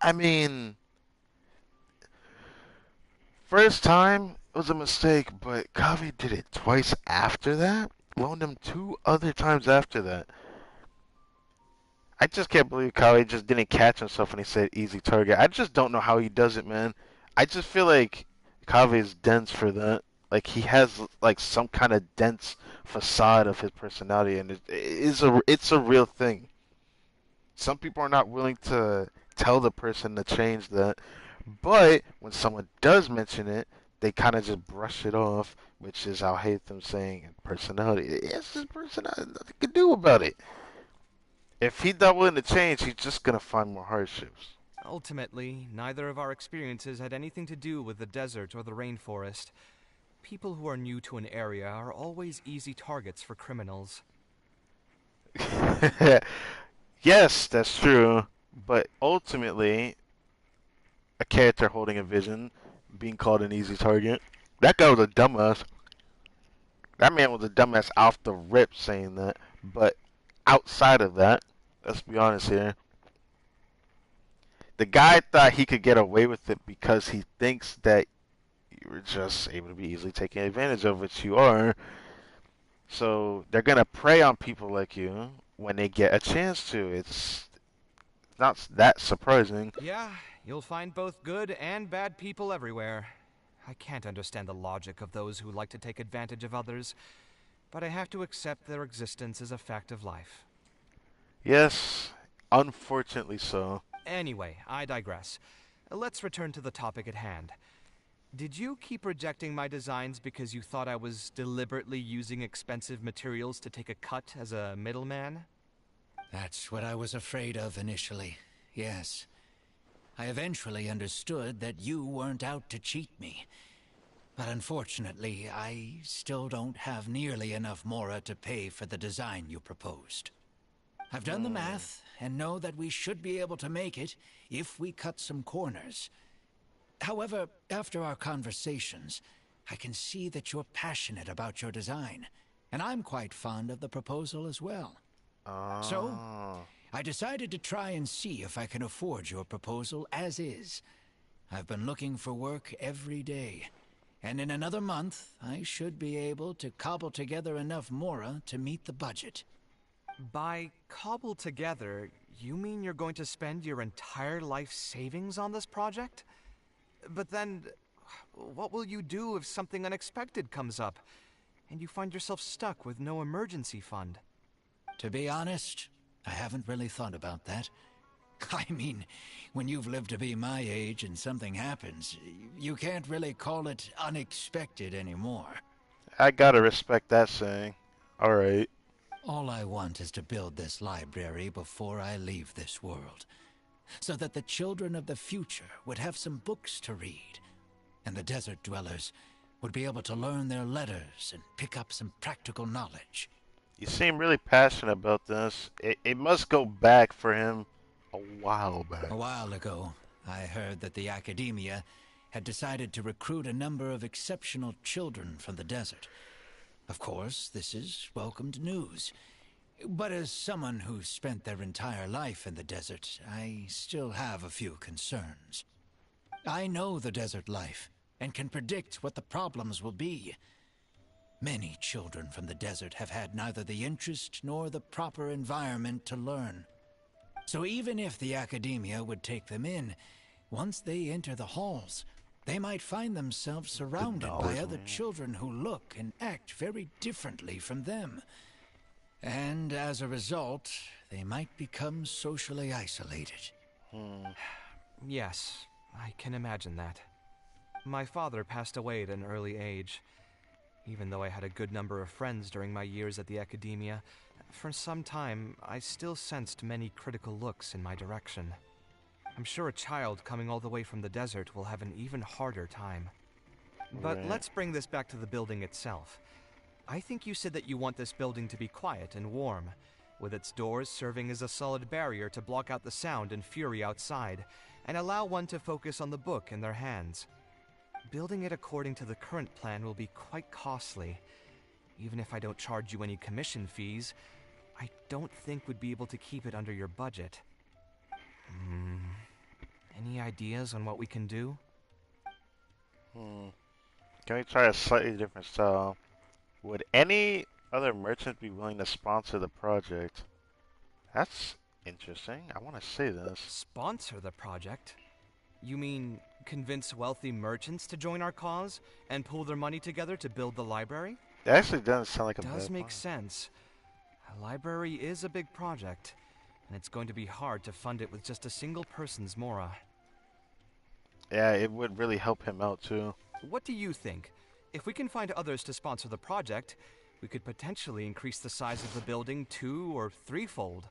I mean, first time, it was a mistake, but KAVEH did it twice after that? Loaned him 2 other times after that. I just can't believe KAVEH just didn't catch himself when he said easy target. I just don't know how he does it, man. I just feel like KAVEH is dense for that. Like, he has, like, some kind of dense facade of his personality, and it's a real thing. Some people are not willing to tell the person to change that, but when someone does mention it, they kind of just brush it off, which is how I hate them saying personality. It's his personality, nothing to do about it. If he's not willing to change, he's just going to find more hardships. Ultimately, neither of our experiences had anything to do with the desert or the rainforest. People who are new to an area are always easy targets for criminals. Yes, that's true. But ultimately, a character holding a vision, being called an easy target. That guy was a dumbass. That man was a dumbass off the rip saying that. But outside of that, let's be honest here. The guy thought he could get away with it because he thinks that you were just able to be easily taken advantage of, which you are. So they're going to prey on people like you when they get a chance to. It's not that surprising. Yeah, you'll find both good and bad people everywhere. I can't understand the logic of those who like to take advantage of others, but I have to accept their existence as a fact of life. Yes, unfortunately so. Anyway, I digress. Let's return to the topic at hand. Did you keep rejecting my designs because you thought I was deliberately using expensive materials to take a cut as a middleman? That's what I was afraid of initially, yes. I eventually understood that you weren't out to cheat me. But unfortunately, I still don't have nearly enough Mora to pay for the design you proposed. I've done the math, and know that we should be able to make it if we cut some corners. However, after our conversations, I can see that you're passionate about your design, and I'm quite fond of the proposal as well. So, I decided to try and see if I can afford your proposal as is. I've been looking for work every day, and in another month, I should be able to cobble together enough Mora to meet the budget. By cobble together, you mean you're going to spend your entire life savings on this project? But then, what will you do if something unexpected comes up, and you find yourself stuck with no emergency fund? To be honest, I haven't really thought about that. I mean, when you've lived to be my age and something happens, you can't really call it unexpected anymore. I gotta respect that saying. Alright. All I want is to build this library before I leave this world, so that the children of the future would have some books to read, and the desert dwellers would be able to learn their letters and pick up some practical knowledge. You seem really passionate about this. It must go back for him a while back. A while ago, I heard that the academia had decided to recruit a number of exceptional children from the desert. Of course, this is welcomed news. But as someone who spent their entire life in the desert, I still have a few concerns. I know the desert life, and can predict what the problems will be. Many children from the desert have had neither the interest nor the proper environment to learn. So even if the academia would take them in, once they enter the halls, they might find themselves surrounded by other children who look and act very differently from them. And as a result, they might become socially isolated. Yes, I can imagine that. My father passed away at an early age. Even though I had a good number of friends during my years at the academia, for some time I still sensed many critical looks in my direction. I'm sure a child coming all the way from the desert will have an even harder time. But let's bring this back to the building itself. I think you said that you want this building to be quiet and warm, with its doors serving as a solid barrier to block out the sound and fury outside, and allow one to focus on the book in their hands. Building it according to the current plan will be quite costly. Even if I don't charge you any commission fees, I don't think we'd be able to keep it under your budget. Any ideas on what we can do? Can we try a slightly different style? Would any other merchant be willing to sponsor the project? That's interesting. I want to say this. Sponsor the project? You mean convince wealthy merchants to join our cause and pool their money together to build the library? It actually doesn't sound like a bad Does make plan. sense. A library is a big project, and it's going to be hard to fund it with just a single person's Mora. Yeah, it would really help him out too. What do you think? If we can find others to sponsor the project, we could potentially increase the size of the building 2- or 3-fold.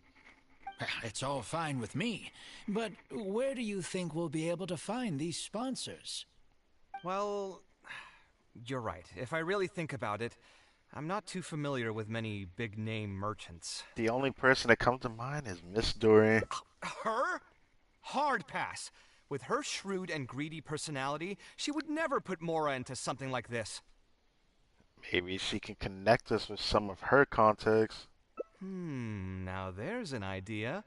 It's all fine with me, but where do you think we'll be able to find these sponsors? Well, you're right. If I really think about it, I'm not too familiar with many big-name merchants. The only person that comes to mind is Miss Dory. Her? Hard pass. With her shrewd and greedy personality, she would never put Mora into something like this. Maybe she can connect us with some of her contacts. Now there's an idea.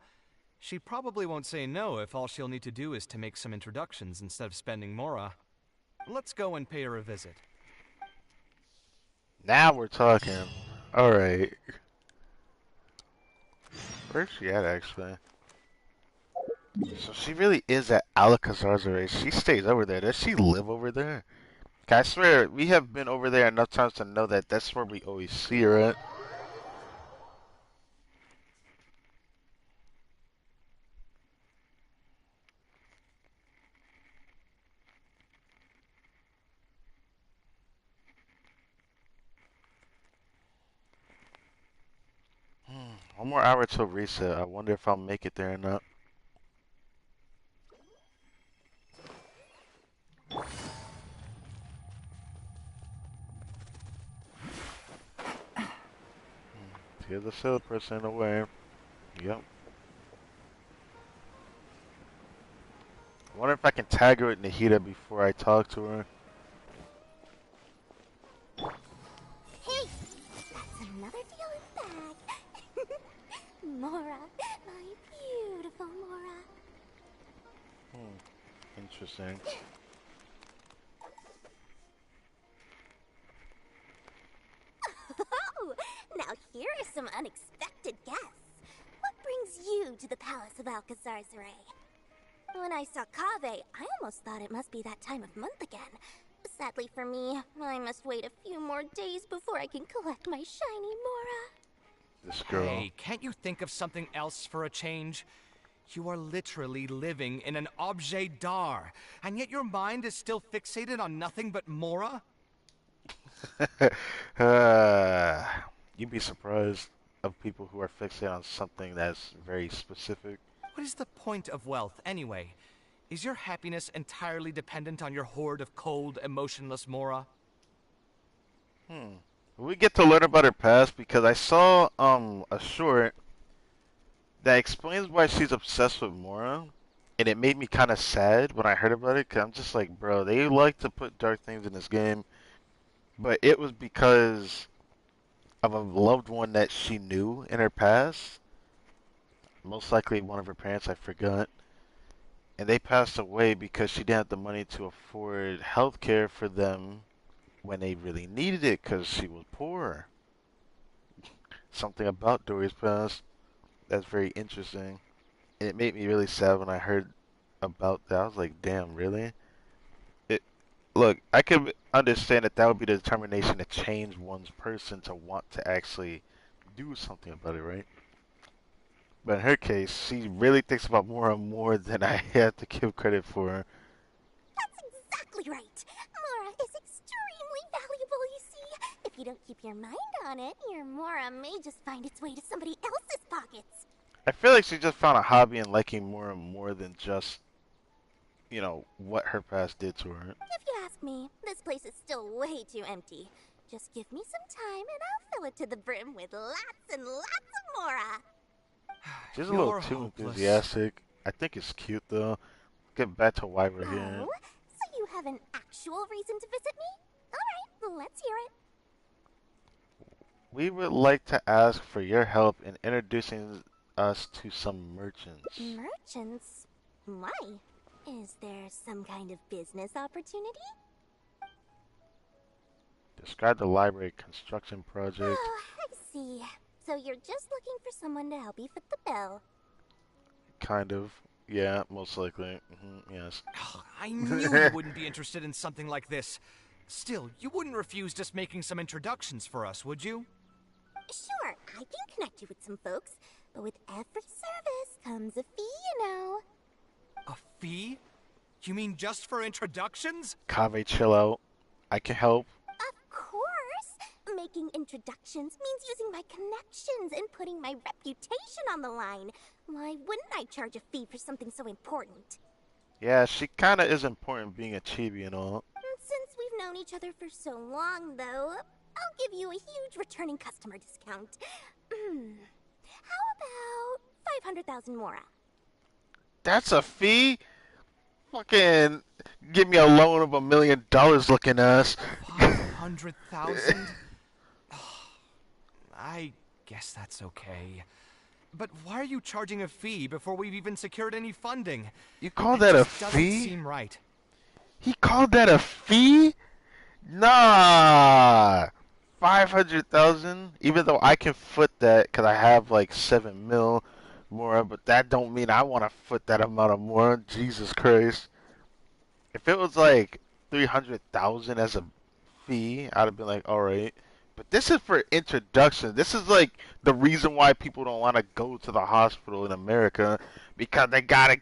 She probably won't say no if all she'll need to do is to make some introductions instead of spending Mora. Let's go and pay her a visit. Now we're talking. Alright. Where's she at, actually? So she really is at Alcazar's already. She stays over there. Does she live over there? I swear, we have been over there enough times to know that that's where we always see her at. One more hour till reset. I wonder if I'll make it there or not. Here's the silver person away. Yep. I wonder if I can tag her with Nahida before I talk to her. Hey! That's another deal in the bag. Mora, my beautiful Mora. Interesting. Oh, now here are some unexpected guests. What brings you to the Palace of Alcazarzaray? When I saw KAVEH, I almost thought it must be that time of month again. Sadly for me, I must wait a few more days before I can collect my shiny Mora. This girl. Hey, can't you think of something else for a change? You are literally living in an objet d'art, and yet your mind is still fixated on nothing but Mora? You'd be surprised of people who are fixated on something that's very specific. What is the point of wealth, anyway? Is your happiness entirely dependent on your hoard of cold, emotionless Mora? We get to learn about her past because I saw a short that explains why she's obsessed with Mora, and it made me kind of sad when I heard about it, because I'm just like, bro, they like to put dark things in this game, but it was because of a loved one that she knew in her past, most likely one of her parents, I forgot, and they passed away because she didn't have the money to afford health care for them when they really needed it because she was poor. Something about Dory's past that's very interesting. And it made me really sad when I heard about that. I was like, damn, really? It Look, I could understand that that would be the determination to change one's person to want to actually do something about it, right? But in her case, she really thinks about more and more than I have to give credit for her. That's exactly right. Mora is extremely valuable, you see. If you don't keep your mind on it, your Mora may just find its way to somebody else's pockets. I feel like she just found a hobby in liking more and more than just, what her past did to her. If you ask me, this place is still way too empty. Just give me some time and I'll fill it to the brim with lots and lots of Mora. She's a little too enthusiastic. I think it's cute though. Get back to why we're here. Oh, so you have an actual reason to visit me? Alright, let's hear it. We would like to ask for your help in introducing us to some merchants. Merchants? Why? Is there some kind of business opportunity? Describe the library construction project. Oh, I see. So you're just looking for someone to help you fit the bill. Kind of. Yeah, most likely. Yes. I knew you wouldn't be interested in something like this. Still, you wouldn't refuse just making some introductions for us, would you? Sure, I can connect you with some folks, but with every service comes a fee, you know. A fee? You mean just for introductions? KAVEH, chill out. I can help. Of course! Making introductions means using my connections and putting my reputation on the line. Why wouldn't I charge a fee for something so important? Yeah, she kinda is important being a chibi and all. Since we've known each other for so long, though, I'll give you a huge returning customer discount. How about 500,000 Mora? That's a fee? Fucking give me a loan of $1 million looking ass. 500,000? I guess that's okay. But why are you charging a fee before we've even secured any funding? You call that a fee? Doesn't seem right. He called that a fee? Nah. 500,000? Even though I can foot that because I have like 7 mil more, but that don't mean I want to foot that amount of more. Jesus Christ. If it was like 300,000 as a fee, I'd have been like, alright. But this is for introduction. This is like the reason why people don't want to go to the hospital in America, because they gotta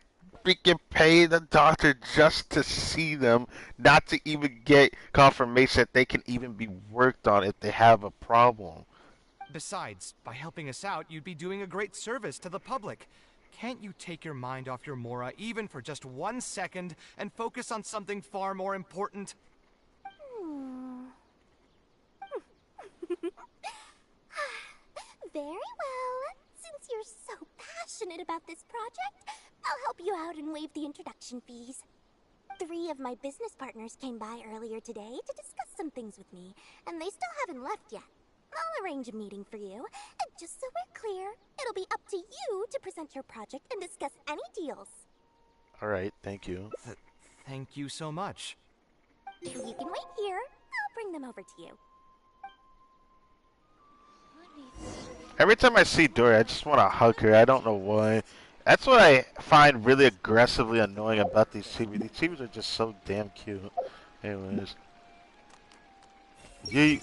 freaking pay the doctor just to see them, not to even get confirmation that they can even be worked on if they have a problem. Besides, by helping us out, you'd be doing a great service to the public. Can't you take your mind off your Mora even for just 1 second and focus on something far more important? Very well. Since you're so passionate about this project, I'll help you out and waive the introduction fees. 3 of my business partners came by earlier today to discuss some things with me, and they still haven't left yet. I'll arrange a meeting for you, and just so we're clear, it'll be up to you to present your project and discuss any deals. Alright, thank you. Thank you so much. You can wait here. I'll bring them over to you. Every time I see Dory, I just want to hug her. I don't know why. That's what I find really aggressively annoying about these chibis. These chibis are just so damn cute. Anyways. Yeet.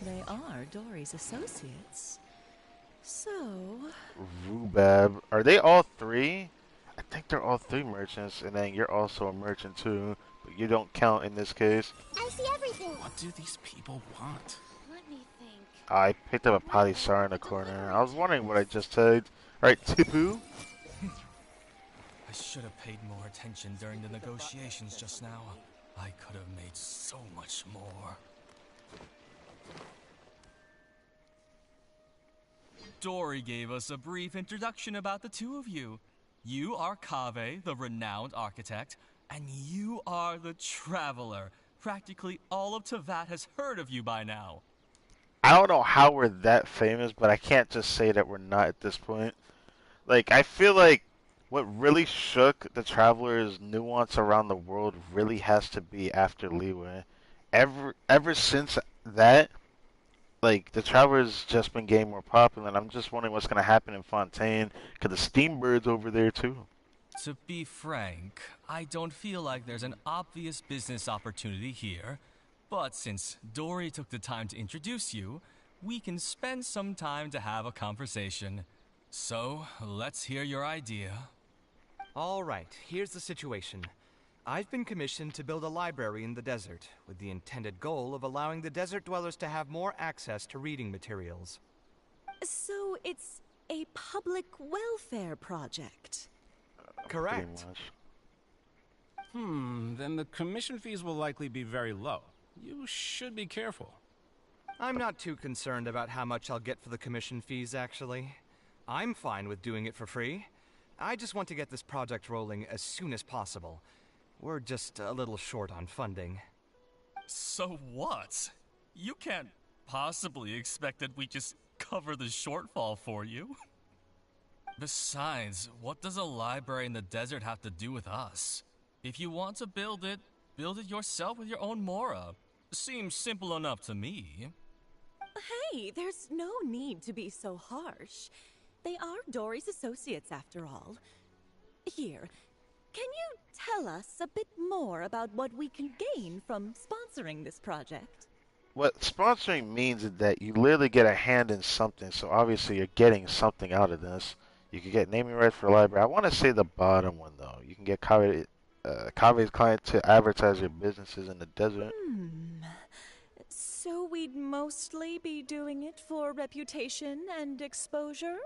They are Dory's associates. So... Rubab. Are they all 3? I think they're all 3 merchants, and then you're also a merchant too. But you don't count in this case. I see everything. What do these people want? Let me think. I picked up a Polisar in the corner. I was wondering what I just tagged. Alright, Tipu. I should have paid more attention during the negotiations just now. I could have made so much more. Dory gave us a brief introduction about the two of you. You are KAVEH, the renowned architect, and you are the traveler. Practically all of Teyvat has heard of you by now. I don't know how we're that famous, but I can't just say that we're not at this point. Like, I feel like what really shook the Traveler's nuance around the world really has to be after Leeway. Ever since that, like, the Traveler's just been getting more popular, and I'm just wondering what's going to happen in Fontaine, because the Steambird's over there, too. To be frank, I don't feel like there's an obvious business opportunity here. But since Dory took the time to introduce you, we can spend some time to have a conversation. So, let's hear your idea. All right, here's the situation. I've been commissioned to build a library in the desert, with the intended goal of allowing the desert dwellers to have more access to reading materials. So it's a public welfare project? Correct. Then the commission fees will likely be very low. You should be careful. I'm not too concerned about how much I'll get for the commission fees, actually. I'm fine with doing it for free. I just want to get this project rolling as soon as possible. We're just a little short on funding. So what? You can't possibly expect that we just cover the shortfall for you. Besides, what does a library in the desert have to do with us? If you want to build it yourself with your own Mora. Seems simple enough to me. Hey, there's no need to be so harsh. They are Dory's associates, after all. Here, can you tell us a bit more about what we can gain from sponsoring this project? What sponsoring means is that you literally get a hand in something, so obviously you're getting something out of this. You can get naming rights for a library. I want to say the bottom one, though. You can get KAVEH's client to advertise your businesses in the desert. So we'd mostly be doing it for reputation and exposure?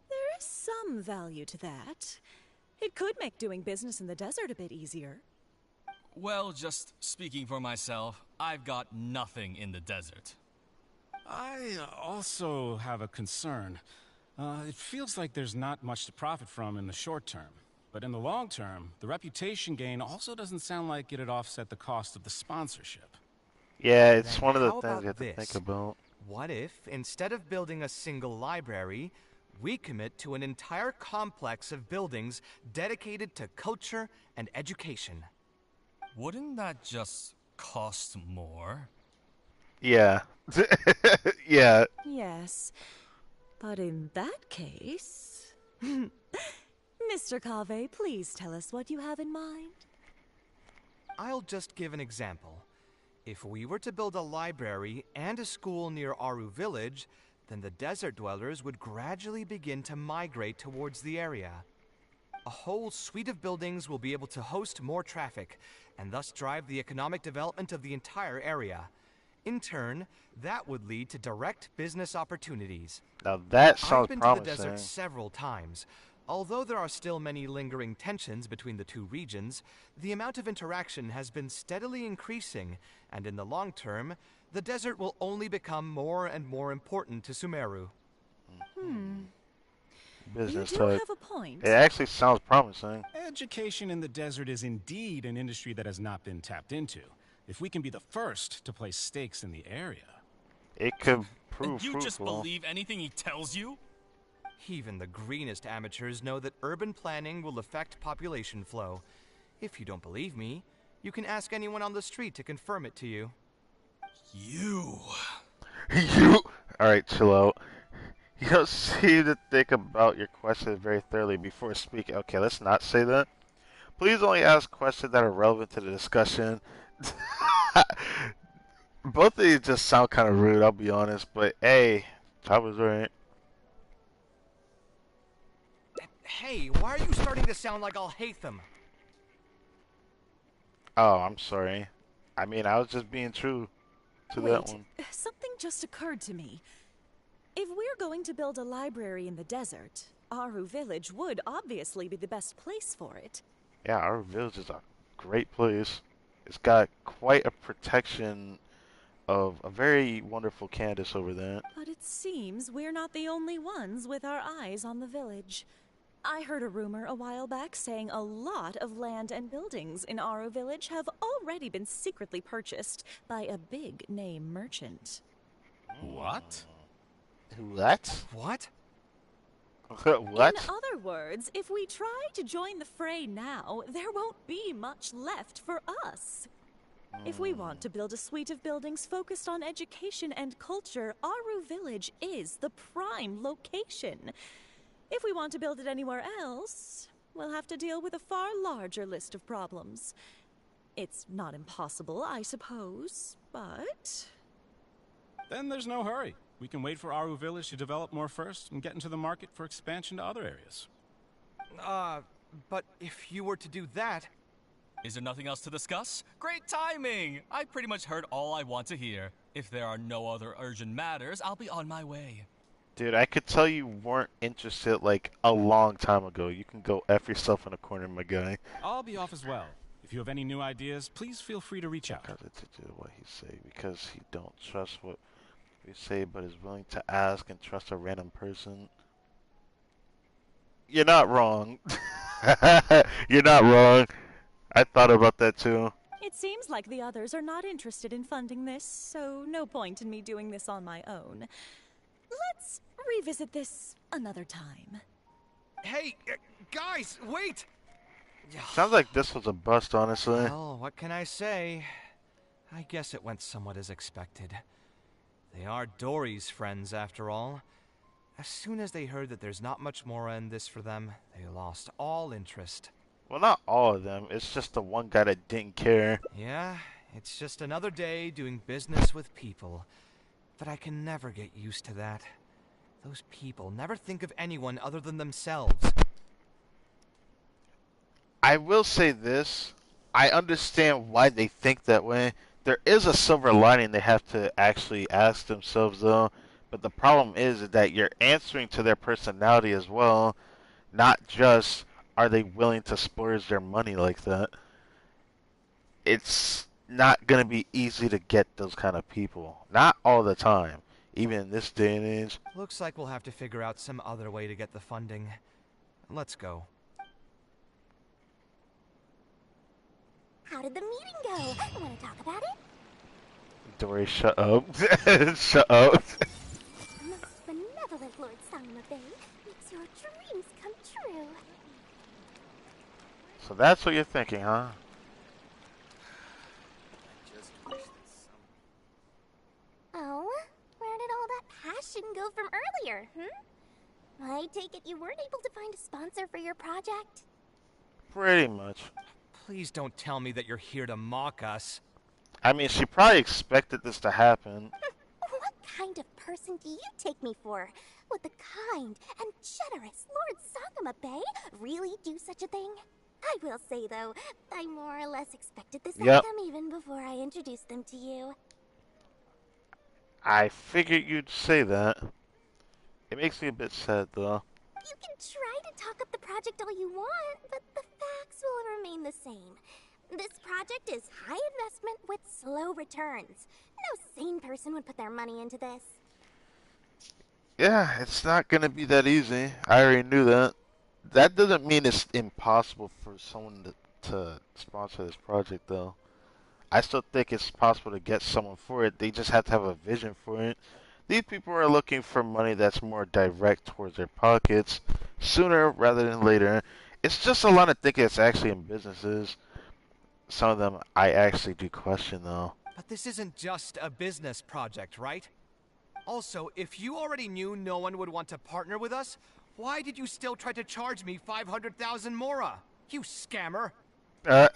There is some value to that. It could make doing business in the desert a bit easier. Well, just speaking for myself, I've got nothing in the desert. I also have a concern. It feels like there's not much to profit from in the short term. But in the long term, the reputation gain also doesn't sound like it'd offset the cost of the sponsorship. Yeah, it's Then one of the how things about you have to this? think about. What if, instead of building a single library, we commit to an entire complex of buildings dedicated to culture and education? Wouldn't that just cost more? Yeah. Yeah. Yes, but in that case... Mr. KAVEH, please tell us what you have in mind. I'll just give an example. If we were to build a library and a school near Aru Village, then the desert dwellers would gradually begin to migrate towards the area. A whole suite of buildings will be able to host more traffic, and thus drive the economic development of the entire area. In turn, that would lead to direct business opportunities. Now that I've sounds been promising. to the desert several times. Although there are still many lingering tensions between the two regions, the amount of interaction has been steadily increasing, and in the long term, the desert will only become more and more important to Sumeru. Business You do talk. have a point. It actually sounds promising. Education in the desert is indeed an industry that has not been tapped into. If we can be the first to place stakes in the area, It could And prove you just fruitful. believe anything he tells you? Even the greenest amateurs know that urban planning will affect population flow. If you don't believe me, you can ask anyone on the street to confirm it to you. You. You. Alright, chill out. You don't seem to think about your questions very thoroughly before speaking. Okay, let's not say that. Please only ask questions that are relevant to the discussion. Both of these just sound kind of rude, I'll be honest. But hey, I was right. Hey, why are you starting to sound like I'll hate them? Oh, I'm sorry. I mean, I was just being true to that one. Something just occurred to me. If we're going to build a library in the desert, Aru Village would obviously be the best place for it. Yeah, our village is a great place. It's got quite a protection of a very wonderful Candace over there. But it seems we're not the only ones with our eyes on the village. I heard a rumor a while back saying a lot of land and buildings in Aru Village have already been secretly purchased by a big-name merchant. what? What? What? What? In other words, if we try to join the fray now, there won't be much left for us. If we want to build a suite of buildings focused on education and culture, Aru Village is the prime location. If we want to build it anywhere else, we'll have to deal with a far larger list of problems. It's not impossible, I suppose, but... Then there's no hurry. We can wait for Aru Village to develop more first and get into the market for expansion to other areas. But if you were to do that... Is there nothing else to discuss? Great timing! I pretty much heard all I want to hear. If there are no other urgent matters, I'll be on my way. Dude, I could tell you weren't interested like a long time ago. You can go F yourself in a corner, my guy. I'll be off as well. If you have any new ideas, please feel free to reach out. What he say, because he don't trust what we say, but is willing to ask and trust a random person. You're not wrong. You're not wrong. I thought about that too. It seems like the others are not interested in funding this, so no point in me doing this on my own. Let's revisit this another time. Hey, guys, wait! Sounds like this was a bust, honestly. Well, what can I say? I guess it went somewhat as expected. They are Dory's friends, after all. As soon as they heard that there's not much more in this for them, they lost all interest. Well, not all of them. It's just the one guy that didn't care. Yeah, it's just another day doing business with people. But I can never get used to that. Those people never think of anyone other than themselves. I will say this. I understand why they think that way. There is a silver lining they have to actually ask themselves, though. But the problem is that you're answering to their personality as well, not just are they willing to splurge their money like that. It's not going to be easy to get those kind of people. Not all the time, even in this day and age. Looks like we'll have to figure out some other way to get the funding. Let's go. How did the meeting go? Want to talk about it? Dory, shut up. Shut up. Most benevolent Lord Sanma Bay makes your dreams come true. So that's what you're thinking, huh? Oh, where did all that passion go from earlier, I take it you weren't able to find a sponsor for your project? Pretty much. Please don't tell me that you're here to mock us. I mean, she probably expected this to happen. What kind of person do you take me for? Would the kind and generous Lord Sakuma Bay really do such a thing? I will say, though, I more or less expected this outcome even before I introduced them to you. I figured you'd say that. It makes me a bit sad, though. You can try to talk up the project all you want, but the facts will remain the same. This project is high investment with slow returns. No sane person would put their money into this. Yeah, it's not gonna be that easy. I already knew that. That doesn't mean it's impossible for someone to sponsor this project, though. I still think it's possible to get someone for it. They just have to have a vision for it. These people are looking for money that's more direct towards their pockets sooner rather than later. It's just a lot of thinking it's actually in businesses. Some of them I actually do question, though. But this isn't just a business project, right? Also, if you already knew no one would want to partner with us, why did you still try to charge me 500,000 mora? You scammer! You might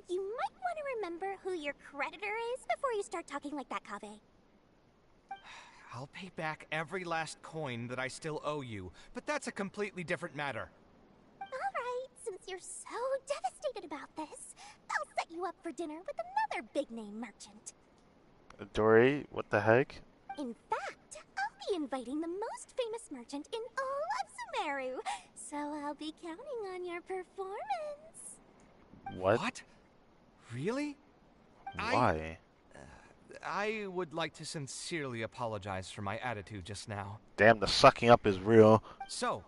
want to remember who your creditor is before you start talking like that, KAVEH. I'll pay back every last coin that I still owe you, but that's a completely different matter. Alright, since you're so devastated about this, I'll set you up for dinner with another big-name merchant. Dory, what the heck? In fact, I'll be inviting the most famous merchant in all of Sumeru, so I'll be counting on your performance. What? Really? Why? I would like to sincerely apologize for my attitude just now. Damn, the sucking up is real. So,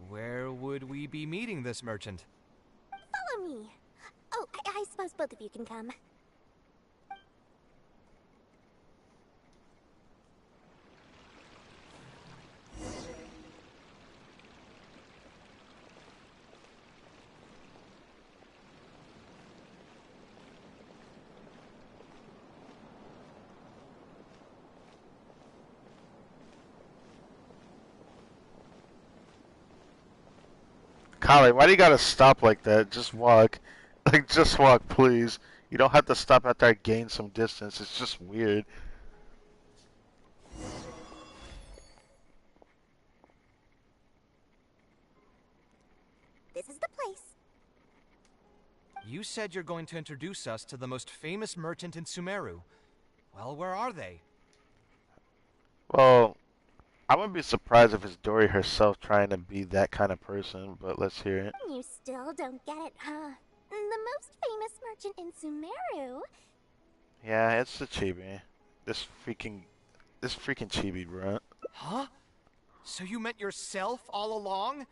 where would we be meeting this merchant? Follow me. Oh, I suppose both of you can come. Kale, why do you gotta stop like that? Just walk. Like, just walk, please. You don't have to stop after I gain some distance. It's just weird. This is the place. You said you're going to introduce us to the most famous merchant in Sumeru. Well, where are they? Well, I wouldn't be surprised if it's Dory herself trying to be that kind of person, but let's hear it. You still don't get it, huh? The most famous merchant in Sumeru. Yeah, it's the chibi. This freaking chibi, bro. Huh? So you meant yourself all along?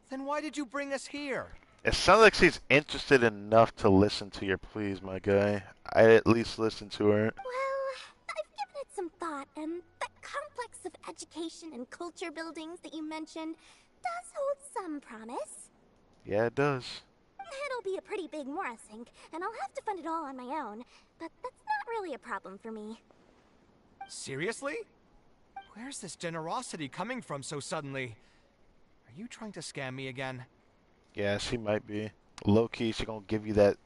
Then why did you bring us here? It sounds like she's interested enough to listen to your pleas, my guy. I'd at least listen to her. Well, I've given it some thought, and that complex of education and culture buildings that you mentioned does hold some promise. Yeah, it does. It'll be a pretty big Mora sink, and I'll have to fund it all on my own, but that's not really a problem for me. Seriously? Where's this generosity coming from so suddenly? Are you trying to scam me again? Yeah, she might be. Low-key, she gonna give you that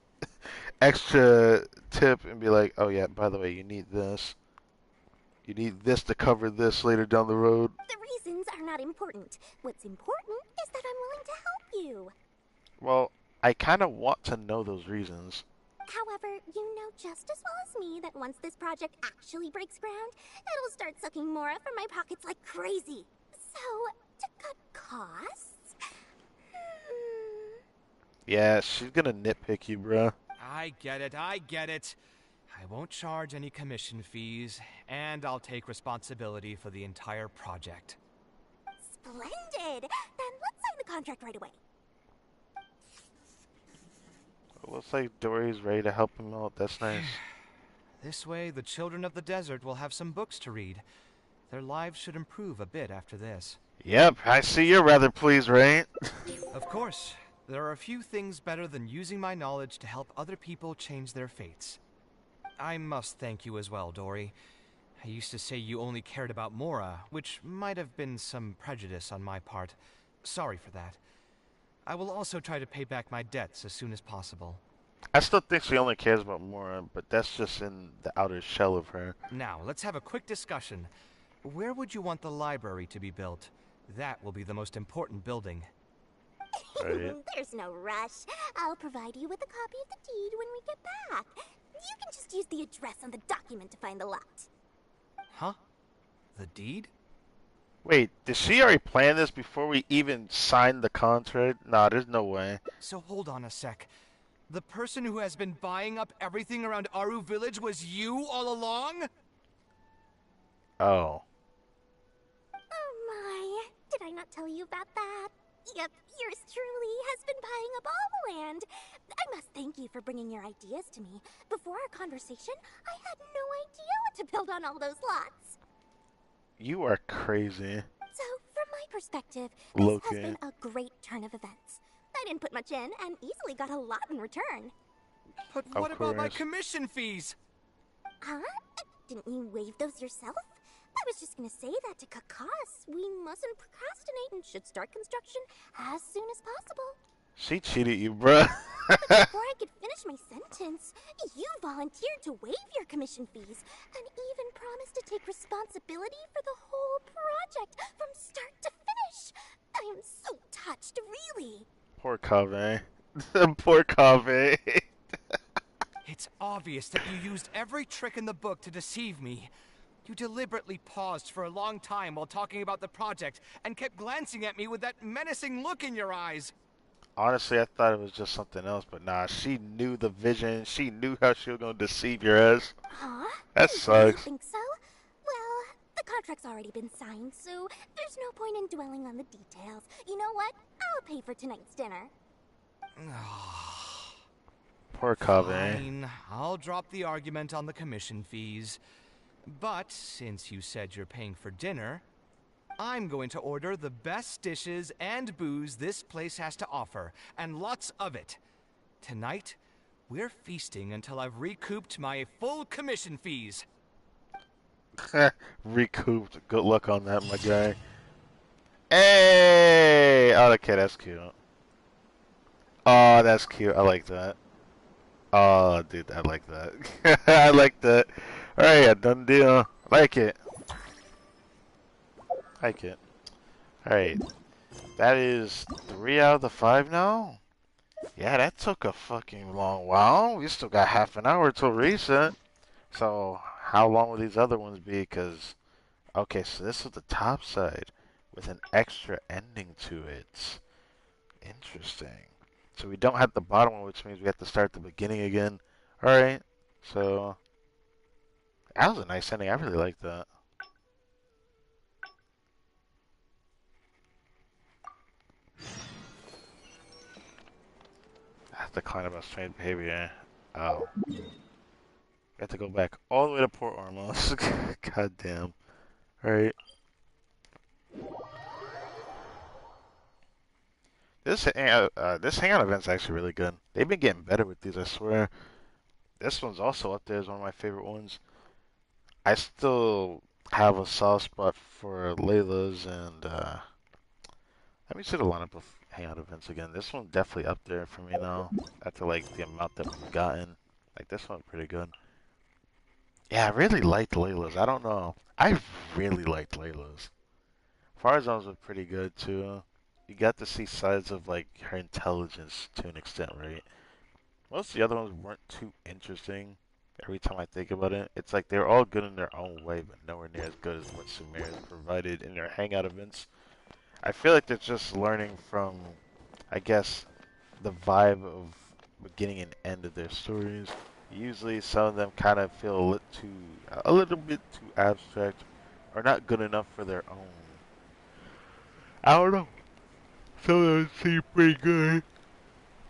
extra tip and be like, oh yeah, by the way, you need this. You need this to cover this later down the road. The reasons are not important. What's important is that I'm willing to help you. Well, I kind of want to know those reasons. However, you know just as well as me that once this project actually breaks ground, it'll start sucking Mora from my pockets like crazy. So, to cut costs... Yeah, she's gonna nitpick you, bruh. I get it, I get it. I won't charge any commission fees, and I'll take responsibility for the entire project. Splendid! Then let's sign the contract right away. It looks like Dory's ready to help him out. That's nice. This way, the children of the desert will have some books to read. Their lives should improve a bit after this. Yep, I see you're rather pleased, right? Of course. There are a few things better than using my knowledge to help other people change their fates. I must thank you as well, Dory. I used to say you only cared about Mora, which might have been some prejudice on my part. Sorry for that. I will also try to pay back my debts as soon as possible. I still think she only cares about Mora, but that's just in the outer shell of her. Now, let's have a quick discussion. Where would you want the library to be built? That will be the most important building. Right. There's no rush. I'll provide you with a copy of the deed when we get back. You can just use the address on the document to find the lot. Huh? The deed? Wait, did she already plan this before we even signed the contract? Nah, there's no way. So hold on a sec. The person who has been buying up everything around Aru Village was you all along? Oh. Oh my, did I not tell you about that? Yep, yours truly has been buying up all the land. I must thank you for bringing your ideas to me. Before our conversation, I had no idea what to build on all those lots. You are crazy. So, from my perspective, this Low-key. has been a great turn of events. I didn't put much in and easily got a lot in return. But what about my commission fees? Huh? Didn't you waive those yourself? I was just gonna say that to Kakas. We mustn't procrastinate and should start construction as soon as possible. She cheated you, bruh. But before I could finish my sentence, you volunteered to waive your commission fees and even promised to take responsibility for the whole project from start to finish. I am so touched, really. Poor KAVEH. Poor KAVEH. It's obvious that you used every trick in the book to deceive me. You deliberately paused for a long time while talking about the project and kept glancing at me with that menacing look in your eyes. Honestly, I thought it was just something else, but nah, she knew the vision. She knew how she was gonna deceive your ass. Huh? That You sucks. think so? Well, the contract's already been signed, so there's no point in dwelling on the details. You know what? I'll pay for tonight's dinner. Poor KAVEH. Fine, I'll drop the argument on the commission fees. But since you said you're paying for dinner, I'm going to order the best dishes and booze this place has to offer, and lots of it. Tonight, we're feasting until I've recouped my full commission fees. Recouped. Good luck on that, my guy. Hey! Oh, okay, that's cute. Oh, that's cute. I like that. Oh, dude, I like that. I like that. Alright, a done deal. Like it. Like it. Alright. That is 3 out of the 5 now? Yeah, that took a fucking long while. We still got half an hour till reset. So, how long will these other ones be? Because, okay, so this is the top side with an extra ending to it. Interesting. So we don't have the bottom one, which means we have to start at the beginning again. Alright, so that was a nice ending. I really like that. I have to decline about strange behavior. Oh. We have to go back all the way to Port Ormos. God damn. Alright. This hangout event's actually really good. They've been getting better with these, I swear. This one's also up there as one of my favorite ones. I still have a soft spot for Layla's, and let me see the lineup of hangout events again. This one's definitely up there for me now. After like the amount that we've gotten, like this one's pretty good. Yeah, I really liked Layla's. I don't know. I really liked Layla's. Farzone's was pretty good too. You got to see sides of like her intelligence to an extent, right? Most of the other ones weren't too interesting. Every time I think about it, it's like they're all good in their own way, but nowhere near as good as what Sumer has provided in their hangout events. I feel like they're just learning from, I guess, the vibe of beginning and end of their stories. Usually, some of them kind of feel a little bit too abstract, or not good enough for their own. I don't know. Some of them seem pretty good.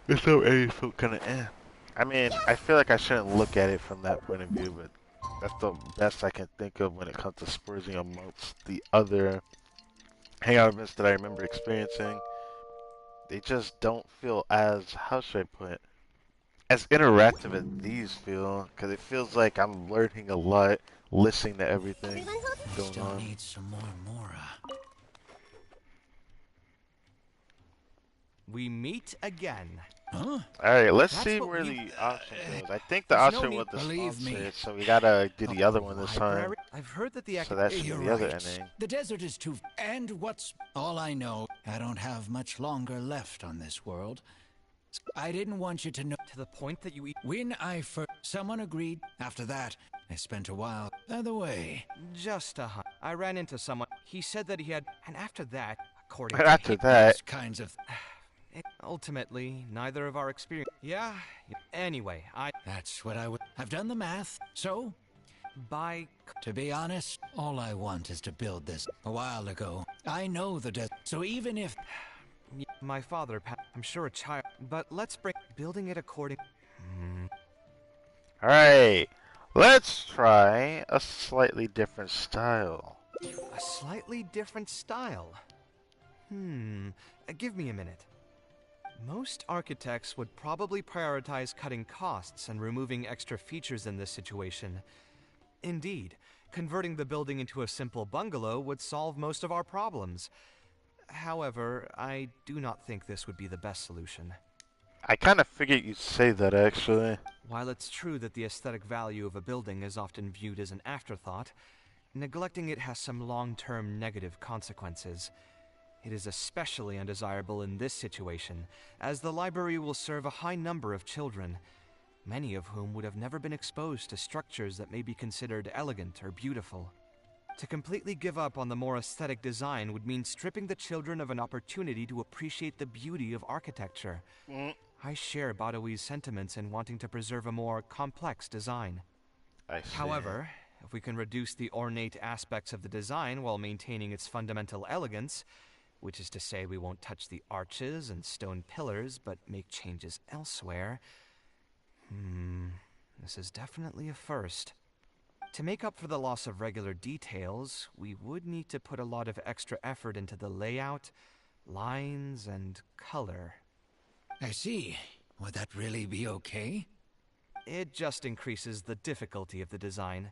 And some others feel kind of eh. I mean, I feel like I shouldn't look at it from that point of view, but that's the best I can think of when it comes to Spursing amongst the other hangout events that I remember experiencing. They just don't feel as, how should I put it, as interactive as these feel, because it feels like I'm learning a lot, listening to everything going Still on. need some more Mora. We meet again. Huh? Alright, let's That's see what where we- the option goes. I think the There's no option need- was the Believe me. sponsor, so we gotta do the other one this time. I've heard that the So that should be You're the other right. ending. The desert is too... And what's all I know, I don't have much longer left on this world. I didn't want you to know. To the point that you When I first... Someone agreed. After that, I spent a while other way. Just a hunt. I ran into someone. He said that he had... And after that, according And to after him... that... Those kinds of... Ultimately, neither of our experience... Yeah? Anyway, That's what I would... I've done the math, so... To be honest, all I want is to build this. A while ago, I know the death. So even if... My father, I'm sure a child... But let's bring... Building it according... Alright, let's try a slightly different style. A slightly different style? Give me a minute. Most architects would probably prioritize cutting costs and removing extra features in this situation. Indeed, converting the building into a simple bungalow would solve most of our problems. However, I do not think this would be the best solution. I kind of figured you'd say that, actually. While it's true that the aesthetic value of a building is often viewed as an afterthought, neglecting it has some long-term negative consequences. It is especially undesirable in this situation, as the library will serve a high number of children, many of whom would have never been exposed to structures that may be considered elegant or beautiful. To completely give up on the more aesthetic design would mean stripping the children of an opportunity to appreciate the beauty of architecture. I share Badawi's sentiments in wanting to preserve a more complex design. I see. However, if we can reduce the ornate aspects of the design while maintaining its fundamental elegance, which is to say we won't touch the arches and stone pillars, but make changes elsewhere, this is definitely a first. To make up for the loss of regular details, we would need to put a lot of extra effort into the layout, lines, and color. I see. Would that really be okay? It just increases the difficulty of the design.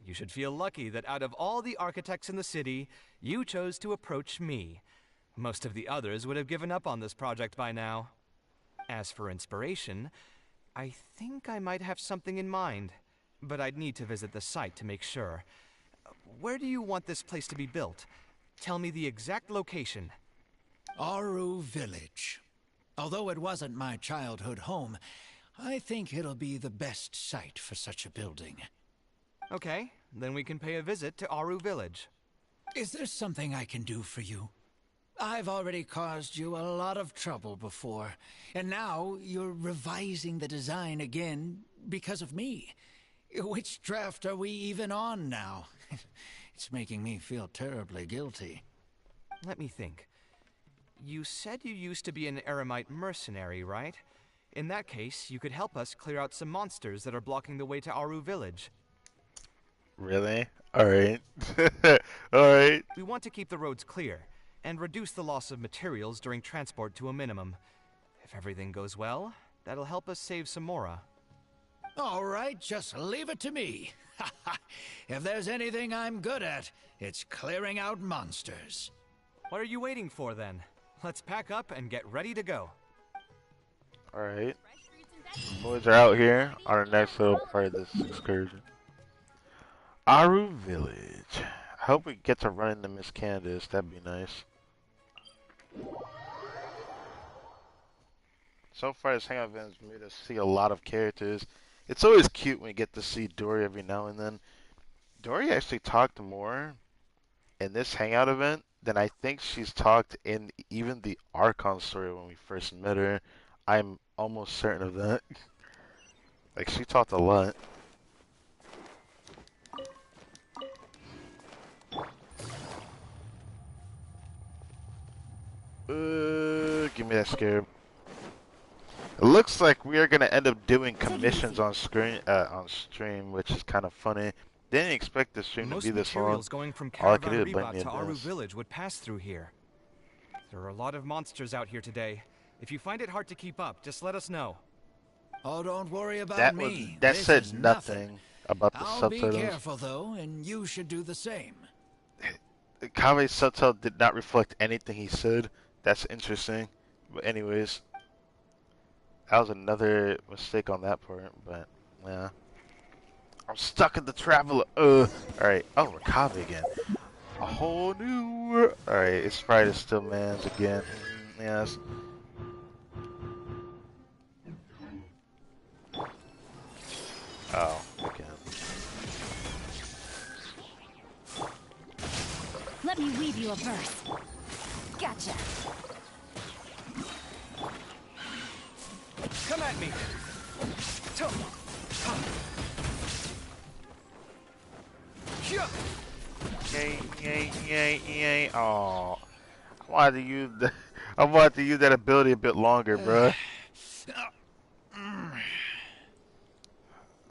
You should feel lucky that out of all the architects in the city, you chose to approach me. Most of the others would have given up on this project by now. As for inspiration, I think I might have something in mind, but I'd need to visit the site to make sure. Where do you want this place to be built? Tell me the exact location. Aru Village. Although it wasn't my childhood home, I think it'll be the best site for such a building. Okay, then we can pay a visit to Aru Village. Is there something I can do for you? I've already caused you a lot of trouble before, and now you're revising the design again because of me. Which draft are we even on now? It's making me feel terribly guilty. Let me think. You said you used to be an Eremite mercenary, right? In that case, you could help us clear out some monsters that are blocking the way to Aru Village. Really? Alright. Alright. We want to keep the roads clear, and reduce the loss of materials during transport to a minimum. If everything goes well, that'll help us save some Mora. All right, just leave it to me. If there's anything I'm good at, it's clearing out monsters. What are you waiting for, then? Let's pack up and get ready to go. Alright. Boys are out here on our next little part of this excursion. Aru Village. I hope we get to run into Miss Candace. That'd be nice. So far, this hangout event has made us see a lot of characters. It's always cute when you get to see Dory every now and then. Dory actually talked more in this hangout event than I think she's talked in even the Archon story when we first met her. I'm almost certain of that. Like, she talked a lot. Give me that scarab. It looks like we are gonna end up doing commissions on stream, which is kind of funny. Didn't expect the stream to be this long. Materials going from All I could Caravan do is bite Ribat me a to Aru bus. Village would pass through here. There are a lot of monsters out here today. If you find it hard to keep up, just let us know. Oh, don't worry about That me. that This said is nothing about the I'll subtitles. be careful, though, and you should do the same. KAVEH's subtitle did not reflect anything he said. That's interesting. But anyways, that was another mistake on that part. But yeah, I'm stuck in the traveler. All right. Oh, we're KAVEH again. A whole new. All right. It's Friday still, man's again. Yes. Oh, okay. Let me weave you a verse. Gotcha. Come at me. Yay, yay, yay, yay. Oh, I wanted to use I wanted to use that ability a bit longer, bruh.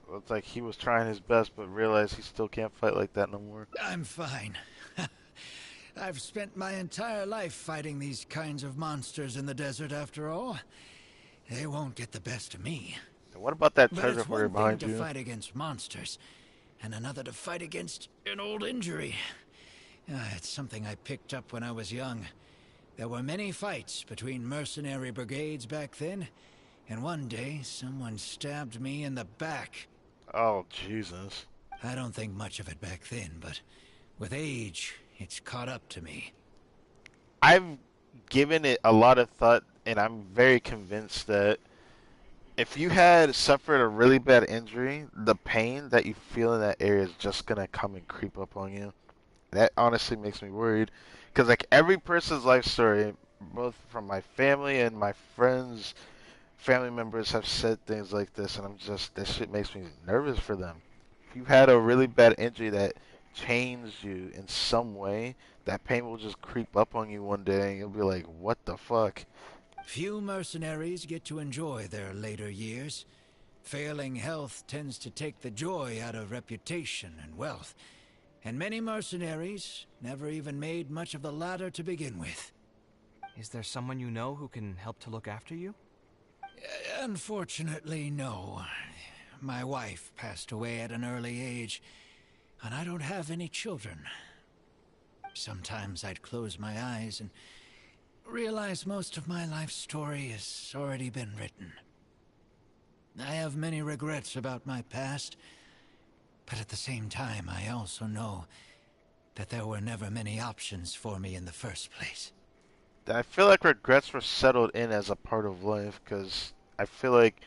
Looks like he was trying his best, but realized he still can't fight like that no more. I'm fine. I've spent my entire life fighting these kinds of monsters in the desert after all. They won't get the best of me. And what about that But treasure it's hoarder one thing behind to you? fight against monsters, and another to fight against an old injury. It's something I picked up when I was young. There were many fights between mercenary brigades back then, and one day someone stabbed me in the back. Oh, Jesus. I don't think much of it back then, but with age, it's caught up to me. I've given it a lot of thought, and I'm very convinced that if you had suffered a really bad injury, the pain that you feel in that area is just gonna come and creep up on you. That honestly makes me worried, because like every person's life story, both from my family and my friends, family members have said things like this, and I'm just that shit makes me nervous for them. If you had a really bad injury that changed you in some way, that pain will just creep up on you one day, and you'll be like, "What the fuck?" Few mercenaries get to enjoy their later years. Failing health tends to take the joy out of reputation and wealth, and many mercenaries never even made much of the latter to begin with. Is there someone you know who can help to look after you? Unfortunately, no. My wife passed away at an early age, and I don't have any children. Sometimes I'd close my eyes and realize most of my life story has already been written. I have many regrets about my past, but at the same time I also know that there were never many options for me in the first place. I feel like regrets were settled in as a part of life, because I feel like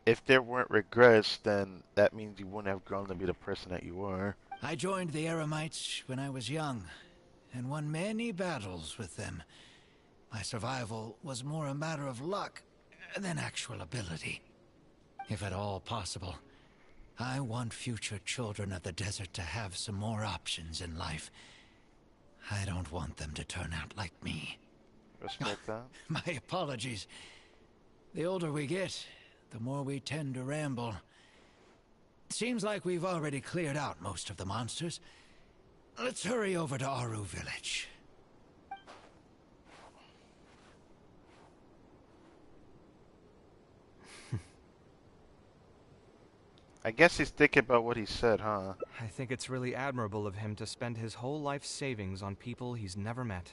if there weren't regrets, then that means you wouldn't have grown to be the person that you are. I joined the Eremites when I was young, and won many battles with them. My survival was more a matter of luck than actual ability. If at all possible, I want future children of the desert to have some more options in life. I don't want them to turn out like me. Respect that. My apologies. The older we get, the more we tend to ramble. Seems like we've already cleared out most of the monsters. Let's hurry over to Aru Village. I guess he's thinking about what he said, huh? I think it's really admirable of him to spend his whole life savings on people he's never met.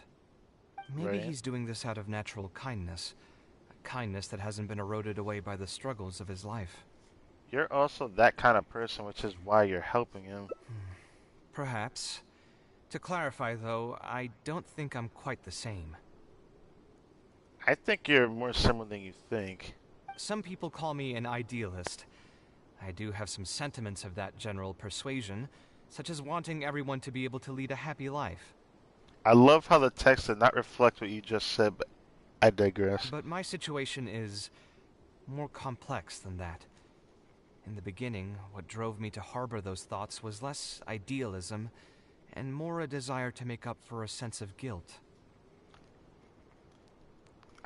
Maybe Right. he's doing this out of natural kindness. A kindness that hasn't been eroded away by the struggles of his life. You're also that kind of person, which is why you're helping him. Perhaps. To clarify, though, I don't think I'm quite the same. I think you're more similar than you think. Some people call me an idealist. I do have some sentiments of that general persuasion, such as wanting everyone to be able to lead a happy life. I love how the text did not reflect what you just said, but I digress. But my situation is more complex than that. In the beginning, what drove me to harbor those thoughts was less idealism and more a desire to make up for a sense of guilt.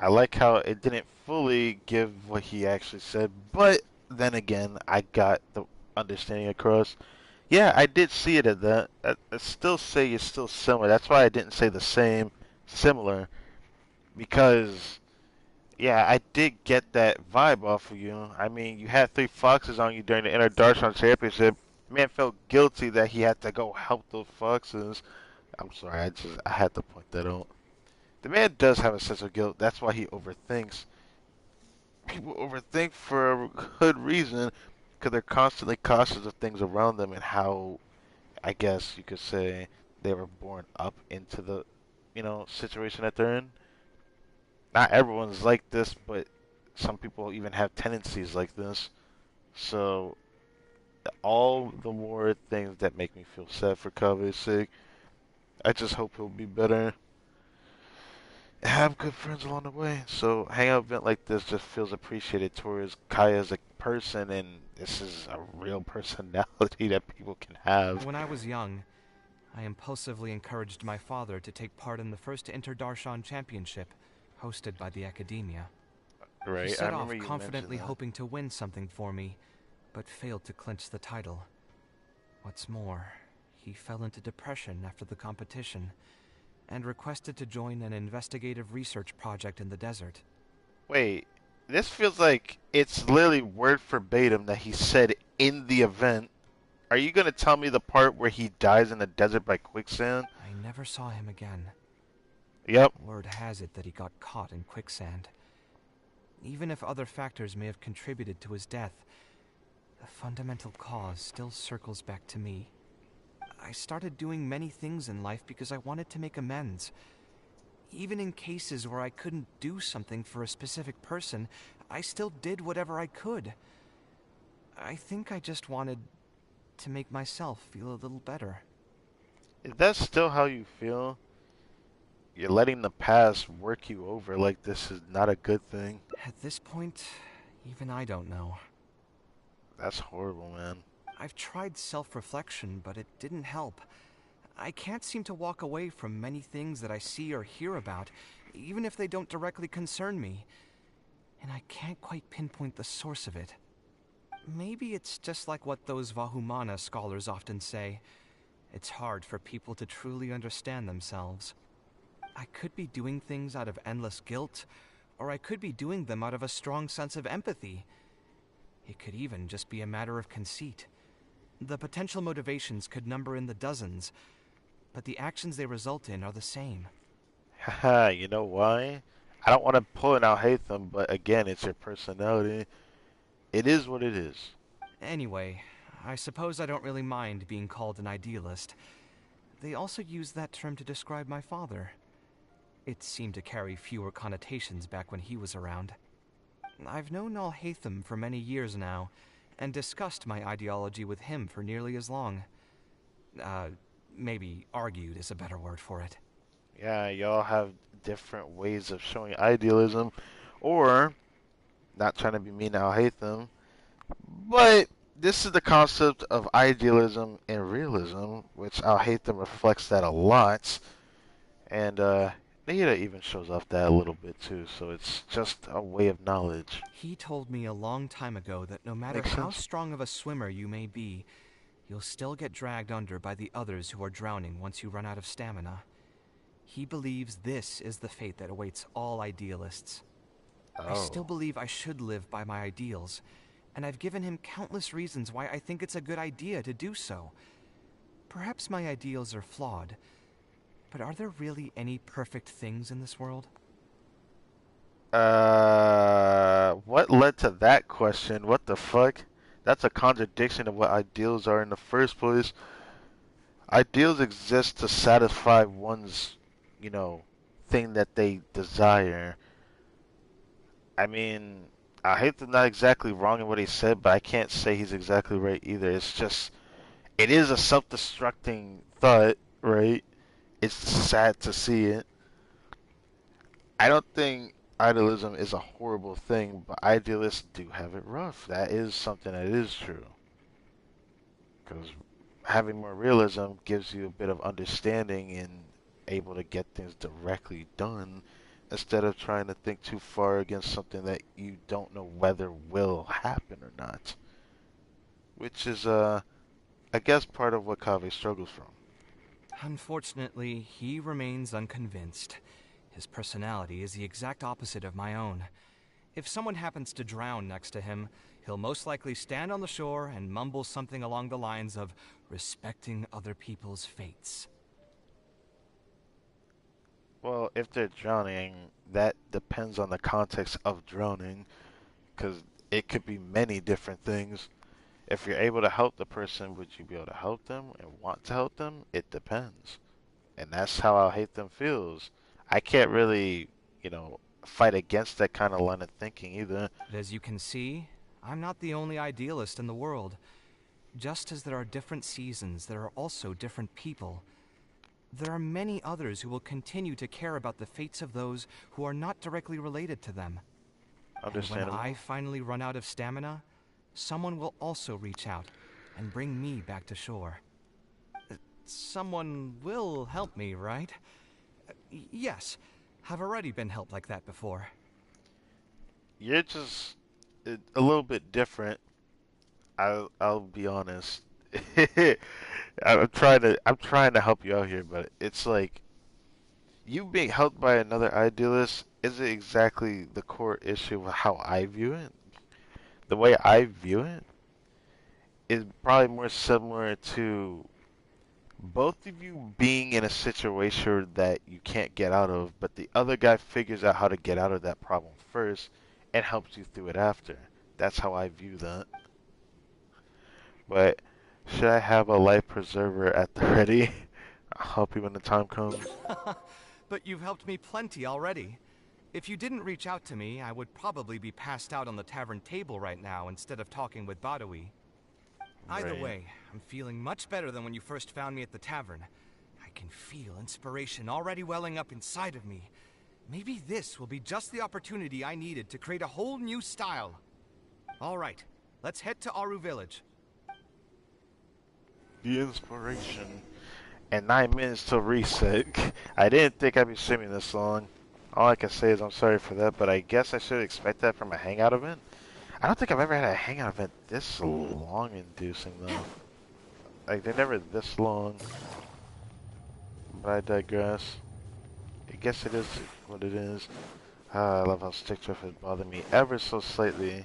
I like how it didn't fully give what he actually said, but then again, I got the understanding across. Yeah, I did see it as that. I still say it's still similar. That's why I didn't say the same, similar, because yeah, I did get that vibe off of you. I mean, you had three foxes on you during the Inner Darshan Championship. Man felt guilty that he had to go help those foxes. I'm sorry, I had to point that out. The man does have a sense of guilt. That's why he overthinks. People overthink for a good reason, because they're constantly cautious of things around them and how, I guess you could say, they were born up into the, situation that they're in. Not everyone's like this, but some people even have tendencies like this. So, all the more things that make me feel sad for KAVEH's sake. I just hope he'll be better. Have good friends along the way. So hangout event like this just feels appreciated towards Kaya as a person, and this is a real personality that people can have. When I was young, I impulsively encouraged my father to take part in the first Inter-Darshan Championship, hosted by the Academia. Right, He I set remember off you confidently mentioned that. hoping to win something for me, but failed to clinch the title. What's more, he fell into depression after the competition, and requested to join an investigative research project in the desert. Wait, this feels like it's literally word verbatim that he said in the event. Are you gonna tell me the part where he dies in the desert by quicksand? I never saw him again. Yep. Word has it that he got caught in quicksand. Even if other factors may have contributed to his death, the fundamental cause still circles back to me. I started doing many things in life because I wanted to make amends. Even in cases where I couldn't do something for a specific person, I still did whatever I could. I think I just wanted to make myself feel a little better. Is that still how you feel? You're letting the past work you over like this is not a good thing. At this point, even I don't know. That's horrible, man. I've tried self-reflection, but it didn't help. I can't seem to walk away from many things that I see or hear about, even if they don't directly concern me. And I can't quite pinpoint the source of it. Maybe it's just like what those Vahumana scholars often say. It's hard for people to truly understand themselves. I could be doing things out of endless guilt, or I could be doing them out of a strong sense of empathy. It could even just be a matter of conceit. The potential motivations could number in the dozens, but the actions they result in are the same. Haha, you know why? I don't want to pull it out hate them, but again, it's your personality. It is what it is. Anyway, I suppose I don't really mind being called an idealist. They also use that term to describe my father. It seemed to carry fewer connotations back when he was around. I've known Alhaitham for many years now, and discussed my ideology with him for nearly as long. Maybe argued is a better word for it. Yeah, y'all have different ways of showing idealism, or not trying to be mean, I'll hate them. But this is the concept of idealism and realism, which I'll hate them reflects that a lot, and Nita even shows off that a little bit too. So it's just a way of knowledge. He told me a long time ago that no matter Makes how sense. strong of a swimmer you may be, you'll still get dragged under by the others who are drowning once you run out of stamina. He believes this is the fate that awaits all idealists. I still believe I should live by my ideals, and I've given him countless reasons why I think it's a good idea to do so. Perhaps my ideals are flawed, but are there really any perfect things in this world? What led to that question? What the fuck? That's a contradiction of what ideals are in the first place. Ideals exist to satisfy one's, thing that they desire. I mean, I hate to not exactly wrong in what he said, but I can't say he's exactly right either. It's just, it is a self-destructing thought, right? It's sad to see it. I don't think idealism is a horrible thing, but idealists do have it rough. That is something that is true. Because having more realism gives you a bit of understanding and able to get things directly done instead of trying to think too far against something that you don't know whether will happen or not. Which is, I guess, part of what KAVEH struggles from. Unfortunately, he remains unconvinced. His personality is the exact opposite of my own. If someone happens to drown next to him, he'll most likely stand on the shore and mumble something along the lines of respecting other people's fates. Well, if they're drowning, that depends on the context of drowning, because it could be many different things. If you're able to help the person, would you be able to help them and want to help them? It depends. And that's how I hate them feels. I can't really, fight against that kind of line of thinking either. But as you can see, I'm not the only idealist in the world. Just as there are different seasons, there are also different people. There are many others who will continue to care about the fates of those who are not directly related to them. And when Understandable. I finally run out of stamina, someone will also reach out and bring me back to shore. Someone will help me, right? Yes, I've already been helped like that before. You're just a little bit different. I'll be honest. I'm trying to help you out here, but it's like you being helped by another idealist isn't exactly the core issue of how I view it. The way I view it is probably more similar to both of you being in a situation that you can't get out of, but the other guy figures out how to get out of that problem first and helps you through it after. That's how I view that. But should I have a life preserver at the ready? I'll help you when the time comes. But you've helped me plenty already. If you didn't reach out to me, I would probably be passed out on the tavern table right now instead of talking with Badawi. Either Right. way, I'm feeling much better than when you first found me at the tavern. I can feel inspiration already welling up inside of me. Maybe this will be just the opportunity I needed to create a whole new style. All right, let's head to Aru Village. The inspiration. And 9 minutes till reset. I didn't think I'd be streaming this long. All I can say is I'm sorry for that, but I guess I should expect that from a hangout event. I don't think I've ever had a hangout event this long inducing though. Like they're never this long. But I digress. I guess it is what it is. Ah, I love how stick drift has bothered me ever so slightly.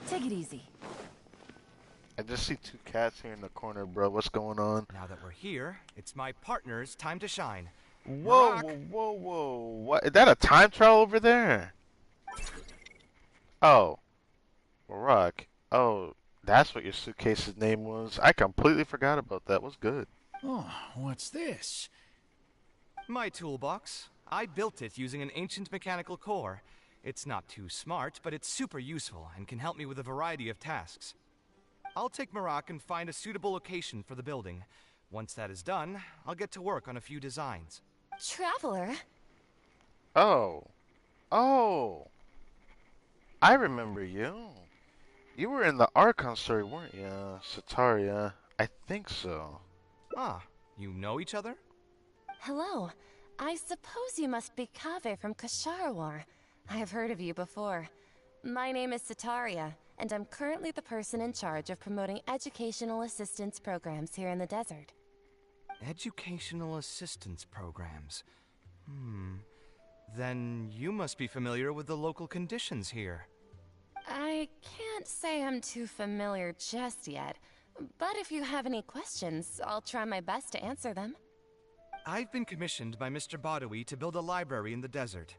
Take it easy. I just see two cats here in the corner, bro. What's going on? Now that we're here, it's my partner's time to shine. Whoa, Marak. whoa, whoa, whoa. What? Is that a time trial over there? Oh, Rock. Oh, that's what your suitcase's name was. I completely forgot about that. What's good? Oh, what's this? My toolbox. I built it using an ancient mechanical core. It's not too smart, but it's super useful and can help me with a variety of tasks. I'll take Marak and find a suitable location for the building. Once that is done, I'll get to work on a few designs. Traveler? Oh. Oh. I remember you. You were in the Archon story, weren't you? Sataria. I think so. Ah, you know each other? Hello. I suppose you must be KAVEH from Kasharawar. I have heard of you before. My name is Sataria, and I'm currently the person in charge of promoting educational assistance programs here in the desert. Educational assistance programs. Then you must be familiar with the local conditions here. I can't say I'm too familiar just yet, but if you have any questions, I'll try my best to answer them. I've been commissioned by Mr. Badawi to build a library in the desert.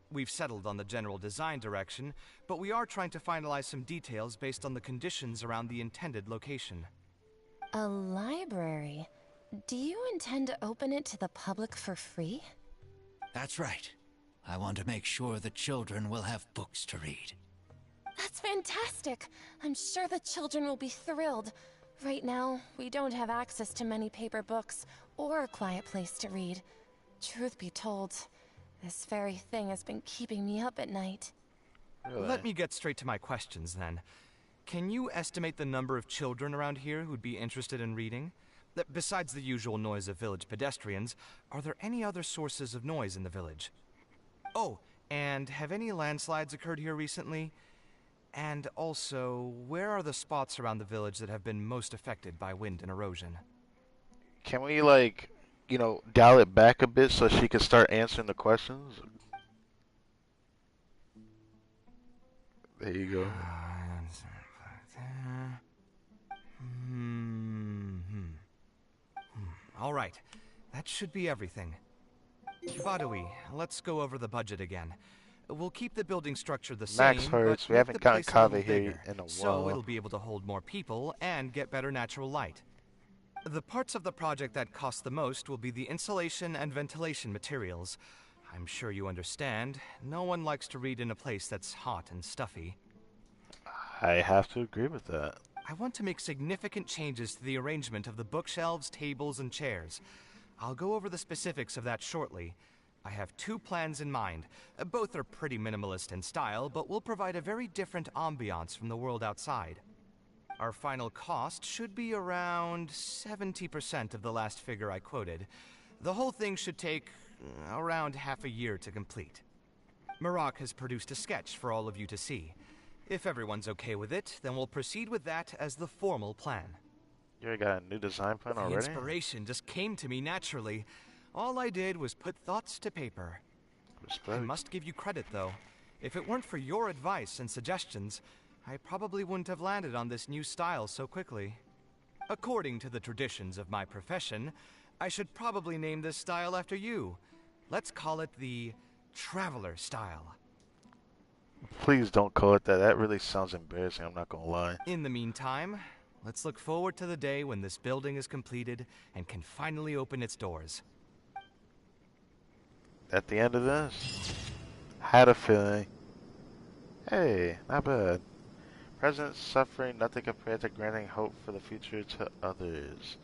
We've settled on the general design direction, but we are trying to finalize some details based on the conditions around the intended location. A library? Do you intend to open it to the public for free? That's right. I want to make sure the children will have books to read. That's fantastic! I'm sure the children will be thrilled. Right now, we don't have access to many paper books or a quiet place to read. Truth be told, this very thing has been keeping me up at night. Really? Let me get straight to my questions then. Can you estimate the number of children around here who'd be interested in reading? Besides the usual noise of village pedestrians, are there any other sources of noise in the village? Oh, and have any landslides occurred here recently? And also, where are the spots around the village that have been most affected by wind and erosion? Can we, like, you know, dial it back a bit so she can start answering the questions? There you go. All right. That should be everything. Badui, let's go over the budget again. We'll keep the building structure the Max same, but Hertz, we make the haven't gotten place a little KAVEH here bigger, in a so while. it'll be able to hold more people and get better natural light. The parts of the project that cost the most will be the insulation and ventilation materials. I'm sure you understand, no one likes to read in a place that's hot and stuffy. I have to agree with that. I want to make significant changes to the arrangement of the bookshelves, tables, and chairs. I'll go over the specifics of that shortly. I have 2 plans in mind. Both are pretty minimalist in style, but will provide a very different ambiance from the world outside. Our final cost should be around 70% of the last figure I quoted. The whole thing should take around half a year to complete. Marak has produced a sketch for all of you to see. If everyone's okay with it, then we'll proceed with that as the formal plan. You already got a new design plan already? The inspiration just came to me naturally. All I did was put thoughts to paper. Respect. I must give you credit, though. If it weren't for your advice and suggestions, I probably wouldn't have landed on this new style so quickly. According to the traditions of my profession, I should probably name this style after you. Let's call it the Traveler style. Please don't call it that. That really sounds embarrassing, I'm not gonna lie. In the meantime, let's look forward to the day when this building is completed and can finally open its doors. At the end of this, had a feeling. Hey, not bad. Present suffering, nothing compared to granting hope for the future to others.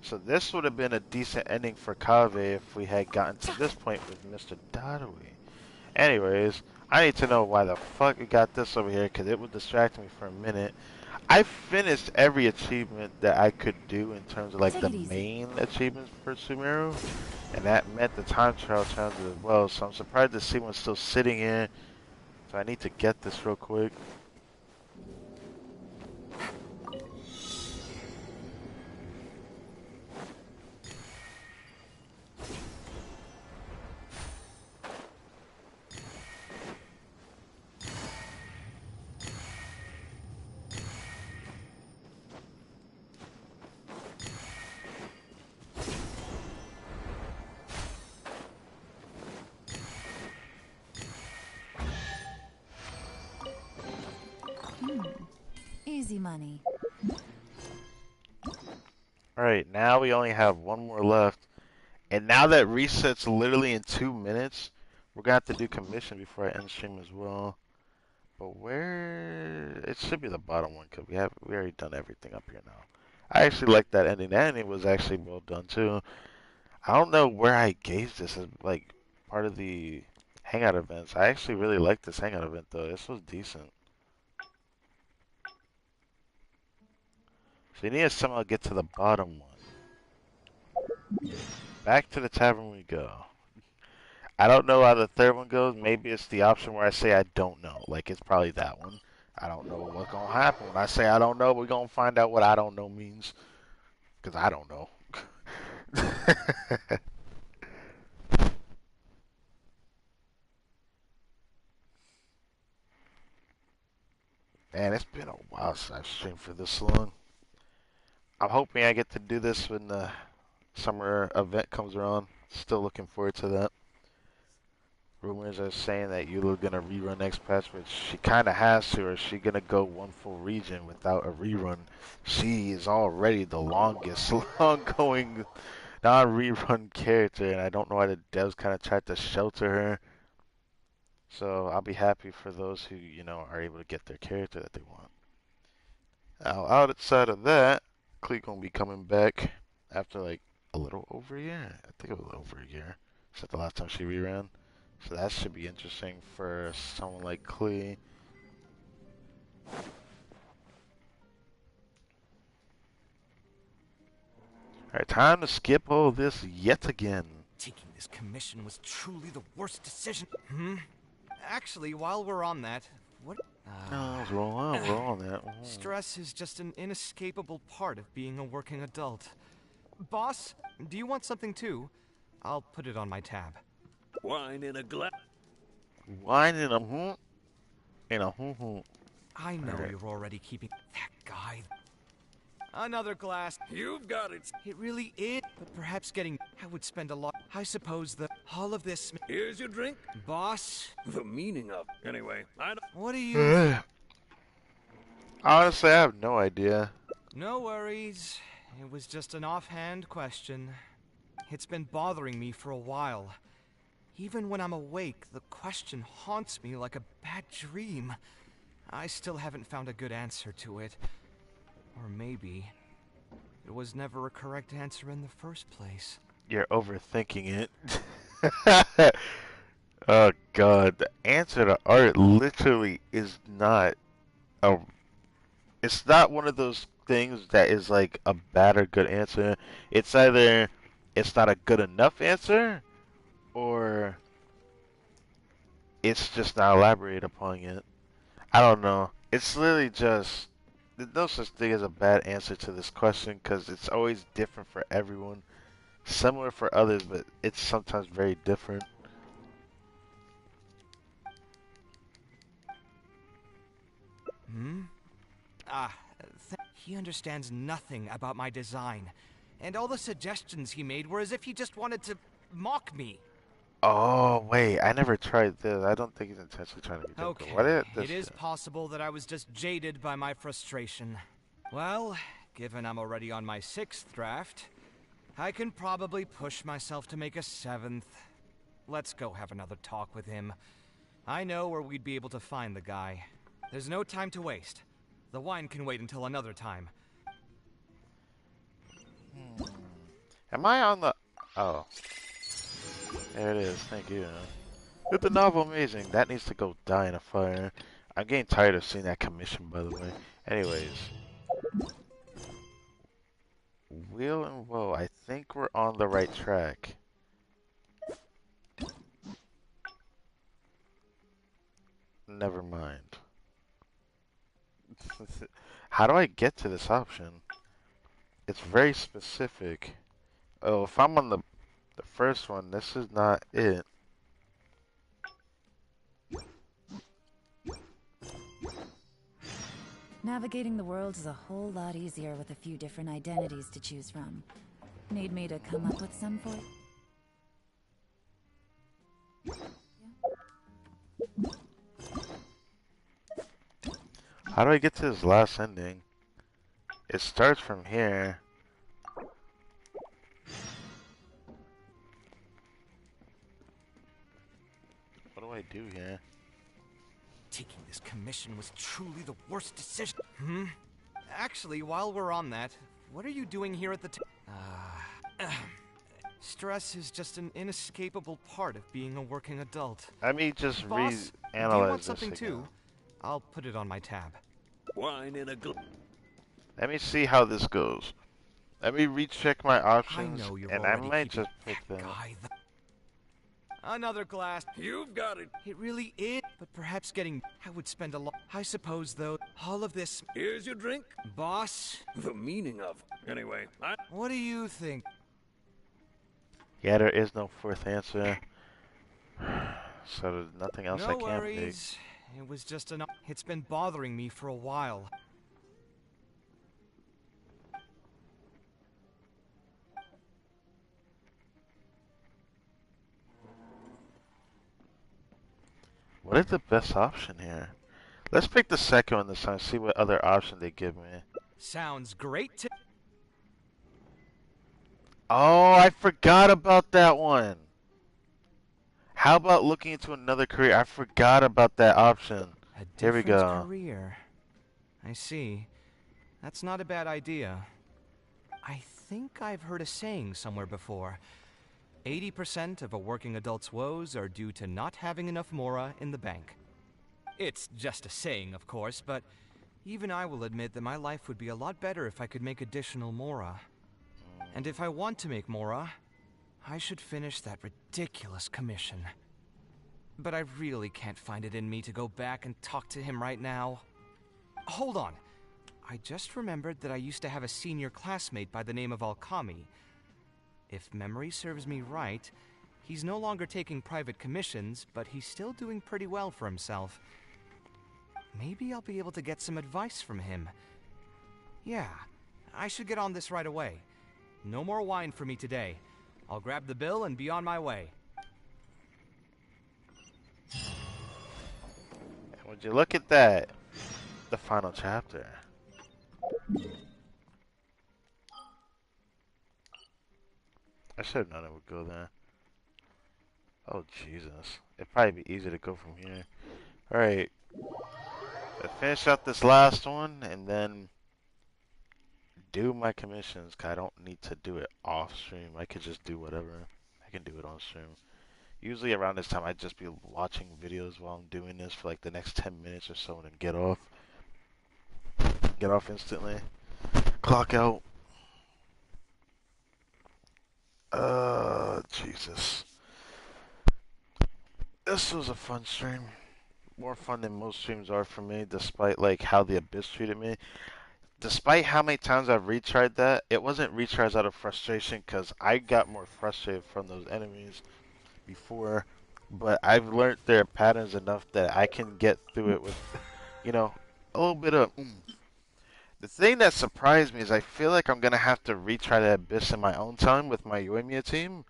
So this would have been a decent ending for KAVEH if we had gotten to this point with Mr. Dadawi. Anyways, I need to know why the fuck we got this over here, because it would distract me for a minute. I finished every achievement that I could do in terms of like the main achievements for Sumeru, and that meant the time trial challenges as well, so I'm surprised to see one still sitting here. So I need to get this real quick. Easy money. Alright, now we only have one more left. And now that resets literally in 2 minutes, we're gonna have to do commission before I end stream as well. But where it should be the bottom one, because we already done everything up here now. I actually like that ending. That ending was actually well done too. I don't know where I gauged this as like part of the hangout events. I actually really like this hangout event though. This was decent. So you need to somehow get to the bottom one. Back to the tavern we go. I don't know how the third one goes. Maybe it's the option where I say I don't know. Like, it's probably that one. I don't know what's going to happen. When I say I don't know, we're going to find out what I don't know means. Because I don't know. Man, it's been a while since I've streamed for this long. I'm hoping I get to do this when the summer event comes around. Still looking forward to that. Rumors are saying that Eula's gonna rerun next patch, but she kinda has to, or she gonna go one full region without a rerun. She is already the longest ongoing non-rerun character, and I don't know why the devs kinda tried to shelter her. So I'll be happy for those who, you know, are able to get their character that they want. Now, outside of that, Klee gonna be coming back after like a little over a year. I think it was over a year. Since the last time she reran. So that should be interesting for someone like Klee. Alright, time to skip all this yet again. Taking this commission was truly the worst decision. Actually, while we're on that, what? We're on that. Stress is just an inescapable part of being a working adult. Boss, do you want something too? I'll put it on my tab. Wine in a glass. Wine in a I know you're already keeping that guy. Another glass. You've got it. It really is. But perhaps getting... I would spend a lot... I suppose that all of this... Here's your drink. Boss? The meaning of... Anyway, I don't... What do you... Honestly, I have no idea. No worries. It was just an offhand question. It's been bothering me for a while. Even when I'm awake, the question haunts me like a bad dream. I still haven't found a good answer to it. Or maybe it was never a correct answer in the first place. You're overthinking it. Oh god, the answer to art literally is not a... It's not one of those things that is like a bad or good answer. It's either it's not a good enough answer, or it's just not elaborated upon yet. I don't know. It's literally just... There's no such thing as a bad answer to this question because it's always different for everyone. Similar for others, but it's sometimes very different. He understands nothing about my design. And all the suggestions he made were as if he just wanted to mock me. Oh, wait, I never tried this. I don't think he's intentionally trying to be difficult. Okay, What is this? it is possible that I was just jaded by my frustration. Well, given I'm already on my 6th draft, I can probably push myself to make a 7th. Let's go have another talk with him. I know where we'd be able to find the guy. There's no time to waste. The wine can wait until another time. Am I on the... Oh. There it is, thank you. With the novel amazing, that needs to go die in a fire. I'm getting tired of seeing that commission, by the way. Anyways. Wheel and Woe, I think we're on the right track. Never mind. How do I get to this option? It's very specific. Oh, if I'm on the first one, this is not it. Navigating the world is a whole lot easier with a few different identities to choose from. Need me to come up with some for you? How do I get to this last ending? It starts from here. What do I do here? Taking this commission was truly the worst decision. Actually, while we're on that, what are you doing here at the stress is just an inescapable part of being a working adult. Let me just Boss, reanalyze do you want this something again. too? I'll put it on my tab. Wine in a glass. Let me see how this goes. Let me recheck my options, I know you're and I already might keeping just pick that them. guy. Another glass. You've got it. It really is. But perhaps getting... I would spend a lot... I suppose, though, all of this... Here's your drink. Boss? The meaning of... Anyway, What do you think? Yeah, there is no fourth answer. So there's nothing else I No can pick. worries. It was just an... It's been bothering me for a while. What is the best option here? Let's pick the second one this time, see what other option they give me. Sounds great to... Oh, I forgot about that one. How about looking into another career? I forgot about that option. Here we go. Career. I see. That's not a bad idea. I think I've heard a saying somewhere before. 80% of a working adult's woes are due to not having enough mora in the bank. It's just a saying, of course, but even I will admit that my life would be a lot better if I could make additional mora. And if I want to make mora, I should finish that ridiculous commission. But I really can't find it in me to go back and talk to him right now. Hold on. I just remembered that I used to have a senior classmate by the name of Alkami. If memory serves me right, he's no longer taking private commissions, but he's still doing pretty well for himself. Maybe I'll be able to get some advice from him. Yeah, I should get on this right away. No more wine for me today. I'll grab the bill and be on my way. Would you look at that? The final chapter. I should have known it would go there. Oh, Jesus. It'd probably be easier to go from here. Alright. Let's finish out this last one and then do my commissions. 'Cause I don't need to do it off stream. I could just do whatever. I can do it on stream. Usually around this time I'd just be watching videos while I'm doing this for like the next 10 minutes or so and then get off. Get off instantly. Clock out. Jesus. This was a fun stream. More fun than most streams are for me, despite like how the Abyss treated me. Despite how many times I've retried that, it wasn't retries out of frustration because I got more frustrated from those enemies before. But I've learned their patterns enough that I can get through it with, you know, a little bit of The thing that surprised me is I feel like I'm going to have to retry the Abyss in my own time with my Yoimiya team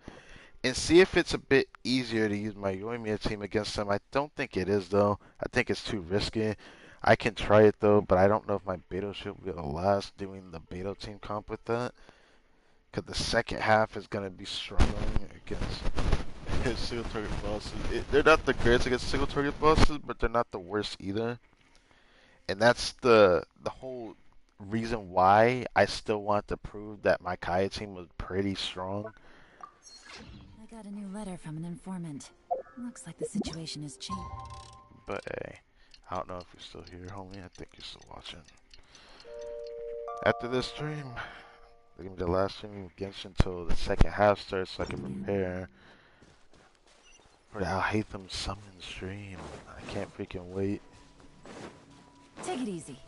and see if it's a bit easier to use my Yoimiya team against them. I don't think it is, though. I think it's too risky. I can try it, though, but I don't know if my Beto ship will be able to last doing the Beto team comp with that. Because the second half is going to be struggling against single target bosses. They're not the greatest against single target bosses, but they're not the worst either. And that's the whole reason why I still want to prove that my Kaya team was pretty strong. I got a new letter from an informant. Looks like the situation has changed. But hey, I don't know if you're still here, homie. I think you're still watching. After this stream, we're gonna be the last stream of Genshin until the second half starts so I can prepare for the Al-Hatham summon stream. I can't freaking wait. Take it easy.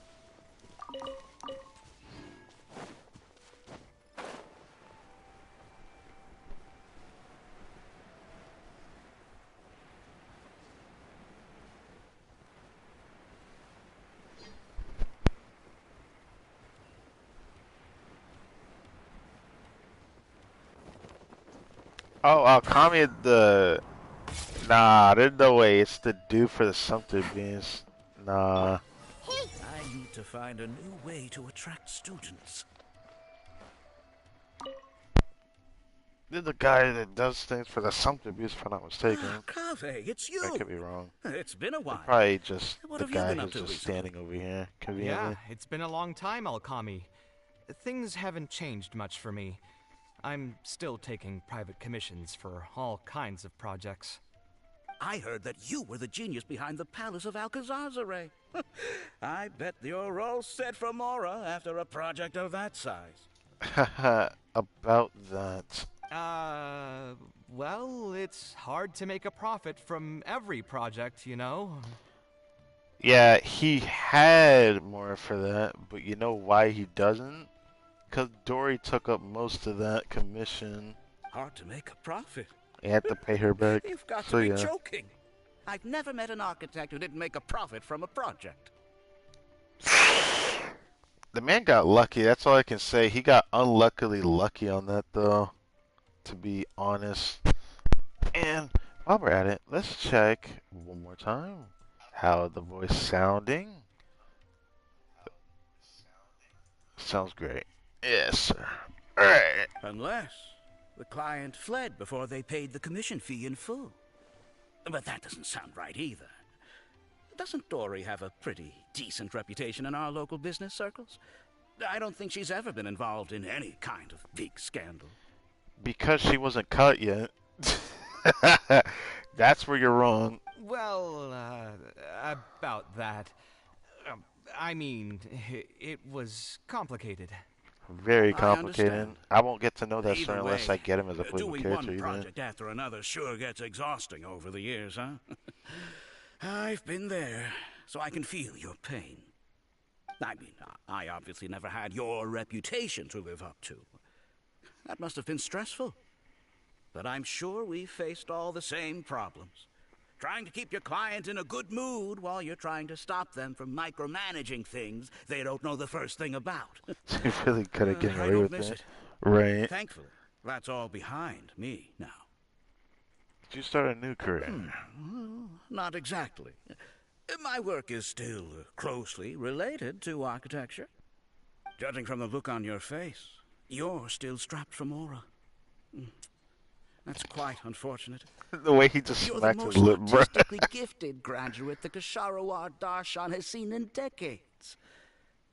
Oh, call me the... Nah, there's no way. It's the dude for the Sumpter Beans. Nah. I need to find a new way to attract students. This is the guy that does things for the Sumpter Beans, if I'm not mistaken. KAVEH, it's you! I could be wrong. It's been a while. Probably just What the have you guy been up who's to just recently? standing over here, Yeah, conveniently. it's been a long time, Alkami. Things haven't changed much for me. I'm still taking private commissions for all kinds of projects. I heard that you were the genius behind the Palace of Alcazazare. I bet you're all set for Mora after a project of that size. About that. Well, it's hard to make a profit from every project, you know? Yeah, he had more for that, but you know why he doesn't? Because Dory took up most of that commission. Hard to make a profit. He had to pay her back. You've got So to be yeah. joking. I've never met an architect who didn't make a profit from a project. The man got lucky, that's all I can say. He got unluckily lucky on that, though, to be honest. And while we're at it, let's check one more time how the voice sounding. Sounds great. Yes, sir. Alright. Unless the client fled before they paid the commission fee in full. But that doesn't sound right either. Doesn't Dory have a pretty decent reputation in our local business circles? I don't think she's ever been involved in any kind of big scandal. Because she wasn't cut yet. That's where you're wrong. Well, about that. I mean, it was complicated. Very I complicated. understand. I won't get to know that Either story unless way, I get him as a playable doing character one either. project after another sure gets exhausting over the years, huh? I've been there, so I can feel your pain. I mean, I obviously never had your reputation to live up to. That must have been stressful. But I'm sure we faced all the same problems. Trying to keep your client in a good mood while you're trying to stop them from micromanaging things they don't know the first thing about. You really could have gotten I away don't with miss it. it. Right. Thankfully, that's all behind me now. Did you start a new career? Well, not exactly. My work is still closely related to architecture. Judging from the look on your face, you're still strapped for Mora. That's quite unfortunate. The way he just You're smacked the his most lip, bro. artistically gifted graduate the Kasharawar Darshan has seen in decades.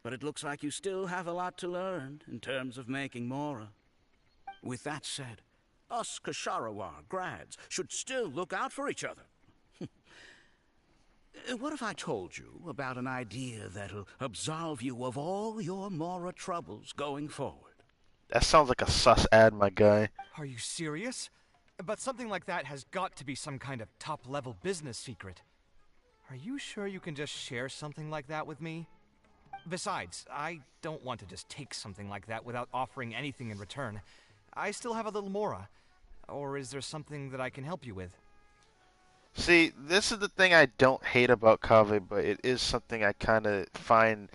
But it looks like you still have a lot to learn in terms of making Mora. With that said, us Kasharawar grads should still look out for each other. What if I told you about an idea that'll absolve you of all your Mora troubles going forward? That sounds like a sus ad, my guy. Are you serious? But something like that has got to be some kind of top-level business secret. Are you sure you can just share something like that with me? Besides, I don't want to just take something like that without offering anything in return. I still have a little Mora. Or is there something that I can help you with? See, this is the thing I don't hate about KAVEH, but it is something I kind of find...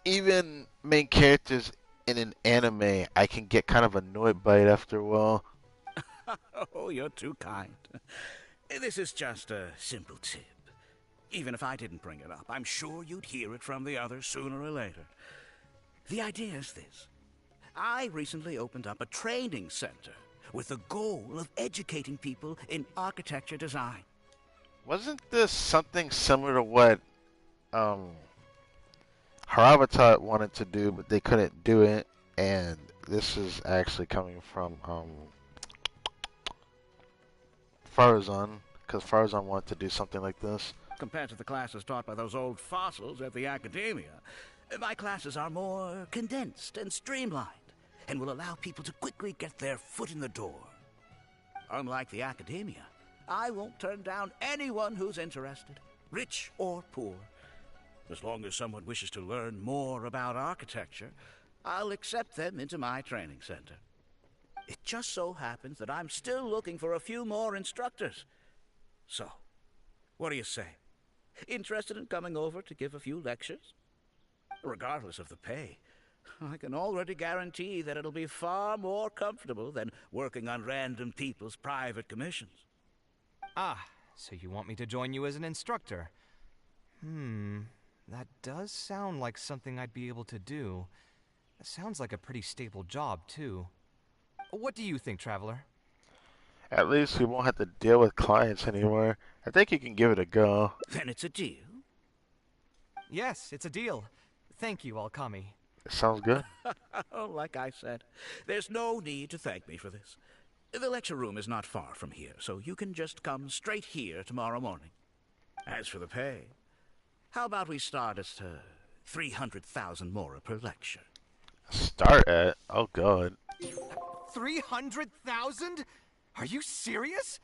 even main characters in an anime, I can get kind of annoyed by it after a while. Oh, you're too kind. This is just a simple tip. Even if I didn't bring it up, I'm sure you'd hear it from the others sooner or later. The idea is this. I recently opened up a training center with the goal of educating people in architecture design. Wasn't this something similar to what Haravatat wanted to do, but they couldn't do it? And this is actually coming from Farazan, because Farazan wanted to do something like this. Compared to the classes taught by those old fossils at the academia, my classes are more condensed and streamlined, and will allow people to quickly get their foot in the door. Unlike the academia, I won't turn down anyone who's interested, rich or poor. As long as someone wishes to learn more about architecture, I'll accept them into my training center. It just so happens that I'm still looking for a few more instructors. So, what do you say? Interested in coming over to give a few lectures? Regardless of the pay, I can already guarantee that it'll be far more comfortable than working on random people's private commissions. Ah, so you want me to join you as an instructor? That does sound like something I'd be able to do. It sounds like a pretty stable job, too. What do you think, Traveler? At least we won't have to deal with clients anymore. I think you can give it a go. Then it's a deal. Yes, it's a deal. Thank you, Alkami. It sounds good. Oh, like I said, there's no need to thank me for this. The lecture room is not far from here, so you can just come straight here tomorrow morning. As for the pay, how about we start at 300,000 Mora per lecture? Start at? Oh, God. 300,000? Are you serious?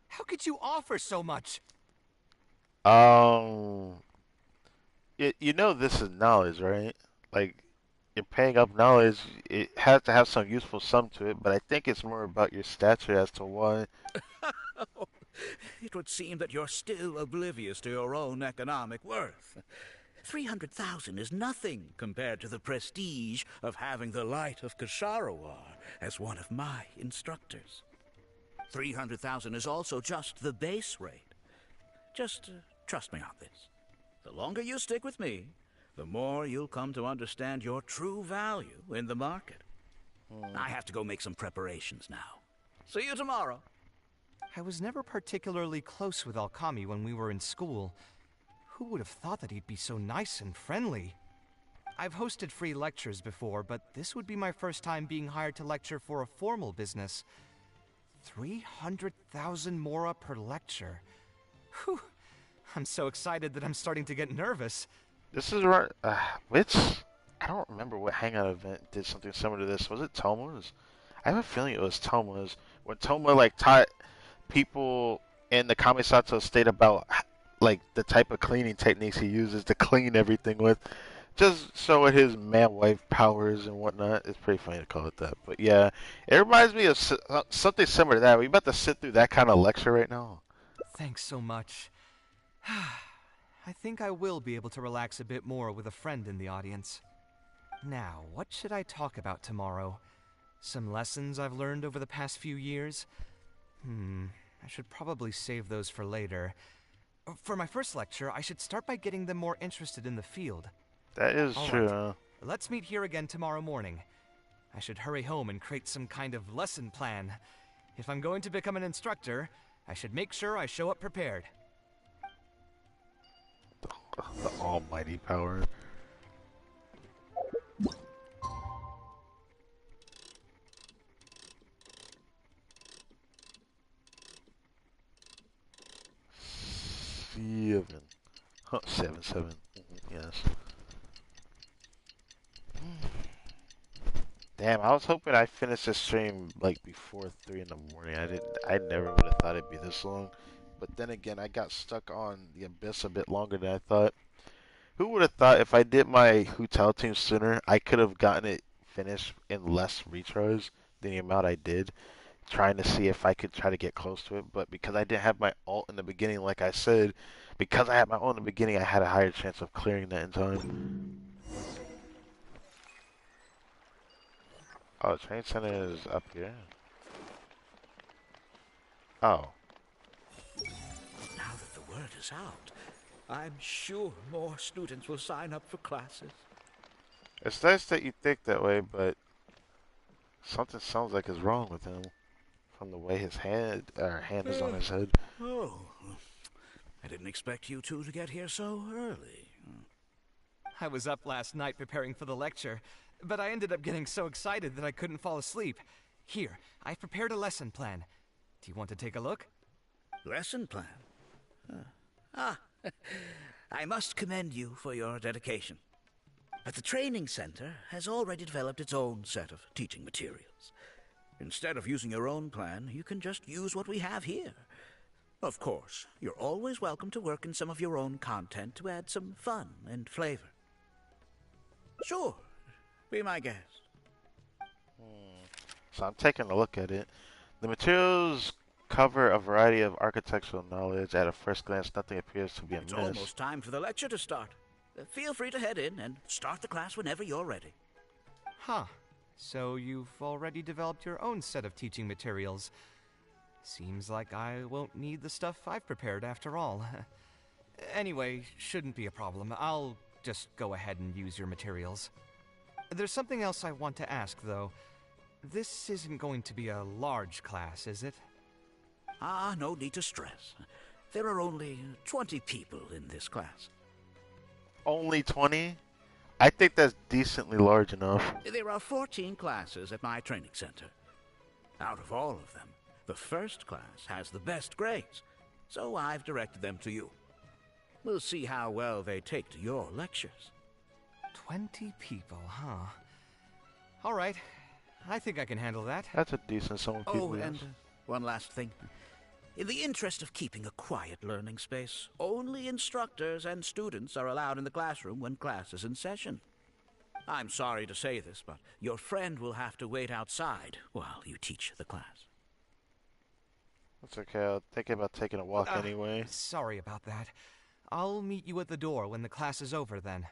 How could you offer so much? You know this is knowledge, right? Like, you're paying up knowledge. It has to have some useful sum to it, but I think it's more about your stature as to why. It would seem that you're still oblivious to your own economic worth. 300,000 is nothing compared to the prestige of having the Light of Kasharawar as one of my instructors. 300,000 is also just the base rate. Just trust me on this. The longer you stick with me, the more you'll come to understand your true value in the market. I have to go make some preparations now. See you tomorrow. I was never particularly close with Alkami when we were in school. Who would have thought that he'd be so nice and friendly? I've hosted free lectures before, but this would be my first time being hired to lecture for a formal business. 300,000 Mora per lecture. Whew. I'm so excited that I'm starting to get nervous. This is right. Which? I don't remember what Hangout event did something similar to this. Was it Toma's? I have a feeling it was Toma's. When Toma like taught people in the Kamisato state about like the type of cleaning techniques he uses to clean everything with. Just showing his man-wife powers and whatnot. It's pretty funny to call it that. But yeah, it reminds me of something similar to that. We about to sit through that kind of lecture right now. Thanks so much. I think I will be able to relax a bit more with a friend in the audience. Now, what should I talk about tomorrow? Some lessons I've learned over the past few years? I should probably save those for later. For my first lecture, I should start by getting them more interested in the field. That is true. Right. Let's meet here again tomorrow morning. I should hurry home and create some kind of lesson plan. If I'm going to become an instructor, I should make sure I show up prepared. The almighty power. Seven. Huh, 7. Yes. Damn, I was hoping I finished this stream like before 3 in the morning. I never would have thought it'd be this long. But then again, I got stuck on the Abyss a bit longer than I thought. Who would have thought if I did my hotel team sooner, I could have gotten it finished in less retries than the amount I did, trying to see if I could try to get close to it. But because I didn't have my ult in the beginning, like I said, because I had my ult in the beginning, I had a higher chance of clearing that in time. Oh, the train center is up here. Oh. Now that the word is out, I'm sure more students will sign up for classes. It's nice that you think that way, but something sounds like is wrong with him from the way his hand is on his head. Oh, I didn't expect you two to get here so early. I was up last night preparing for the lecture, but I ended up getting so excited that I couldn't fall asleep. Here, I've prepared a lesson plan. Do you want to take a look? Lesson plan? I must commend you for your dedication. But the training center has already developed its own set of teaching materials. Instead of using your own plan, you can just use what we have here. Of course, you're always welcome to work in some of your own content to add some fun and flavor. Sure, be my guest. So I'm taking a look at it. The materials cover a variety of architectural knowledge. At a first glance, nothing appears to be amiss. It's almost time for the lecture to start. Feel free to head in and start the class whenever you're ready. Huh. So you've already developed your own set of teaching materials. Seems like I won't need the stuff I've prepared after all. Anyway, shouldn't be a problem. I'll just go ahead and use your materials. There's something else I want to ask, though. This isn't going to be a large class, is it? No need to stress. There are only 20 people in this class. Only 20? I think that's decently large enough. There are 14 classes at my training center. Out of all of them, the first class has the best grades, so I've directed them to you. We'll see how well they take to your lectures. 20 people, huh? All right. I think I can handle that. That's a decent sum of people. Oh, and one last thing. In the interest of keeping a quiet learning space, only instructors and students are allowed in the classroom when class is in session. I'm sorry to say this, but your friend will have to wait outside while you teach the class. That's okay. I was thinking about taking a walk anyway. Sorry about that. I'll meet you at the door when the class is over then.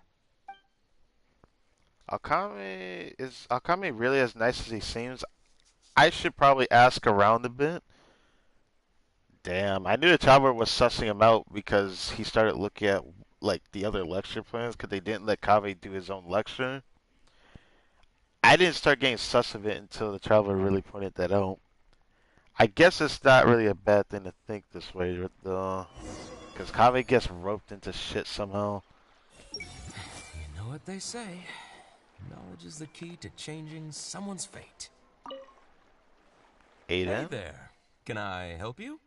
Is Alkami really as nice as he seems? I should probably ask around a bit. Damn, I knew the traveler was sussing him out because he started looking at like the other lecture plans because they didn't let KAVEH do his own lecture. I didn't start getting sus of it until the traveler really pointed that out. I guess it's not really a bad thing to think this way, though, because KAVEH gets roped into shit somehow. You know what they say. Knowledge is the key to changing someone's fate. Aiden? Hey there. Can I help you?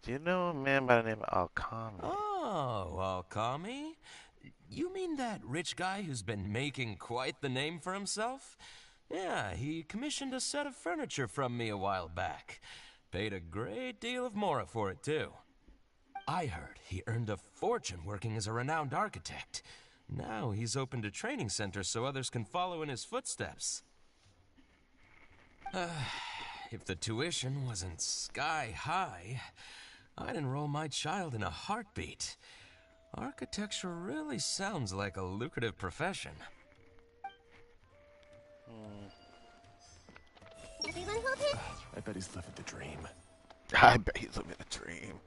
Do you know a man by the name of Alkami? Oh, Alkami? You mean that rich guy who's been making quite the name for himself? Yeah, he commissioned a set of furniture from me a while back. Paid a great deal of mora for it, too. I heard he earned a fortune working as a renowned architect. Now he's opened a training center so others can follow in his footsteps. If the tuition wasn't sky high, I'd enroll my child in a heartbeat. Architecture really sounds like a lucrative profession. Everyone hold it. I bet he's living the dream. I bet he's living a dream.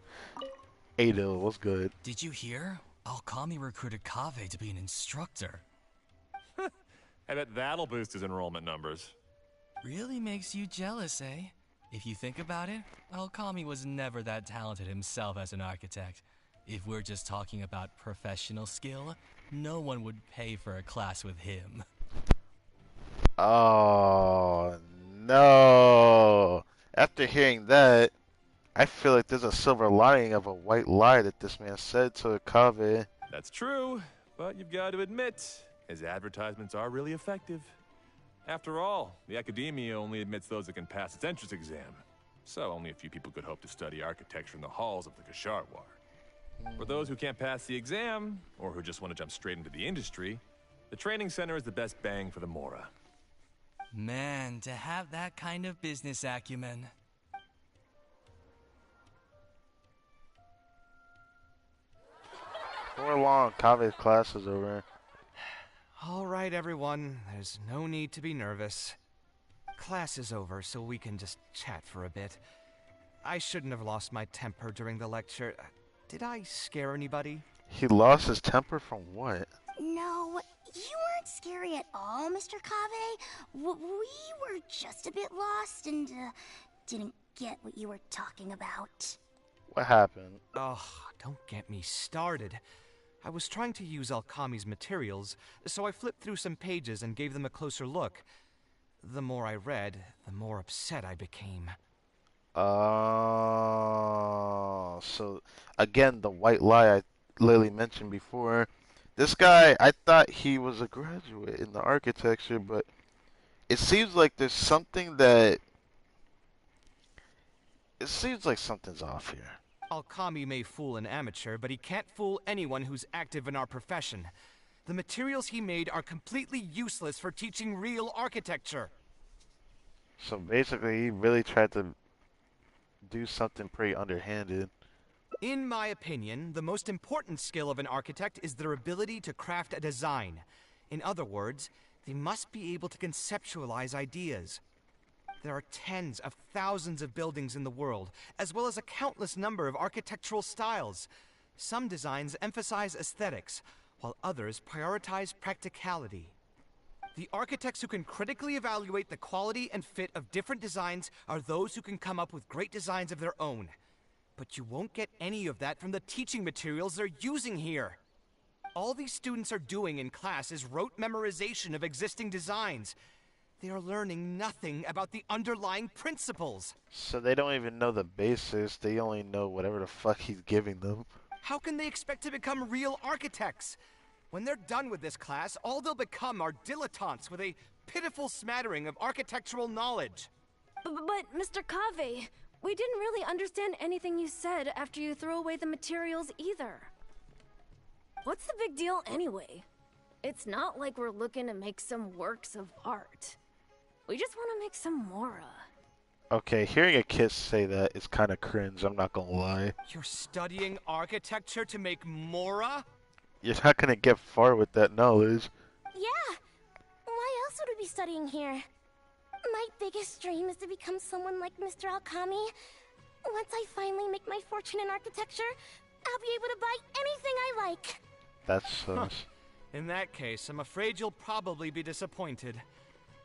Adil, what's good? Did you hear? Alkami recruited KAVEH to be an instructor. I bet that'll boost his enrollment numbers. Really makes you jealous, eh? If you think about it, Alkami was never that talented himself as an architect. If we're just talking about professional skill, no one would pay for a class with him. Oh, no. After hearing that, I feel like there's a silver lining of a white lie that this man said to KAVEH. That's true, but you've got to admit, his advertisements are really effective. After all, the academia only admits those that can pass its entrance exam, so only a few people could hope to study architecture in the halls of the Kasharwar. For those who can't pass the exam, or who just want to jump straight into the industry, the training center is the best bang for the Mora. Man, to have that kind of business acumen. Before long, KAVEH's class is over. All right, everyone. There's no need to be nervous. Class is over, so we can just chat for a bit. I shouldn't have lost my temper during the lecture. Did I scare anybody? He lost his temper from what? No, you weren't scary at all, Mr. KAVEH. We were just a bit lost and didn't get what you were talking about. What happened? Oh, don't get me started. I was trying to use Alkami's materials, so I flipped through some pages and gave them a closer look. The more I read, the more upset I became. So again, the white lie I Lily mentioned before. This guy, I thought he was a graduate in the architecture, but it seems like there's something that... It seems like something's off here. Alkami may fool an amateur, but he can't fool anyone who's active in our profession. The materials he made are completely useless for teaching real architecture. So basically, he really tried to do something pretty underhanded. In my opinion, the most important skill of an architect is their ability to craft a design. In other words, they must be able to conceptualize ideas. There are tens of thousands of buildings in the world, as well as a countless number of architectural styles. Some designs emphasize aesthetics, while others prioritize practicality. The architects who can critically evaluate the quality and fit of different designs are those who can come up with great designs of their own. But you won't get any of that from the teaching materials they're using here. All these students are doing in class is rote memorization of existing designs. They are learning nothing about the underlying principles. So they don't even know the basics, they only know whatever the fuck he's giving them. How can they expect to become real architects? When they're done with this class, all they'll become are dilettantes with a pitiful smattering of architectural knowledge. But Mr. KAVEH, we didn't really understand anything you said after you threw away the materials either. What's the big deal anyway? It's not like we're looking to make some works of art. We just want to make some Mora. Okay, hearing a kid say that is kind of cringe, I'm not gonna lie. You're studying architecture to make Mora? You're not gonna get far with that knowledge. Yeah. Why else would we be studying here? My biggest dream is to become someone like Mr. Alkami. Once I finally make my fortune in architecture, I'll be able to buy anything I like. That's sus. In that case, I'm afraid you'll probably be disappointed.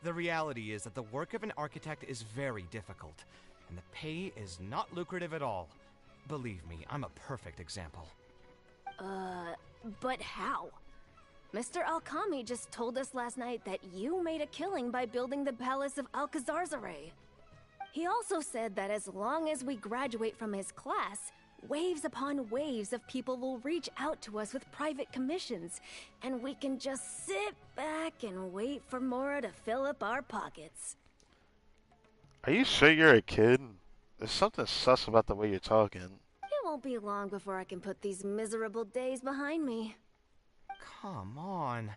The reality is that the work of an architect is very difficult, and the pay is not lucrative at all. Believe me, I'm a perfect example. But how? Mr. Alkami just told us last night that you made a killing by building the Palace of Alcazarzare. He also said that as long as we graduate from his class, waves upon waves of people will reach out to us with private commissions, and we can just sit back and wait for Mora to fill up our pockets. Are you sure you're a kid? There's something sus about the way you're talking. It won't be long before I can put these miserable days behind me. Come on.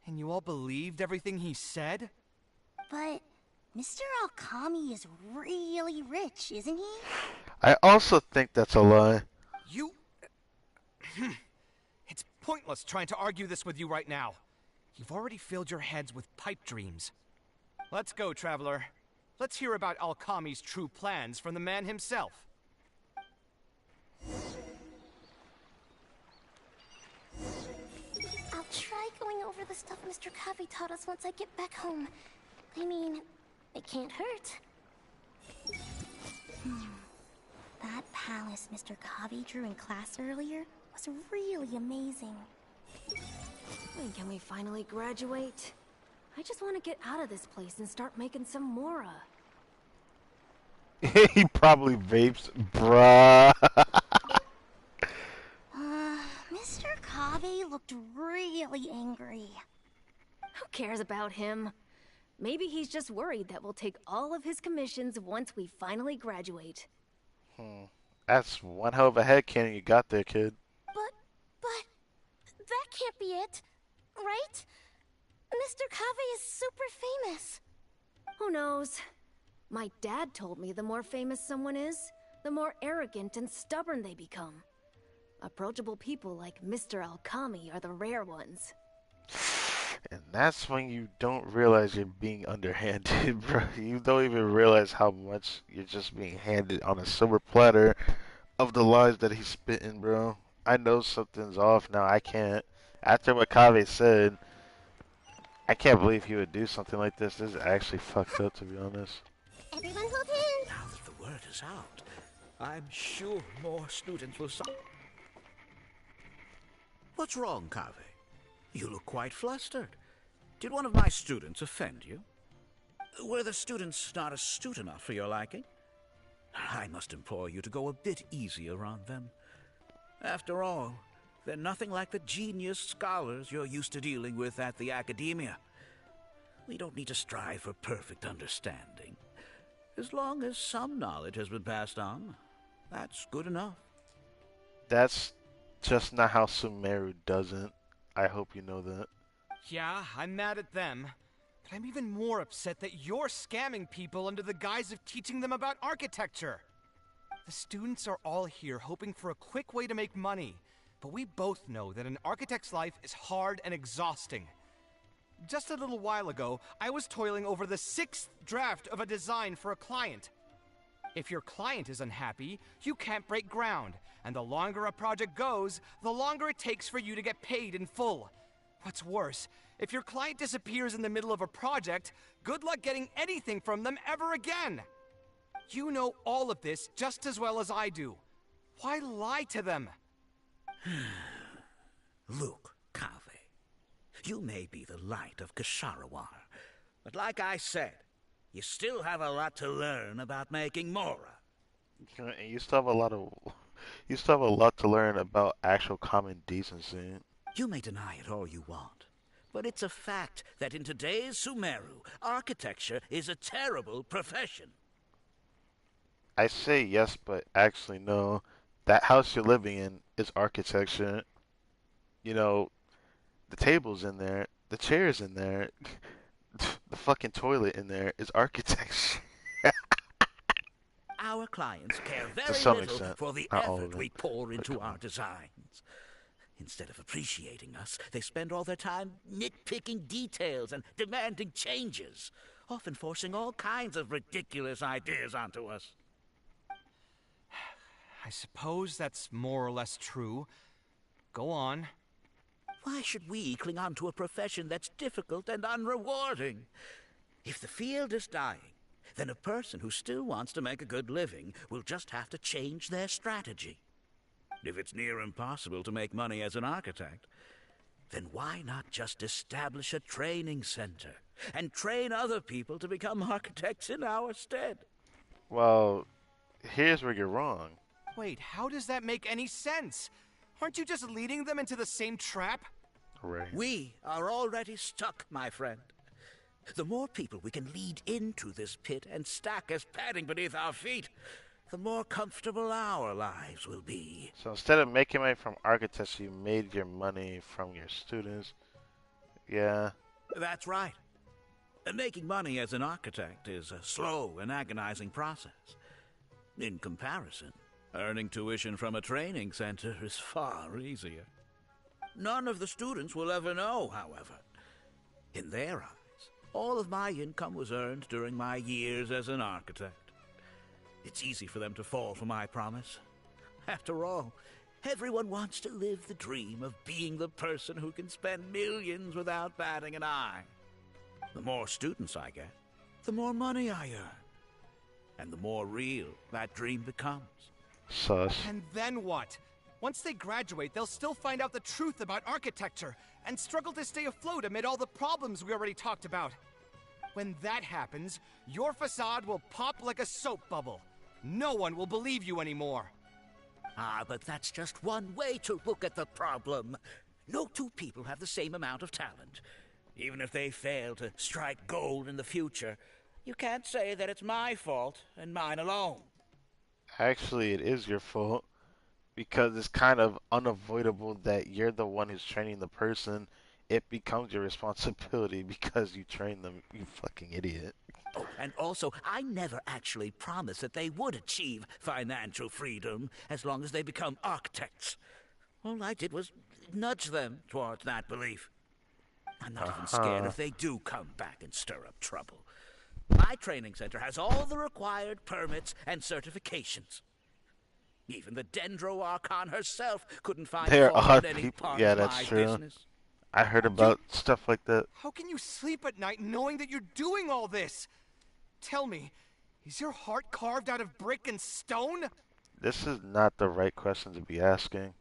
And you all believed everything he said? But Mr. Alkami is really rich, isn't he? I also think that's a lie. You... It's pointless trying to argue this with you right now. You've already filled your heads with pipe dreams. Let's go, Traveler. Let's hear about Alkami's true plans from the man himself. I'll try going over the stuff Mr. KAVEH taught us once I get back home. I mean, it can't hurt. That palace Mr. KAVEH drew in class earlier was really amazing. When can we finally graduate? I just want to get out of this place and start making some Mora. He probably vapes, bruh. Mr. KAVEH looked really angry. Who cares about him? Maybe he's just worried that we'll take all of his commissions once we finally graduate. That's one hell of a headcanon you got there, kid. But that can't be it, right? Mr. KAVEH is super famous. Who knows? My dad told me the more famous someone is, the more arrogant and stubborn they become. Approachable people like Mr. Alkami are the rare ones. And that's when you don't realize you're being underhanded, bro. You don't even realize how much you're just being handed on a silver platter of the lies that he's spitting, bro. I know something's off now. I can't. After what KAVEH said, I can't believe he would do something like this. This is actually fucked up, to be honest. Everyone hold hands. Now that the word is out, I'm sure more students will sign. What's wrong, KAVEH? You look quite flustered. Did one of my students offend you? Were the students not astute enough for your liking? I must implore you to go a bit easier on them. After all, they're nothing like the genius scholars you're used to dealing with at the academia. We don't need to strive for perfect understanding. As long as some knowledge has been passed on, that's good enough. That's just not how Sumeru does it. I hope you know that. Yeah, I'm mad at them. But I'm even more upset that you're scamming people under the guise of teaching them about architecture. The students are all here hoping for a quick way to make money, but we both know that an architect's life is hard and exhausting. Just a little while ago, I was toiling over the 6th draft of a design for a client. If your client is unhappy, you can't break ground, and the longer a project goes, the longer it takes for you to get paid in full. What's worse, if your client disappears in the middle of a project, good luck getting anything from them ever again. You know all of this just as well as I do. Why lie to them? Look, KAVEH, you may be the light of Ksharawar, but like I said, you still have a lot to learn about making Mora. You still have a lot to learn about actual common decency. You may deny it all you want, but it's a fact that in today's Sumeru, architecture is a terrible profession. I say yes, but actually no. That house you're living in is architecture. You know, the table's in there, the chair's in there, the fucking toilet in there is architecture. Our clients care To very some little extent, for the not all effort of it, we pour but into come our on. designs. Instead of appreciating us, they spend all their time nitpicking details and demanding changes, often forcing all kinds of ridiculous ideas onto us. I suppose that's more or less true. Go on. Why should we cling on to a profession that's difficult and unrewarding? If the field is dying, then a person who still wants to make a good living will just have to change their strategy. If it's near impossible to make money as an architect, then why not just establish a training center and train other people to become architects in our stead? Well, here's where you're wrong. Wait, how does that make any sense? Aren't you just leading them into the same trap? Right. We are already stuck, my friend. The more people we can lead into this pit and stack as padding beneath our feet, the more comfortable our lives will be. So instead of making money from architects, you made your money from your students. Yeah. That's right. Making money as an architect is a slow and agonizing process. In comparison, earning tuition from a training center is far easier. None of the students will ever know, however. In their eyes, all of my income was earned during my years as an architect. It's easy for them to fall for my promise. After all, everyone wants to live the dream of being the person who can spend millions without batting an eye. The more students I get, the more money I earn. And the more real that dream becomes. Sus. And then what? Once they graduate, they'll still find out the truth about architecture and struggle to stay afloat amid all the problems we already talked about. When that happens, your facade will pop like a soap bubble. No one will believe you anymore. Ah, but that's just one way to look at the problem. No two people have the same amount of talent. Even if they fail to strike gold in the future, you can't say that it's my fault and mine alone. Actually, it is your fault. Because it's kind of unavoidable that you're the one who's training the person. It becomes your responsibility because you train them, you fucking idiot. Oh, and also, I never actually promised that they would achieve financial freedom as long as they become architects. All I did was nudge them towards that belief. I'm not even scared if they do come back and stir up trouble. My training center has all the required permits and certifications. Even the Dendro Archon herself couldn't find There fault are in any people. part Yeah, of that's my true. business. I heard about stuff like that. How can you sleep at night knowing that you're doing all this? Tell me, is your heart carved out of brick and stone? This is not the right question to be asking.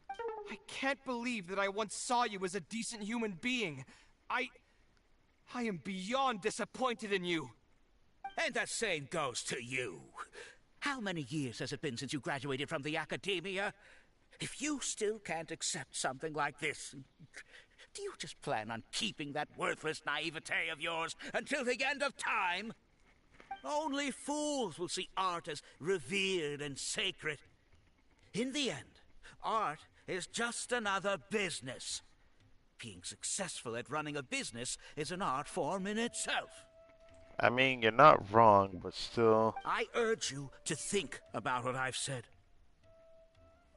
I can't believe that I once saw you as a decent human being. I am beyond disappointed in you. And the same goes to you. How many years has it been since you graduated from the academia? If you still can't accept something like this, do you just plan on keeping that worthless naivete of yours until the end of time? Only fools will see art as revered and sacred. In the end, art is just another business. Being successful at running a business is an art form in itself. I mean, you're not wrong, but still. I urge you to think about what I've said.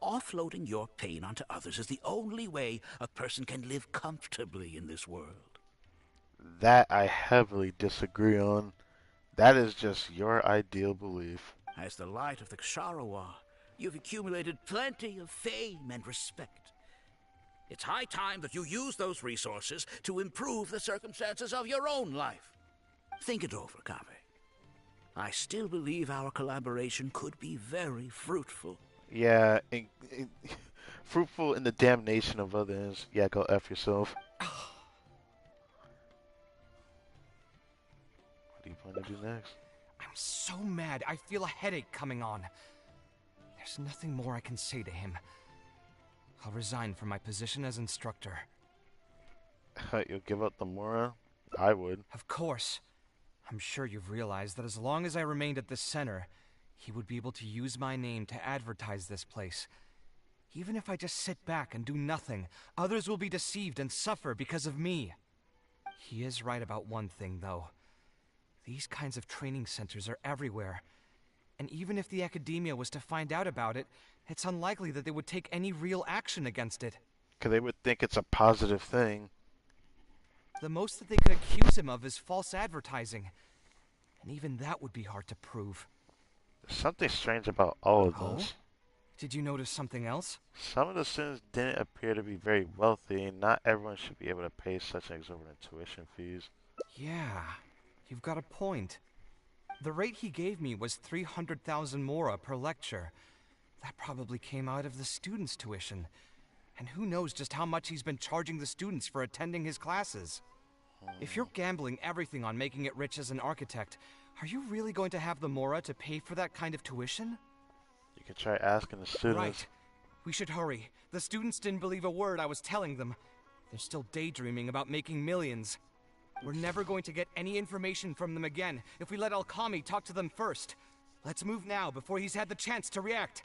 Offloading your pain onto others is the only way a person can live comfortably in this world. That I heavily disagree on. That is just your ideal belief. As the light of the Ksharowa, you've accumulated plenty of fame and respect. It's high time that you use those resources to improve the circumstances of your own life. Think it over, KAVEH. I still believe our collaboration could be very fruitful. Yeah, fruitful in the damnation of others. Yeah, go F yourself. What do you plan to do next? I'm so mad, I feel a headache coming on. There's nothing more I can say to him. I'll resign from my position as instructor. You'll give up the Mora? I would. Of course. I'm sure you've realized that as long as I remained at this center, he would be able to use my name to advertise this place. Even if I just sit back and do nothing, others will be deceived and suffer because of me. He is right about one thing, though. These kinds of training centers are everywhere. And even if the academia was to find out about it, it's unlikely that they would take any real action against it. Because they would think it's a positive thing. The most that they could accuse him of is false advertising. And even that would be hard to prove. There's something strange about all of this. Did you notice something else? Some of the students didn't appear to be very wealthy, and not everyone should be able to pay such exorbitant tuition fees. Yeah, you've got a point. The rate he gave me was 300,000 mora per lecture. That probably came out of the students' tuition. And who knows just how much he's been charging the students for attending his classes. If you're gambling everything on making it rich as an architect, are you really going to have the mora to pay for that kind of tuition? You could try asking the students. Right. We should hurry. The students didn't believe a word I was telling them. They're still daydreaming about making millions. We're never going to get any information from them again if we let Alkami talk to them first. Let's move now before he's had the chance to react.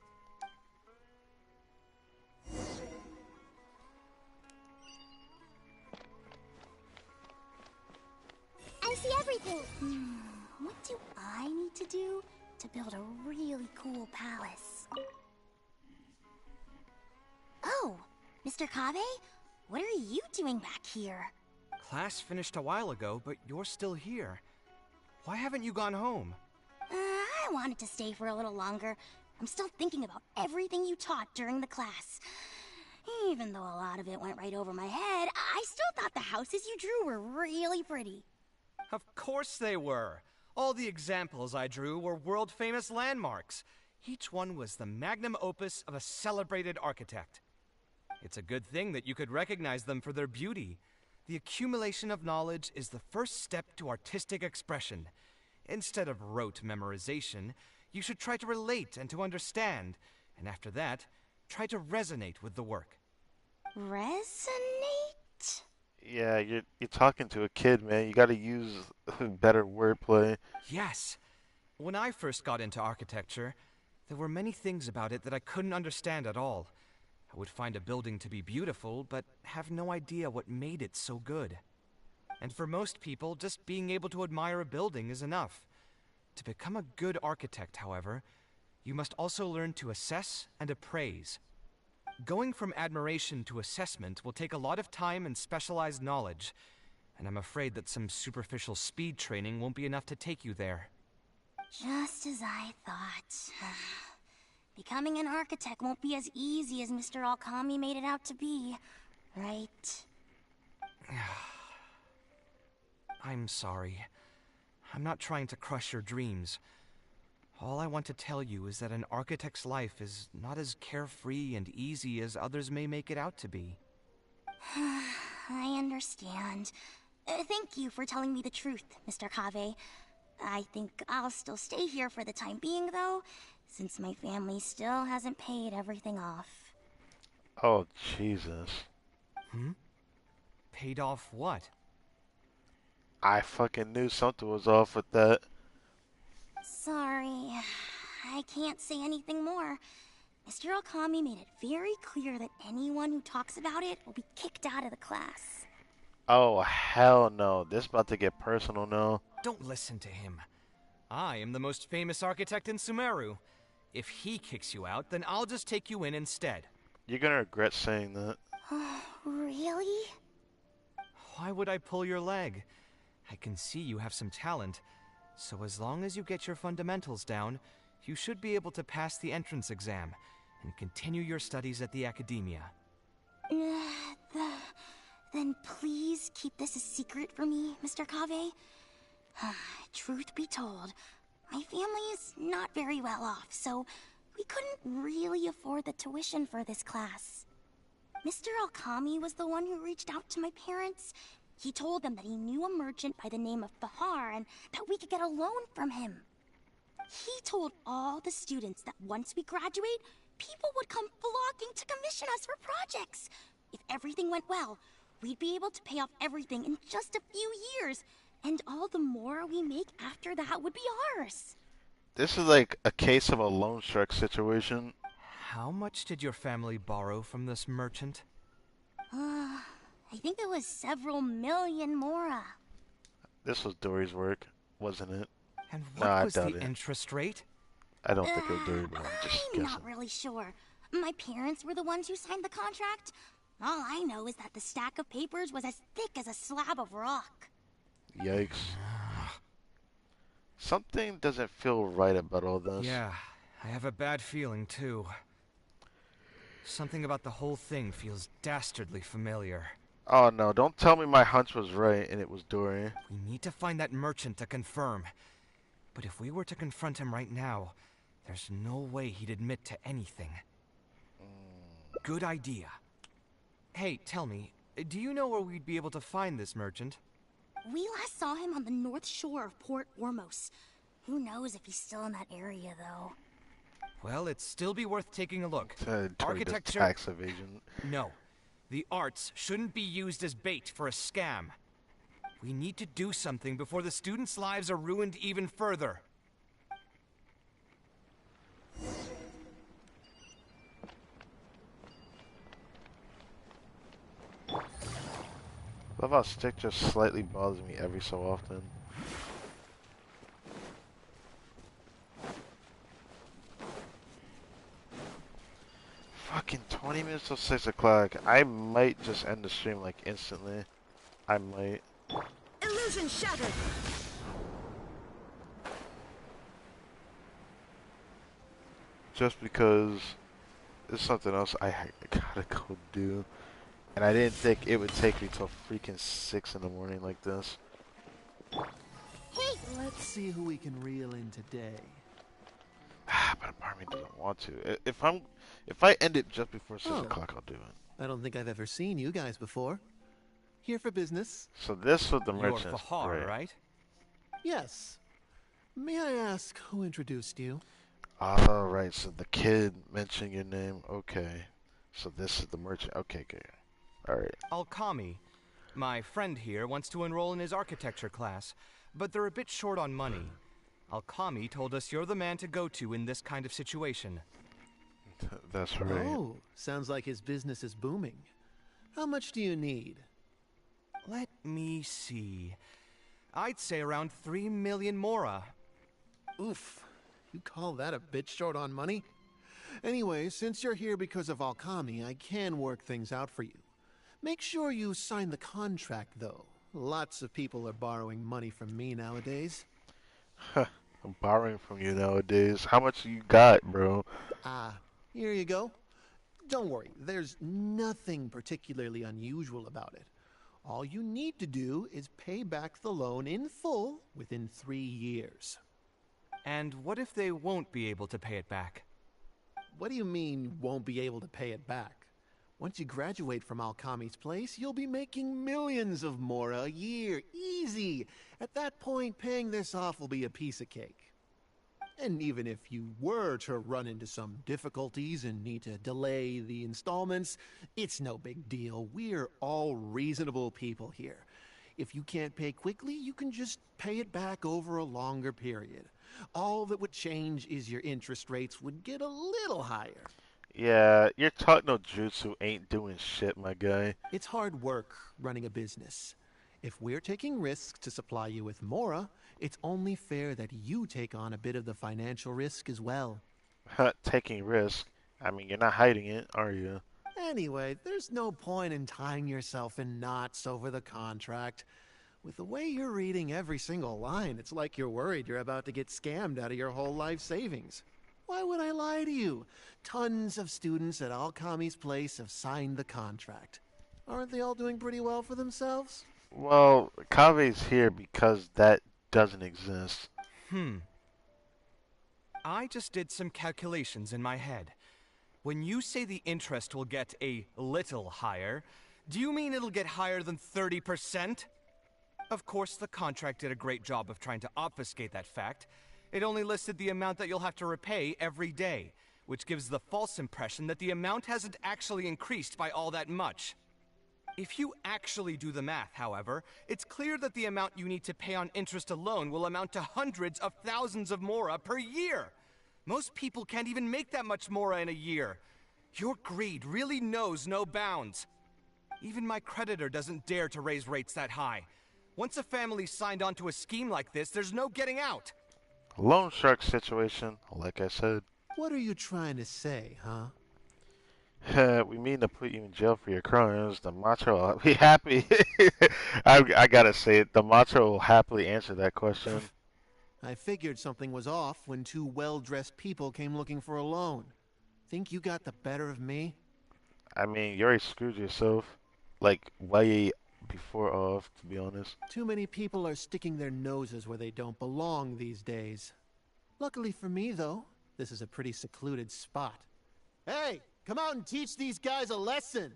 I see everything. What do I need to do to build a really cool palace? Oh, Mr. KAVEH? What are you doing back here? Class finished a while ago, but you're still here. Why haven't you gone home? I wanted to stay for a little longer. I'm still thinking about everything you taught during the class. Even though a lot of it went right over my head, I still thought the houses you drew were really pretty. Of course they were. All the examples I drew were world-famous landmarks. Each one was the magnum opus of a celebrated architect. It's a good thing that you could recognize them for their beauty. The accumulation of knowledge is the first step to artistic expression. Instead of rote memorization, you should try to relate and to understand, and after that, try to resonate with the work. Resonate? Yeah, you're talking to a kid, man. You got to use better wordplay. Yes. When I first got into architecture, there were many things about it that I couldn't understand at all. I would find a building to be beautiful, but have no idea what made it so good. And for most people, just being able to admire a building is enough. To become a good architect, however, you must also learn to assess and appraise. Going from admiration to assessment will take a lot of time and specialized knowledge, and I'm afraid that some superficial speed training won't be enough to take you there. Just as I thought. Becoming an architect won't be as easy as Mr. Alkami made it out to be, right? I'm sorry. I'm not trying to crush your dreams. All I want to tell you is that an architect's life is not as carefree and easy as others may make it out to be. I understand. Thank you for telling me the truth, Mr. KAVEH. I think I'll still stay here for the time being, though, since my family still hasn't paid everything off. Oh, Jesus. Paid off what? I fucking knew something was off with that. Sorry, I can't say anything more. Mr. Alkami made it very clear that anyone who talks about it will be kicked out of the class. Oh, hell no. This about to get personal now. Don't listen to him. I am the most famous architect in Sumeru. If he kicks you out, then I'll just take you in instead. You're gonna regret saying that. Really? Why would I pull your leg? I can see you have some talent. So as long as you get your fundamentals down, you should be able to pass the entrance exam and continue your studies at the academia. Then please keep this a secret for me, Mr. KAVEH. Truth be told, my family is not very well off, so we couldn't really afford the tuition for this class. Mr. Alkami was the one who reached out to my parents. He told them that he knew a merchant by the name of Bahar and that we could get a loan from him. He told all the students that once we graduate, people would come flocking to commission us for projects. If everything went well, we'd be able to pay off everything in just a few years, and all the more we make after that would be ours. This is like a case of a loan shark situation. How much did your family borrow from this merchant? I think it was several million mora. This was Dory's work, wasn't it? And what Nah, was I doubt the it. interest rate? I don't think it was Dory, but I'm just I'm guessing. not really sure. My parents were the ones who signed the contract. All I know is that the stack of papers was as thick as a slab of rock. Yikes. Something doesn't feel right about all this. Yeah, I have a bad feeling too. Something about the whole thing feels dastardly familiar. Oh no, don't tell me my hunch was right and it was Dory. We need to find that merchant to confirm. But if we were to confront him right now, there's no way he'd admit to anything. Good idea. Hey, tell me, do you know where we'd be able to find this merchant? We last saw him on the north shore of Port Ormos. Who knows if he's still in that area, though. Well, it'd still be worth taking a look. Architecture. Tax evasion. No. The arts shouldn't be used as bait for a scam. We need to do something before the students' lives are ruined even further. Love how stick just slightly bothers me every so often. Fucking 20 minutes till 6 o'clock. I might just end the stream like instantly. I might. Illusion shattered. Just because there's something else I gotta go do. And I didn't think it would take me till freaking 6 in the morning like this. Hey! Let's see who we can reel in today. But a part of me doesn't want to. If I end it just before 6 o'clock, I'll do it. I don't think I've ever seen you guys before. Here for business. So this was the merchant. You're Fahar, right? Yes. May I ask who introduced you? Alright, so the kid mentioned your name. Okay. So this is the merchant. Okay, good. Alright. Alkami. My friend here wants to enroll in his architecture class, but they're a bit short on money. Alkami told us you're the man to go to in this kind of situation. That's right. Oh, sounds like his business is booming. How much do you need? Let me see. I'd say around 3 million mora. Oof. You call that a bit short on money? Anyway, since you're here because of Alkami, I can work things out for you. Make sure you sign the contract, though. Lots of people are borrowing money from me nowadays. I'm borrowing from you nowadays. How much you got, bro? Here you go. Don't worry, there's nothing particularly unusual about it. All you need to do is pay back the loan in full within 3 years. And what if they won't be able to pay it back? What do you mean, won't be able to pay it back? Once you graduate from Alkami's place, you'll be making millions of mora a year. Easy! At that point, paying this off will be a piece of cake. And even if you were to run into some difficulties and need to delay the installments, it's no big deal. We're all reasonable people here. If you can't pay quickly, you can just pay it back over a longer period. All that would change is your interest rates would get a little higher. Yeah, your talk no jutsu ain't doing shit, my guy. It's hard work running a business. If we're taking risks to supply you with mora, it's only fair that you take on a bit of the financial risk as well. Taking risk? I mean, you're not hiding it, are you? Anyway, there's no point in tying yourself in knots over the contract. With the way you're reading every single line, it's like you're worried you're about to get scammed out of your whole life savings. Why would I lie to you? Tons of students at Alkami's place have signed the contract. Aren't they all doing pretty well for themselves? Well, KAVEH's here because that doesn't exist. I just did some calculations in my head. When you say the interest will get a little higher, do you mean it'll get higher than 30%? Of course, the contract did a great job of trying to obfuscate that fact. It only listed the amount that you'll have to repay every day, which gives the false impression that the amount hasn't actually increased by all that much. If you actually do the math, however, it's clear that the amount you need to pay on interest alone will amount to hundreds of thousands of mora per year. Most people can't even make that much mora in a year. Your greed really knows no bounds. Even my creditor doesn't dare to raise rates that high. Once a family's signed on to a scheme like this, there's no getting out. Loan shark situation, like I said. What are you trying to say, huh? We mean to put you in jail for your crimes. The macho will be happy. I gotta say it. The macho will happily answer that question. I figured something was off when two well-dressed people came looking for a loan. Think you got the better of me? I mean, you already screwed yourself. Like, way before off, to be honest. Too many people are sticking their noses where they don't belong these days. Luckily for me, though, this is a pretty secluded spot. Hey, come out and teach these guys a lesson!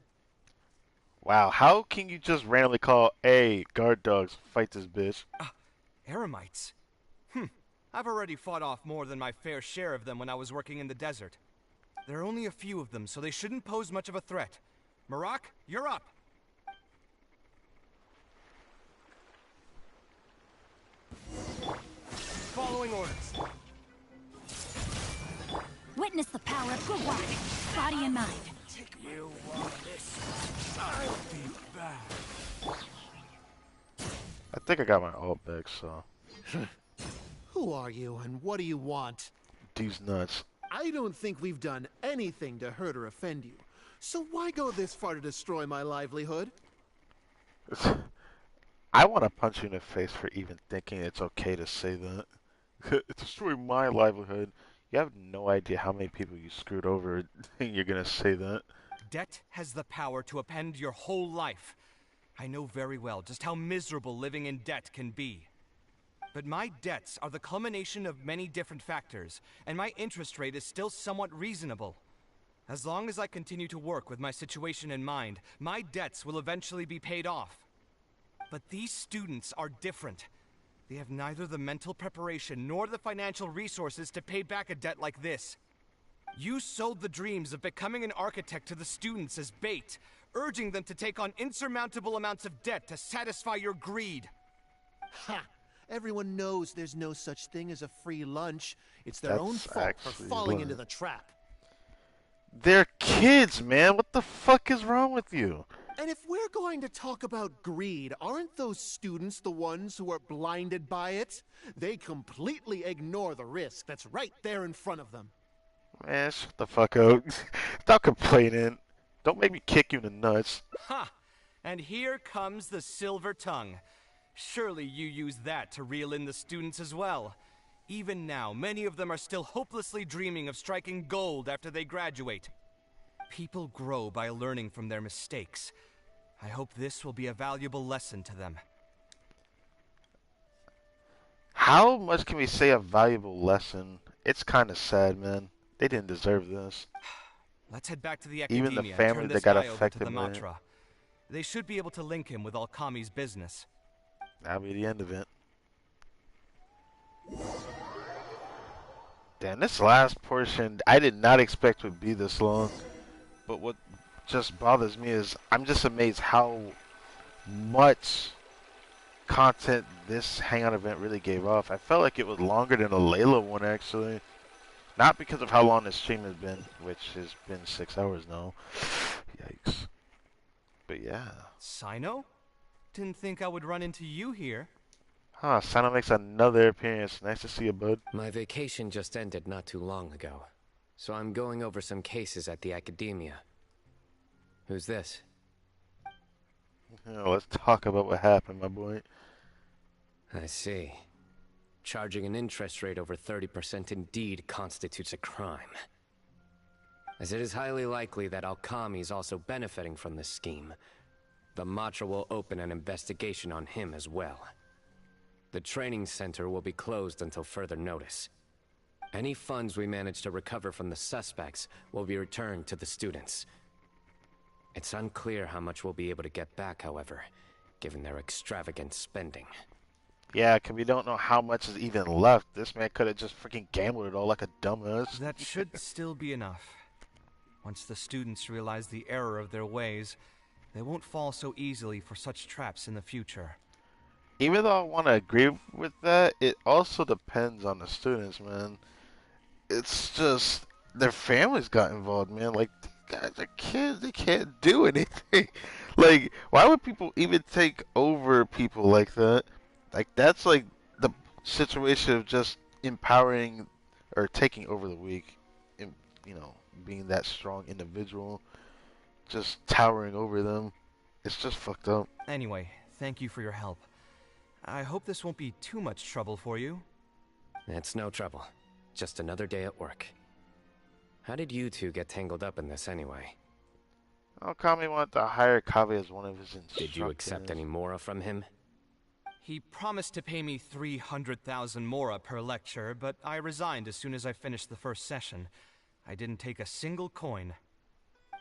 Wow, how can you just randomly call, hey, guard dogs, fight this bitch? Eremites? I've already fought off more than my fair share of them when I was working in the desert. There are only a few of them, so they shouldn't pose much of a threat. Marak, you're up! Following orders. Witness the power of good work, body and mind. You want this? I'll be back. think I got my alt back, so. Who are you and what do you want? These nuts. I don't think we've done anything to hurt or offend you. So why go this far to destroy my livelihood? I want to punch you in the face for even thinking it's okay to say that. It destroyed my livelihood. You have no idea how many people you screwed over and you're going to say that. Debt has the power to upend your whole life. I know very well just how miserable living in debt can be. But my debts are the culmination of many different factors, and my interest rate is still somewhat reasonable. As long as I continue to work with my situation in mind, my debts will eventually be paid off. But these students are different. They have neither the mental preparation nor the financial resources to pay back a debt like this. You sold the dreams of becoming an architect to the students as bait, urging them to take on insurmountable amounts of debt to satisfy your greed. Ha! Everyone knows there's no such thing as a free lunch. It's their own fault for falling into the trap. They're kids, man. What the fuck is wrong with you? And if we're going to talk about greed, aren't those students the ones who are blinded by it? They completely ignore the risk that's right there in front of them. Man, shut the fuck up. Stop complaining. Don't make me kick you in the nuts. Ha! And here comes the silver tongue. Surely you use that to reel in the students as well. Even now, many of them are still hopelessly dreaming of striking gold after they graduate. People grow by learning from their mistakes. I hope this will be a valuable lesson to them. How much can we say a valuable lesson? It's kind of sad, man. They didn't deserve this. Let's head back to the academia. Even the family that got affected by it. They should be able to link him with Alkami's business. That'll be the end of it. Damn, this last portion I did not expect would be this long. But what just bothers me is I'm just amazed how much content this Hangout event really gave off. I felt like it was longer than a Layla one, actually. Not because of how long the stream has been, which has been 6 hours now. Yikes. But yeah. Sino? Didn't think I would run into you here. Huh, Sino makes another appearance. Nice to see you, bud. My vacation just ended not too long ago, so I'm going over some cases at the academia. Who's this? Yeah, let's talk about what happened, my boy. I see. Charging an interest rate over 30% indeed constitutes a crime. As it is highly likely that Alkami is also benefiting from this scheme, the Matra will open an investigation on him as well. The training center will be closed until further notice. Any funds we manage to recover from the suspects will be returned to the students. It's unclear how much we'll be able to get back, however, given their extravagant spending. Yeah, because we don't know how much is even left. This man could have just freaking gambled it all like a dumbass. That should still be enough. Once the students realize the error of their ways, they won't fall so easily for such traps in the future. Even though I want to agree with that, it also depends on the students, man. It's just their families got involved, man. Like, these guys are kids. They can't do anything. Like, why would people even take over people like that? Like, that's like the situation of just empowering or taking over the weak. And, you know, being that strong individual. Just towering over them. It's just fucked up. Anyway, thank you for your help. I hope this won't be too much trouble for you. It's no trouble. Just another day at work. How did you two get tangled up in this anyway? Kami wanted to hire KAVEH as one of his instructors. Did you accept any mora from him? He promised to pay me 300,000 mora per lecture, but I resigned as soon as I finished the first session. I didn't take a single coin.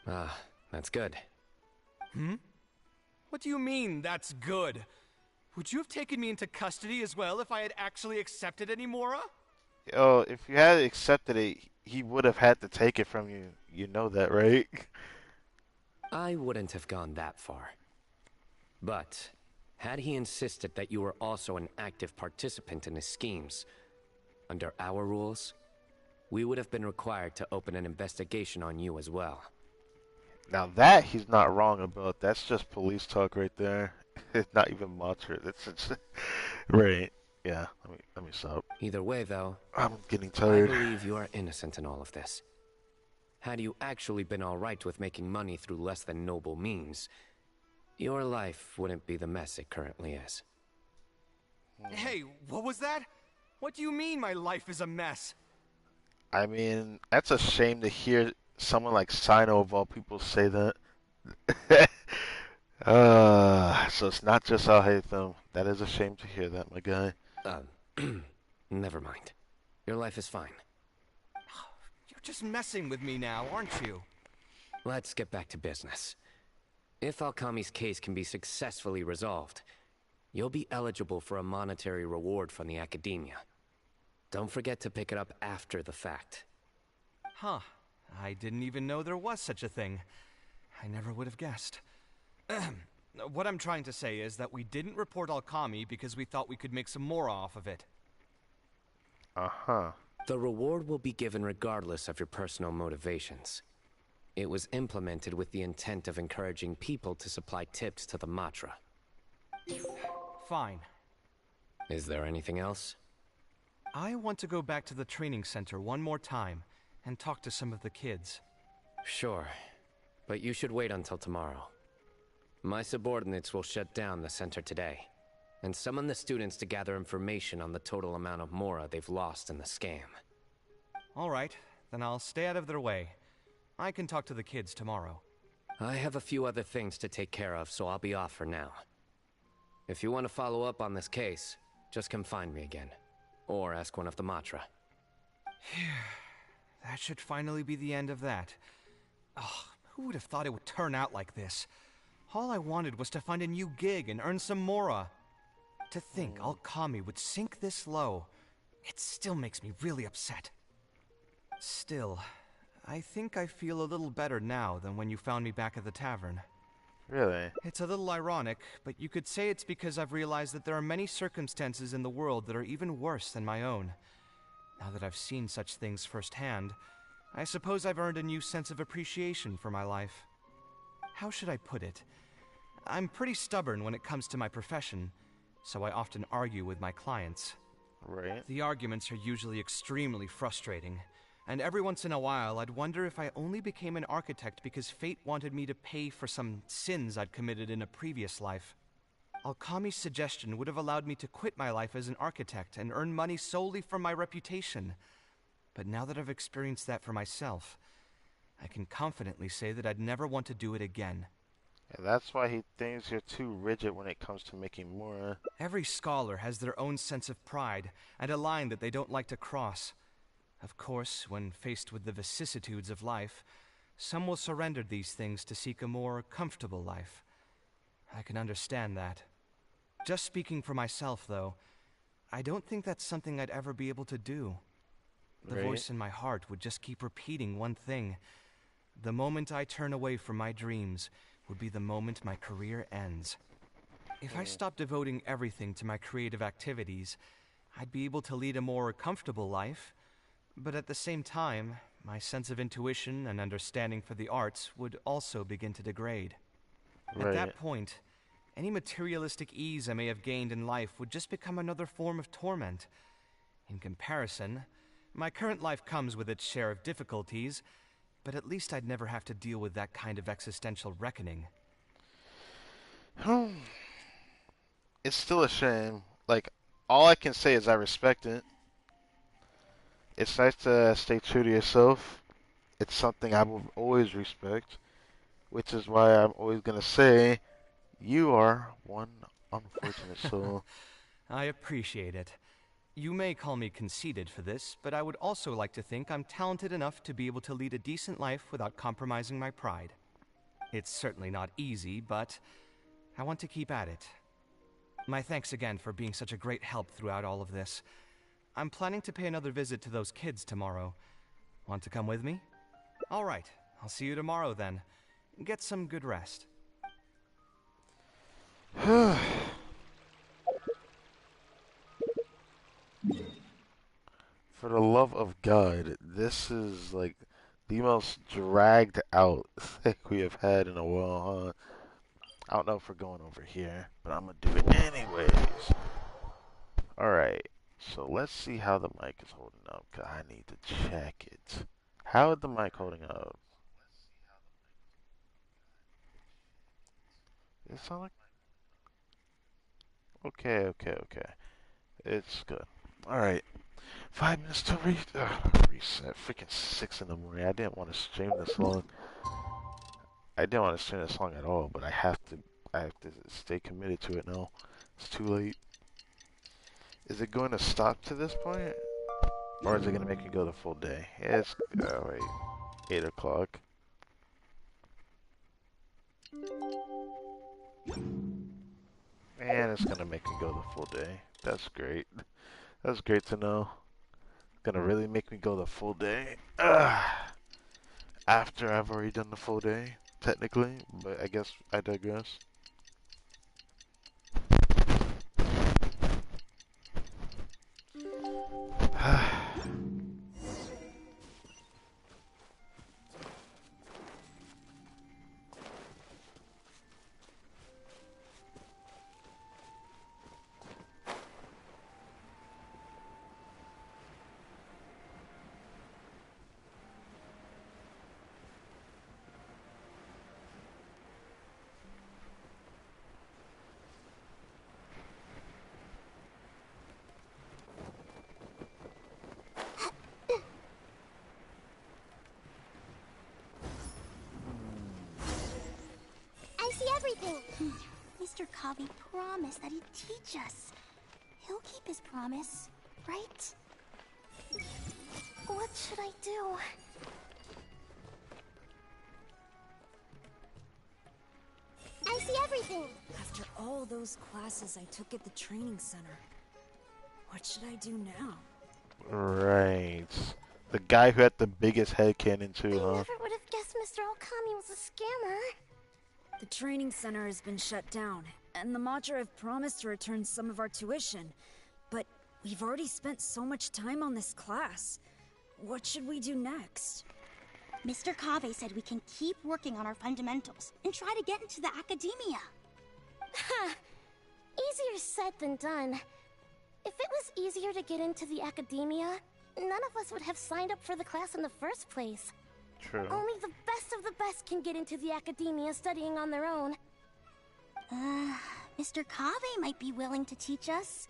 Ah, that's good. Hmm? What do you mean, that's good? Would you have taken me into custody as well if I had actually accepted any mora? Oh, if you had accepted it, he would have had to take it from you. You know that, right? I wouldn't have gone that far. But, had he insisted that you were also an active participant in his schemes, under our rules, we would have been required to open an investigation on you as well. Now that he's not wrong about. That's just police talk right there. It's not even Montreal. It's right. Yeah. Let me stop. Either way, though, I'm getting I tired. believe you are innocent in all of this. Had you actually been alright with making money through less than noble means, your life wouldn't be the mess it currently is. Hey, what was that? What do you mean my life is a mess? I mean, that's a shame to hear someone like Sino of all people say that. So it's not just Al Haytham. That is a shame to hear that, my guy. Never mind. Your life is fine. You're just messing with me now, aren't you? Let's get back to business. If Alkami's case can be successfully resolved, you'll be eligible for a monetary reward from the Academia. Don't forget to pick it up after the fact. Huh. I didn't even know there was such a thing. I never would have guessed. What I'm trying to say is that we didn't report Alkami because we thought we could make some more off of it. Uh-huh. The reward will be given regardless of your personal motivations. It was implemented with the intent of encouraging people to supply tips to the Matra. Fine. Is there anything else? I want to go back to the training center one more time and talk to some of the kids. Sure, but you should wait until tomorrow. My subordinates will shut down the center today, and summon the students to gather information on the total amount of Mora they've lost in the scam. All right, then I'll stay out of their way. I can talk to the kids tomorrow. I have a few other things to take care of, so I'll be off for now. If you want to follow up on this case, just come find me again. Or ask one of the Matra. That should finally be the end of that. Oh, who would have thought it would turn out like this? All I wanted was to find a new gig and earn some Mora. To think Alkami would sink this low, it still makes me really upset. Still, I think I feel a little better now than when you found me back at the tavern. Really? It's a little ironic, but you could say it's because I've realized that there are many circumstances in the world that are even worse than my own. Now that I've seen such things firsthand, I suppose I've earned a new sense of appreciation for my life. How should I put it? I'm pretty stubborn when it comes to my profession, so I often argue with my clients. Right. The arguments are usually extremely frustrating, and every once in a while I'd wonder if I only became an architect because fate wanted me to pay for some sins I'd committed in a previous life. Alkami's suggestion would have allowed me to quit my life as an architect and earn money solely from my reputation. But now that I've experienced that for myself, I can confidently say that I'd never want to do it again. And that's why he thinks you're too rigid when it comes to making more. Every scholar has their own sense of pride and a line that they don't like to cross. Of course, when faced with the vicissitudes of life, some will surrender these things to seek a more comfortable life. I can understand that. Just speaking for myself, though, I don't think that's something I'd ever be able to do. The voice in my heart would just keep repeating one thing. The moment I turn away from my dreams would be the moment my career ends. If I stopped devoting everything to my creative activities, I'd be able to lead a more comfortable life, but at the same time, my sense of intuition and understanding for the arts would also begin to degrade. At that point, any materialistic ease I may have gained in life would just become another form of torment. In comparison, my current life comes with its share of difficulties, but at least I'd never have to deal with that kind of existential reckoning. It's still a shame. Like, all I can say is I respect it. It's nice to stay true to yourself. It's something I will always respect, which is why I'm always going to say you are one unfortunate soul. I appreciate it. You may call me conceited for this, but I would also like to think I'm talented enough to be able to lead a decent life without compromising my pride. It's certainly not easy, but I want to keep at it. My thanks again for being such a great help throughout all of this. I'm planning to pay another visit to those kids tomorrow. Want to come with me? All right, I'll see you tomorrow then. Get some good rest. For the love of God, this is like the most dragged out thing we have had in a while, huh? I don't know if we're going over here, but I'm gonna do it anyways. Alright, so let's see how the mic is holding up, 'cause I need to check it. How is the mic holding up? It sound like... Okay. It's good. Alright, 5 minutes to reset. Freaking 6 in the morning. I didn't want to stream this long. I didn't want to stream this long at all, but I have to stay committed to it now. It's too late. Is it going to stop to this point? Or is it going to make me go the full day? Yeah, it's, wait, 8 o'clock. And it's going to make me go the full day. That's great. That's great to know. It's going to really make me go the full day. After I've already done the full day, technically. But I guess I digress. I see everything. Mr. KAVEH promised that he'd teach us. He'll keep his promise, right? What should I do? I see everything. After all those classes I took at the training center, what should I do now? Right. The guy who had the biggest head cannon too, huh? I never would have guessed Mr. Okami was a scammer. The training center has been shut down, and the Madra have promised to return some of our tuition. But we've already spent so much time on this class. What should we do next? Mr. KAVEH said we can keep working on our fundamentals and try to get into the academia. Ha! Easier said than done. If it was easier to get into the academia, none of us would have signed up for the class in the first place. True. Only the best of the best can get into the academia studying on their own. Mr. KAVEH might be willing to teach us.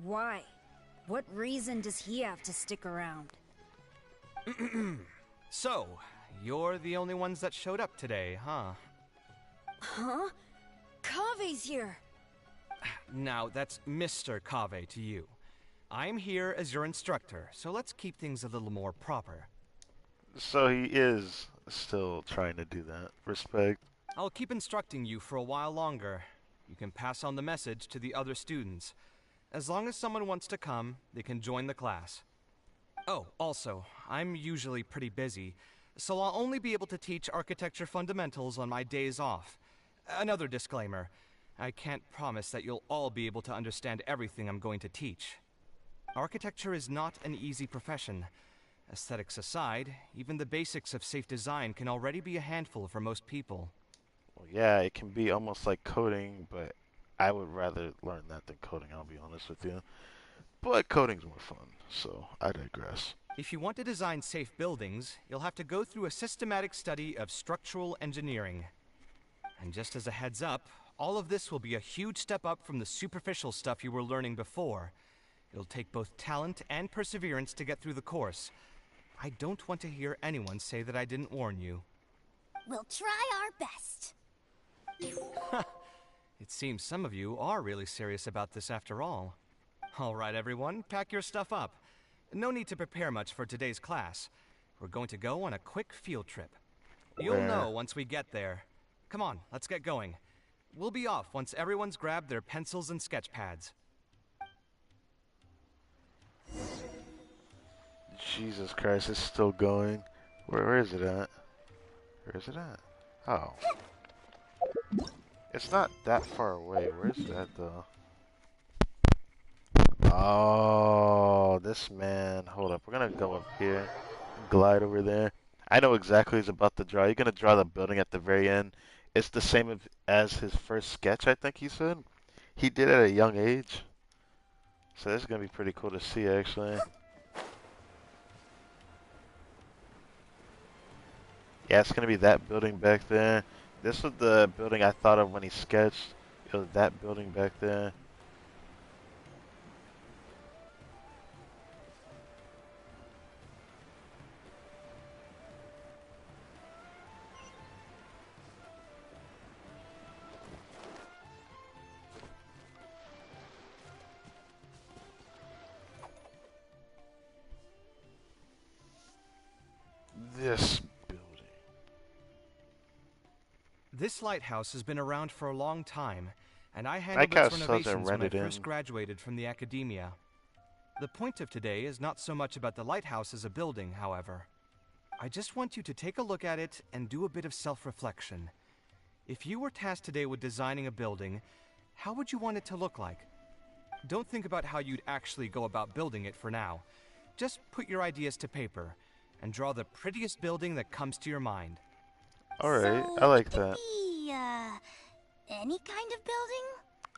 Why? What reason does he have to stick around? So, you're the only ones that showed up today, huh? Huh? KAVEH's here! Now, that's Mr. KAVEH to you. I'm here as your instructor, so let's keep things a little more proper. So he is still trying to do that. Respect. I'll keep instructing you for a while longer. You can pass on the message to the other students. As long as someone wants to come, they can join the class. Oh, also, I'm usually pretty busy, so I'll only be able to teach architecture fundamentals on my days off. Another disclaimer, I can't promise that you'll all be able to understand everything I'm going to teach. Architecture is not an easy profession. Aesthetics aside, even the basics of safe design can already be a handful for most people. Well, yeah, it can be almost like coding, but I would rather learn that than coding, I'll be honest with you. But coding's more fun, so I digress. If you want to design safe buildings, you'll have to go through a systematic study of structural engineering. And just as a heads up, all of this will be a huge step up from the superficial stuff you were learning before. It'll take both talent and perseverance to get through the course. I don't want to hear anyone say that I didn't warn you. We'll try our best. It seems some of you are really serious about this after all. All right, everyone, pack your stuff up. No need to prepare much for today's class. We're going to go on a quick field trip. You'll know once we get there. Come on, let's get going. We'll be off once everyone's grabbed their pencils and sketch pads. Jesus Christ, it's still going. Where is it at? Where is it at? Oh. It's not that far away. Where is it at, though? Oh, this man. Hold up. We're gonna go up here. Glide over there. I know exactly what he's about to draw. You're gonna draw the building at the very end, it's the same as his first sketch, I think he said. He did it at a young age. So this is going to be pretty cool to see, actually. Yeah, it's going to be that building back there. This was the building I thought of when he sketched. It was that building back there. This building. This lighthouse has been around for a long time, and I handled its renovations when I first graduated from the academia. The point of today is not so much about the lighthouse as a building, however. I just want you to take a look at it and do a bit of self-reflection. If you were tasked today with designing a building, how would you want it to look like? Don't think about how you'd actually go about building it for now. Just put your ideas to paper and draw the prettiest building that comes to your mind. Alright, I like that. Be, any kind of building?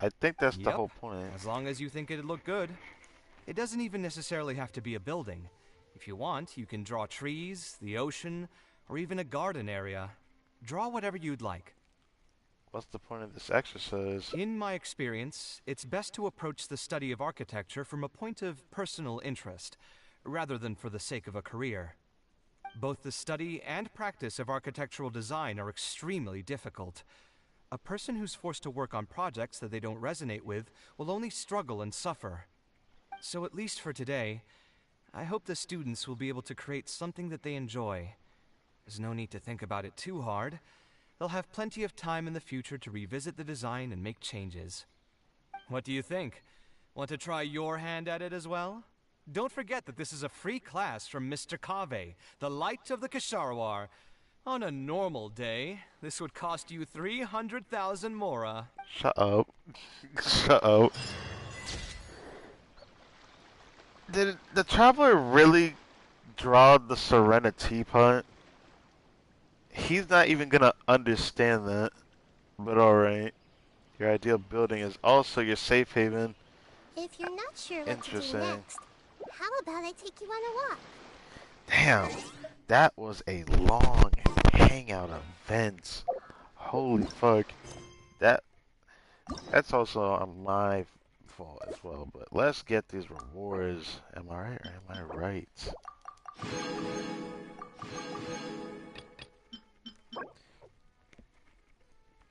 I think that's the whole point. As long as you think it'd look good. It doesn't even necessarily have to be a building. If you want, you can draw trees, the ocean, or even a garden area. Draw whatever you'd like. What's the point of this exercise? In my experience, it's best to approach the study of architecture from a point of personal interest, rather than for the sake of a career. Both the study and practice of architectural design are extremely difficult. A person who's forced to work on projects that they don't resonate with will only struggle and suffer. So at least for today, I hope the students will be able to create something that they enjoy. There's no need to think about it too hard. They'll have plenty of time in the future to revisit the design and make changes. What do you think? Want to try your hand at it as well? Don't forget that this is a free class from Mr. KAVEH, the Light of the Kasharawar. On a normal day, this would cost you 300,000 mora. Shut up. Shut up. Did the Traveler really draw the Serena teapot? He's not even gonna understand that. But alright. Your ideal building is also your safe haven. If you're not sure what to do next, how about I take you on a walk? Damn, that was a long hangout event. Holy fuck. That's also on my fault as well, but let's get these rewards. Am I right or am I right?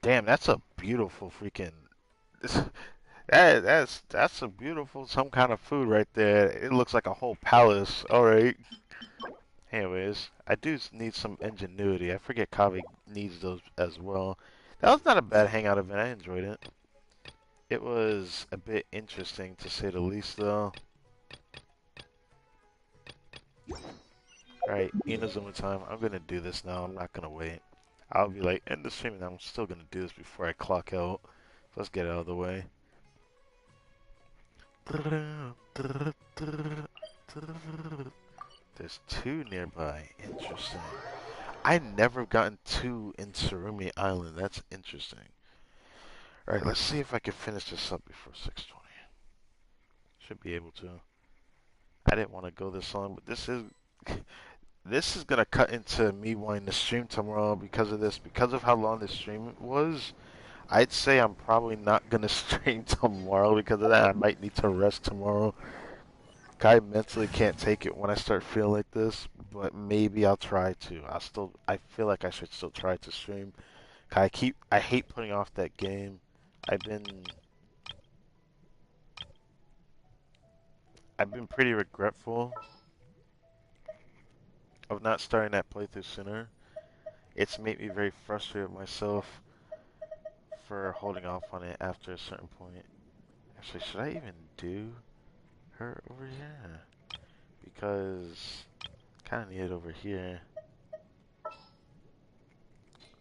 Damn, that's a beautiful freaking that's a beautiful some kind of food right there. It looks like a whole palace. Alright. Anyways, I do need some ingenuity. I forget KAVEH needs those as well. That was not a bad hangout event. I enjoyed it. It was a bit interesting to say the least, though. Alright, Inazuma time. I'm gonna do this now. I'm not gonna wait. I'll be like, end the stream, and I'm still gonna do this before I clock out. So let's get it out of the way. There's two nearby. Interesting. I never gotten two in Tsurumi Island. That's interesting. Alright, let's see if I can finish this up before 6:20. Should be able to. I didn't want to go this long, but this is gonna cut into me wanting to stream tomorrow because of this. Because of how long the stream was, I'd say I'm probably not gonna stream tomorrow because of that. I might need to rest tomorrow. I mentally can't take it when I start feeling like this, but maybe I'll try to. I feel like I should still try to stream. I hate putting off that game. I've been pretty regretful of not starting that playthrough sooner. It's made me very frustrated with myself for holding off on it after a certain point. Actually, should I even do her over here? Because I kind of need it over here.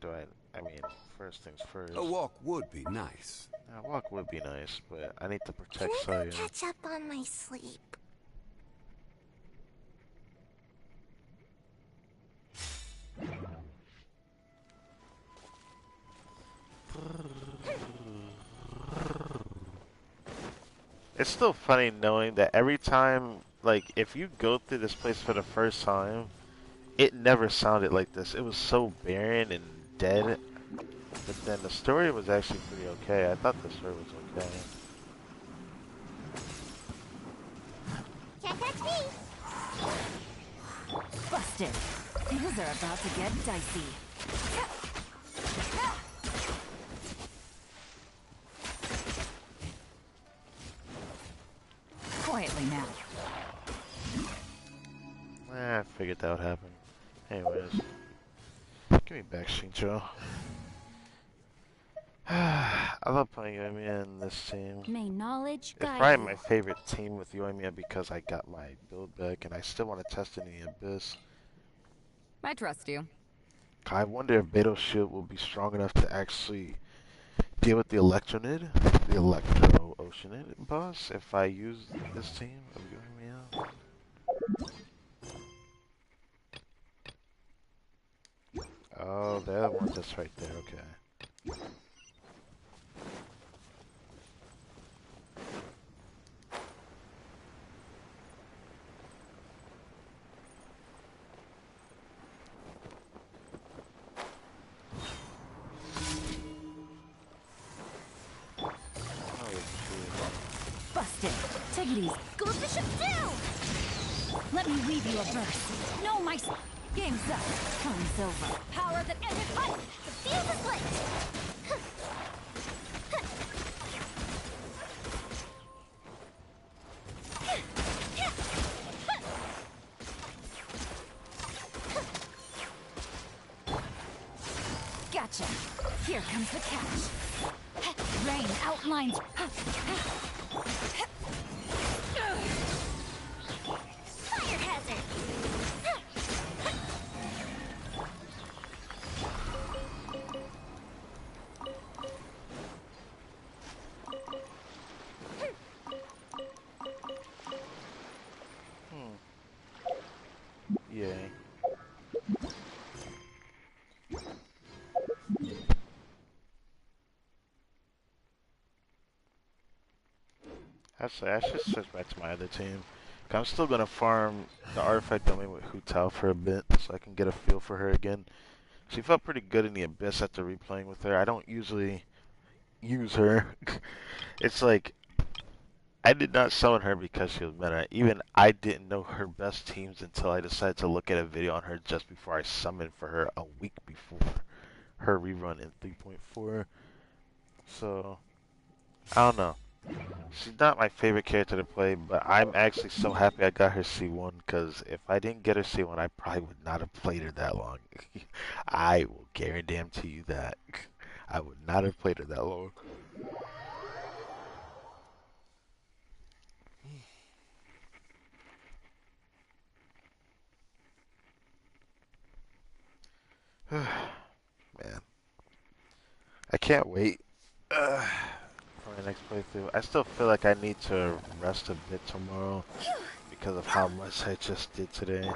I mean, first things first. A walk would be nice. A walk would be nice, but I need to protect Can I Saya. go catch up on my sleep? It's still funny knowing that every time, like, if you go through this place for the first time, it never sounded like this. It was so barren and dead. But then the story was actually pretty okay. I thought the story was okay. Can't catch me! Busted. Things are about to get dicey. Quietly now. I figured that would happen. Anyways. Give me Backseating, Joe. I love playing Yoimiya in this team. May knowledge It's guide probably you. my favorite team with Yoimiya because I got my build back and I still want to test it in the Abyss. I trust you. I wonder if Beto's shield will be strong enough to actually deal with the Electronid, the Electro-Oceanid boss if I use this team of Yoimiya. Oh, the other one's just right there, okay. Busted. Take it easy. Goes the ship down! Let me weave you a verse. No, my game's up. Time's over. power that ended hot! The fuse is lit! Gotcha. Here comes the catch. Rain outlines. Fire hazard! Yay. Actually, I should switch back to my other team. I'm still gonna farm the artifact domain with Hu Tao for a bit, so I can get a feel for her again. She felt pretty good in the Abyss after replaying with her. I don't usually use her. It's like, I did not summon her because she was meta. Even I didn't know her best teams until I decided to look at a video on her just before I summoned for her a week before her rerun in 3.4. So, I don't know. She's not my favorite character to play, but I'm actually so happy I got her C1 because if I didn't get her C1, I probably would not have played her that long. I will guarantee you that. I would not have played her that long. Man. I can't wait for my next playthrough. I still feel like I need to rest a bit tomorrow because of how much I just did today.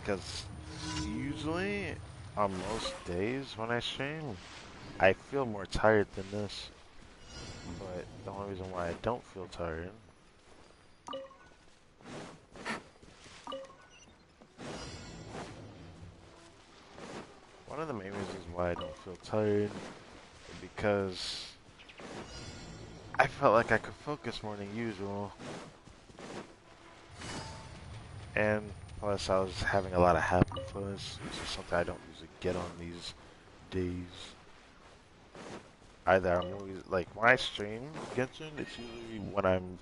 Because usually, on most days when I stream, I feel more tired than this. But the only reason why I don't feel tired one of the main reasons why I don't feel tired is because I felt like I could focus more than usual. And plus I was having a lot of happy fuzz, which is something I don't usually get on these days. Either I'm always, like, when I stream Genshin, it's usually when I'm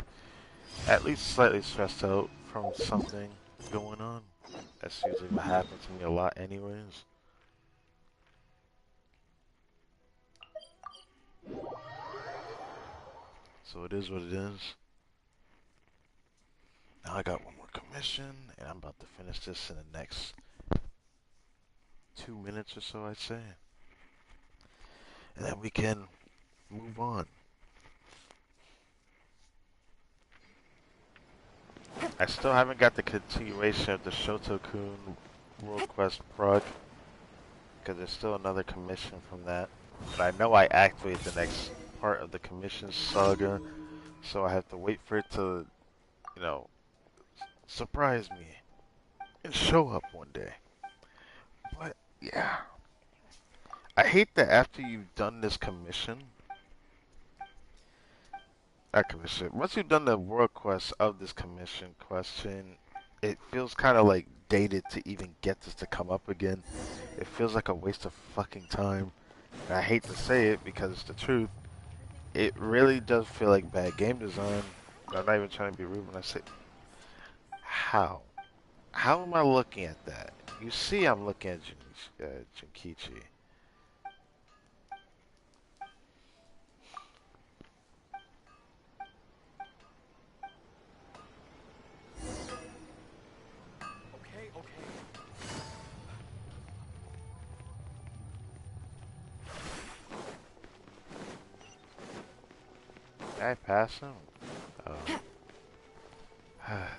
at least slightly stressed out from something going on. That's usually what happens to me a lot anyways. So it is what it is. Now I got one more commission, and I'm about to finish this in the next 2 minutes or so, I'd say. And then we can move on. I still haven't got the continuation of the Shoto-kun World Quest prog, because there's still another commission from that But I know I activate the next part of the commission saga, so I have to wait for it to, you know, surprise me and show up one day. But yeah, I hate that after you've done this commission, once you've done the world quest of this commission question, it feels kind of like dated to even get this to come up again. It feels like a waste of fucking time. And I hate to say it because it's the truth. It really does feel like bad game design. I'm not even trying to be rude when I say, how? How am I looking at that? You see I'm looking at Jinkichi. Okay, okay. Did I pass him? Oh.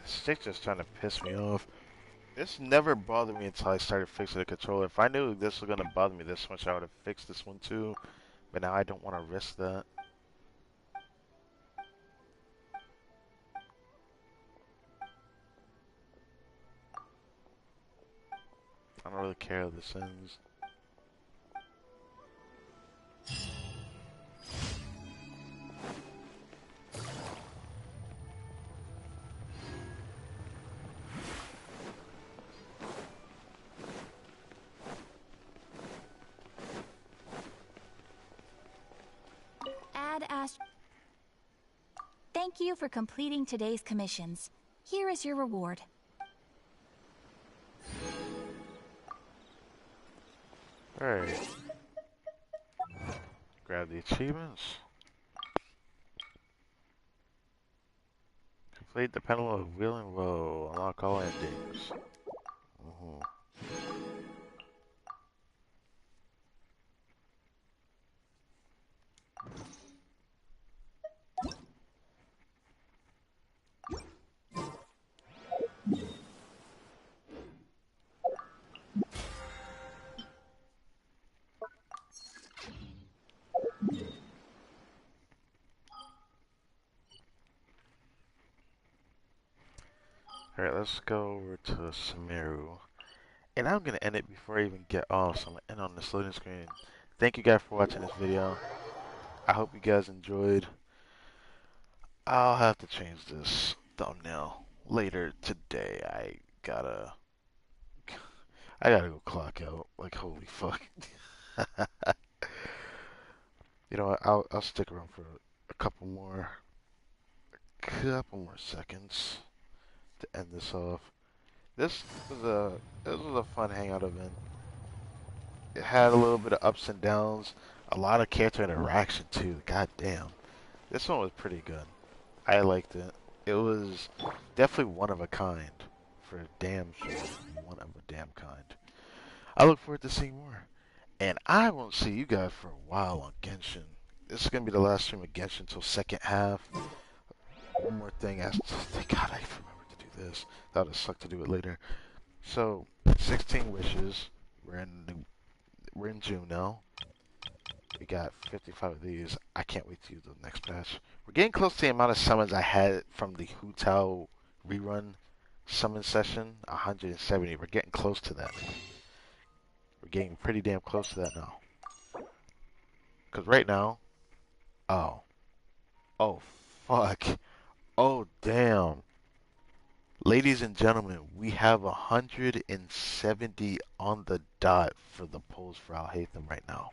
Stick just trying to piss me off. This never bothered me until I started fixing the controller. If I knew this was gonna bother me this much, I would have fixed this one too. But now I don't want to risk that. I don't really care how this ends. Add Ash. Thank you for completing today's commissions. Here is your reward. Alright. Grab the achievements. Complete the panel of Wheel and Woe. Unlock all endings. Alright, let's go over to Sumeru. And I'm going to end it before I even get off, so I'm going to end on this loading screen. Thank you guys for watching this video. I hope you guys enjoyed. I'll have to change this thumbnail later today. I gotta go clock out. Like, holy fuck. You know what, I'll stick around for a couple more seconds to end this off. This was a fun hangout event. It had a little bit of ups and downs, a lot of character interaction too. God damn, this one was pretty good. I liked it. It was definitely one of a kind, for damn sure. One of a damn kind. I look forward to seeing more, and I won't see you guys for a while on Genshin. This is gonna be the last stream of Genshin until second half. One more thing, thank God I remembered to do this. That would have sucked to do it later. So, 16 wishes. We're in June now. We got 55 of these. I can't wait to use the next patch. We're getting close to the amount of summons I had from the Hu Tao rerun summon session. 170. We're getting close to that. We're getting pretty damn close to that now. Because right now... Oh, fuck. Oh, damn. Ladies and gentlemen, we have 170 on the dot for the polls for Al-Haytham right now.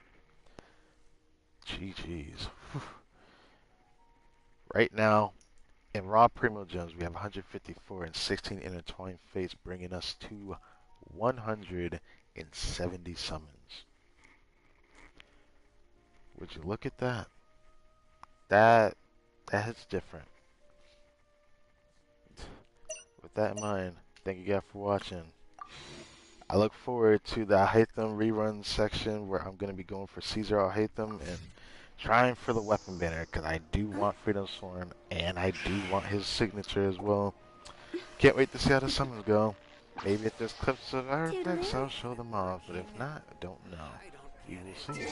GG's. Right now, in Raw Primo Gems, we have 154 and 16 intertwined fates, bringing us to 170 summons. Would you look at that? That hits different. With that in mind, thank you guys for watching. I look forward to the Al-Haytham rerun section where I'm going to be going for Caesar Al-Haytham and trying for the weapon banner because I do want Freedom Sworn and I do want his signature as well. Can't wait to see how the summons go. Maybe if there's clips of our effects, I'll show them off, but if not, I don't know. We will see.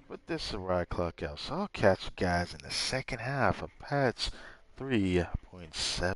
But this is where I clock out. So I'll catch you guys in the second half of patch 3.7.